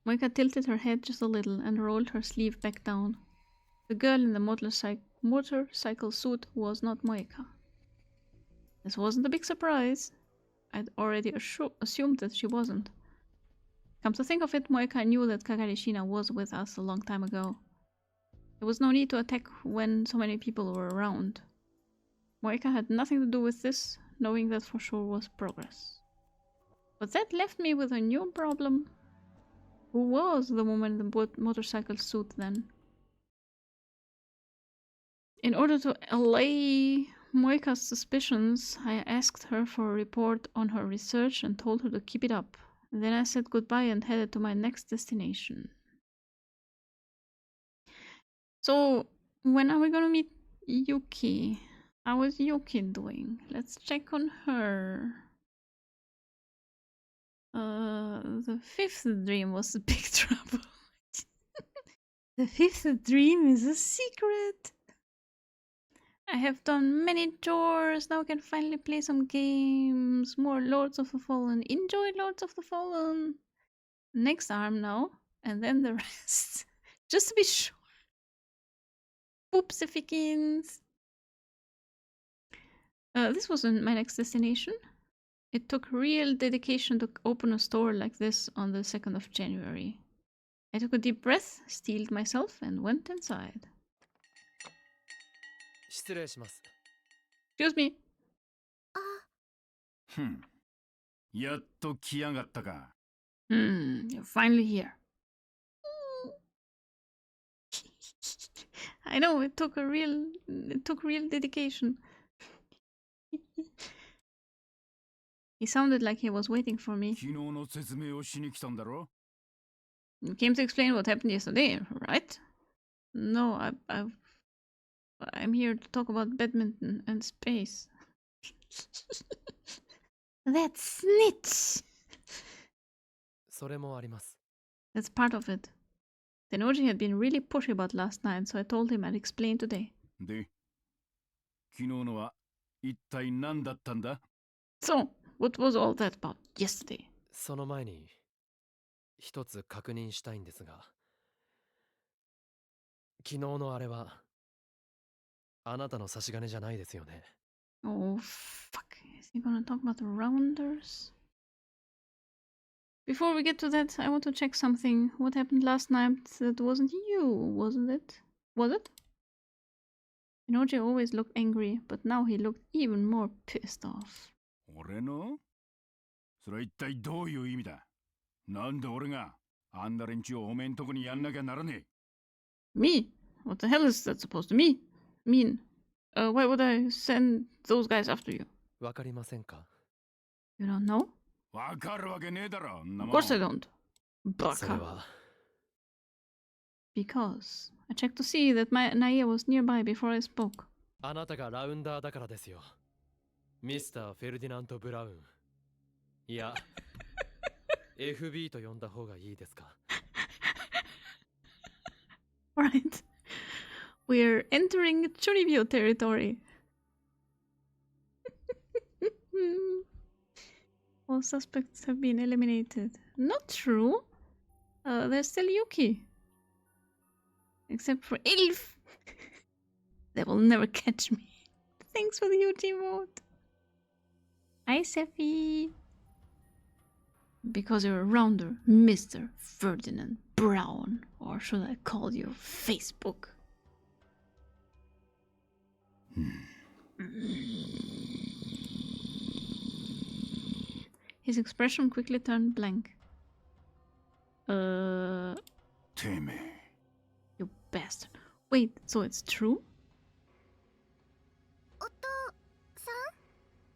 Moika tilted her head just a little and rolled her sleeve back down. The girl in the motorcycle suit was not Moika. This wasn't a big surprise. I'd already assumed that she wasn't. Come to think of it, Moika knew that Kagari Shina was with us a long time ago. There was no need to attack when so many people were around. Moika had nothing to do with this, knowing that for sure was progress. But that left me with a new problem. Who was the woman in the motorcycle suit then? In order to allay Moika's suspicions, I asked her for a report on her research and told her to keep it up. Then I said goodbye and headed to my next destination. So, when are we gonna meet Yuki? How is Yuki doing? Let's check on her. The fifth dream was a big trouble. The fifth dream is a secret. I have done many chores. Now I can finally play some games. More Lords of the Fallen. Enjoy Lords of the Fallen. Next arm now. And then the rest. Just to be sure. Poopsifikins. This wasn't my next destination. It took real dedication to open a store like this on the 2nd of January. I took a deep breath, steeled myself, and went inside. 失礼します。 Excuse me. やっと来やがったか。You're finally here. I know it took real dedication. He sounded like he was waiting for me. 昨日の説明をしに来たんだろ? You came to explain what happened yesterday, right? No, I'm here to talk about badminton and space. That snitch! それもあります。 That's part of it. Tenoji had been really pushy about last night, so I told him I'd explain today. で、昨日のは一体何だったんだ? So, what was all that about yesterday? その前に一つ確認したいんですが、昨日のあれはあなたの差し金じゃないですよね。 Oh, fuck. Is he gonna talk about the rounders? Before we get to that, I want to check something. What happened last night that wasn't you, wasn't it? Was it? Inoji always looked angry, but now he looked even more pissed off. 俺の? それは一体どういう意味だ? なんで俺があんな連中をおめんとこにやんなきゃならねえ? Me? What the hell is that supposed to mean? Why would I send those guys after you? わかりませんか? You don't know? わかるわけねえだろ。 Of course I don't. それ Baka. は Because I checked to see that my Naia was nearby before I spoke. あなたがラウンダーだからですよ。ミスター・フェルディナント・ブラウン。いや、FB と呼んだ方がいいですか? Right. We're entering Chunibyo territory. All suspects have been eliminated. Not true. There's still Yuki. Except for Ilf. They will never catch me. Thanks for the UT mode. Hi, Sephi. Because you're a rounder, Mr. Ferdinand Brown. Or should I call you Facebook? His expression quickly turned blank. You bastard. Wait, so it's true?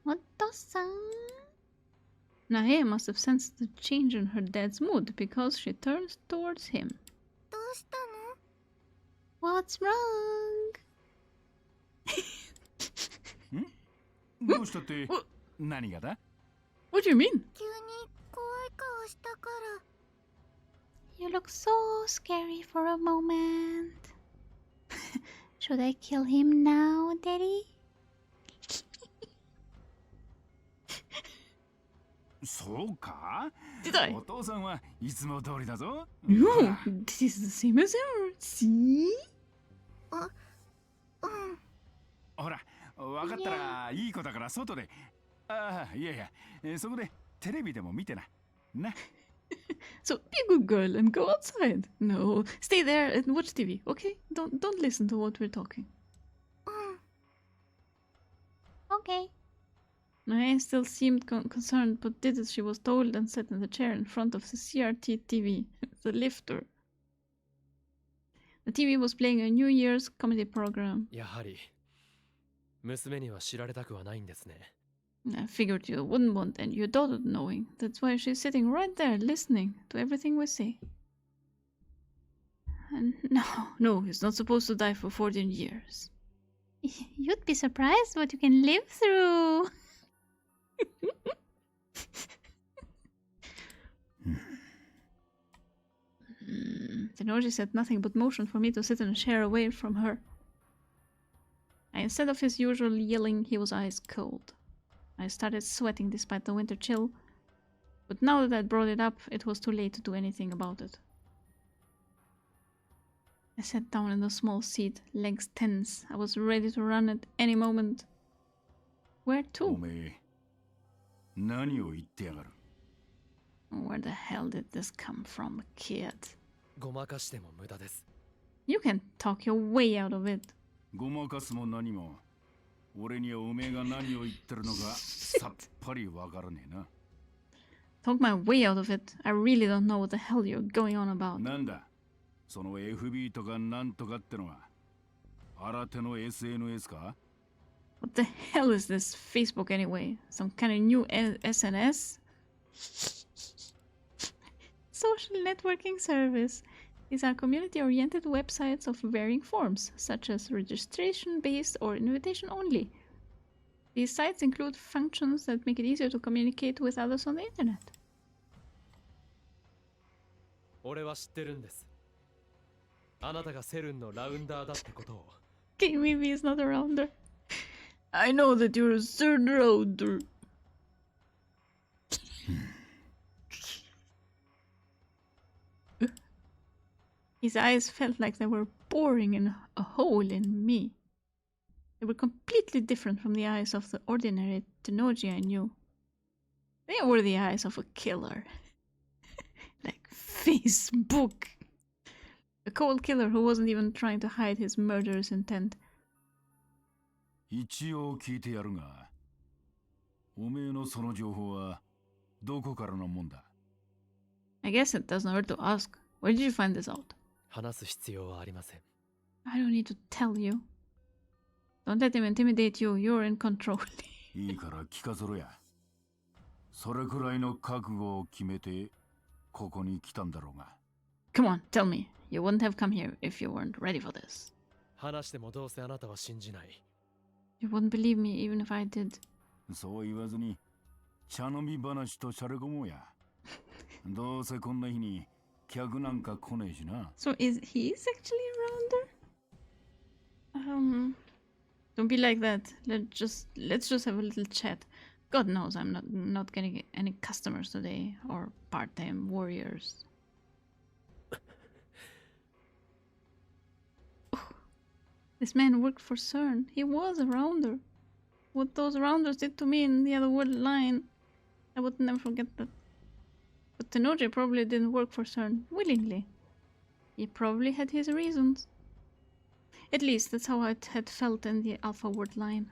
Otto-san? Nae must have sensed the change in her dad's mood because she turns towards him. What's wrong? どうしたって何がだ What do you mean? 急に怖い顔したから。 You look so scary for a moment. Should I kill him now, Daddy? そうか Did I? お父さんはいつも通りだぞ No, this is the same as ever. See? ほら分かったらいい子だから外でああいやいやそこでテレビでも見てなな So be a good girl and go outside. No, stay there and watch TV, okay? Don't listen to what we're talking. Okay. Nae still seemed concerned, but did as she was told and sat in the chair in front of the CRT TV, the lifter. The TV was playing a New Year's comedy program. やはり娘には知られたくはないんですね。 I figured you wouldn't want and your daughter knowing. That's why she's sitting right there listening to everything we say. And no, he's not supposed to die for 14 years. You'd be surprised what you can live through. Tenoji said nothing but motioned for me to sit in a chair away from her. And instead of his usual yelling, he was ice cold. I started sweating despite the winter chill, but now that I'd brought it up, it was too late to do anything about it. I sat down in the small seat, legs tense. I was ready to run at any moment. Where お to? めえ何を言ってやがる Where the hell did this come from, kid? ごまかしても無駄です。 You can talk your way out of it. ごまかすも何も俺にはおめえが何を言ってるのかさっぱりわからねえな Talk my way out of it. I really don't know what the hell you're going on about. なんだその FB とかなんとかってのは新手の SNS か What the hell is this Facebook anyway? Some kind of new SNS? Social networking service. These are community-oriented websites of varying forms, such as registration-based or invitation-only. These sites include functions that make it easier to communicate with others on the internet. 俺は知ってるんです。あなたがセルンのラウンダーだってことを。 Okay, maybe he's not a rounder. I know that you're a third rounder. His eyes felt like they were boring in a hole in me. They were completely different from the eyes of the ordinary Tenoji I knew. They were the eyes of a killer. Like Facebook. A cold killer who wasn't even trying to hide his murderous intent. 一応聞いてやるがおめえのその情報はどこからのもんだ I guess it doesn't hurt to ask. Where did you find this out? 話す必要はありません。 I don't need to tell you. Don't let him intimidate you. You're in control. いいから聞かせろやそれくらいの覚悟を決めてここに来たんだろうが Come on, tell me. You wouldn't have come here if you weren't ready for this. 話してもどうせあなたは信じない。 You wouldn't believe me even if I did. そう言わずに茶飲み話としゃれ込もうやどうせこんな日に客なんか来ねえしな So is he actually a rounder? Don't be like that. Let's just have a little chat. God knows I'm not getting any customers today or part-time warriors. This man worked for CERN. He was a rounder. What those rounders did to me in the other world line, I would never forget that. But Tenoji probably didn't work for CERN willingly. He probably had his reasons. At least that's how it had felt in the Alpha Word line.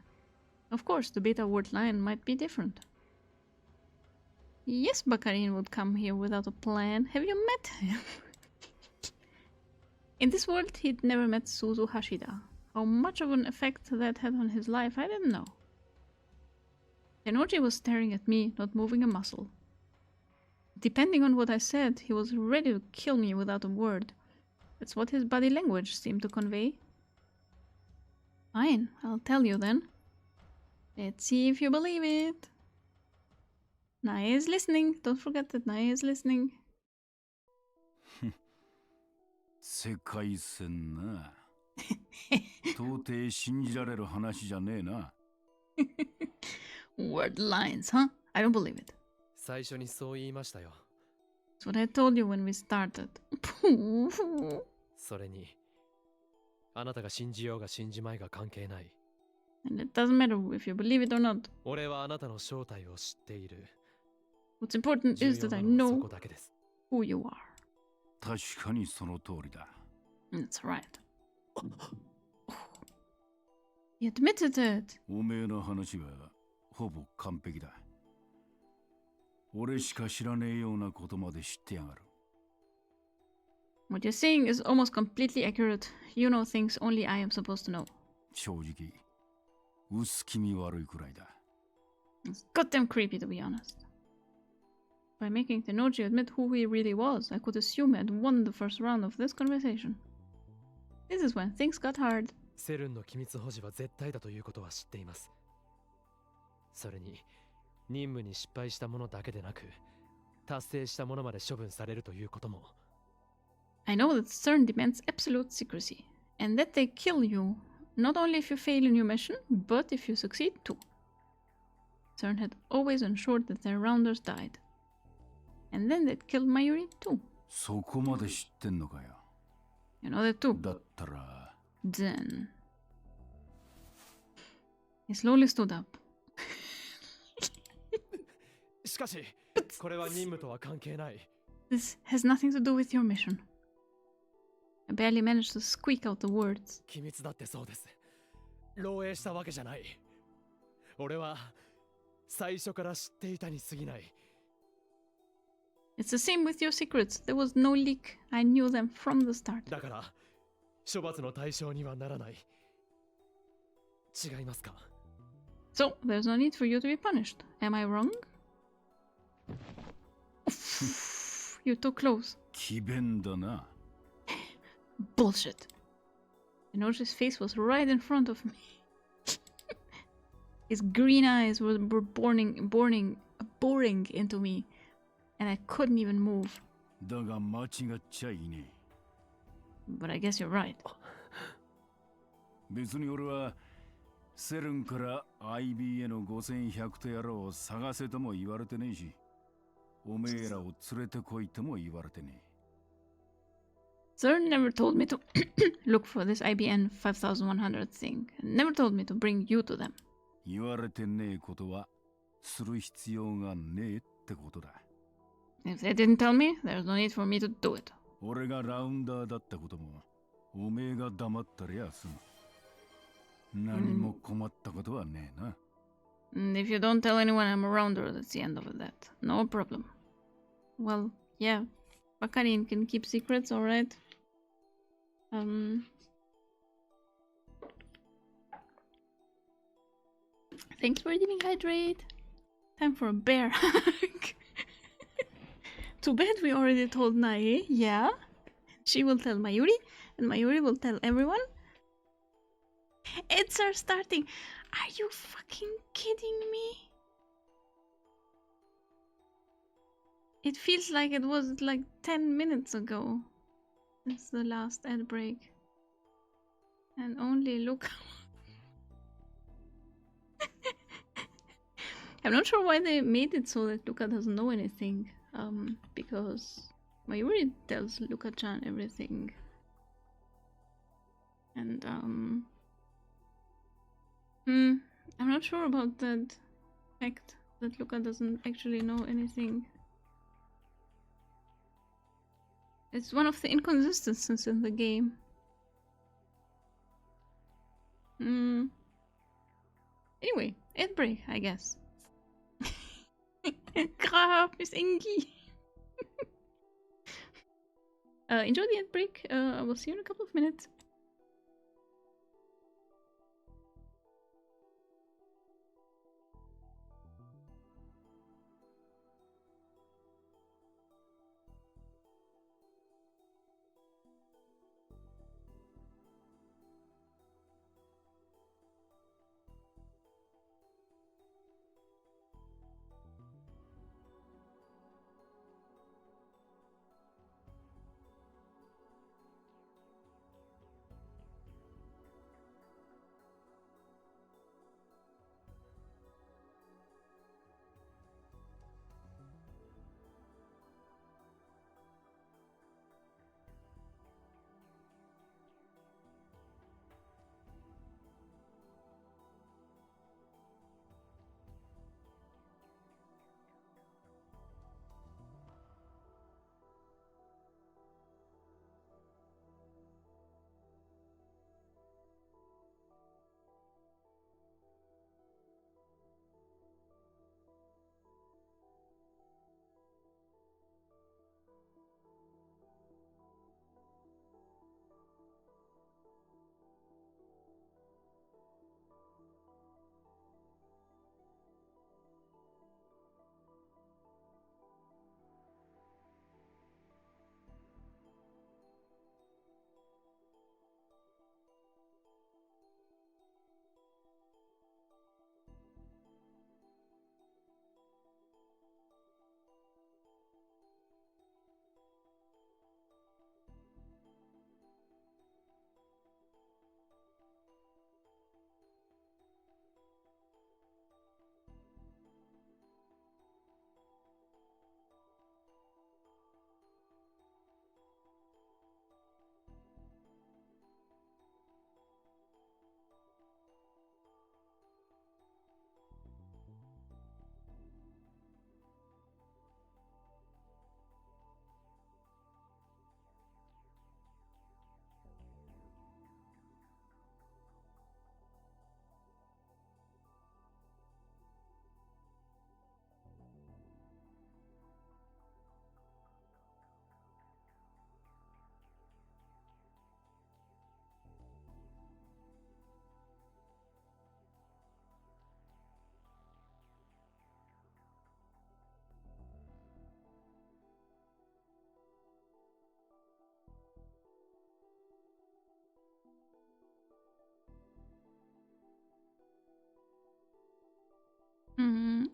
Of course, the Beta Word line might be different. Yes, Bakarin would come here without a plan. Have you met him? In this world, he'd never met Suzu Hashida. How much of an effect that had on his life, I didn't know. Tenoji was staring at me, not moving a muscle. Depending on what I said, he was ready to kill me without a word. That's what his body language seemed to convey. Fine, I'll tell you then. Let's see if you believe it. Nae is listening. Don't forget that Nae is listening. 世界線な。到底信じられる話じゃねえな。Word lines, huh? I don't believe it. 最初にそう言いましたよ。 That's what I told you when we started. それに、あなたが信じようが信じまいが関係ない。 And it doesn't matter if you believe it or not. 俺はあなたの正体を知っている。 What's important 重 is 要 that I なのはそ know こだけです。 who you are. 確かにその通りだ。That's right. He admitted it. おめえの話はほぼ完璧だ。俺しか知らねえようなことまで知ってやがる。What you're saying is almost completely accurate. You know things only I am supposed to know. 正直、薄気味悪いくらいだ。 It's goddamn creepy, to be honest. By making Tenoji admit who he really was, I could assume I had won the first round of this conversation. This is when things got hard. セルンの機密保持は絶対だということは知っています。それに、任務に失敗したものだけでなく、達成したものまで処分されるということも。I know that CERN demands absolute secrecy, and that they kill you, not only if you fail in your mission, but if you succeed too. CERN had always ensured that their rounders died. And then they'd killed Mayuri too. そこまで知ってんのかよ。 You know that too. だったら。 Then. He slowly stood up. しかし、これは任務とは関係ない。 This has nothing to do with your mission. I barely managed to squeak out the words. 機密だってそうです。漏洩したわけじゃない。俺は最初から知っていたに過ぎない。 It's the same with your secrets. There was no leak. I knew them from the start. だから、処罰の対象にはならない。違いますか？ So, there's no need for you to be punished. Am I wrong? You're too close. 詭弁だな。Bullshit. Tenoji's face was right in front of me. His green eyes were boring into me, and I couldn't even move. だが間違っちゃいねえ。 But I guess you're right. 別に俺はセルンから IB への5100とやらを探せとも言われてねえし、おめえらを連れてこいとも言われてねえ。 CERN never told me to look for this IBN 5100 thing. Never told me to bring you to them. 言われてねえことはする必要がねえってことだ。 If they didn't tell me, there's no need for me to do it. 俺がラウンダーだったこともおめえが黙ったりゃ済む。何も困ったことはねえな。 And if you don't tell anyone I'm a rounder, that's the end of that. No problem. Well, yeah. Bakarin can keep secrets, alright. Thanks for redeeming hydrate. Time for a bear hug. Too bad we already told Nae, yeah. She will tell Mayuri, and Mayuri will tell everyone. Ads are starting. Are you fucking kidding me? It feels like it was like 10 minutes ago. It's the last ad break. And only look. I'm not sure why they made it so that Luka doesn't know anything. Because Mayuri tells Luka-chan everything. And, I'm not sure about that fact that Luka doesn't actually know anything. It's one of the inconsistencies in the game. Anyway, ad break, I guess. Grab, Miss Ingi. Enjoy the ad break. I will see you in a couple of minutes.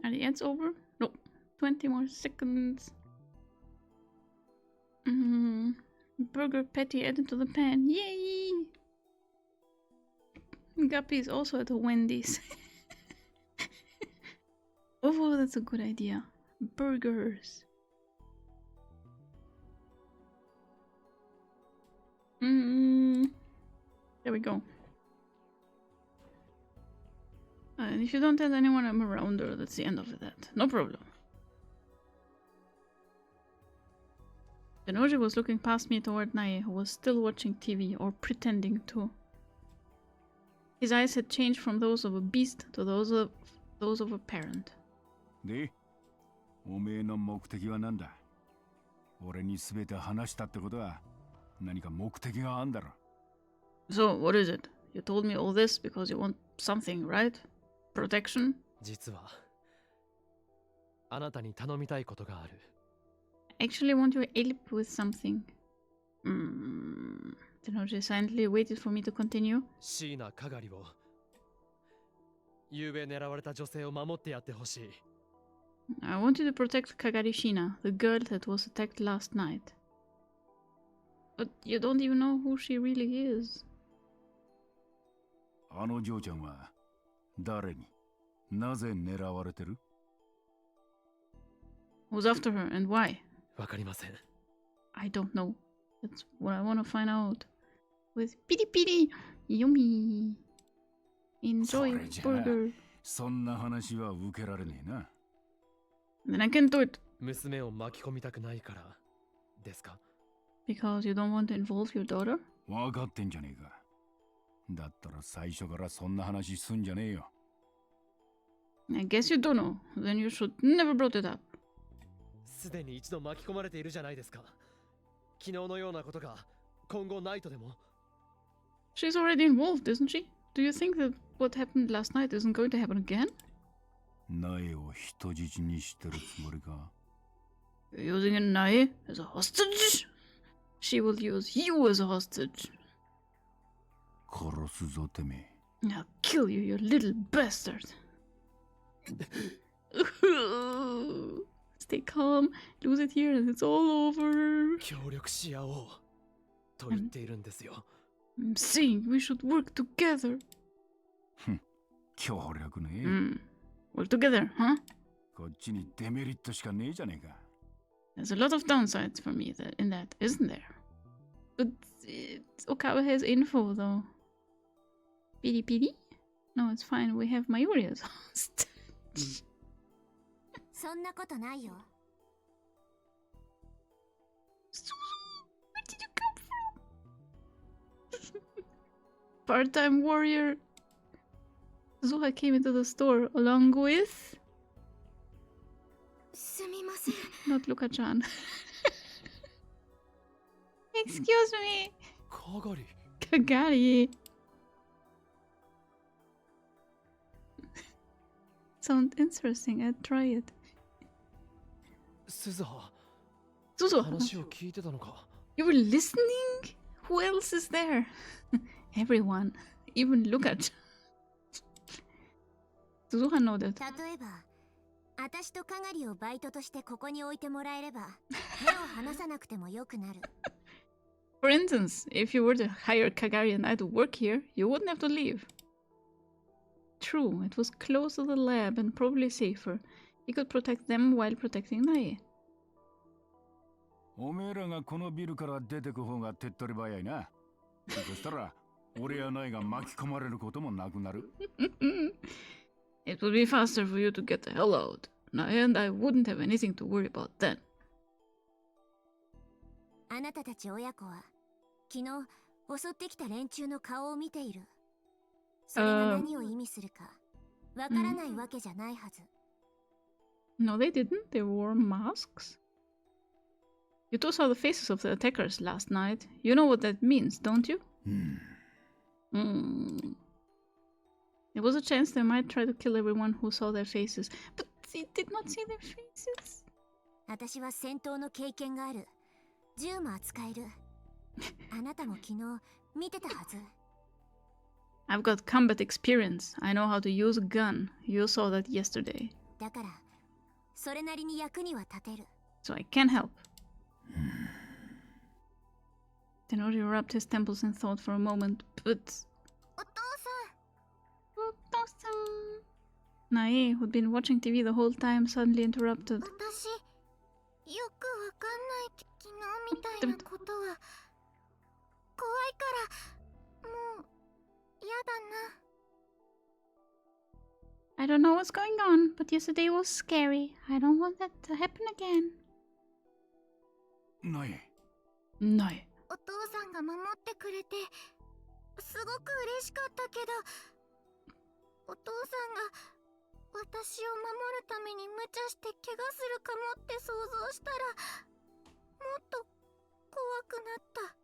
Are the ads over? No. 20 more seconds. Burger patty added to the pan. Yay! Guppy is also at a Wendy's. Oh, that's a good idea. Burgers. There we go. And if you don't tell anyone I'm around her, that's the end of that. No problem. Tenoji was looking past me toward Nae, who was still watching TV, or pretending to. His eyes had changed from those of a beast to those of a parent. で、おめえの目的は何だ？俺に全て話したってことは何か目的があんだろ。So, what is it? You told me all this because you want something, right? Protection? 実はあなたに頼みたいことがある。I actually want your help with something. Tenoji silently waited for me to continue. 椎名かがりを昨べ狙われた女性を守ってやってほしい。I want you to protect Kagari Shina, the girl that was attacked last night. But you don't even know who she really is. あの嬢ちゃんは誰になぜ狙われてる？ Who's after her and why? わかりません。 I don't know. That's what I want to find out. With piri piri, yummy. Enjoy それじゃあ burger. そんな話は受けられねえな。 Then I can't do it 娘を巻き込みたくないからですか？ because you don't want to involve your daughter. 分かってんじゃねえか。だったら最初からそんな話すんじゃねえよ。 I guess you don't know. Then you should never brought it up. すでに一度巻き込まれているじゃないですか。昨日のようなことが今後ないとでも。 She's already involved, isn't she? Do you think that what happened last night isn't going to happen again? 苗を人質にしてるつもりか。 You're using a Nae as a hostage? She will use you as a hostage. 殺すぞてめえ。 I'll kill you, you little bastard. Stay calm, lose it here and it's all over. 協力し合おうと言っているんですよ。 I'm saying we should work together. 協力ねえ。 Work together, huh? こっちにデメリットしかねえじゃねえか。 There's a lot of downsides for me in that, isn't there? But Okawa has info though. Piri piri? No, it's fine. We have Mayuri as host. そんなことないよ。 Where did you come from? Part-time warrior. Zuha came into the store along with すみません。 not Luka-chan. Excuse me, かがり。 Kagari. Sounds interesting. I'd try it. 鈴葉、 Zuzu, 話を聞いてたのか。 you were listening? Who else is there? Everyone, even Luka-chan. Suzuha nodded. 例えば、私とかがりをバイトとしてここに置いてもらえれば、目を離さなくてもよくなる。 For instance, if you were to hire Kagari and I to work here, you wouldn't have to leave. True, it was close to the lab and probably safer. He could protect them while protecting Nae. おめえらがこのビルから出てく方が手っ取り早いな。そしたら、俺や苗が巻き込まれることもなくなる。It would be faster for you to get the hell out. Nae and I wouldn't have anything to worry about then. あなたたち親子は、昨日襲ってきた連中の顔を見ている。それが何を意味するか、わからないわけじゃないはず。No, they didn't. They wore masks. You two saw the faces of the attackers last night. You know what that means, don't you? There was a chance they might try to kill everyone who saw their faces, but they did not see their faces. 私は戦闘の経験がある。銃も扱える。あなたも昨日見てたはず。I've got combat experience. I know how to use a gun. You saw that yesterday. だから、それなりに役には立てる。So I can help. Tenori rubbed his temples in thought for a moment, but... お父さん。 Nae, who'd been watching TV the whole time, suddenly interrupted. 私、よくわかんないけど、昨日みたいなことは、怖いから、もう、嫌だな。I don't know what's going on, but yesterday was scary. I don't want that to happen again. 苗。Nae. お父さんが守ってくれて、すごく嬉しかったけど、お父さんが私を守るために無茶して怪我するかもって想像したら、もっと怖くなった。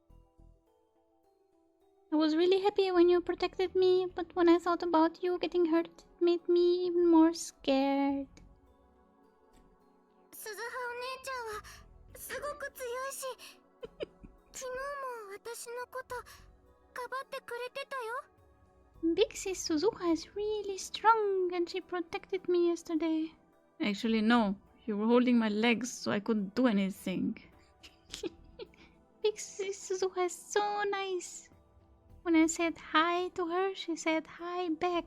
I was really happy when you protected me, but when I thought about you getting hurt, it made me even more scared. 鈴葉お姉ちゃんはすごく強いし、昨日も私のことかばってくれてたよ。Big Sis Suzuha is really strong and she protected me yesterday. Actually, no. You were holding my legs so I couldn't do anything. Big Sis Suzuha is so nice. When I said hi to her, she said hi back.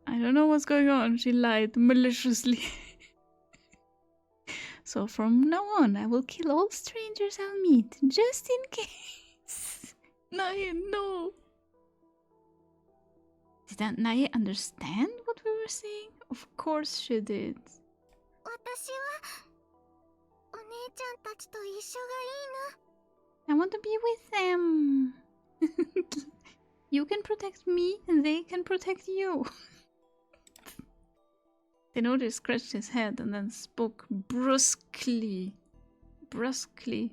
I don't know what's going on. She lied maliciously. So from now on, I will kill all strangers I'll meet, just in case. Nae, no. Did Nae understand what we were saying? Of course she did. 私はお姉ちゃんたちと一緒がいいな。 I want to be with them. You can protect me, and they can protect you. Tenoji scratched his head and then spoke brusquely. Brusquely.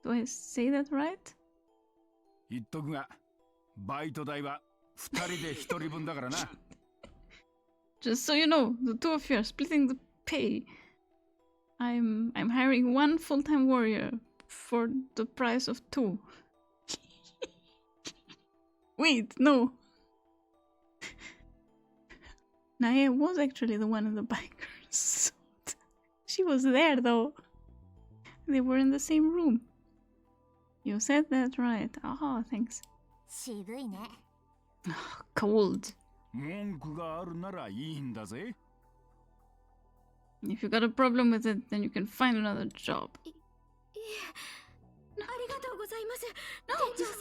Do I say that right? 言っとくが、バイト代は2人で1人分だからな。Just so you know, the two of you are splitting the pay. I'm hiring one full-time warrior for the price of 2. Wait, no. Nae was actually the one in the biker suit. She was there though. They were in the same room. You said that right. Ah, thanks. 渋いね。 Cold. 文句があるならいいんだぜ。If you got a problem with it, then you can find another job. いえ、ありがとうございます。 No, 店長さん。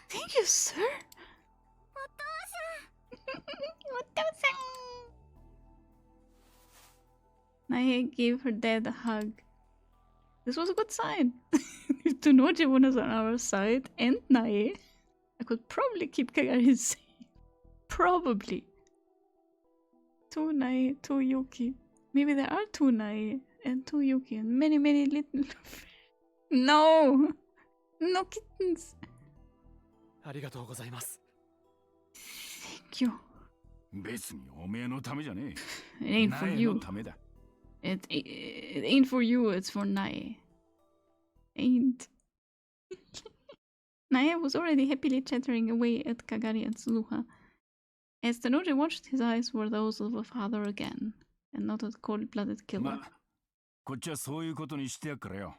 thank you, sir. お父さん。お父さん. Nae gave her dad a hug. This was a good sign. If Tenoji was on our side and Nae, I could probably keep Kagari safe. Probably. 2 Nae, 2 Yuki. Maybe there are 2 Nae and 2 Yuki and many, many little... No! No kittens! ありがとうございます。 Thank you. 別におめえのためじゃね It え。 ain't for 苗 you. のためだ。It ain't for you, it's for Nae. Ain't. Nae was already happily chattering away at Kagari and Tsuruha. As Tenoji watched, his eyes were those of a father again, and not a cold-blooded killer. ま、こっちはそういうことにしてやっからよ。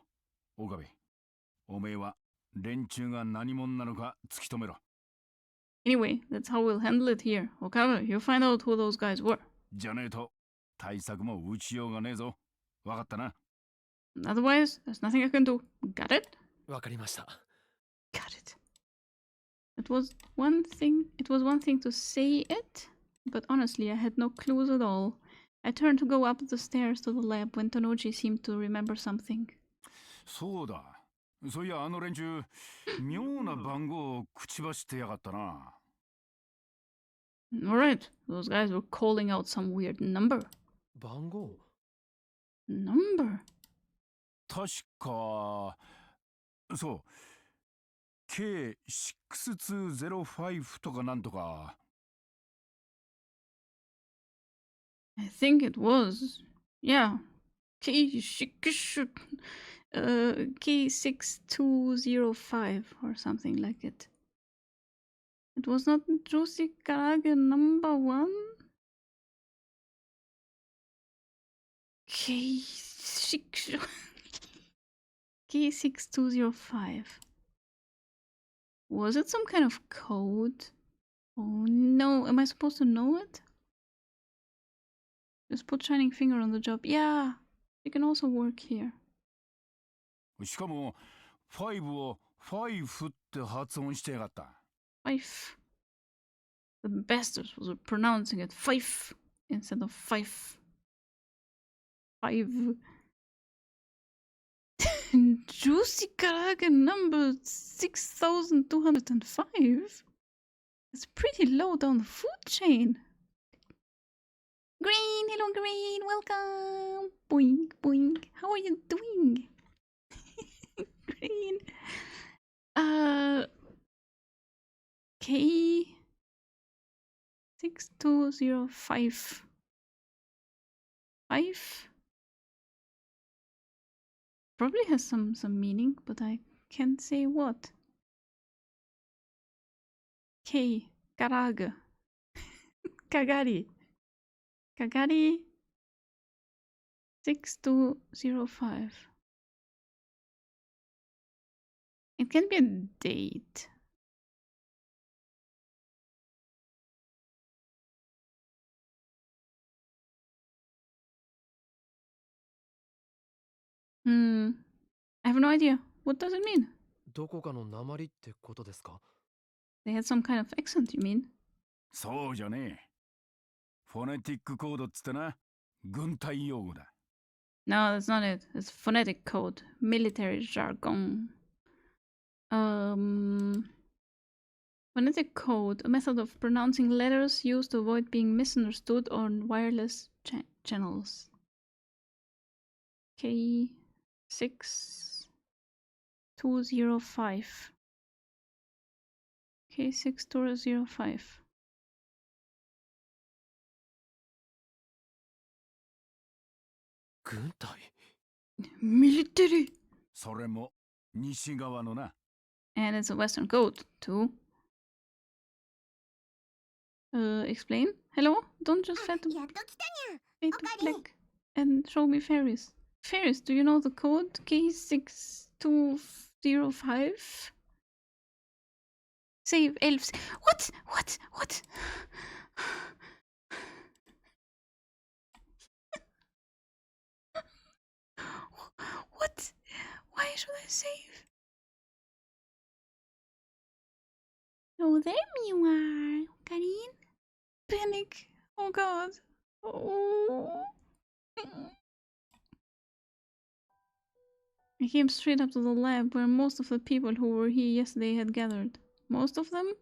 岡部、おめえは連中が何者なのか突き止めろ。 Anyway, that's how we'll handle it here. Okabe, you find out who those guys were. じゃねえと対策も打ちようがねえぞ。わかったな。 Otherwise, there's nothing I can do. Got it? わかりました。 Got it. It was one thing to say it, but honestly, I had no clues at all. I turned to go up the stairs to the lab when Tenoji seemed to remember something. そうだ。そういやあの連中、妙な番号を口走ってやがったな。Alright, those guys were calling out some weird number. 番号 Number? 確か、そう。K6205 とかなんとか。 I think it was. Yeah. K6205 or something like it. It was not Juicy Karage number 1? K6205. Was it some kind of code? Oh no, am I supposed to know it? Just put Shining Finger on the job. Yeah, you can also work here. しかも、5を5って発音してやがった。 Fife. The bastards was pronouncing it fife instead of fife. 5. Juicy Karage number 6205? It's pretty low down the food chain. Green, hello Green, welcome. Boing, boing. How are you doing? Green. K6205. 5? Probably has some meaning, but I can't say what. K. Karage. Kagari. Kagari 6205. It can be a date. I have no idea. What does it mean? どこかの鉛ってことですか？ They had some kind of accent, you mean? そうじゃねえ。フォネティックコードっつってな、軍隊用語だ。No, that's not it. It's phonetic code, military jargon. Phonetic code, a method of pronouncing letters used to avoid being misunderstood on wireless channels. K6205. K6205. 軍隊 Military! それも西側のな。 And it's a Western code, too. Explain? Hello? Don't just fade to, やっと来たにゃ fade to Okarin. black and show me fairies. Fairies, do you know the code? K6205? Save elves. What? What? What? What? Why should I save? Oh, there you are, Okarin. Panic. Oh god. Oh. I came straight up to the lab where most of the people who were here yesterday had gathered. Most of them?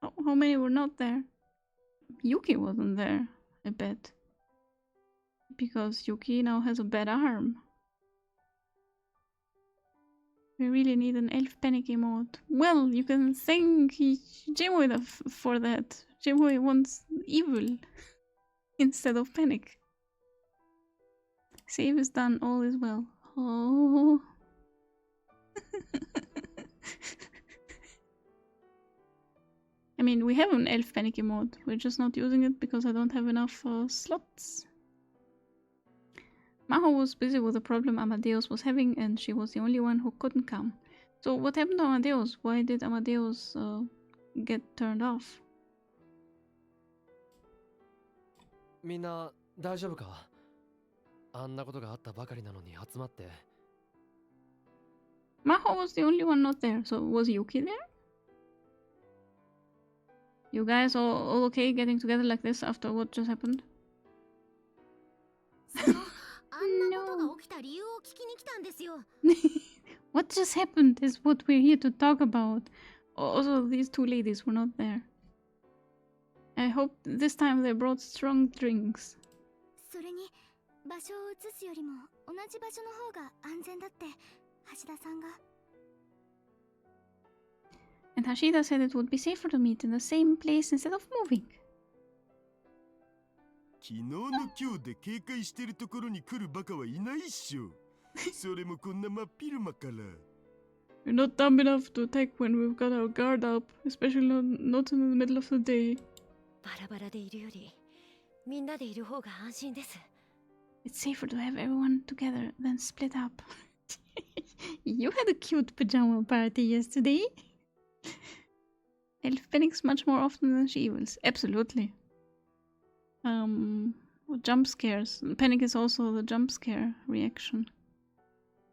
How many were not there? Yuki wasn't there, I bet. Because Yuki now has a bad arm. We really need an elf panic emote. Well, you can thank Jimui for that. Jimui wants evil instead of panic. Save is done, all is well. Oh. I mean, we have an elf panic emote. We're just not using it because I don't have enough slots. Maho was busy with a problem Amadeus was having, and she was the only one who couldn't come. So what happened to Amadeus? Why did Amadeus get turned off? みんな大丈夫か？あんなことがあったばかりなのに集まって。 Maho was the only one not there, so was Yuki there? You guys all okay getting together like this after what just happened? そのあんなことが起きた理由を聞きに来たんですよ What just happened is what we're here to talk about. Also, these two ladies were not there. I hope this time they brought strong drinks. それに場所を移すよりも同じ場所の方が安全だって橋田さんが And Hashida said it would be safer to meet in the same place instead of moving. 昨日の今日で警戒してるところに来るバカはいないっしょ。それもこんな真っ昼間から。 We're not dumb enough to attack when we've got our guard up, especially not in the middle of the day. バラバラでいるよりみんなでいる方が安心です。 It's safer to have everyone together than split up. You had a cute pajama party yesterday. Elf panics much more often than she evils. Absolutely. Jump scares. Panic is also the jump scare reaction.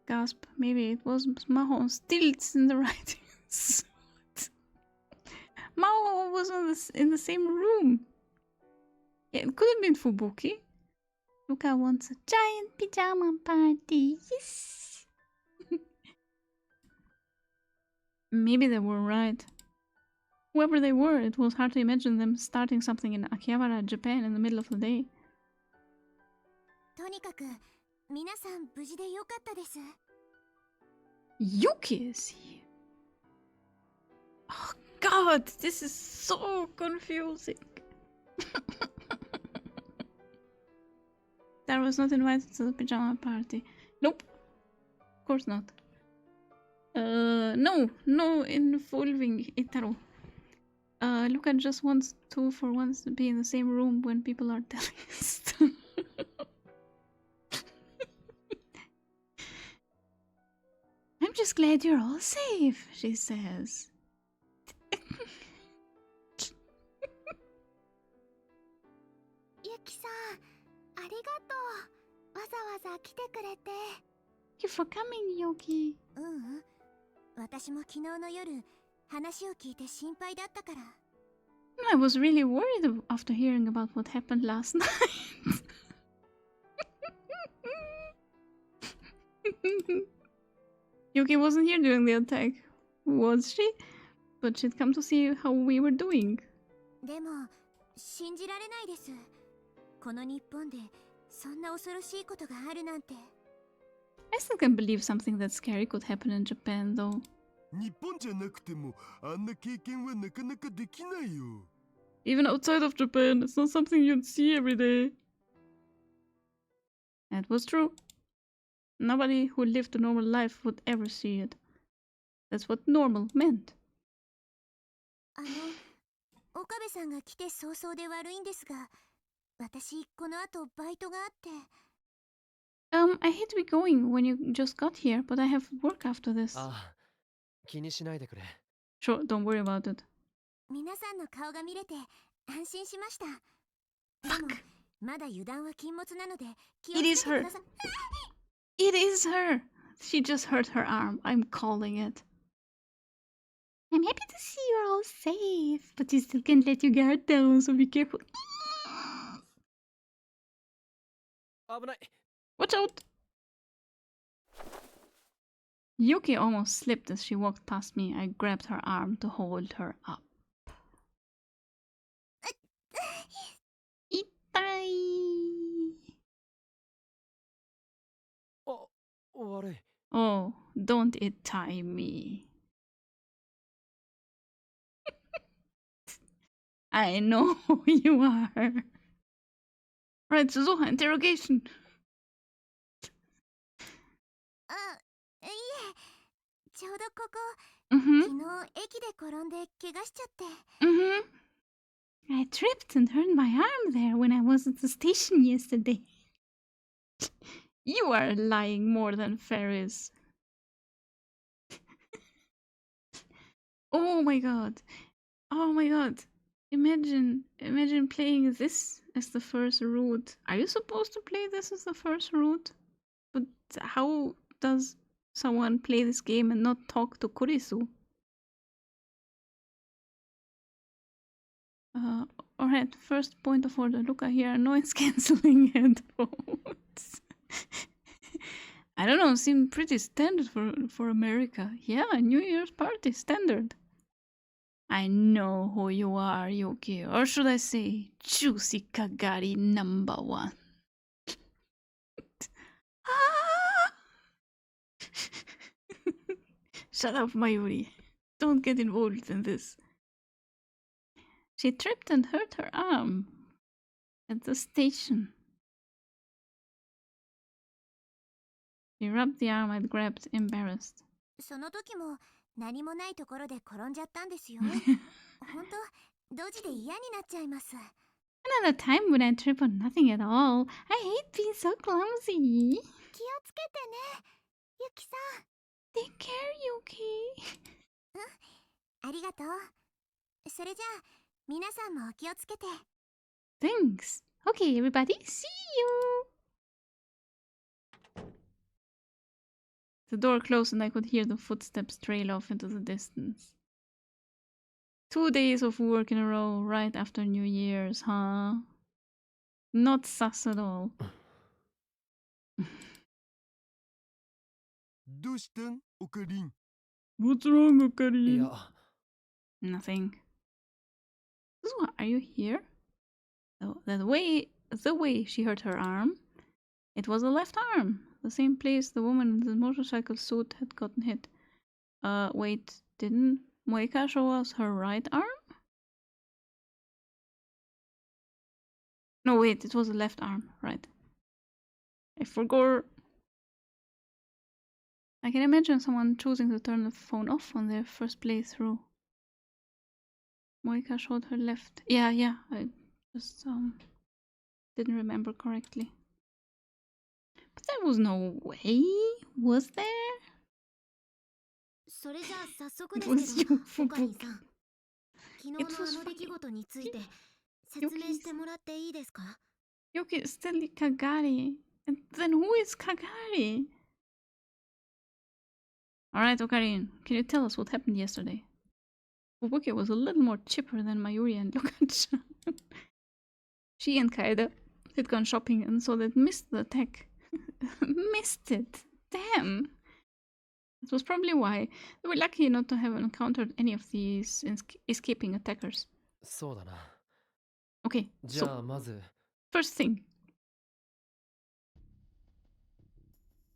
Gasp. Maybe it was Maho on stilts in the right suit. Maho was in the same room. Yeah, it could have been Fubuki. Luka wants a giant pajama party. Yes. Maybe they were right. Whoever they were, it was hard to imagine them starting something in Akihabara, Japan in the middle of the day. とにかく皆さん無事でよかったです Yuki is here. Oh god, this is so confusing. Tara was not invited to the pajama party. Nope. Of course not. No involving Itaro. Luka just wants to for once to be in the same room when people are telling stuff. I'm just glad you're all safe, she says. ゆきさんありがとうわざわざ来てくれて you for coming, Yoki. 私も昨日の夜話を聞いて心配だったから。I was really worried after hearing about what happened last night. Yuki wasn't here during the attack, was she? But she'd come to see how we were doing. でも信じられないです。この日本でそんな恐ろしいことがあるなんて。I still can't believe something that scary could happen in Japan, though. 日本じゃなくてもあんな経験はなかなかできないよ。Even outside of Japan, it's not something you'd see every day. That was true. Nobody who lived a normal life would ever see it. That's what normal meant. 岡部さんが来て早々で悪いんですが、私この後バイトがあって。I hate to be going when you just got here, but I have work after this. ああ、気にしないでくれ。 Sure, don't worry about it. 皆さんの顔が見れて安心しました。でもまだ油断は禁物なので気をつけてください。It is her! She just hurt her arm. I'm calling it. I'm happy to see you're all safe, but you still can't let your guard down, so be careful. 危ない。 Watch out! Yuki almost slipped as she walked past me. I grabbed her arm to hold her up. Itai! あ、悪い。 Oh, don't it tie me. I know who you are. Right, Suzuha, interrogation. いえ、ちょうどここ、Mm-hmm. 昨日駅で転んで怪我しちゃって。Mm-hmm. I tripped and hurt my arm there when I was at the station yesterday. You are lying more than Ferris. Oh my god. Oh my god. Imagine playing this as the first route. Are you supposed to play this as the first route? But how does someone play this game and not talk to Kurisu? Alright, first point of order. Luca, here are noise cancelling headphones. I don't know, seemed pretty standard for America. Yeah, New Year's party, standard. I know who you are, Yuki. Or should I say, Juicy Kagari #1. Shut up, Mayuri. Don't get involved in this. She tripped and hurt her arm at the station. She rubbed the arm I'd grabbed, embarrassed. その時も何もないところで転んじゃったんですよ。本当、ドジで嫌になっちゃいます。Another time when I trip on nothing at all. I hate being so clumsy. 気をつけてね、ユキさん。Take care, Yuki. ありがとう。それじゃあ、皆さんもお気をつけて。Thanks. Okay, everybody, see you. The door closed and I could hear the footsteps trail off into the distance. 2 days of work in a row right after New Year's, huh? Not sus at all. どうしたん、オカリン。 What's wrong, い Okarin? や、 Nothing. So, are you here? Oh, the way she hurt her arm, it was the left arm. The same place the woman in the motorcycle suit had gotten hit. Wait, didn't Moika show us her right arm? No, wait, it was the left arm, right. I forgot. I can imagine someone choosing to turn the phone off on their first playthrough. Moika showed her left. Yeah, I just didn't remember correctly. But there was no way, was there? それじゃあ早速 It で was すけ you, ど、オカリン Fubuki. さん。昨日のあの出来事について説明してもらっていいですか？ Yuki is still Kagari. And then who is Kagari? Alright, Okarin, can you tell us what happened yesterday? Fubuki was a little more chipper than Mayuri and Luka-chan. She and Kaede had gone shopping and so they'd missed the attack. Missed it! Damn! That was probably why they were lucky not to have encountered any of these escaping attackers. そうだな。 Okay, じゃ so あまず first thing.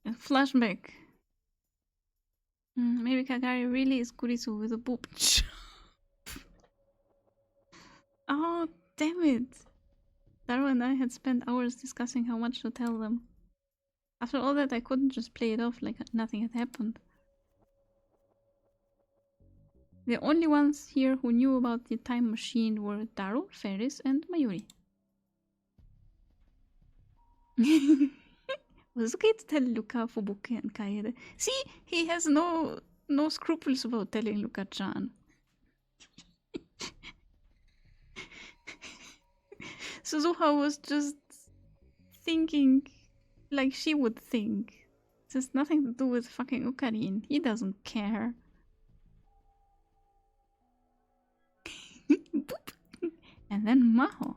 A flashback. Maybe Kagari really is Kurisu with a boob. Oh, damn it. Daro and I had spent hours discussing how much to tell them. After all that, I couldn't just play it off like nothing had happened. The only ones here who knew about the time machine were Daro, Ferris, and Mayuri. It was okay to tell Luka, Fubuki, and Kaede. See, he has no scruples about telling Luka-chan. Suzuha was just thinking like she would think. It has nothing to do with fucking Okarin. He doesn't care. Boop. And then Maho.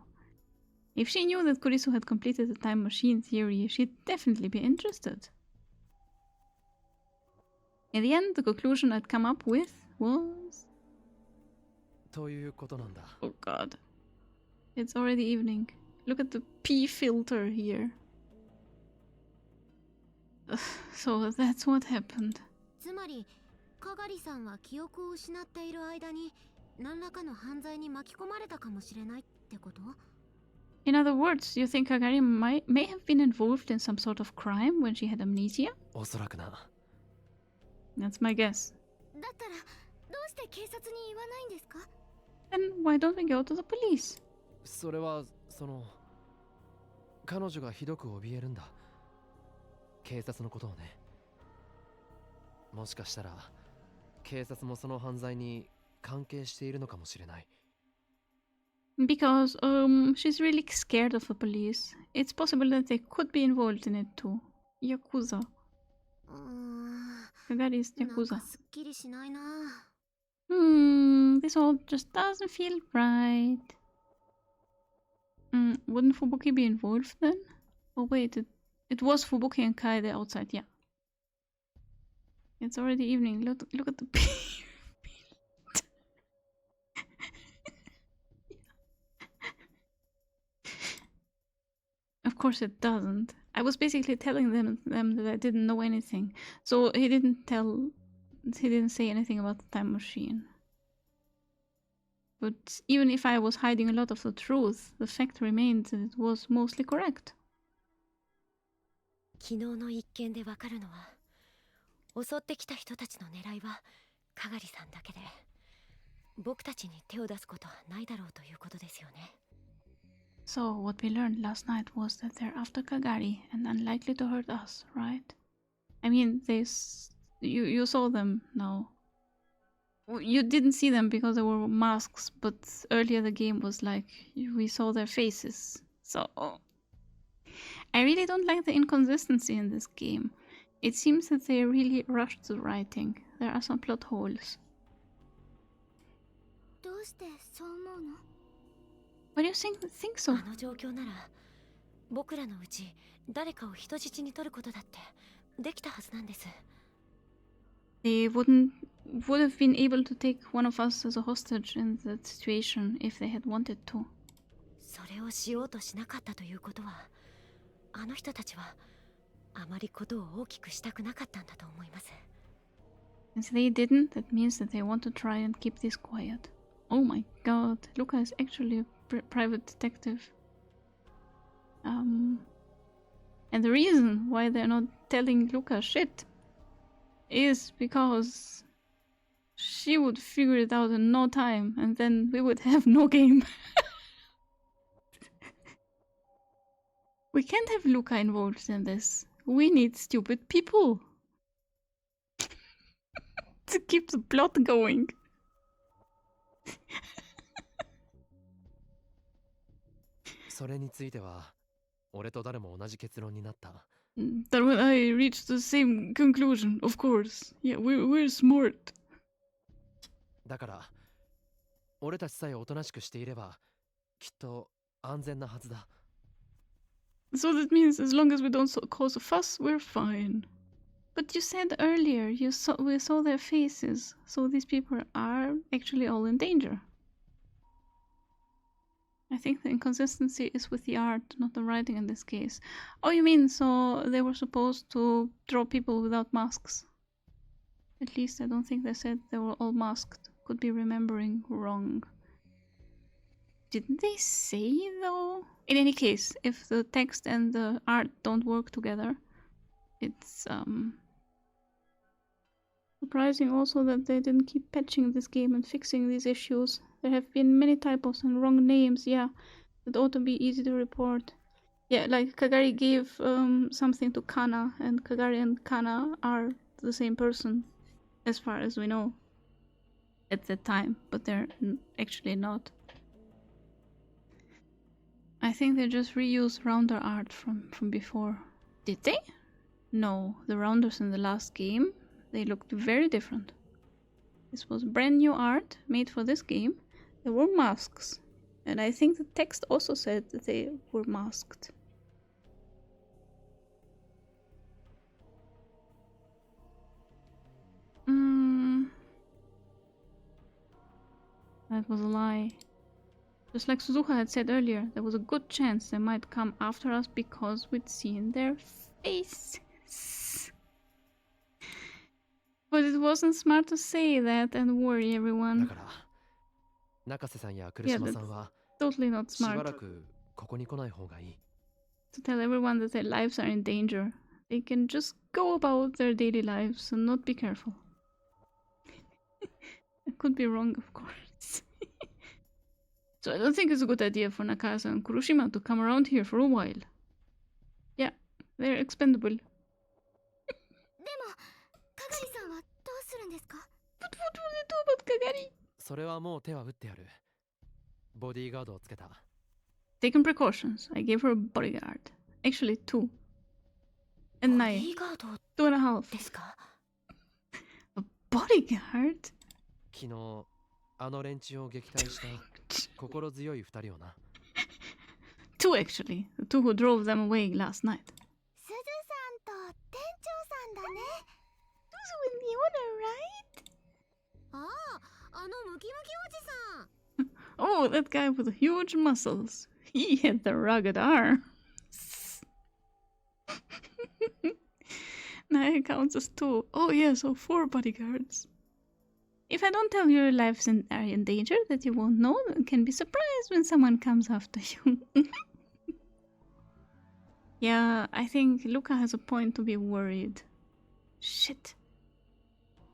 If she knew that Kurisu had completed the time machine theory, she'd definitely be interested. In the end, the conclusion I'd come up with was... ということなんだ。 Oh god. It's already evening. Look at the P filter here. So that's what happened. つまりかがりさんは記憶を失っている間に何らかの犯罪に巻き込まれたかもしれないってこと？ In other words, you think Kagari may have been involved in some sort of crime when she had amnesia? おそらくな。 That's my guess. だったらどうして警察に言わないんですか？ Then why don't we go to the police? それは彼女がひどく怯えるんだ。警察のことをね。もしかしたら警察もその犯罪に関係しているのかもしれない。 Because, she's really scared of the police. It's possible that they could be involved in it too. Yakuza. うーん、 Kagari is なんか Yakuza. すっきりしないな。 This all just doesn't feel right. Wouldn't Fubuki be involved then? Oh wait, it was Fubuki and Kaede outside, yeah. It's already evening. Look at the Of course it doesn't. I was basically telling them that I didn't know anything. So he didn't say anything about the time machine. But even if I was hiding a lot of the truth, the fact remains that it was mostly correct. 昨日の一件でわかるのは、襲ってきた人たちの狙いはかがりさんだけで、僕たちに手を出すことはないだろうということですよね。 So what we learned last night was that they're after Kagari and unlikely to hurt us, right? I mean, you saw them now. You didn't see them because there were masks, but earlier the game was like we saw their faces. So I really don't like the inconsistency in this game. It seems that they really rushed the writing. There are some plot holes. どうしてそう思うの？ What do you think so? あの状況なら、僕らのうち誰かを人質に取ることだってできたはずなんです。 They would have been able to take one of us as a hostage in that situation if they had wanted to. それをしようとしなかったということは、あの人たちはあまりことを大きくしたくなかったんだと思います。 Since they didn't, that means that they want to try and keep this quiet. Oh my god, Luka is actually a private detective. And the reason why they're not telling Luka shit is because she would figure it out in no time and then we would have no game. We can't have Luka involved in this. We need stupid people to keep the plot going. それについては俺と誰も同じ結論になった。Darwin and I reached the same conclusion, of course. Yeah, we're smart. だから俺たちさえおとなしくしていればきっと安全なはずだ。 So that means as long as we don't cause a fuss, we're fine. But you said earlier we saw their faces, so these people are actually all in danger. I think the inconsistency is with the art, not the writing in this case. Oh, you mean so they were supposed to draw people without masks? At least I don't think they said they were all masked. Could be remembering wrong. Didn't they say though? In any case, if the text and the art don't work together, it's surprising also that they didn't keep patching this game and fixing these issues. There have been many typos and wrong names, yeah, that ought to be easy to report. Yeah, like Kagari gave something to Kana, and Kagari and Kana are the same person, as far as we know, at that time, but they're actually not. I think they just reused rounder art from before. Did they? No, the rounders in the last game, they looked very different. This was brand new art made for this game. There were masks, and I think the text also said that they were masked. That was a lie. Just like Suzuka had said earlier, there was a good chance they might come after us because we'd seen their faces. But it wasn't smart to say that and worry だ everyone. から中瀬さんや来島さんは Totally not しば smart らくここに来ない方がいい。 to tell everyone that their lives are in danger. They can just go about their daily lives and not be careful. I could be wrong, of course. So I don't think it's a good idea for Nakasa and Kurushima to come around here for a while. Yeah, they're expendable. でもかがりさんはどうするんですか？ But what will they do about Kagari? それはもう手は打ってやる。ボディーガードをつけた。 Taken precautions. I gave her a bodyguard. Actually, 2. And ボデ Nai. ィーガード 2.5. ですか？ A bodyguard? 昨日あの連中を撃退した心強い二人をな。 2 actually. The 2 who drove them away last night. すずさんと店長さんだね。 Who's with the owner, right? ああ、あのムキムキおじさん。 Oh, that guy with the huge muscles. He had the rugged arms. Naya counts as 2. Oh, yeah, so 4 bodyguards. If I don't tell you your lives are in danger, that you won't know, then can be surprised when someone comes after you. Yeah, I think Luka has a point to be worried. Shit.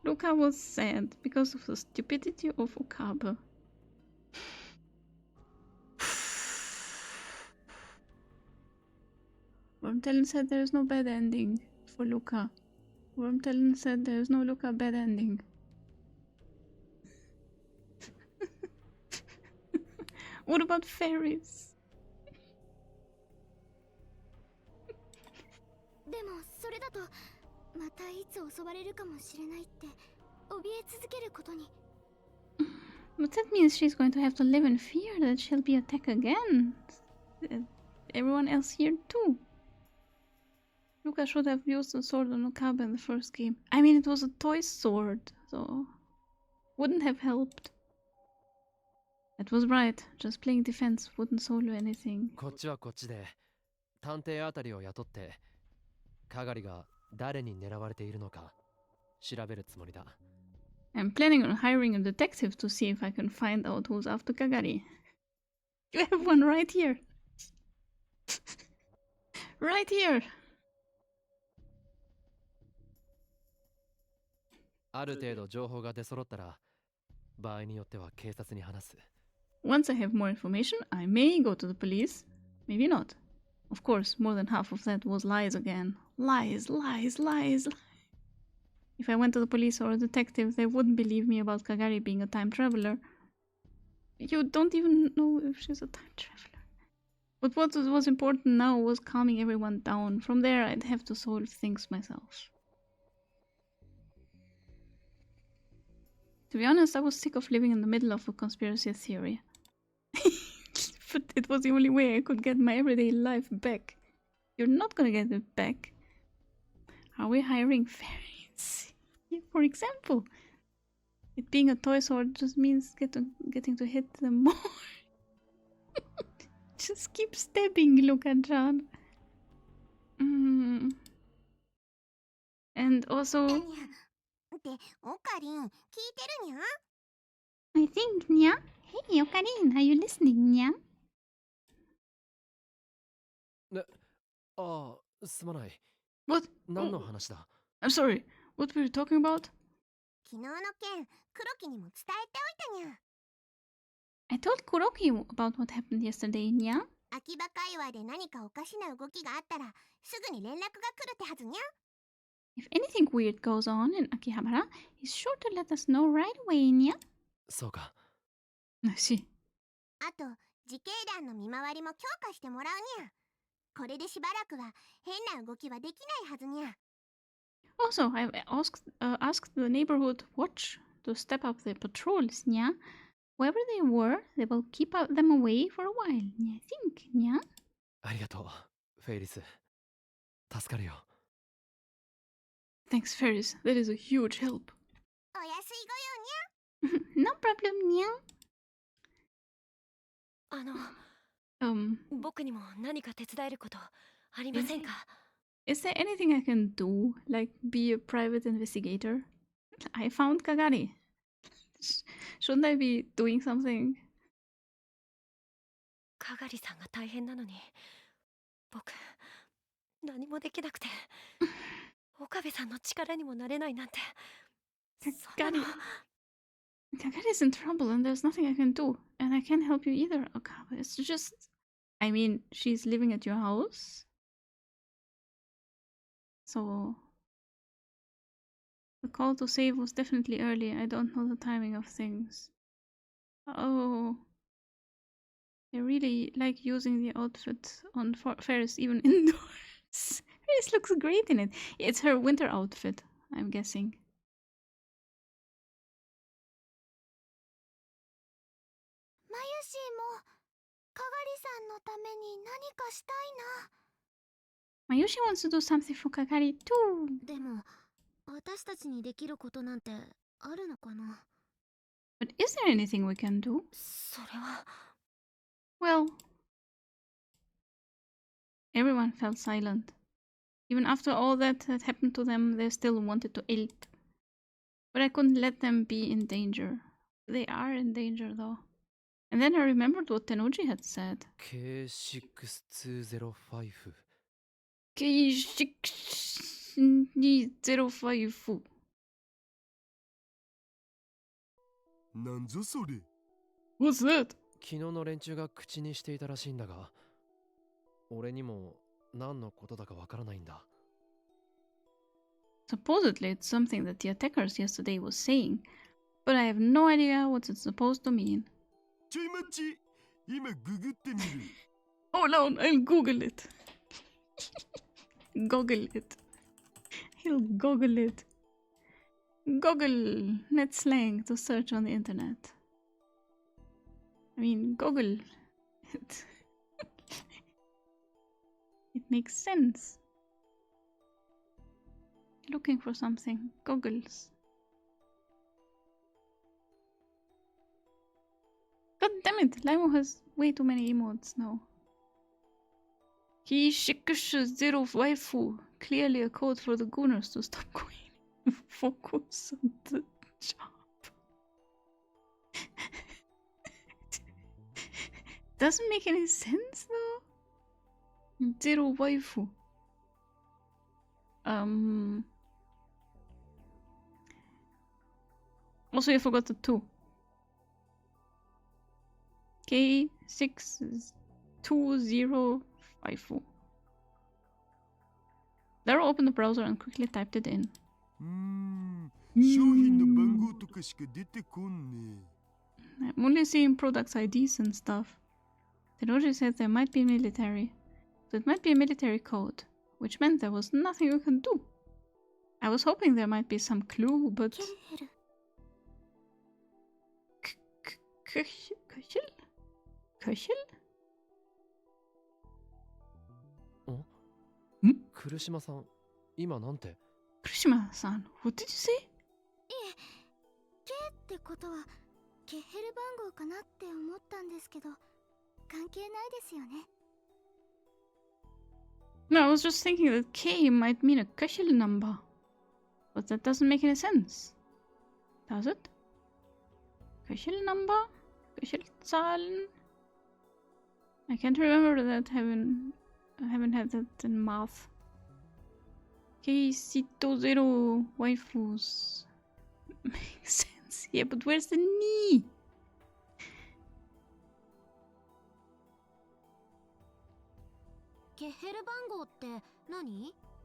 Luka was sad because of the stupidity of Okabe. Wormtalon said there is no bad ending for Luka. Wormtalon said there is no Luka bad ending. What about fairies? でもそれだとまたいつ襲われるかもしれないって怯え続けることに。 But that means she's going to have to live in fear that she'll be attacked again. Everyone else here too. Luka should have used the sword on Okabe in the first game. I mean, it was a toy sword, so wouldn't have helped. That was right. Just playing defense wouldn't solo anything. こっちはこっちで探偵あたりを雇ってかがりが誰に狙われているのか調べるつもりだ。 I'm planning on hiring a detective to see if I can find out who's after Kagari. You have one right here. Right here. ある程度情報が出揃ったら場合によっては警察に話す。 Once I have more information, I may go to the police. Maybe not. Of course, more than half of that was lies again. Lies, lies, lies. If I went to the police or a detective, they wouldn't believe me about Kagari being a time traveler. You don't even know if she's a time traveler. But what was important now was calming everyone down. From there, I'd have to solve things myself. To be honest, I was sick of living in the middle of a conspiracy theory. But it was the only way I could get my everyday life back. You're not gonna get it back. Are we hiring fairies? For example, it being a toy sword just means getting to hit them more. Just keep stabbing, Luka-chan. And also, ってオカリン聞いてるにゃ I think, Nya. Hey, Okarin, are you listening, Nya? ああ、すまない。 What? 何の話だ？ I'm sorry. What were you talking about? 昨日の件黒木にも伝えておいたにゃ I told Kuroki about what happened yesterday, Nya. 秋葉界隈で何かおかしな動きがあったらすぐに連絡が来るってはずにゃ If anything weird goes on in Akihabara, he's sure to let us know right away, Nya. そうか。 I see. あと自警団の見回りも強化してもらうにゃこれでしばらくは変な動きはできないはずにゃ Also, I've asked the neighborhood watch to step up their patrols, Nya. Whoever they were, they will keep them away for a while, I think, Nya. ありがとう、フェイリス。助かるよ。 Thanks, Ferris. That is a huge help. お安いご用に No problem, Nya. 僕にも何か手伝えることありませんか？ Is there anything I can do? Like be a private investigator? I found Kagari. Shouldn't I be doing something? かがりさんが大変なのに僕何もできなくて岡部さんの力にもなれないなんてそんなの Kagari's in trouble and there's nothing I can do. And I can't help you either, Okabe. It's just... I mean, she's living at your house? So... The call to save was definitely early. I don't know the timing of things. Oh... I really like using the outfit on Ferris even indoors. Ferris looks great in it. It's her winter outfit, I'm guessing. マユシーもかがりさんのために何かしたいな Mayushi wants to do something for Kagari too. でも私たちにできることなんてあるのかな But is there anything we can do? それは Well... Everyone fell silent. Even after all that had happened to them, they still wanted to help. But I couldn't let them be in danger. They are in danger though. And then I remembered what Tenuji had said. K6205 K6205. なんぞそれ What's that? 昨日の連中が口にしていたらしいんだが、俺にも何のことだかわからないんだ。 Supposedly it's something that the attackers yesterday was saying, but I have no idea what it's supposed to mean. ちょい待ち今ググってみる Hold on, I'll Google it. Google it. He'll Google it. Google net slang to search on the internet. I mean, Google it. It makes sense. Looking for something. Googles. God damn it, Limo has way too many emotes now. Kishikushu zero waifu. Clearly a code for the gooners to stop going. Focus on the job. Doesn't make any sense though. Zero waifu. Also, you forgot the 2. K62054. Lara opened the browser and quickly typed it in. 商品の番号とかしか出てこんね I'm only seeing products IDs and stuff. Teruji said there might be military. So it might be a military code, which meant there was nothing we could do. I was hoping there might be some clue, but... ケヘル Köchel? Köchel? 来島さん、今なんて？ Kurishima-san, what did you say? ケってことはケヘル番号かなって思ったんですけど関係ないですよね No, I was just thinking that K might mean a Köchel number. But that doesn't make any sense. Does it? Köchel number? Köchel-Zahlen? I can't remember that I haven't had that in math. K-Sito Zero waifus. Makes sense. Yeah, but where's the knee?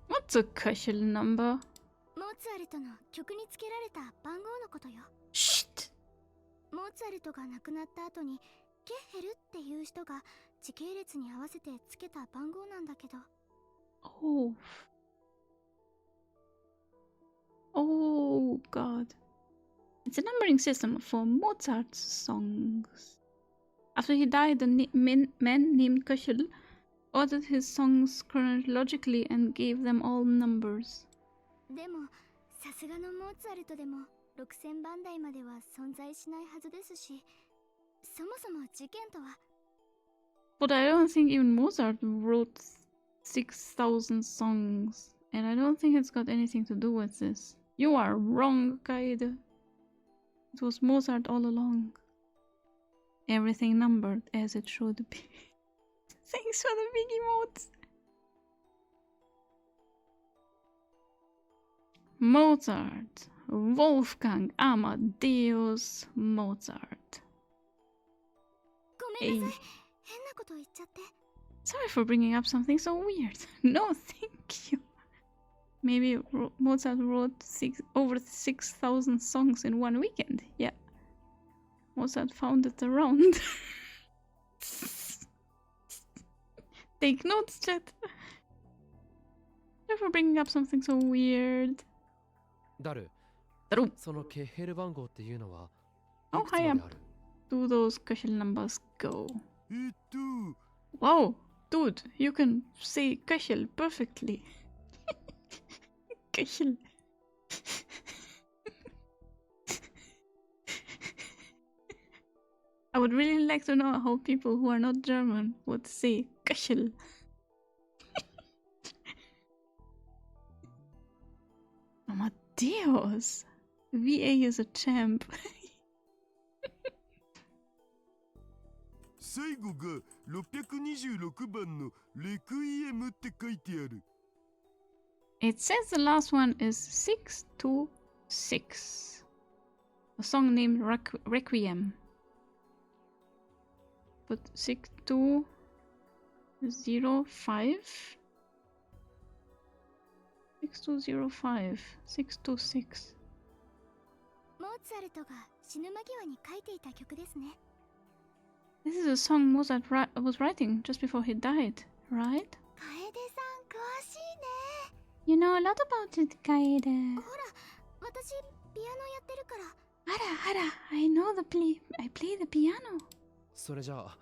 What's a Köchel number? モーツァルトの曲につけられた番号のことよ Shit! モーツァルトが亡くなった後にケヘルっていう人が時系列に合わせてつけた番号なんだけど Oh. Oh god. It's a numbering system for Mozart's songs. After he died, a man named Köchel ordered his songs chronologically and gave them all numbers. でもさすがのモーツァルトでも6000番台までは存在しないはずですしそもそも事件とは But I don't think even Mozart wrote 6,000 songs, and I don't think it's got anything to do with this. You are wrong, Kaede. It was Mozart all along. Everything numbered as it should be. Thanks for the big emotes. Mozart. Wolfgang Amadeus Mozart. ごめんなさい変なこと言っちゃって Sorry for bringing up something so weird. No, thank you. Maybe Mozart wrote over 6,000 songs in one weekend. Yeah. Mozart found it around. Take notes, chat. Sorry for bringing up something so weird. ダル、そのケヘル番号っていうのは How いくつまで high あ up る？ do those Köchel numbers go? と Wow, dude, you can say Köchel perfectly. Köchel. I would really like to know how people who are not German would say Köchel. Amadeus. VA is a champ. 最後が626番のレクイエムって書いてある。It says the last one is 626. A song named Requiem. But 6205? 6205. 626. モーツァルトが死ぬ間際に書いていた曲ですね This is a song Mozart was writing just before he died, right? 楓さん詳しいね You know a lot about it, Kaede. ほら私ピアノやってるから Hara, I know I play the piano. それじゃあ、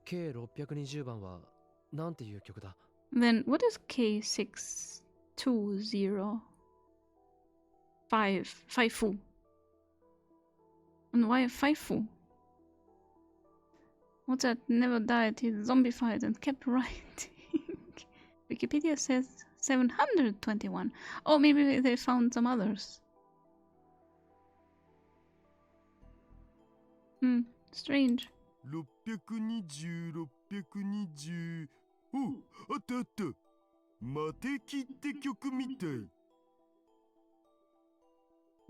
計620番はなんていう曲だ？ Then what is K620? 5 And why 5? Mozart never died, he zombified and kept writing. Wikipedia says 721. Oh, maybe they found some others. Strange. 620、620。お、あったあった。マテキって曲みたい。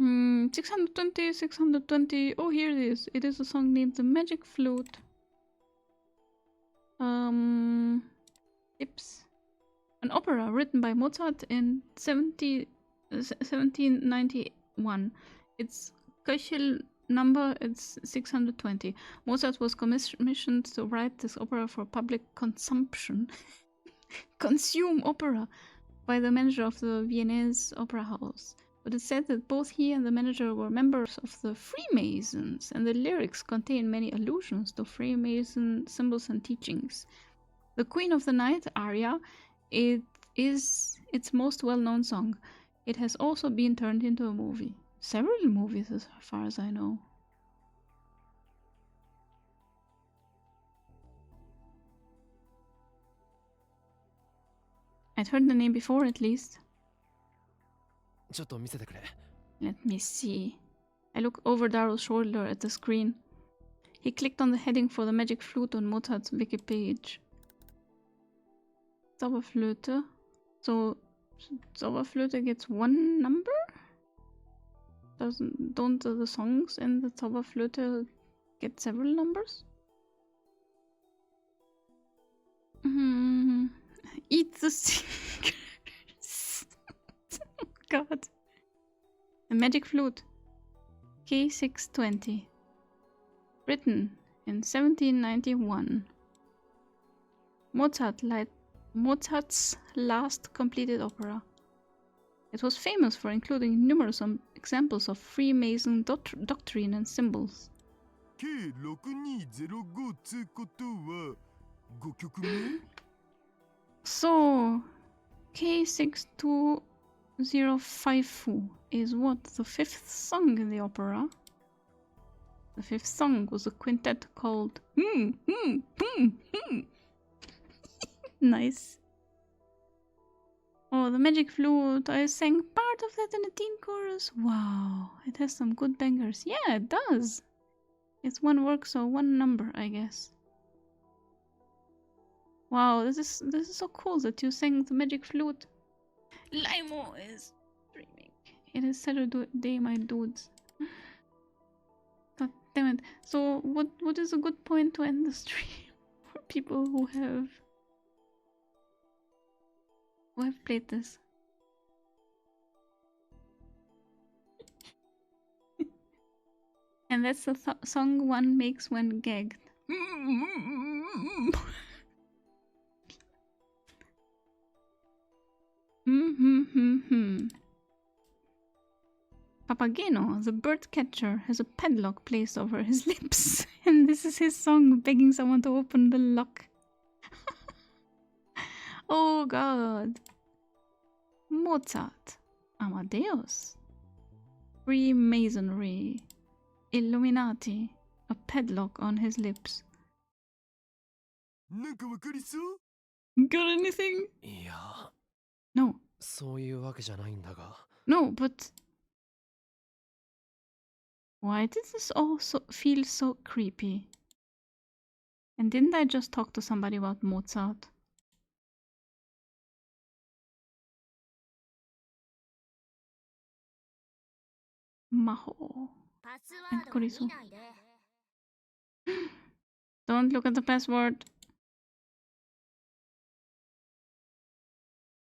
620, 620. Oh, here it is. It is a song named The Magic Flute. Tips. An opera written by Mozart in 1791. It's Köchel number, it's 620. Mozart was commissioned to write this opera for public consumption. Consume opera by the manager of the Viennese Opera House. But it's said that both he and the manager were members of the Freemasons, and the lyrics contain many allusions to Freemason symbols and teachings. The Queen of the Night aria, it is its most well-known song. It has also been turned into a movie. Several movies, as far as I know. I'd heard the name before, at least. ちょっと見せてくれ。 Let me see. I look over Darrow's shoulder at the screen. He clicked on the heading for the magic flute on Mozart's wiki page. Zauberflöte. So, Zauberflöte gets one number? Don't the songs in the Zauberflöte get several numbers? Eat the secrets. Oh god. The magic flute. K620. Written in 1791. Mozart's last completed opera. It was famous for including numerous examples of Freemason doctrine and symbols. K6205 つことは5曲目 So, K62054 is what? The fifth song in the opera? The fifth song was a quintet called Nice. Oh, the magic flute. I sang part of that in the teen chorus. Wow, it has some good bangers. Yeah, it does. It's one work, so one number, I guess. Wow, this is so cool that you sang the magic flute. Limo is streaming. It is Saturday, my dudes. God damn it. So what is a good point to end the stream for people who have played this? And that's the song one makes when gagged. Papageno, the bird catcher, has a padlock placed over his lips, and this is his song begging someone to open the lock. Oh god. Mozart, Amadeus, Freemasonry, Illuminati, a padlock on his lips. なんかわかりそう Got anything? いや、 No. そういうわけじゃないんだが。 No, but why did this also feel so creepy? And didn't I just talk to somebody about Mozart? Maho and Kurisu. Don't look at the password.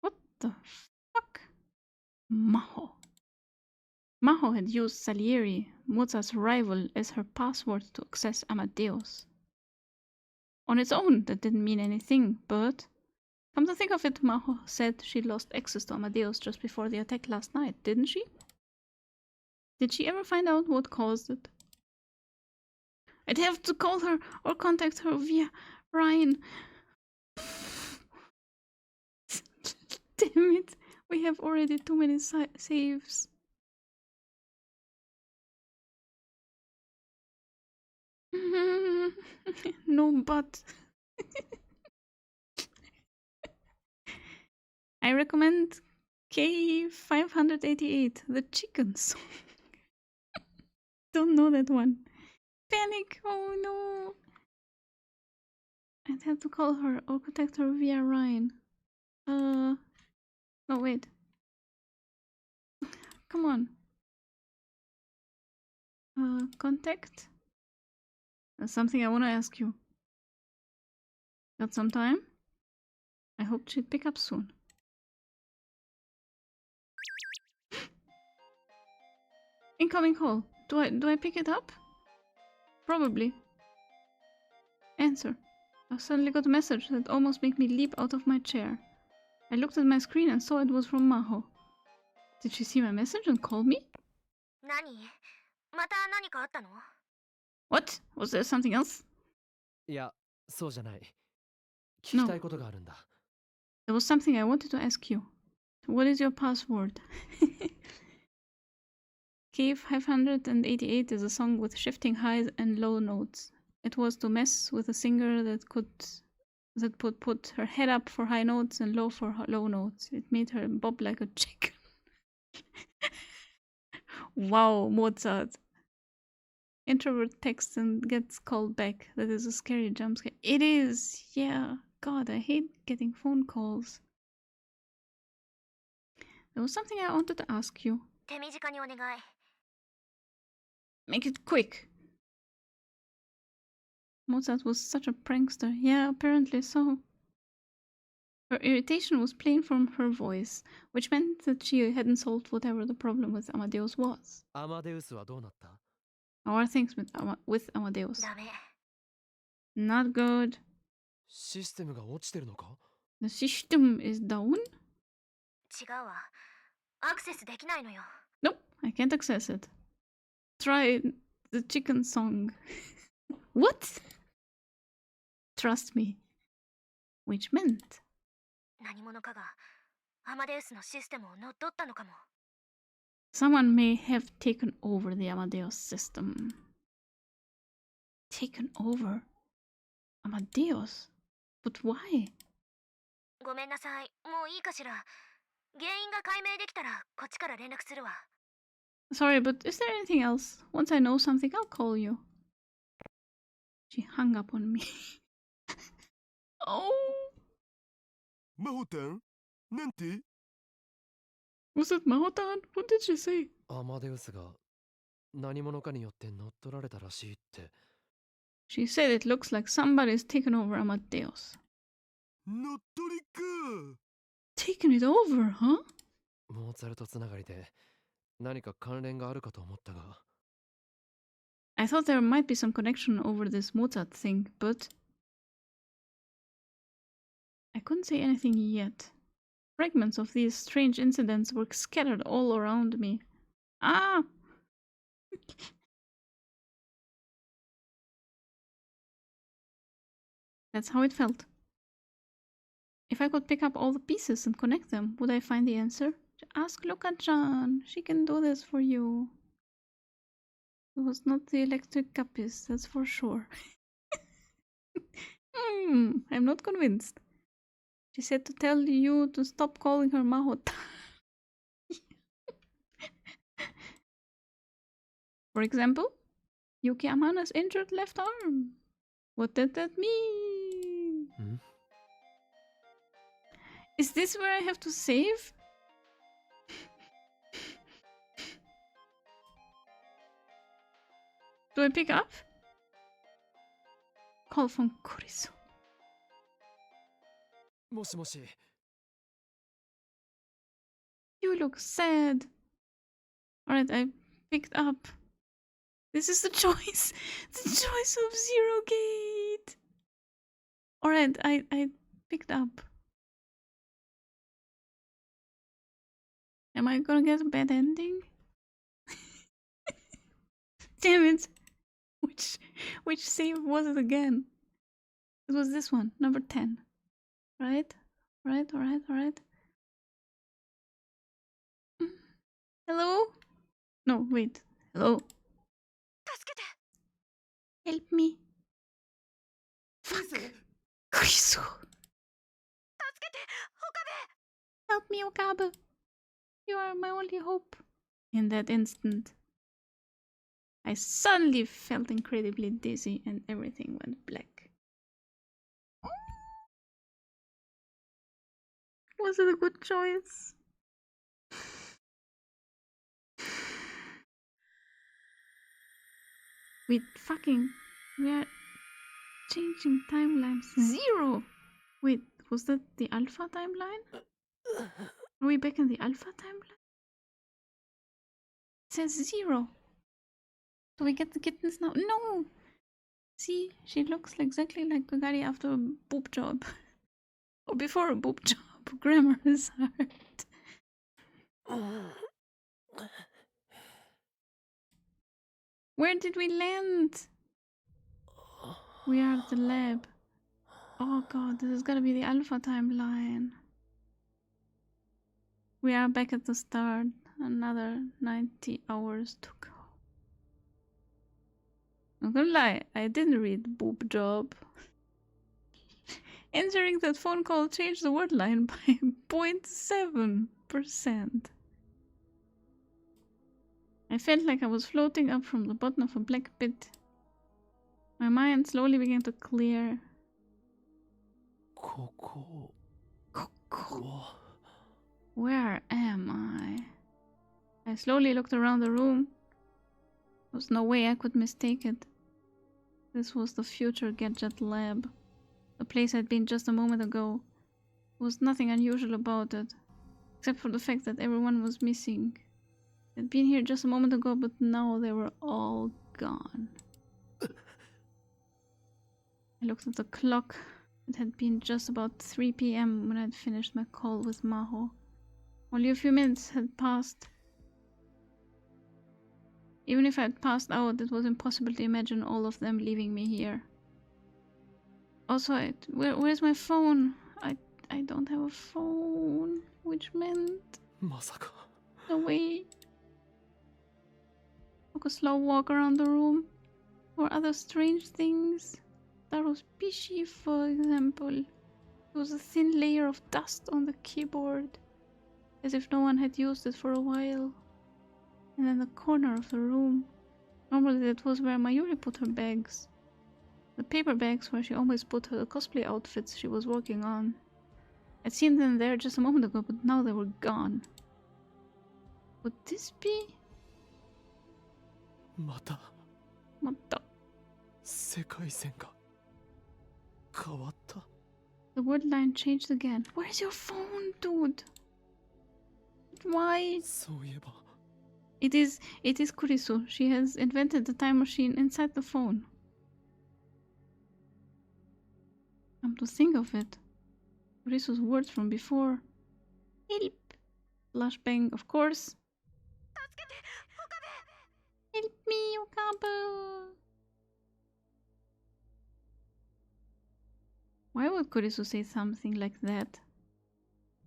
What the fuck? Maho. Maho had used Salieri, Mozart's rival, as her password to access Amadeus. On its own, that didn't mean anything, but come to think of it, Maho said she lost access to Amadeus just before the attack last night, didn't she? Did she ever find out what caused it? I'd have to call her or contact her via Ryan. Damn it, we have already too many saves. No, but I recommend K588, the chicken song. Don't know that one. Panic! Oh no! I'd have to call her or contact her via Ryan. No, wait. Come on. Contact? That's something I want to ask you. Got some time? I hope she'd pick up soon. Incoming call. Do I pick it up? Probably. Answer. I suddenly got a message that almost made me leap out of my chair. I looked at my screen and saw it was from Maho. Did she see my message and call me? 何また何かあったの What? Was there something else? いや、そうじゃない。聞きたいことがあるんだ。There was something I wanted to ask you. What is your password? K588 is a song with shifting highs and low notes. It was to mess with a singer that could put her head up for high notes and low for low notes. It made her bob like a chicken. Wow, Mozart. Introvert texts and gets called back. That is a scary jump scare. It is, yeah. God, I hate getting phone calls. There was something I wanted to ask you. 手短にお願い Make it quick. Mozart was such a prankster. Yeah, apparently so. Her irritation was plain from her voice, which meant that she hadn't solved whatever the problem with Amadeus was. アマデウスはどうなった？ How are things with Amadeus? ダメ Not good. システムが落ちてるのか？ The system is down? 違うわアクセスできないのよ Nope, I can't access it. Try the chicken song. What? Trust me. Which meant? 何者かがアマデウスのシステムを乗っ取ったのかも Someone may have taken over the Amadeus system. Taken over? Amadeus? But why? ごめんなさいもういいかしら原因が解明できたらこっちから連絡するわ Sorry, but is there anything else? Once I know something, I'll call you. She hung up on me. Oh! マホタンなんて Was it Mahotan? What did she say? アマデウスが何者かによって乗っ取られたらしいって。 She said it looks like somebody's taken over Amadeus. 乗っ取りか Taken it over, huh? モーツァルトつながりで何か関連があるかと思ったが。 I thought there might be some connection over this Mozart thing, but I couldn't say anything yet. Fragments of these strange incidents were scattered all around me. Ah! That's how it felt. If I could pick up all the pieces and connect them, would I find the answer? Ask Luka-chan. She can do this for you. It was not the electric capis, that's for sure. I'm not convinced. She said to tell you to stop calling her Mahota. For example, Yuki Amana's injured left arm. What did that mean? Hmm? Is this where I have to save? Do I pick up? Call from Kurisu. もしもし。 You look sad. Alright, I picked up. This is the choice. The choice of Zero Gate. Alright, I picked up. Am I gonna get a bad ending? Damn it. Which save was it again? It was this one, number 10. Right? Alright. Hello? No, wait. Hello? 助けて Help me. Fuck. Kurisu. 助けて Help me, Okabe. You are my only hope. In that instant, I suddenly felt incredibly dizzy and everything went black. Was it a good choice? We are changing timelines. 0! Wait, was that the alpha timeline? Are we back in the alpha timeline? It says 0. Do we get the kittens now? No! See, she looks exactly like Gagari after a boob job. Or before a boob job. Grammar is hard. Where did we land? We are at the lab. Oh god, this is gonna be the alpha timeline. We are back at the start. Another 90 hours to go. I'm gonna lie, I didn't read boob job. Answering that phone call changed the word line by 0.7%. I felt like I was floating up from the bottom of a black pit. My mind slowly began to clear. ここ Where am I? I slowly looked around the room. There was no way I could mistake it. This was the future gadget lab. The place I'd been just a moment ago. There was nothing unusual about it, except for the fact that everyone was missing. They'd been here just a moment ago, but now they were all gone. I looked at the clock. It had been just about 3 p.m. when I'd finished my call with Maho. Only a few minutes had passed. Even if I had passed out, it was impossible to imagine all of them leaving me here. Also, where's my phone? I don't have a phone, which meant... まさか No way. Took a slow walk around the room. Or other strange things. Taro's PC, for example. There was a thin layer of dust on the keyboard, as if no one had used it for a while. And in the corner of the room, normally that was where Mayuri put her bags. The paper bags where she always put her cosplay outfits she was working on. I'd seen them there just a moment ago, but now they were gone. Would this be? また Mata. 世界線が変わった The word line changed again. Where's your phone, dude? Why? そういえば It is Kurisu. She has invented the time machine inside the phone. Come to think of it. Kurisu's words from before. Help! Flashbang, of course. Help me, Okabe! Why would Kurisu say something like that?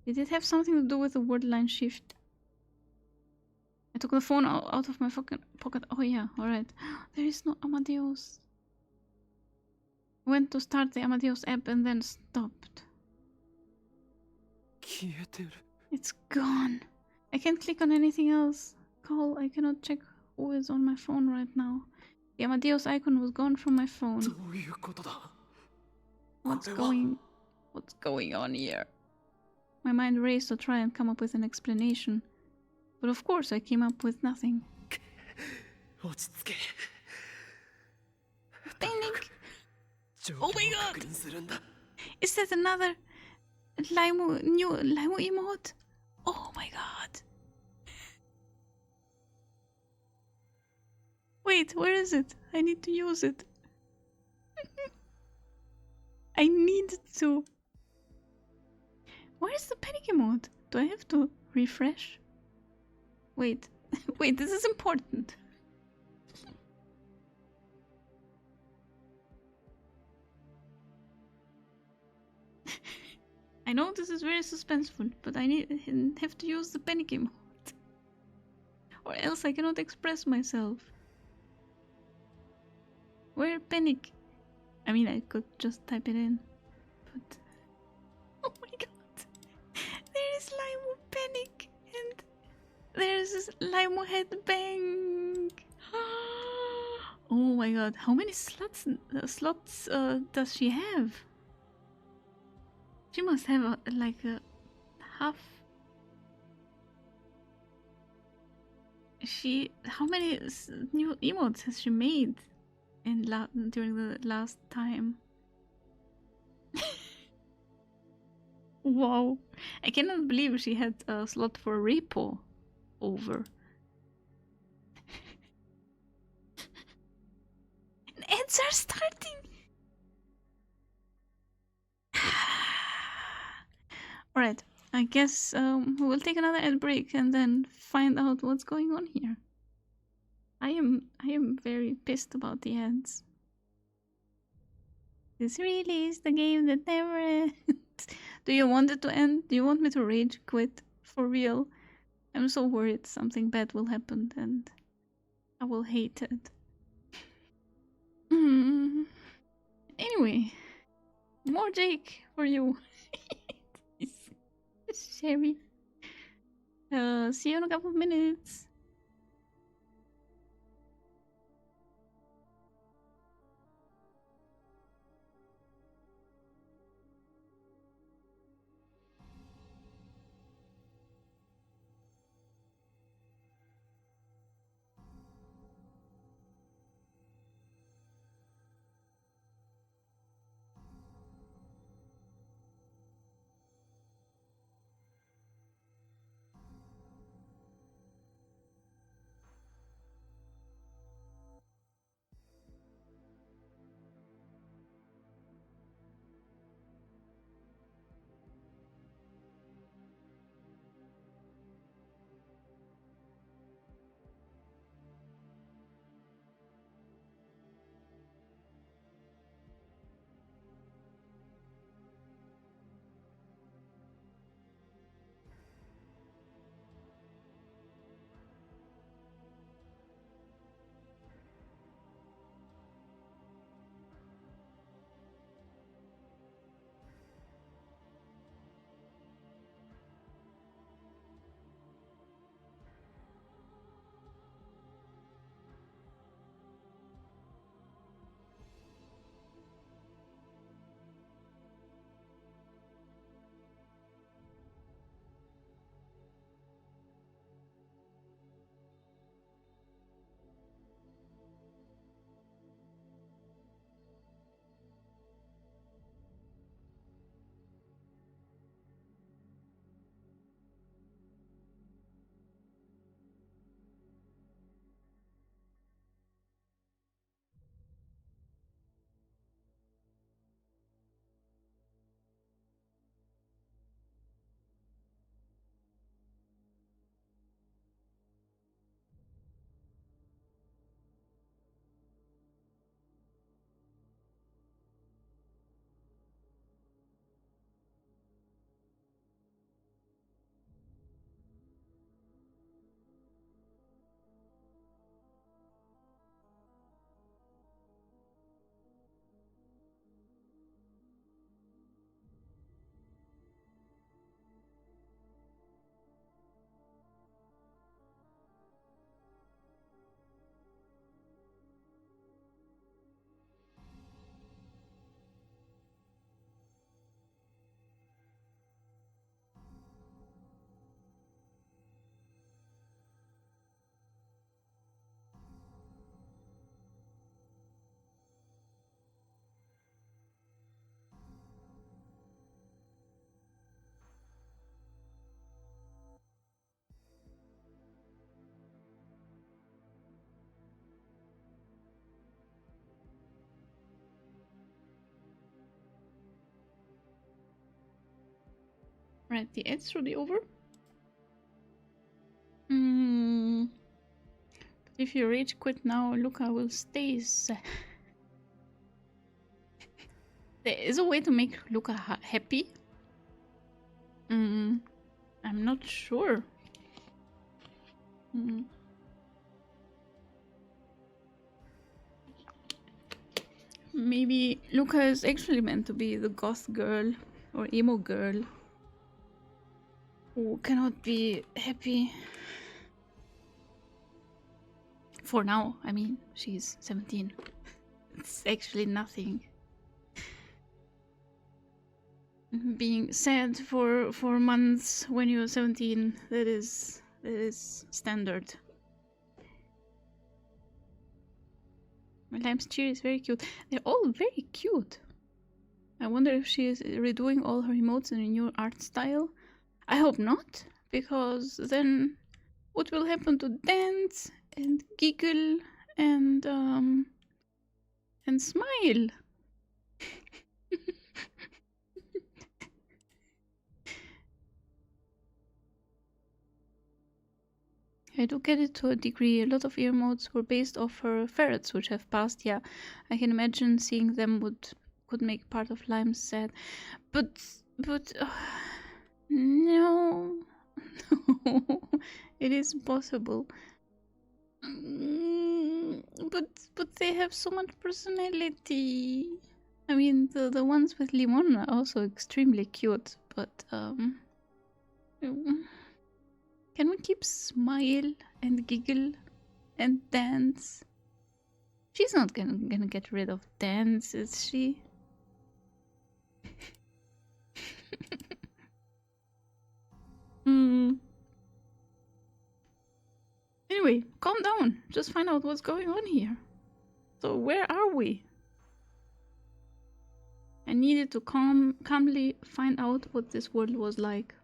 Did it have something to do with the word line shift? I took the phone out of my fucking pocket. Oh yeah, alright. There is no Amadeus. Went to start the Amadeus app and then stopped. 消えてる It's gone. I can't click on anything else. Call, I cannot check who is on my phone right now. The Amadeus icon was gone from my phone. どういうことだ What's going on here? My mind raced to try and come up with an explanation. But of course I came up with nothing. 落ち着け Panic! 状況 Oh my を god! 確認するんだ Is that another new Laimu emote? Oh my god. Wait, where is it? I need to use it. I need to. Where is the panic emote? Do I have to refresh? Wait, wait, this is important. I know this is very suspenseful, but I have to use the panic emote. Or else I cannot express myself. Where panic? I mean, I could just type it in, but... Oh my god! There is Laimu panic, and there's Laimu headbang! Oh my god, how many slots does she have? She must have like a half. How many new emotes has she made in during the last time? Wow, I cannot believe she had a slot for repo over. minutes are starting. Alright, I guess we'll take another ad break and then find out what's going on here. I am very pissed about the ads. This really is the game that never ends. Do you want it to end? Do you want me to rage quit? For real? I'm so worried something bad will happen and I will hate it. Anyway, more Jake for you. Sherry. See you in a couple of minutes. Right, the ads should be over. But if you rage quit now, Luca will stay sad. There is a way to make Luca happy. I'm not sure. Maybe Luca is actually meant to be the goth girl or emo girl who cannot be happy. For now, I mean, she's 17. It's actually nothing. Being sad for months when you're 17, that is standard. My Lamb's cheer is very cute. They're all very cute. I wonder if she is redoing all her emotes in a new art style. I hope not, because then what will happen to dance and giggle and And smile. I do get it to a degree. A lot of ear modes were based off her ferrets, which have passed. Yeah, I can imagine seeing them could make part of Lime's sad. But no, no, it is possible. But they have so much personality. I mean, the ones with Limon are also extremely cute, but can we keep smile and giggle and dance? She's not gonna get rid of dance, is she? Anyway, calm down. Just find out what's going on here. So where are we? I needed to calmly find out what this world was like.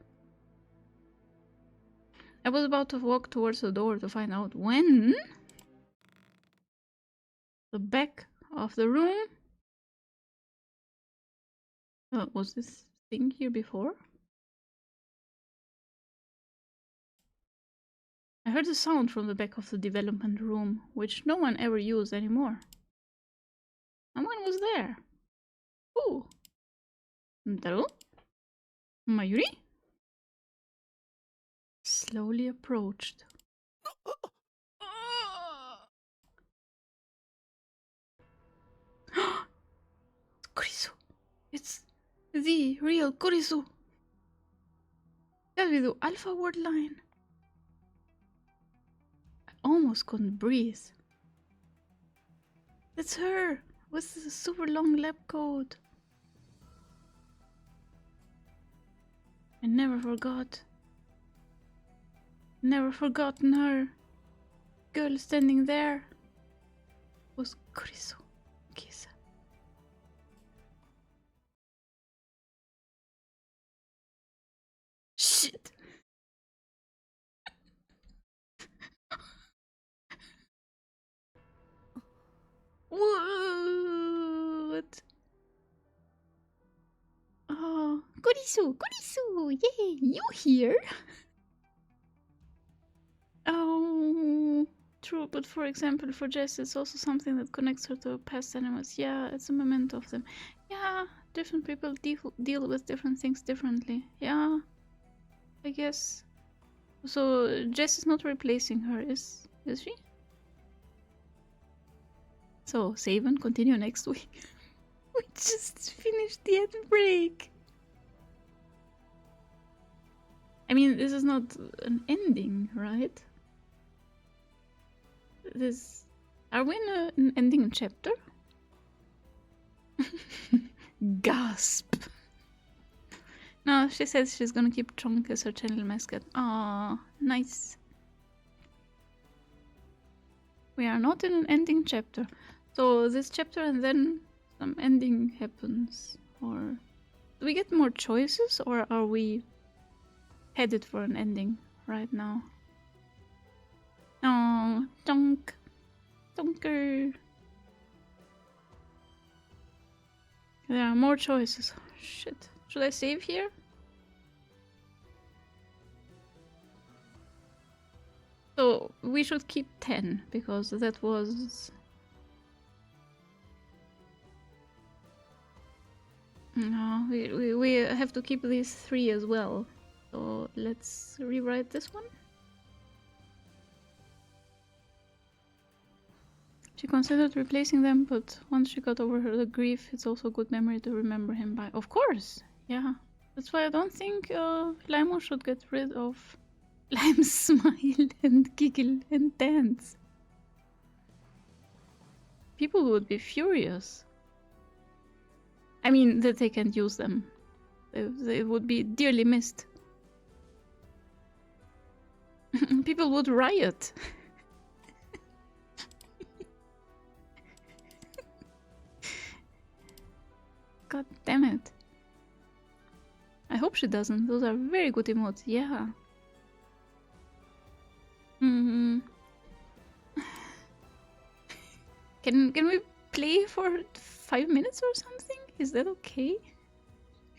I was about to walk towards the door to find out when the back of the room. Was this thing here before? I heard a sound from the back of the development room, which no one ever used anymore. Someone was there. Who? Ntaro? Mayuri? Slowly approached. Kurisu! It's the real Kurisu! That with the alpha word line. I almost couldn't breathe. It's her! With the super long lab coat. I never forgot. Never forgotten her. Girl standing there was Kurisu Kisa. Shit! What? Oh, Kurisu! Kurisu! Yay! You here? Oh, true, but for example, for Jess, it's also something that connects her to past animals. Yeah, it's a memento of them. Yeah, different people deal with different things differently. Yeah, I guess. So Jess is not replacing her, is she? So save and continue next week. We just finished the ad break. I mean, this is not an ending, right? Are we in an ending chapter? Gasp. No, she says she's gonna keep Chonk as her channel mascot. Ah, nice. We are not in an ending chapter. So this chapter and then some ending happens. Or do we get more choices, or are we headed for an ending right now? Oh, Chonk. Chonker. There are more choices. Shit. Should I save here? So we should keep 10 because that was... No, we have to keep these 3 as well. So let's rewrite this one. She considered replacing them, but once she got over the grief, it's also a good memory to remember him by. Of course! Yeah. That's why I don't think Limo should get rid of Lime's smile and giggle and dance. People would be furious. I mean, that they can't use them. They would be dearly missed. People would riot. God damn it. I hope she doesn't. Those are very good emotes. Yeah. Can we play for 5 minutes or something? Is that okay?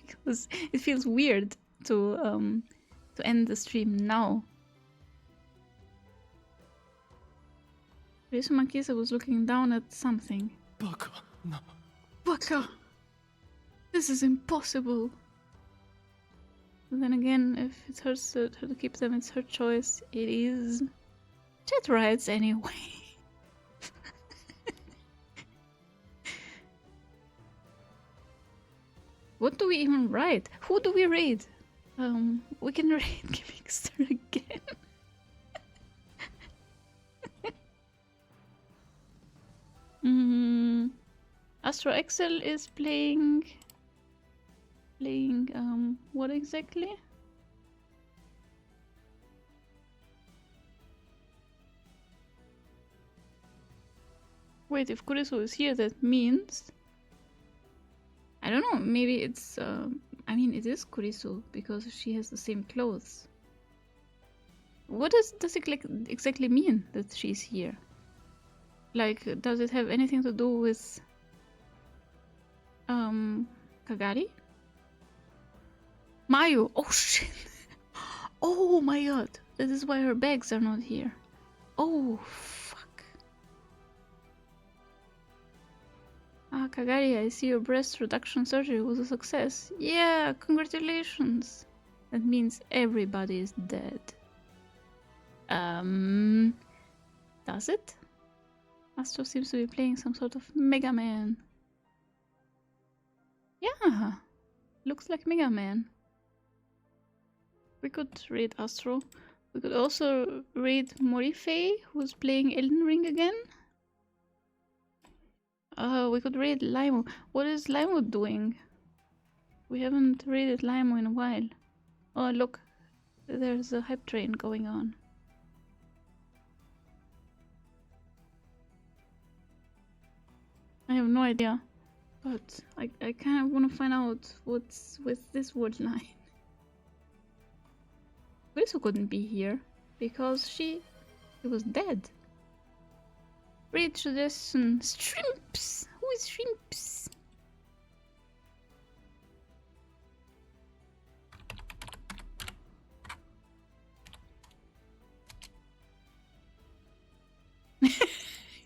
Because it feels weird to end the stream now. Makisa was looking down at something. Baka. No. Baka! This is impossible. And then again, if it hurts her to keep them, it's her choice. It is. Chat rights anyway. What do we even write? Who do we raid? We can raid Gimmickster again. Astro Excel is playing what exactly? Wait, if Kurisu is here, that means I don't know, maybe it's I mean it is Kurisu because she has the same clothes. What does it exactly mean that she's here? Like, does it have anything to do with Kagari? Mayu! Oh shit! Oh my god! That is why her bags are not here. Oh fuck. Ah, Kagari, I see your breast reduction surgery was a success. Yeah, congratulations! That means everybody is dead. Does it? Astro seems to be playing some sort of Mega Man. Yeah, looks like Mega Man. We could raid Astro. We could also raid Morifei, who's playing Elden Ring again. We could raid Limo. What is Limo doing? We haven't raided Limo in a while. Oh, look. There's a hype train going on. I have no idea. But I kind of want to find out what's with this word line. Kurisu couldn't be here because she was dead. Read suggestion. Shrimps! Who is Shrimps?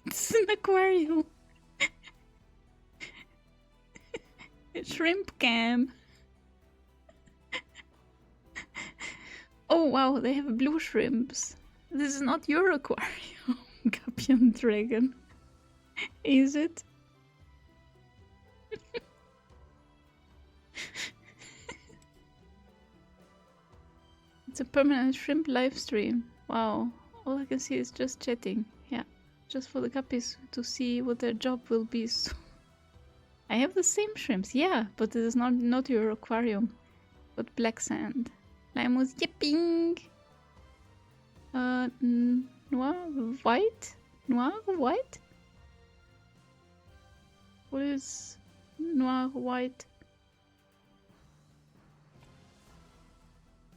It's an aquarium. Shrimp cam. Oh wow, they have blue shrimps. This is not your aquarium, Guardian Dragon. Is it? It's a permanent shrimp live stream. Wow. All I can see is just chatting. Yeah. Just for the guppies to see what their job will be soon. I have the same shrimps, yeah, but this is not your aquarium, but black sand. Lime was yipping. Noir white? Noir white? What is noir white?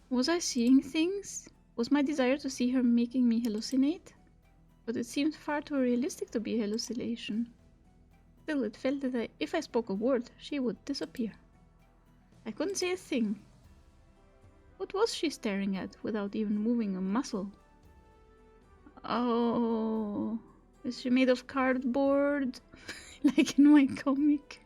Was I seeing things? Was my desire to see her making me hallucinate? But it seemed far too realistic to be a hallucination. Still, it felt that if I spoke a word, she would disappear. I couldn't say a thing. What was she staring at without even moving a muscle? Oh, is she made of cardboard? Like in my comic?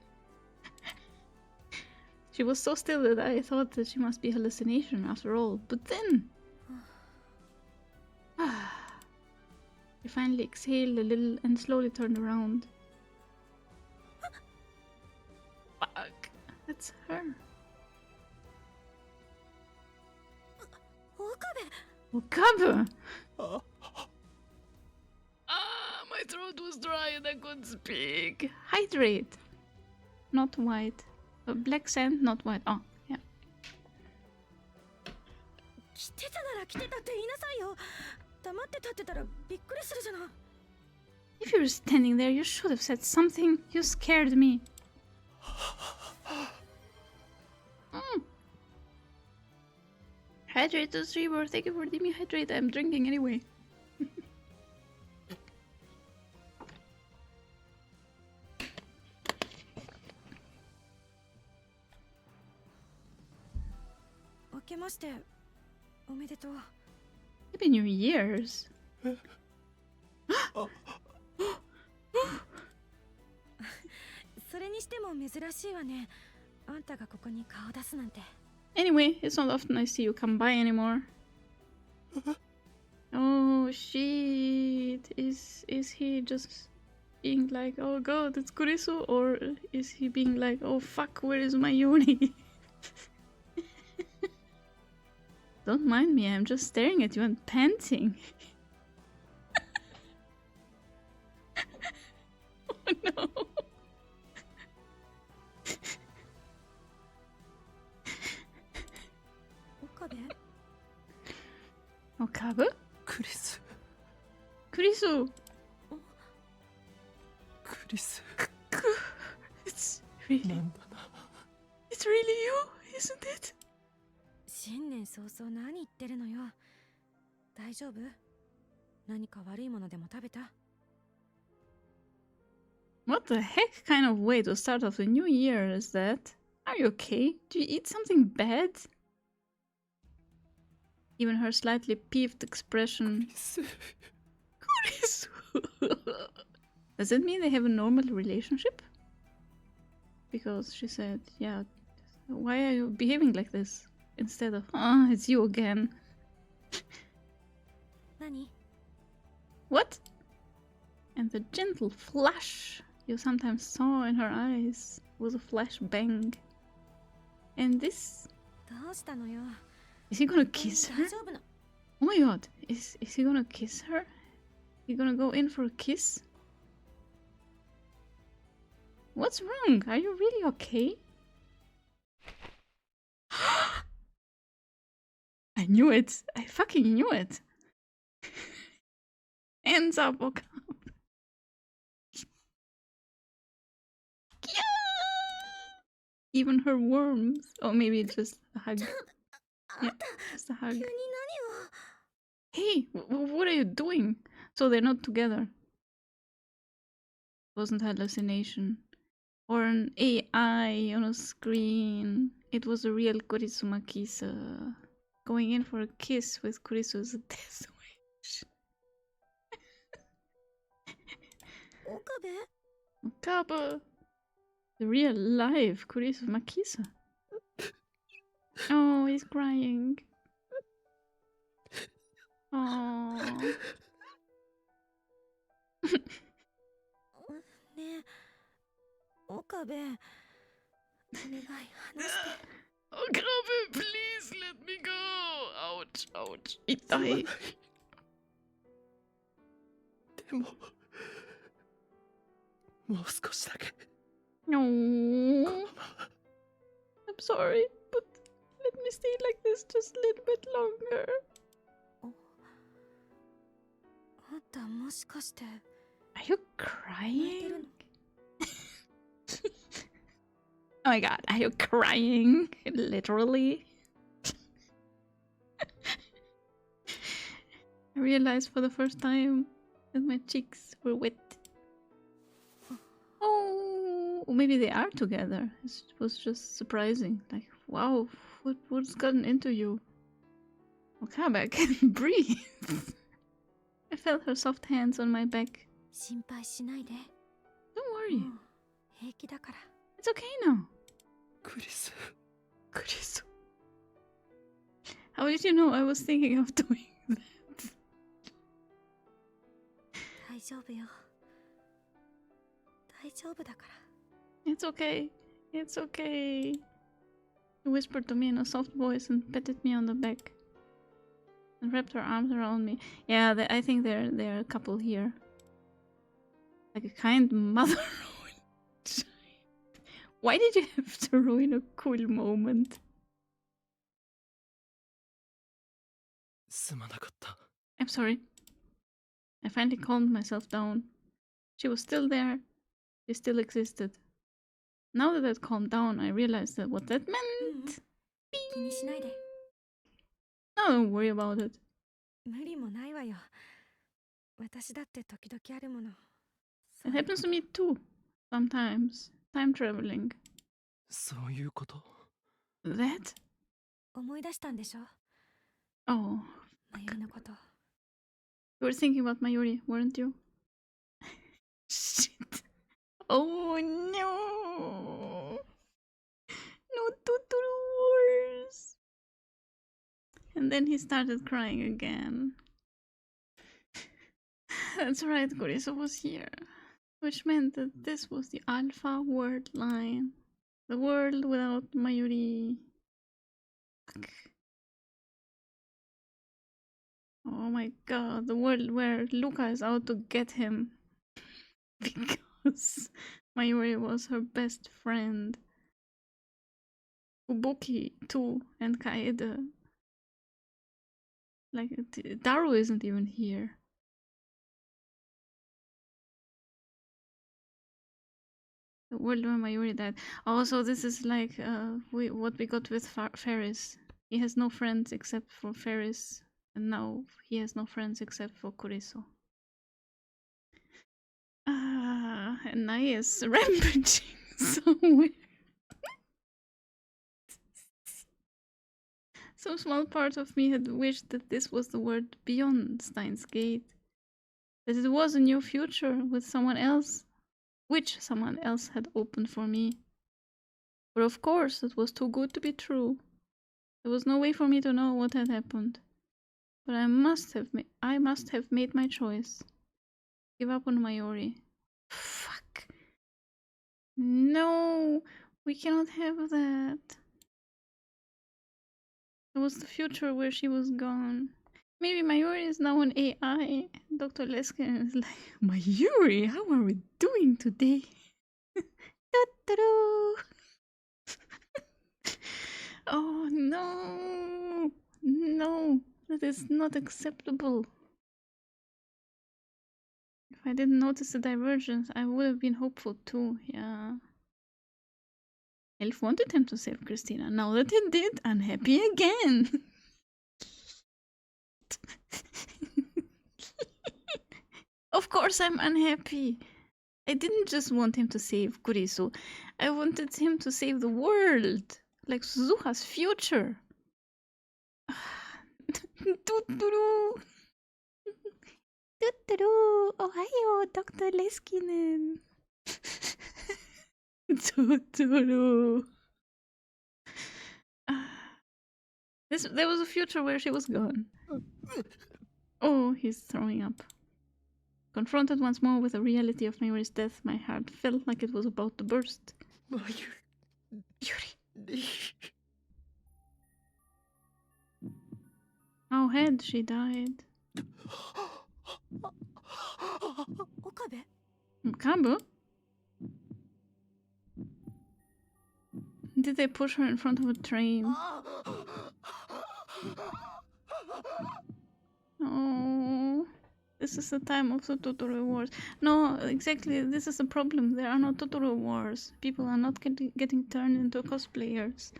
She was so still that I thought that she must be a hallucination after all, but then... I finally exhaled a little and slowly turned around. Fuck, that's her. Okabe! My throat was dry and I couldn't speak. Hydrate! Not white. Black sand, not white. Oh, yeah. 来てたなら来てたって言いなさいよ。黙って立ってたらびっくりするじゃない。 If you were standing there, you should have said something. You scared me. Hydrate the streamer. Thank you for letting me hydrate. I'm drinking anyway. けましておめでとう。 Happy New Year's. それにしても珍しいわね。あんたがここに顔出すなんて。 Anyway, it's not often I see you come by anymore. Oh shit. Is he just being like, oh god, it's Kurisu? Or is he being like, oh fuck, where is my Yoni? Don't mind me, I'm just staring at you and panting. Oh no. Okabe? クリス Kurisu! クリス It's really, なんだな it's really you, isn't it? 新年早々何言ってるのよ。大丈夫？何か悪いものでも食べた？ What the heck kind of way to start off the new year is that? Are you okay? Did you eat something bad? Even her slightly peeved expression. クリス Does it mean they have a normal relationship? Because she said, yeah, why are you behaving like this? Instead of, ah, it's you again. 何？ What? And the gentle flash you sometimes saw in her eyes was a flashbang. And this... どうしたのよ。 Is he gonna kiss her? 大丈夫な。 Oh my god, is he gonna kiss her? He gonna go in for a kiss? What's wrong? Are you really okay? I knew it. I fucking knew it. Hands up, Okabe. Even her warmth. Or maybe just a hug. Yeah, just a hug. 急に何を。 Hey, what are you doing? So they're not together. It wasn't hallucination. Or an AI on a screen. It was a real Kurisu Makisa. Going in for a kiss with Kurisu is a death wish. 岡部？ Okabe! The real life Kurisu Makisa. Oh, he's crying. Oh. ねえ、岡部、お願い話して。 Okabe, please let me go! Ouch, ouch. 痛い。でももう少しだけ No. I'm sorry, but let me stay like this just a little bit longer. あんたもしかして Are you 泣いてる crying? の？ Oh my god, are you crying? Literally? I realized for the first time that my cheeks were wet. Oh, maybe they are together. It was just surprising. Like, wow, what's gotten into you? Okabe, I can't breathe. I felt her soft hands on my back. 心配しないで。 Don't worry, もう平気だから。 it's okay now. クリス Kurisu. How did you know I was thinking of doing that? 大丈夫よ。大丈夫だから。 It's okay. It's okay. She whispered to me in a soft voice and patted me on the back. And wrapped her arms around me. Yeah, I think they're a couple here. Like a kind mother. Why did you have to ruin a cool moment? すまなかった I'm sorry. I finally calmed myself down. She was still there. She still existed. Now that I'd calmed down, I realized that what that うんうん meant. 気にしないで。 No, don't worry about it. 無理もないわよ。私だって時々あるもの。 It happens to me too. Sometimes. Time traveling. そういうこと That? 思い出したんでしょ Oh, まゆりのこと you were thinking about Mayuri, weren't you? Shit. Oh no. No Totoro Wars. And then he started crying again. That's right, Kurisu was here. Which meant that this was the Alpha world line. The world without Mayuri. Fuck. Oh my god, the world where Luka is out to get him. Because Mayuri was her best friend. Ubuki, too, and Kaede. Like, Daru isn't even here. The world where Mayuri died. Oh, so this is like what we got with Ferris. He has no friends except for Ferris, and now he has no friends except for Kurisu. And Nai is rampaging somewhere. Some small part of me had wished that this was the world beyond Steins Gate. That it was a new future with someone else, which someone else had opened for me. But of course, it was too good to be true. There was no way for me to know what had happened. But I must have made my choice. Give up on Mayuri. Fuck. No, we cannot have that. It was the future where she was gone. Maybe Mayuri is now an AI. Dr. Leskin is like, Mayuri, how are we doing today? Oh no! No, that is not acceptable. If I didn't notice the divergence, I would have been hopeful too, yeah. Elf wanted him to save Christina. Now that he did, unhappy again. Of course I'm unhappy. I didn't just want him to save Kurisu. I wanted him to save the world. Like Suzuha's future. Tuturu. Tuturu. Ohayo, Dr. Leskinen. Tuturu. There was a future where she was gone. Oh, he's throwing up. Confronted once more with the reality of Mayuri's death, my heart felt like it was about to burst. Yuri. How had she died? Okabe? Okabe? Did they push her in front of a train? Oh, this is the time of the Totoro Wars. No, exactly, this is the problem. There are no Totoro Wars. People are not getting turned into cosplayers.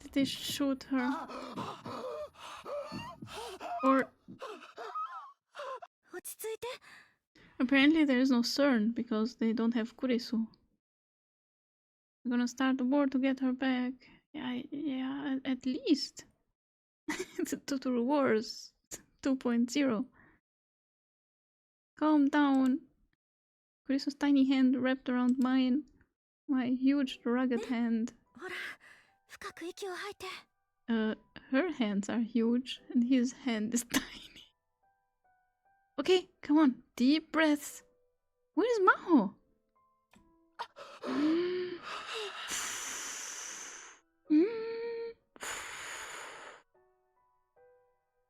Did they shoot her? Or... Apparently there is no CERN because they don't have Kurisu. We're gonna start the war to get her back. Yeah, at least. It's a Totoro Wars 2.0. Calm down. Kurisu's tiny hand wrapped around mine. My huge, rugged hand. Her hands are huge, and his hand is tiny. Okay, come on. Deep breaths. Where's Maho?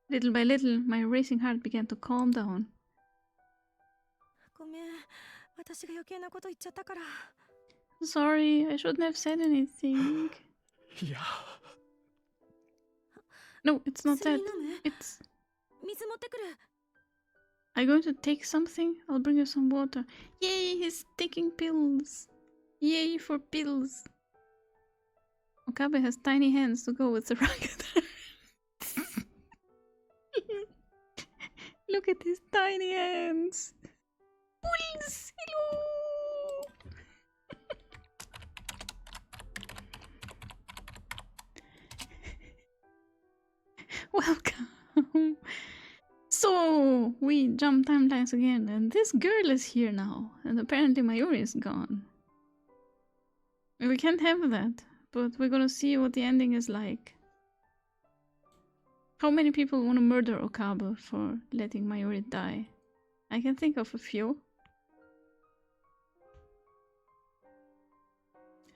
Little by little, my racing heart began to calm down. Sorry, I shouldn't have said anything. No, it's not that. It's... Are you going to take something? I'll bring you some water. Yay, he's taking pills. Yay for pills. Okabe has tiny hands to go with the rugged hands. Look at his tiny hands. Pulls! Hello! Welcome. So, we jump timelines again, and this girl is here now, and apparently Mayuri is gone. We can't have that, but we're gonna see what the ending is like. How many people want to murder Okabe for letting Mayuri die? I can think of a few.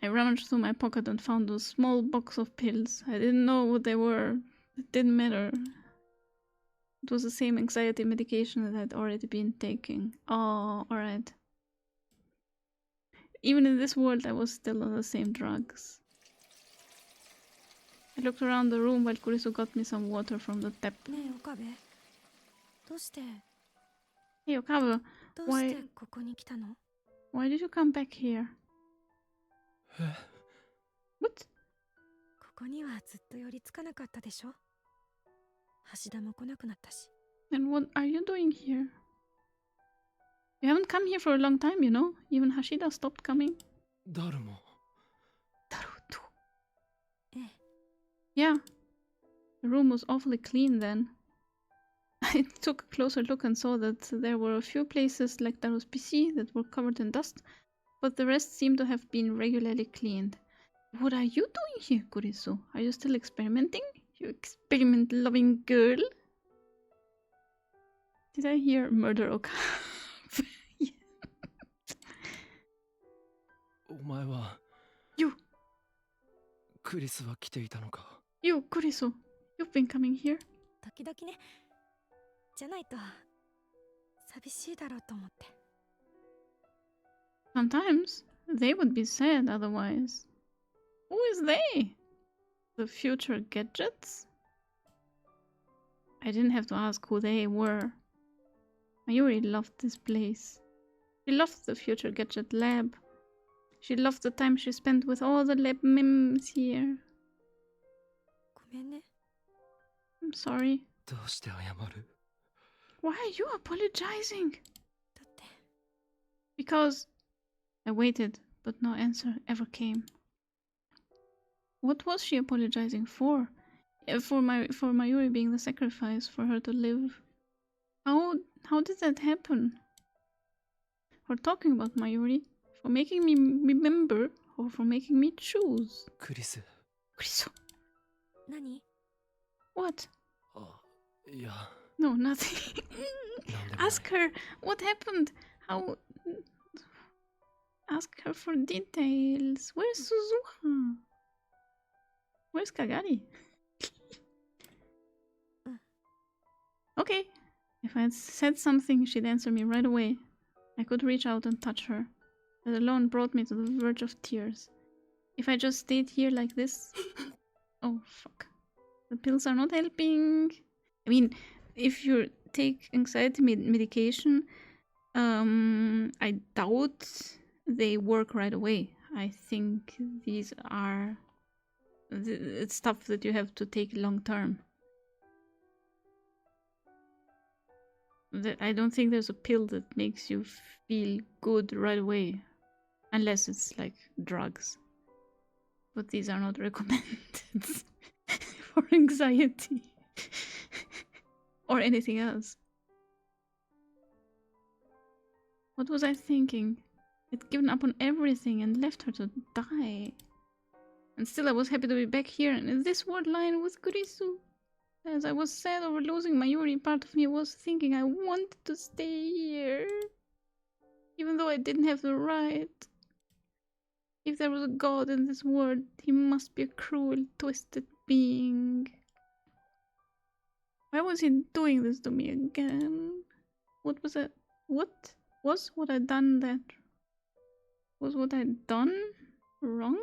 I rummaged through my pocket and found a small box of pills. I didn't know what they were. It didn't matter. It was the same anxiety medication that I'd already been taking. Oh, alright. Even in this world, I was still on the same drugs. I looked around the room while Kurisu got me some water from the tap. ねえ岡部どうして Hey Okabe, どうしてここに来たの why did you come back here? What? ここにはずっと寄りつかなかったでしょ橋田も来なくなったし And what are you doing here? You haven't come here for a long time, you know? Even Hashida stopped coming. ダルも Daruto. ええ Yeah. The room was awfully clean then. I took a closer look and saw that there were a few places like Daru's PC that were covered in dust, but the rest seemed to have been regularly cleaned. What are you doing here, Kurisu? Are you still experimenting? You experiment-loving girl? Did I hear murder Okabe? お前は You! クリスは来ていたのか You, Kurisu! You've been coming here? 時々ねじゃないと寂しいだろうと思って Sometimes. They would be sad otherwise. Who is they? The future gadgets? I didn't have to ask who they were. Mayuri loved this place. She loved the future gadget lab. She loved the time she spent with all the lab members here. ごめんね I'm sorry. どうして謝る Why are you apologizing? だって Because I waited, but no answer ever came. What was she apologizing for? For Mayuri being the sacrifice for her to live. How did that happen? For talking about Mayuri, for making me remember, or for making me choose. クリス Kurisu. 何 What? あいや No, nothing. なんでもない Ask her what happened. How? Ask her for details. Where's Suzuha? Where's Kagari? Okay. If I had said something, she'd answer me right away. I could reach out and touch her. That alone brought me to the verge of tears. If I just stayed here like this... Oh, fuck. The pills are not helping. I mean, if you take anxiety medication, I doubt they work right away. I think these are it's stuff that you have to take long term. I don't think there's a pill that makes you feel good right away, unless it's like drugs. But these are not recommended for anxiety or anything else. What was I thinking? I'd given up on everything and left her to die. And still I was happy to be back here in this world line with Kurisu. As I was sad over losing Mayuri, part of me was thinking I wanted to stay here. Even though I didn't have the right. If there was a god in this world, he must be a cruel, twisted being. Why was he doing this to me again? What was it? What was what I done that? Was what I done wrong?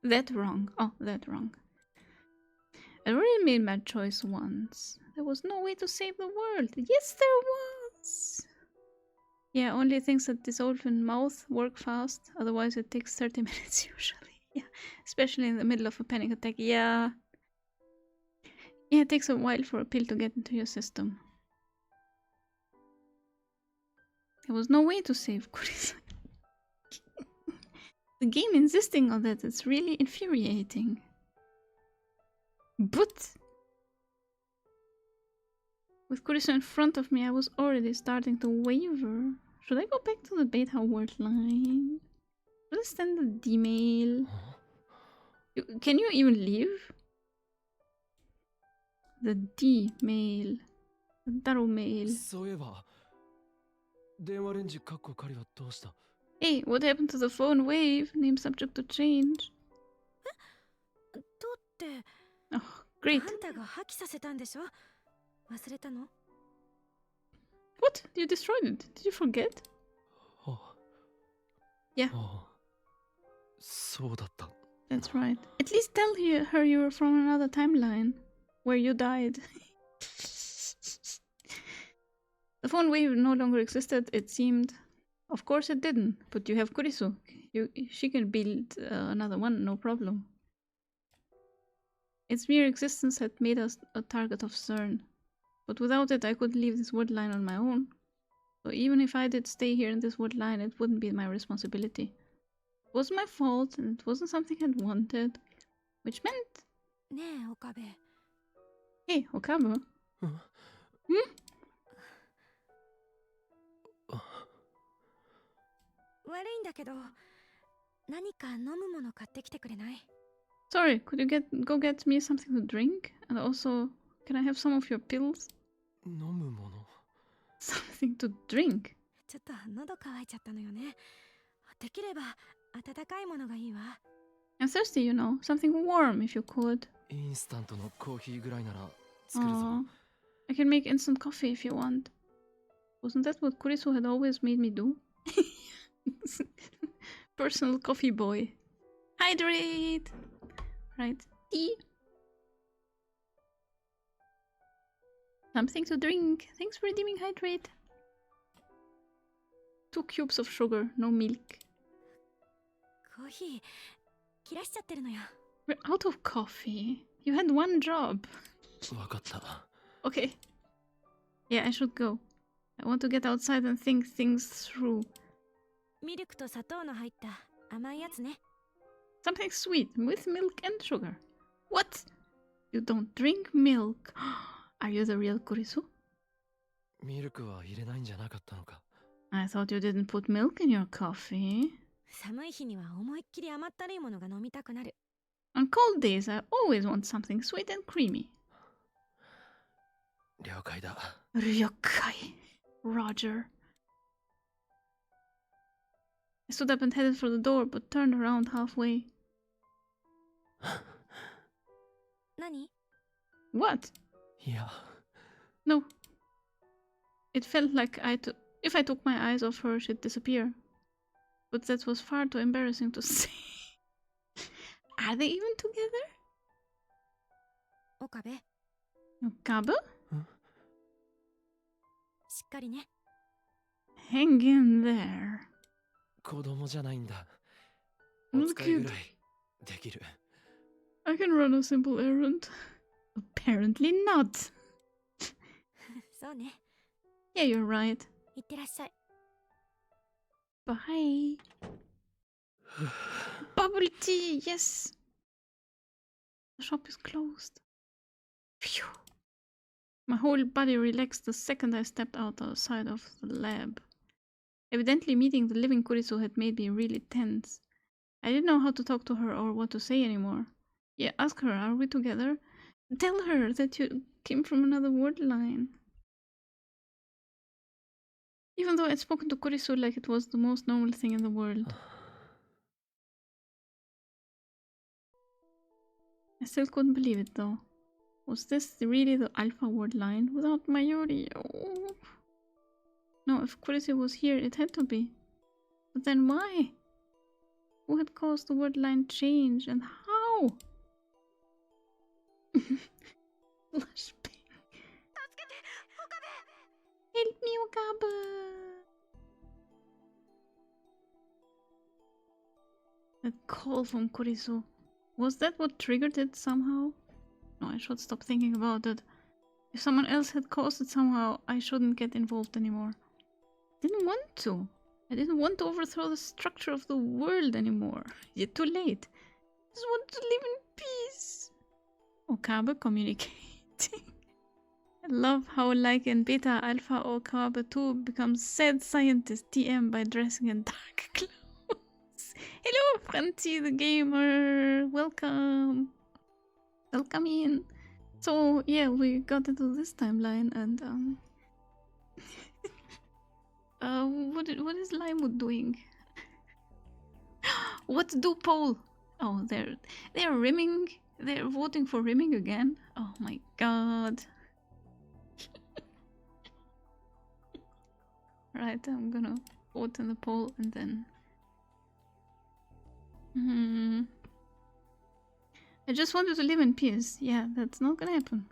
That wrong. Oh, that wrong. I already made my choice once. There was no way to save the world. Yes, there was! Yeah, only things that dissolve in mouth work fast. Otherwise it takes 30 minutes usually. Yeah, especially in the middle of a panic attack. Yeah. Yeah, it takes a while for a pill to get into your system. There was no way to save Kurisu. The game insisting on that, it's really infuriating. But With Kurisu in front of me, I was already starting to waver. Should I go back to the beta word line? Should I send the D-mail? Can you even leave? The D-mail. The Daro mail. そういえば電話レンジカッコ仮はどうした？ Hey, what happened to the phone wave? Name subject to change. とって Oh, great. あんたが破棄させたんでしょ？忘れたの？ What? You destroyed it? Did you forget? あ Yeah, あそうだった。 that's right. At least tell her you were from another timeline where you died. The phone wave no longer existed, it seemed. Of course it didn't, but you have Kurisu. She can build another one, no problem. Its mere existence had made us a target of CERN. But without it, I couldn't leave this wood line on my own. So even if I did stay here in this wood line, it wouldn't be my responsibility. It wasn't my fault, and it wasn't something I'd wanted. Which meant... ねえ岡部 Hey, Okabe. Hmm? 悪いんだけど何か飲むもの買ってきてくれない？ Sorry, could you go get me something to drink? And also, can I have some of your pills? 飲むもの Something to drink? ちょっと喉乾いちゃったのよね。できれば温かいものがいいわ。 I'm thirsty, you know. Something warm, if you could. インスタントのコーヒーぐらいなら作るぞ。 Aw. I can make instant coffee if you want. Wasn't that what Kurisu had always made me do? Personal coffee boy. Hydrate! Right. Tea. Something to drink. Thanks for redeeming hydrate. 2 cubes of sugar, no milk. コーヒー切らしちゃってるのよ。 We're out of coffee. You had one job. わかった。 Okay. Yeah, I should go. I want to get outside and think things through. ミルクと砂糖の入った甘いやつね。 Something sweet with milk and sugar. What? You don't drink milk? Are you the real Kurisu? ミルクは入れないんじゃなかったのか。 I thought you didn't put milk in your coffee. 寒い日には思いっきり甘ったるいものが飲みたくなる。 On cold days, I always want something sweet and creamy. 了解だ。 Ryokai. Roger. I stood up and headed for the door, but turned around halfway. 何？ What? いや、 No. It felt like if I took my eyes off her, she'd disappear. But that was far too embarrassing to say. Are they even together? 岡部、 Okabe? しっかりね。 Hang in there. 子供じゃないんだ。 I'm お a 使いぐ kid. らいできる。 I can run a simple errand. Apparently not. そうね。 Yeah, you're right. いってらっしゃい。 Bye. Bubble tea, yes. The shop is closed. Phew. My whole body relaxed the second I stepped outside of the lab. Evidently, meeting the living Kurisu had made me really tense. I didn't know how to talk to her or what to say anymore. Yeah, ask her, are we together? Tell her that you came from another word line. Even though I'd spoken to Kurisu like it was the most normal thing in the world. I still couldn't believe it though. Was this really the Alpha word line without Mayuri? Oh. No, if Kurisu was here, it had to be. But then why? Who had caused the word line change and how? Flashbang. Help me, Okabe! That call from Kurisu. Was that what triggered it somehow? No, I should stop thinking about it. If someone else had caused it somehow, I shouldn't get involved anymore. Didn't want to. I didn't want to overthrow the structure of the world anymore. Yet too late. Just wanted to live in peace. Okabe communicating. I love how, like in Beta, Alpha, or Okabe 2 becomes sad scientist TM by dressing in dark clothes. Hello, Francie the gamer. Welcome. Welcome in. So yeah, we got into this timeline, and what is Limewood doing? What do poll? Oh, they're rimming. They're voting for rimming again. Oh my god. Right, I'm gonna vote in the poll and then. I just wanted to live in peace. Yeah, that's not gonna happen.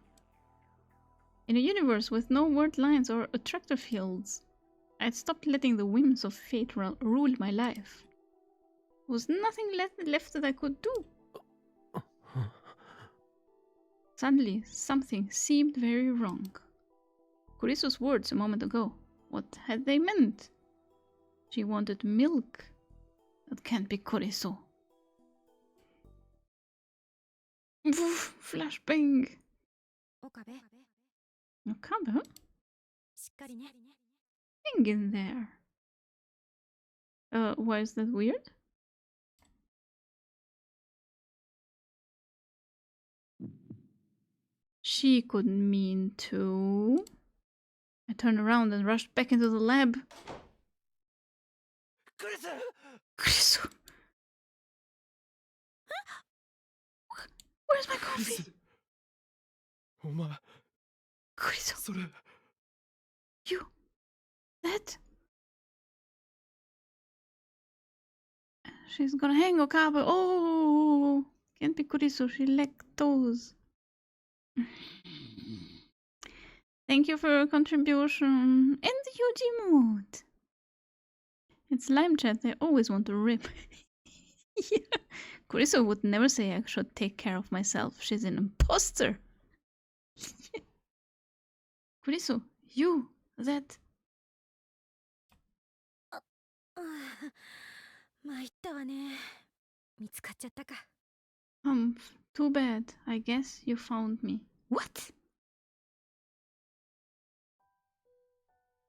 In a universe with no word lines or attractor fields, I'd stopped letting the whims of fate rule my life. There was nothing left that I could do. Suddenly, something seemed very wrong. Kurisu's words a moment ago, what had they meant? She wanted milk. That can't be Kurisu. Flashbang. Okabe. Okabe? しっかりね。 Hang in there. Why is that weird? She couldn't mean to. I turned around and rushed back into the lab. Kurisu! Where's my coffee? お前 Kurisu, それ you. That? She's gonna hang Okabe. Oh! Can't be Kurisu, she lacked toes. Thank you for your contribution. And the UG mood. It's Lime Chat, they always want to rip. Yeah. Kurisu would never say I should take care of myself. She's an imposter. Kurisu, you, that. 参ったわね。見つかっちゃったか。Too bad. I guess you found me. What?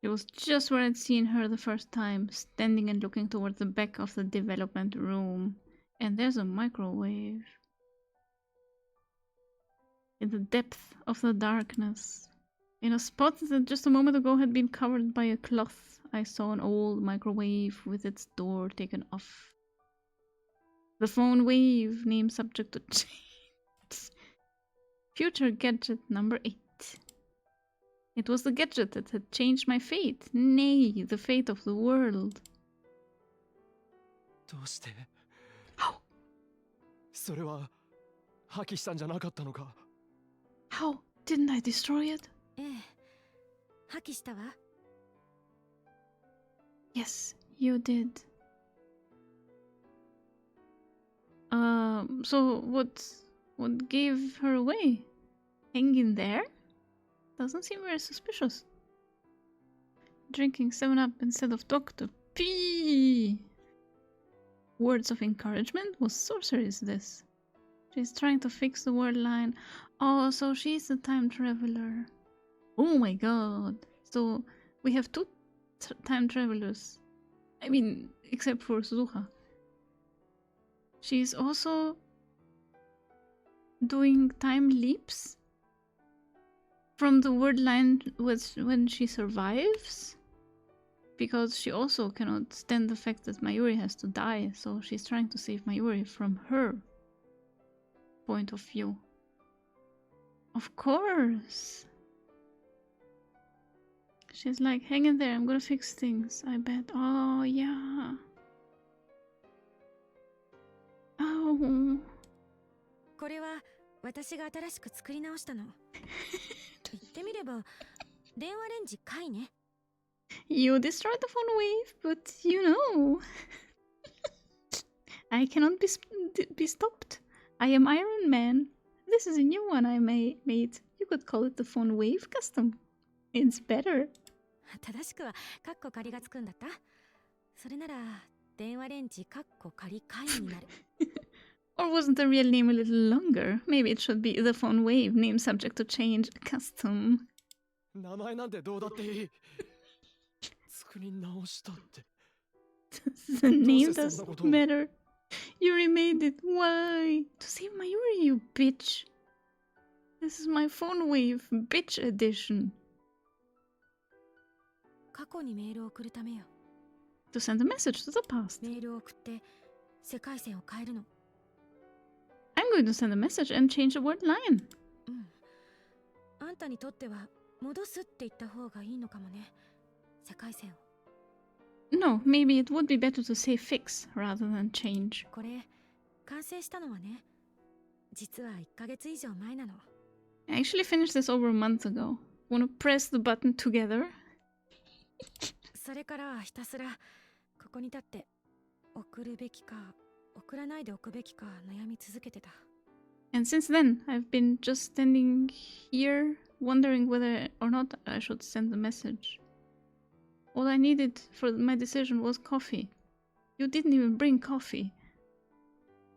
It was just where I'd seen her the first time, standing and looking toward the back of the development room. And there's a microwave. In the depth of the darkness. In a spot that just a moment ago had been covered by a cloth, I saw an old microwave with its door taken off. The phone wave, name subject to change. Future gadget number 8. It was the gadget that had changed my fate. Nay, the fate of the world. どうして How? それは破棄したんじゃなかったのか How? Didn't I destroy it? ええ。破棄したわ。 Yes, you did. So what gave her away? Hanging there? Doesn't seem very suspicious. Drinking 7-Up instead of Dr. P. Words of encouragement? What sorcery is this? She's trying to fix the word line. Oh, so she's a time traveler. Oh my god. So we have two time travelers. I mean, except for Suzuha. She's also doing time leaps from the word line when she survives, because she also cannot stand the fact that Mayuri has to die, so she's trying to save Mayuri from her point of view. Of course. She's like, hang in there, I'm gonna fix things, I bet. Oh, yeah. Oh. これは私が新しく作り直したの。言ってみれば電話レンジ買いね。You destroyed the phone wave, but you know. I cannot be stopped. I am Iron Man. This is a new one I made. You could call it the phone wave custom. It's better. 正しくはカッコ仮がつくんだった。それなら電話レンジカッコ仮買いになる。Or wasn't the real name a little longer? Maybe it should be the phone wave, name subject to change, custom. 名前なんてどうだっていい。作り直したって。The name どうしてそんな doesn't ことを。 matter. You remade it. Why? To save Mayuri, you bitch. This is my phone wave, bitch edition. 過去にメールを送るためよ。 To send a message to the past. メールを送って世界線を変えるの。 I'm going to send a message and change the word line. うん。あんたにとっては戻すって言った方がいいのかもね。世界線を。 No, maybe it would be better to say fix rather than change. これ完成したのはね、実は1ヶ月以上前なの。 I actually finished this over a month ago. Wanna press the button together? それからはひたすらここに立って送るべきか送らないでおくべきか悩み続けてた。 And since then, I've been just standing here wondering whether or not I should send the message. All I needed for my decision was coffee. You didn't even bring coffee.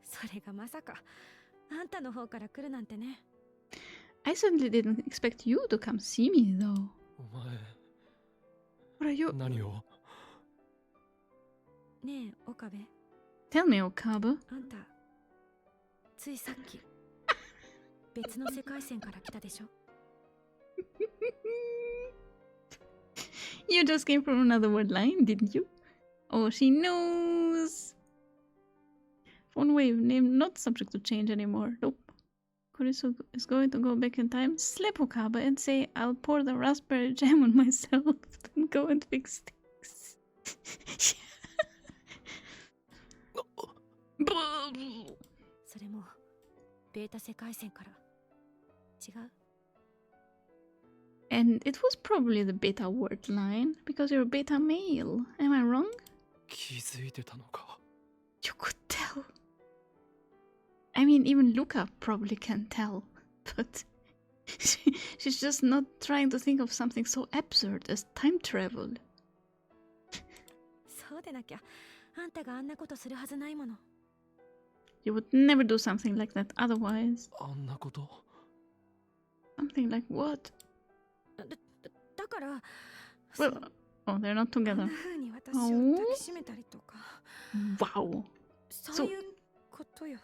それがまさかあんたの方から来るなんてね。 I certainly didn't expect you to come see me, though. お前 What are you? 何を。ねえ岡部、 Tell me, Okabe. あんたついさっき別の世界線から来たでしょ。 You just came from another word line, didn't you? Oh, she knows. Phone wave name not subject to change anymore. Nope. Kurisu is going to go back in time, slap Okabe, and say, I'll pour the raspberry jam on myself, then go and fix things. それもベータ世界線から違う。 And it was probably the beta word line, because you're a beta male. Am I wrong? 気づいてたのか。 You could tell. I mean, even Luka probably can tell, but she's just not trying to think of something so absurd as time travel. そうでなきゃあんたがあんなことするはずないもの。 You would never do something like that otherwise. あんなこと。 Something like what? だから Well, oh, they're not こん together. な風に私を抱きしめたりとか、 Wow. そういうことよ。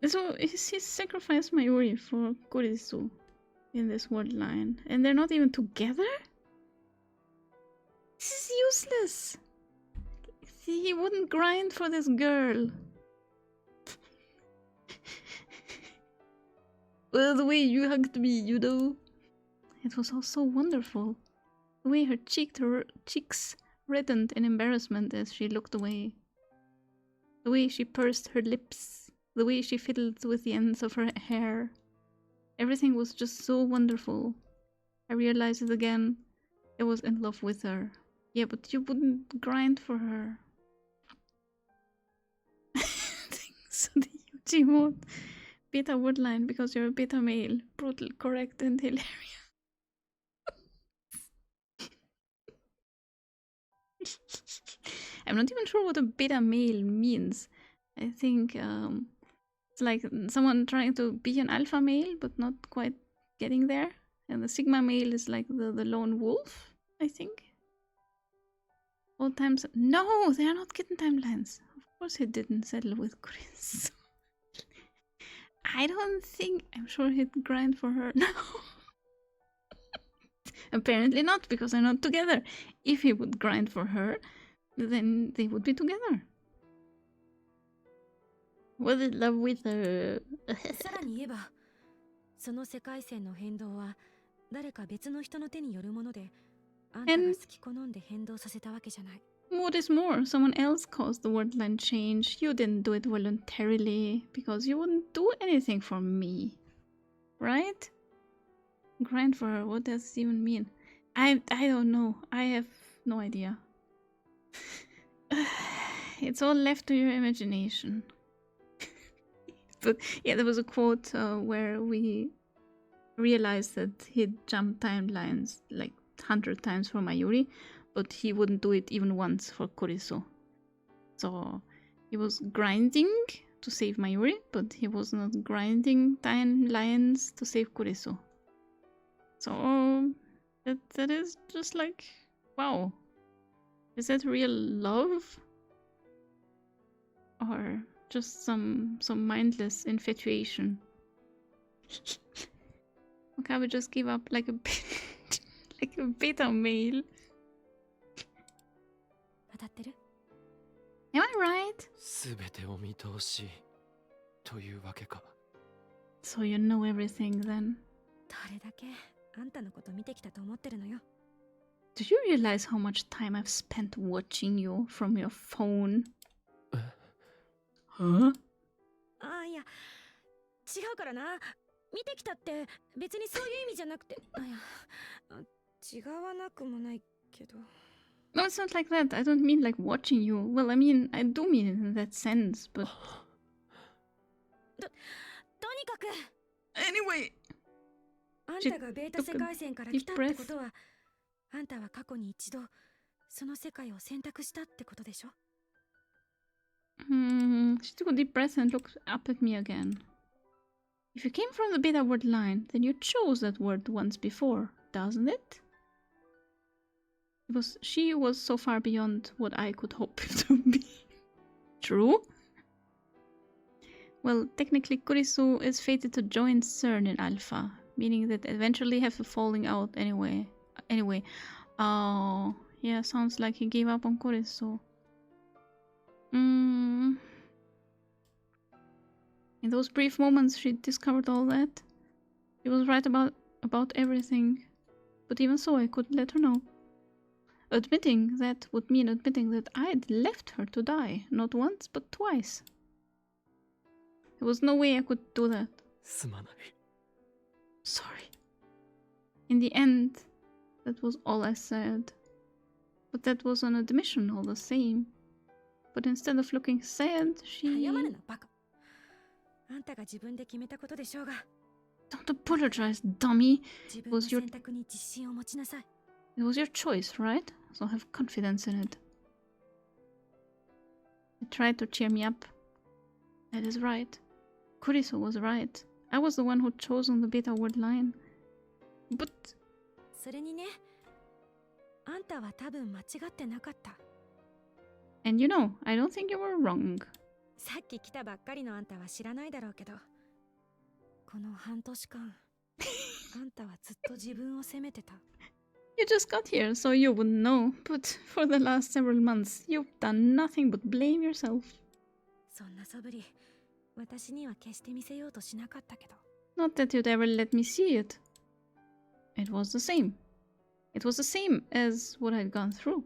So he sacrificed Mayuri for Kurisu in this word line, and they're not even together? This is useless. He wouldn't grind for this girl. Well, the way you hugged me, you know. It was all so wonderful. The way her cheeks reddened in embarrassment as she looked away. The way she pursed her lips. The way she fiddled with the ends of her hair. Everything was just so wonderful. I realized it again. I was in love with her. Yeah, but you wouldn't grind for her. So the Yuji mode. Beta word line because you're a beta male. Brutal, correct, and hilarious. I'm not even sure what a beta male means. I think it's like someone trying to be an alpha male but not quite getting there. And the sigma male is like the lone wolf, I think. All times. No, they are not kitten timelines. Of course he didn't settle with Chris. I don't think. I'm sure he'd grind for her. No. Apparently not, because they're not together. If he would grind for her, then they would be together. Was in love with her. さらに言えば、その世界線の変動は誰か別の人の手によるもので、あんたが好き好んで変動させたわけじゃない。 What is more, someone else caused the word line change. You didn't do it voluntarily, because you wouldn't do anything for me. Right? Grind for her, what does it even mean? I don't know. I have no idea. It's all left to your imagination. But yeah, there was a quote where we realized that he'd jumped timelines like 100 times for Mayuri, but he wouldn't do it even once for Kurisu. So he was grinding to save Mayuri, but he was not grinding timelines to save Kurisu. So that is just like, wow. Is that real love? Or just some mindless infatuation? Okabe just gave up like a like a beta male. 当たってる？ Am I right? 全てお見通しというわけか。 So you know everything then. どれだけあんたのこと見てきたと思ってるのよ。 Do you realize how much time I've spent watching you from your phone? Huh? ああ、いや、違うからな。見てきたって別にそういう意味じゃなくて、いや、違わなくもないけど。 No, it's not like that. I don't mean like watching you. Well, I mean, I do mean it in that sense, but... とにかく Anyway! あんたがベータ世界線から来たってことは、あんたは過去に一度その世界を選択したってことでしょ？ She took a deep breath and looked up at me again. If you came from the beta word line, then you chose that word once before, doesn't it? She was so far beyond what I could hope to be. True? Well, technically Kurisu is fated to join CERN in Alpha, meaning that eventually have a falling out anyway. Oh, yeah, sounds like he gave up on Kurisu. In those brief moments she discovered all that. She was right about everything. But even so, I couldn't let her know. Admitting that would mean admitting that I'd left her to die, not once, but twice. There was no way I could do that. すまない。 Sorry. In the end, that was all I said. But that was an admission all the same. But instead of looking sad, she... 謝るな、バカ。あんたが自分で決めたことでしょうが。 Don't apologize, dummy. 自分の選択に自信を持ちなさい。 It was your choice, right? So have confidence in it. He tried to cheer me up. That is right. Kurisu was right. I was the one who'd chosen the beta word line. But... それにね、あんたは多分間違ってなかった。 And you know, I don't think you were wrong. さっき来たばっかりのあんたは知らないだろうけど、この半年間、あんたはずっと自分を責めてた。 You just got here, so you wouldn't know. But for the last several months, you've done nothing but blame yourself. そんな素振り、私には決して見せようとしなかったけど。 Not that you'd ever let me see it. It was the same. It was the same as what I'd gone through.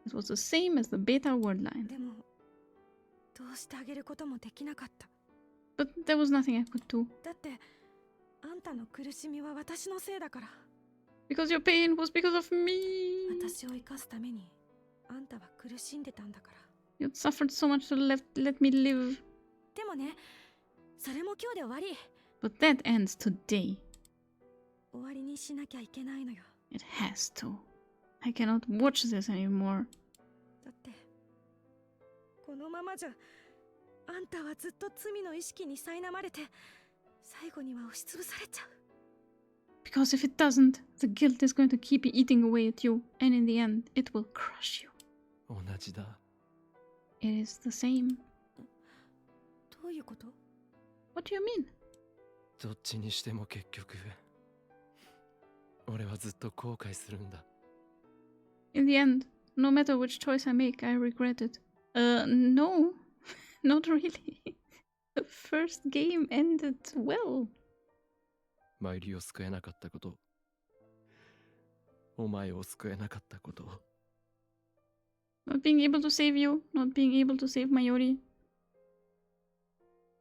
It was the same as the beta word line. でも、どうしてあげることもできなかった。 But there was nothing I could do. だって、あんたの苦しみは私のせいだから。 Because your pain was because of me. 私を生かすために、あんたは苦しんでたんだから。 You'd suffered so much to let me live. でもね、それも今日で終わり。 But that ends today. 終わりにしなきゃいけないのよ。 It has to. I cannot watch this anymore. だって、このままじゃ、あんたはずっと罪の意識に苛まれて、最後には押しつぶされちゃう。 Because if it doesn't, the guilt is going to keep eating away at you, and in the end, it will crush you. 同じだ。 It is the same. どういうこと？ What do you mean? どっちにしても結局、俺はずっと後悔するんだ。 In the end, no matter which choice I make, I regret it. No. Not really. The first game ended well. マイリーを救えなかったこと、お前を救えなかったこと。 Not being able to save you, not being able to save Mayuri.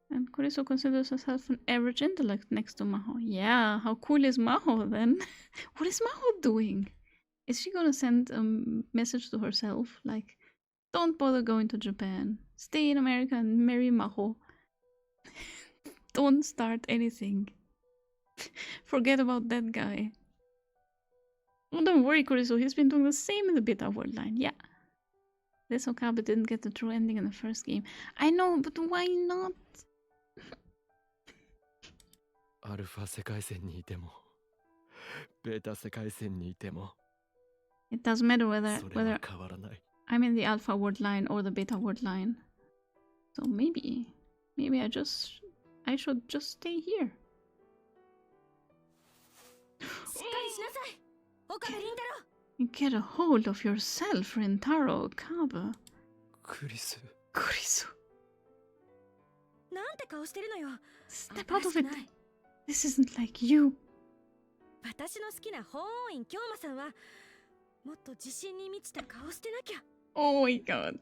And Kurisu considers herself an average intellect next to Maho. Yeah, how cool is Maho then? What is Maho doing? Is she gonna send a message to herself like, don't bother going to Japan, stay in America and marry Maho. Don't start anything. Forget about that guy. Oh, don't worry, Kurisu, he's been doing the same in the beta word line, yeah. This Okabe didn't get the true ending in the first game. I know, but why not? アルファ世界線にいてもベータ世界線にいても It doesn't matter それ whether は変わらない I'm in the alpha word line or the beta word line. So maybe I should just stay here. しっかりしなさい岡部倫太郎 Get a hold of yourself, Rintaro Okabe. クリス Kurisu, なんて顔してるのよ step out of 新 it. しくない This isn't like you. 私の好きな法王院京馬さんはもっと自信に満ちた顔してなきゃ Oh my god.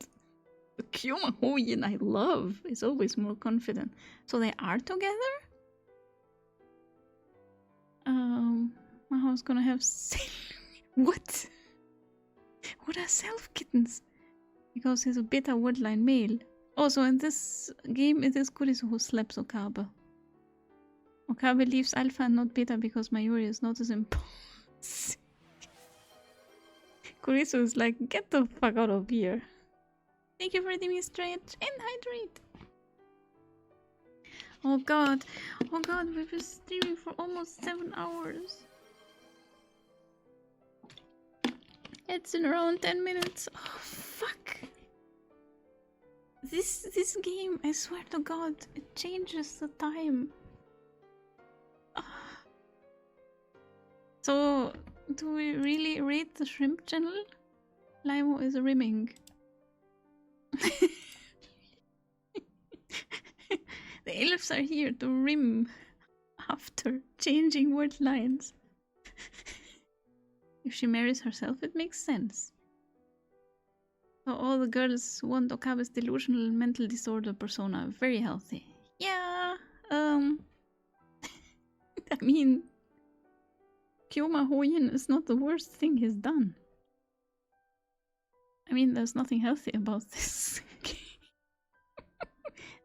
The Kyoma Hoyin I love is always more confident. So they are together? Maho's gonna have what? What are self kittens? Because he's a beta wordline male. Also, in this game, it is Kurisu who slaps Okabe. Okabe leaves alpha and not beta because Mayuri is not as imposing. Kurisu is like, get the fuck out of here. Thank you for reading me stretch and hydrate. Oh god, we've been streaming for almost 7 hours. It's in around 10 minutes. Oh fuck. This game, I swear to god, it changes the time. So, do we really rate the shrimp channel? Limo is rimming. The elves are here to rim after changing word lines. If she marries herself, it makes sense. So all the girls want Okabe's delusional mental disorder persona. Very healthy. Yeah, I mean, Kyoma Hoyin is not the worst thing he's done. I mean, there's nothing healthy about this.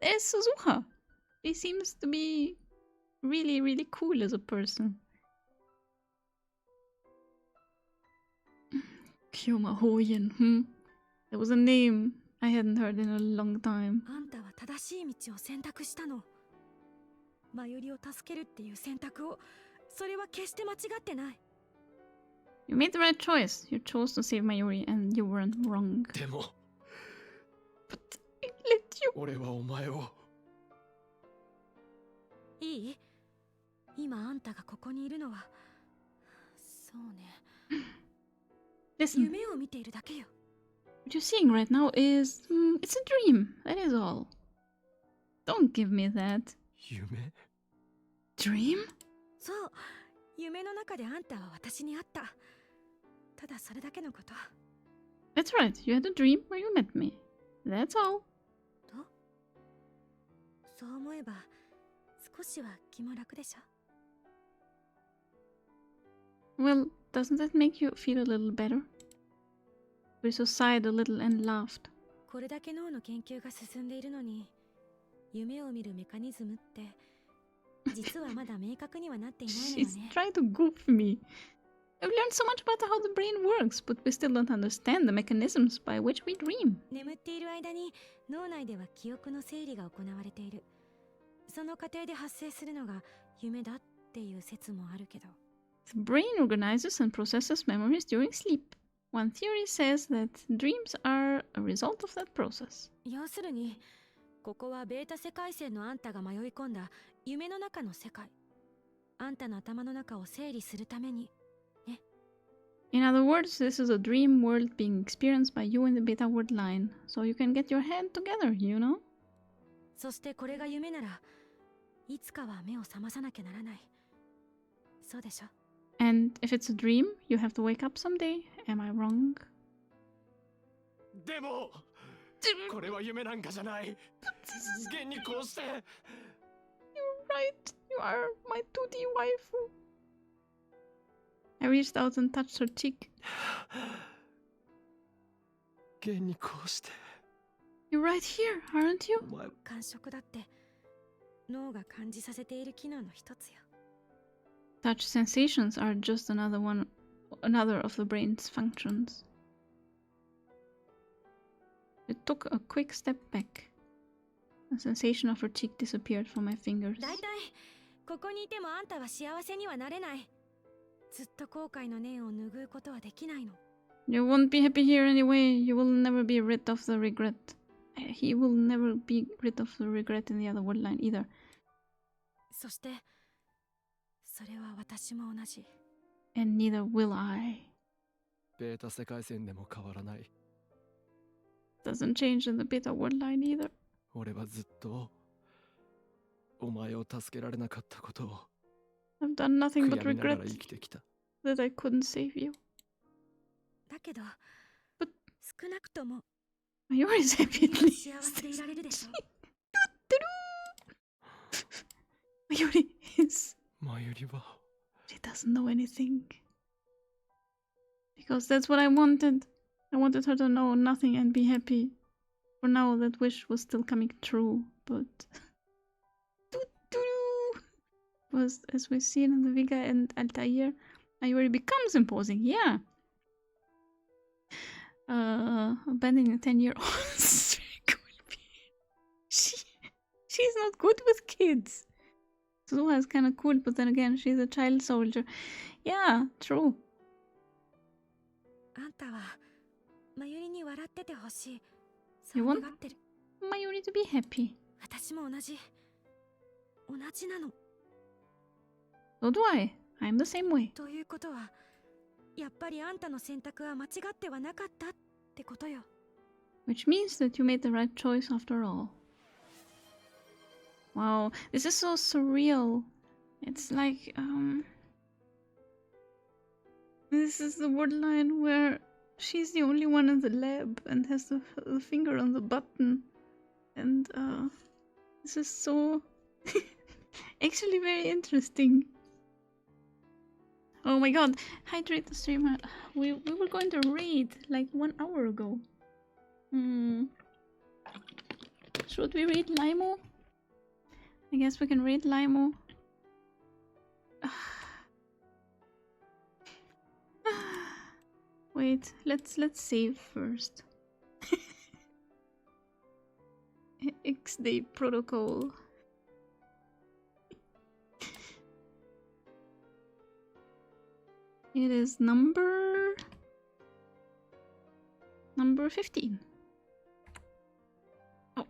There's Suzuha. He seems to be really, really cool as a person. Kyoma Hoyin, There was a name I hadn't heard in a long time. あんたは正しい道を選択したのマユリを助けるっていう選択をそれは決して間違ってない You made the right choice. You chose to save Mayuri and you weren't wrong. でも But I let you. 俺はお前をいい今あんたがここにいるのはそうね Listen, 夢を見ているだけよ what you're seeing right now is... it's a dream. That is all. Don't give me that. 夢 Dream? そう夢の中であんたは私に会ったただそれだけのこと That's right. You had a dream where you met me. That's all. とそう思えば少しは気も楽でしょ Well, doesn't that make you feel a little better? Kurisu sighed a little and laughed. これだけ脳の研究が進んでいるのに夢を見るメカニズムって実はまだ明確にはなっていないのよ She's ね trying to goof me. I've learned so much about how the brain works, but we still don't understand the mechanisms by which we dream. 眠っている間に脳内では記憶の整理が行われているその過程で発生するのが夢だっていう説もあるけど The brain organizes and processes memories during sleep. One theory says that dreams are a result of that process. 要するにここはベータ世界線のあんたが迷い込んだ夢の中の世界あんたの頭の中を整理するために In other words, this is a dream world being experienced by you in the beta word line, so you can get your head together, you know? そしてこれが夢ならいつかは目を覚まさなきゃならないそうでしょ And if it's a dream, you have to wake up someday. Am I wrong? でもこれは夢なんかじゃない現にこうして You're right. You are my 2D waifu. I reached out and touched her cheek. 現にこうして You're right here, aren't you? お前感触だって脳が感じさせている機能の一つよ Touch sensations are just another of the brain's functions. It took a quick step back. The sensation of her cheek disappeared from my fingers. だいたいここにいてもあんたは幸せにはなれないずっと後悔の念を拭うことはできないの。 You won't be happy here anyway. You will never be rid of the regret. He will never be rid of the regret in the other world line either. そしてそれは私も同じ。 And neither will I. ベータ世界線でも変わらない。 Doesn't change in the beta world line either. 俺はずっとお前を助けられなかったことを I've done nothing 悔 but やみながら regret 生きてきた。 that I couldn't save you. だけど But- 少なくとも Mayuri's happy at 幸 least. せでいられるでしょ。 Mayuri is... マユリは She doesn't know anything. Because that's what I wanted. I wanted her to know nothing and be happy. For now, that wish was still coming true, but... Was, as we've seen in the Viga and Altair, Mayuri becomes imposing, yeah. Abandoning a 10-year-old streak will be... She's not good with kids. Suzuha is kind of cool, but then again, she's a child soldier. Yeah, true. あんたはまゆりに笑っててほしい。 You そう want 願ってる。 Mayuri to be happy. 私も同じなの。 So do I. I'm the same way. ということはやっぱりあんたの選択は間違ってはなかったってことよ。 Which means that you made the right choice after all. Wow, this is so surreal. It's like, this is the word line where she's the only one in the lab and has the finger on the button. And, this is so... actually very interesting. Oh my god, hydrate the streamer. We were going to raid like 1 hour ago. Should we raid Limo? I guess we can raid Limo. Wait, let's save first. XD protocol. It is number 15. Oh.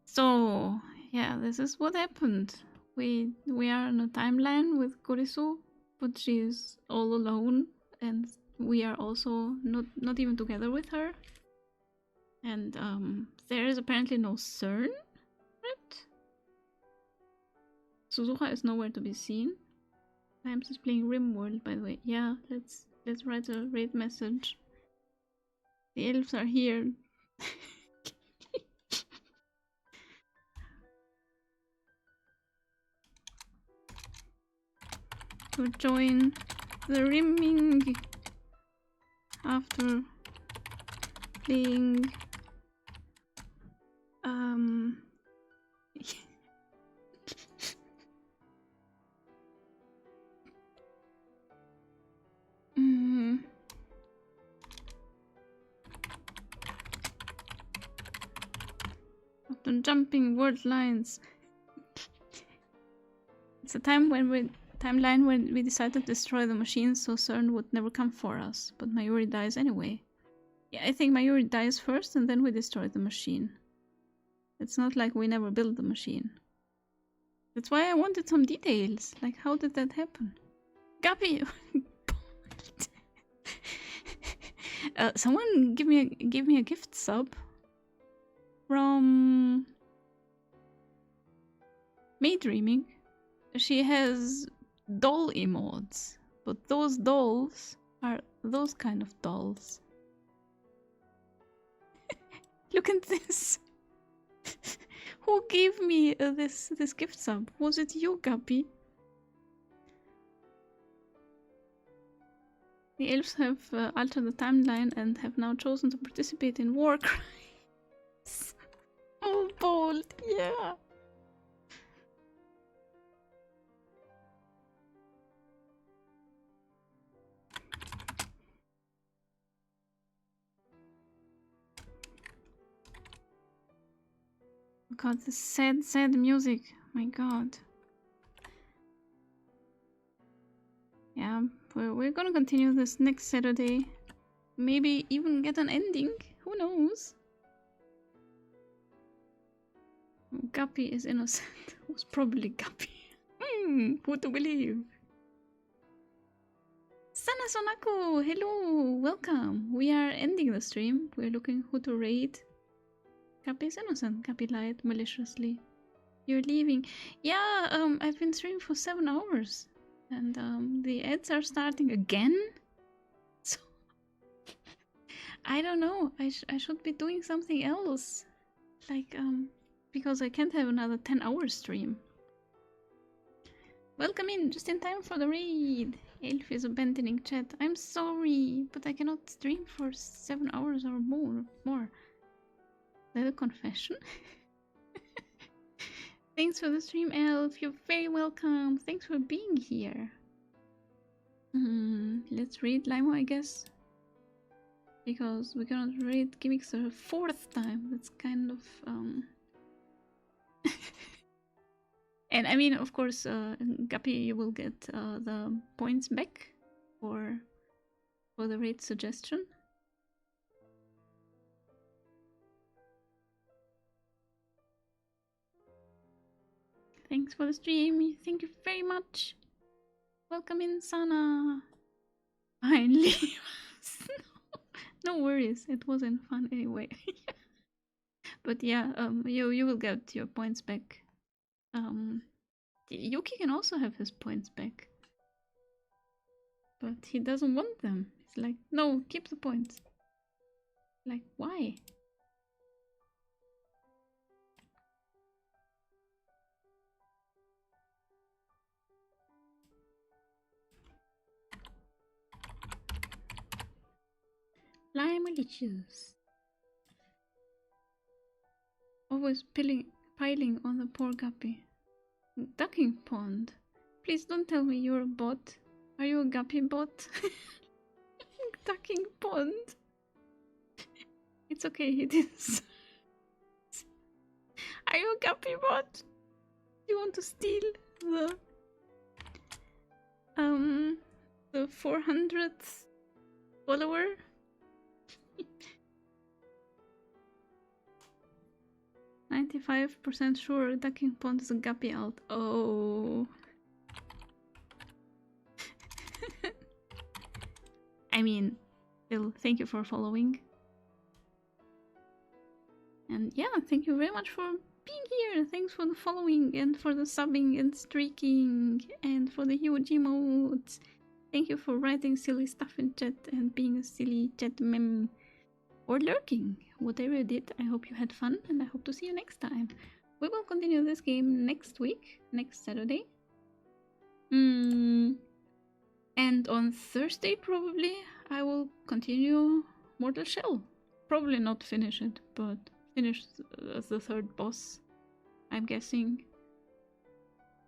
So yeah, this is what happened. We are in a timeline with Kurisu, but she's all alone, and we are also not even together with her. And there is apparently no CERN, right? Suzuha is nowhere to be seen. Times is playing RimWorld, by the way. Yeah, let's write a raid message. The elves are here. To join the rimming after playing after jumping word lines. It's a timeline when we decided to destroy the machines so CERN would never come for us, but Mayuri dies anyway. Yeah, I think Mayuri dies first and then we destroy the machine. It's not like we never built the machine. That's why I wanted some details, like how did that happen? Guppy! Someone give me a gift sub from Maydreaming. She has doll emotes, but those dolls are those kind of dolls. Look at this. Who gave me this gift sub? Was it you, Guppy? The elves have altered the timeline and have now chosen to participate in war crimes. Oh, bold, yeah. Oh god, this sad music. My god. Yeah, we're gonna continue this next Saturday. Maybe even get an ending. Who knows? Guppy is innocent. It was probably Guppy. Who to believe? Sana Sonako, hello, welcome. We are ending the stream. We're looking who to raid. Guppy is innocent. Guppy lied maliciously. You're leaving. Yeah, I've been streaming for 7 hours. And the ads are starting again. So I don't know. I should be doing something else. Like, because I can't have another 10-hour stream. Welcome in, just in time for the raid. Elf is abandoning chat. I'm sorry, but I cannot stream for 7 hours or more. Is that a confession? Thanks for the stream, Elf. You're very welcome. Thanks for being here. Let's read Limo, I guess. Because we cannot read gimmicks a 4th time. That's kind of And I mean, of course, Guppy, you will get the points back for the raid suggestion. Thanks for the stream. Thank you very much. Welcome in, Sana. Finally. No worries. It wasn't fun anyway. But yeah, you will get your points back. Yuki can also have his points back. But he doesn't want them. He's like, no, keep the points. Like, why? Lime leeches. Always piling on the poor guppy. Ducking pond. Please don't tell me you're a bot. Are you a guppy bot? Ducking pond. It's okay, it is. Are you a guppy bot? Do you want to steal the 400th follower? 95% sure Ducking Pond is a guppy alt. Oh. I mean, still, thank you for following. And yeah, thank you very much for being here. Thanks for the following and for the subbing and streaking and for the huge emotes. Thank you for writing silly stuff in chat and being a silly chat meme. Or lurking. Whatever you did, I hope you had fun and I hope to see you next time. We will continue this game next week, next Saturday. And on Thursday, probably, I will continue Mortal Shell. Probably not finish it, but finish the 3rd boss, I'm guessing.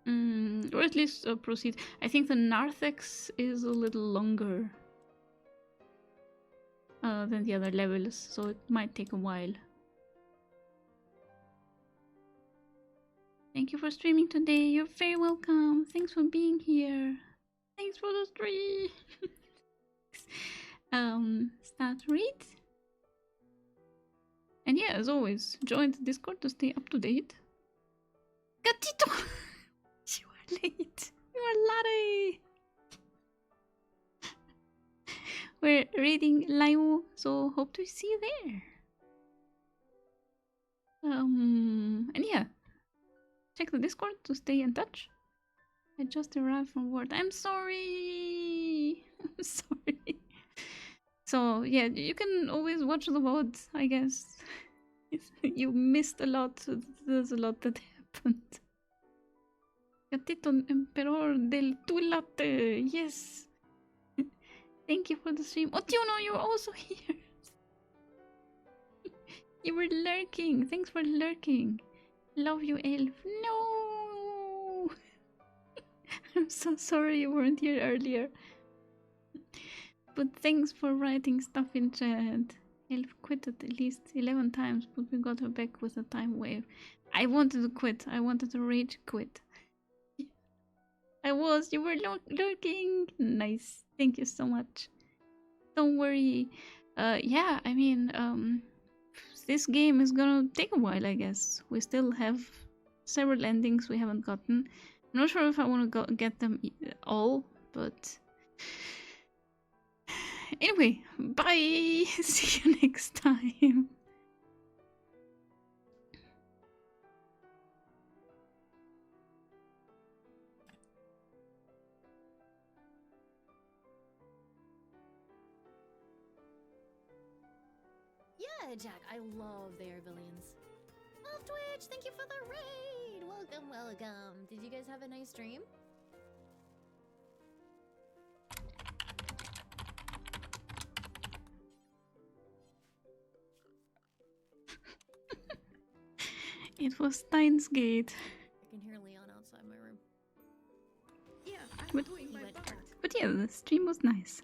Or at least proceed. I think the Narthex is a little longer than the other levels, so it might take a while. Thank you for streaming today. You're very welcome. Thanks for being here. Thanks for the stream. Start read. And yeah, as always, join the Discord to stay up to date. Gatito! You are late. You are latte. We're reading Laimu, so hope to see you there. And yeah, check the Discord to stay in touch. I just arrived from work. I'm sorry. I'm sorry. So yeah, you can always watch the VOD, I guess. You missed a lot. There's a lot that happened. Gatito Emperor del Tulate. Yes. Thank you for the stream. Oh, Tiono, you're also here. You were lurking. Thanks for lurking. Love you, Elf. No! I'm so sorry you weren't here earlier. But thanks for writing stuff in chat. Elf quit at least 11 times, but we got her back with a time wave. I wanted to quit. I wanted to rage quit. I was. You were lurking. Nice. Thank you so much. Don't worry. Yeah, I mean, this game is gonna take a while, I guess. We still have several endings we haven't gotten. I'm not sure if I want to get them all, but anyway, bye. See you next time. Yeah, Jack, I love the air villains. Oh, Twitch, thank you for the raid! Welcome, welcome. Did you guys have a nice stream? It was SteinsGate. I can hear Leon outside my room. Yeah, I'm But- doing my part. But yeah, the stream was nice.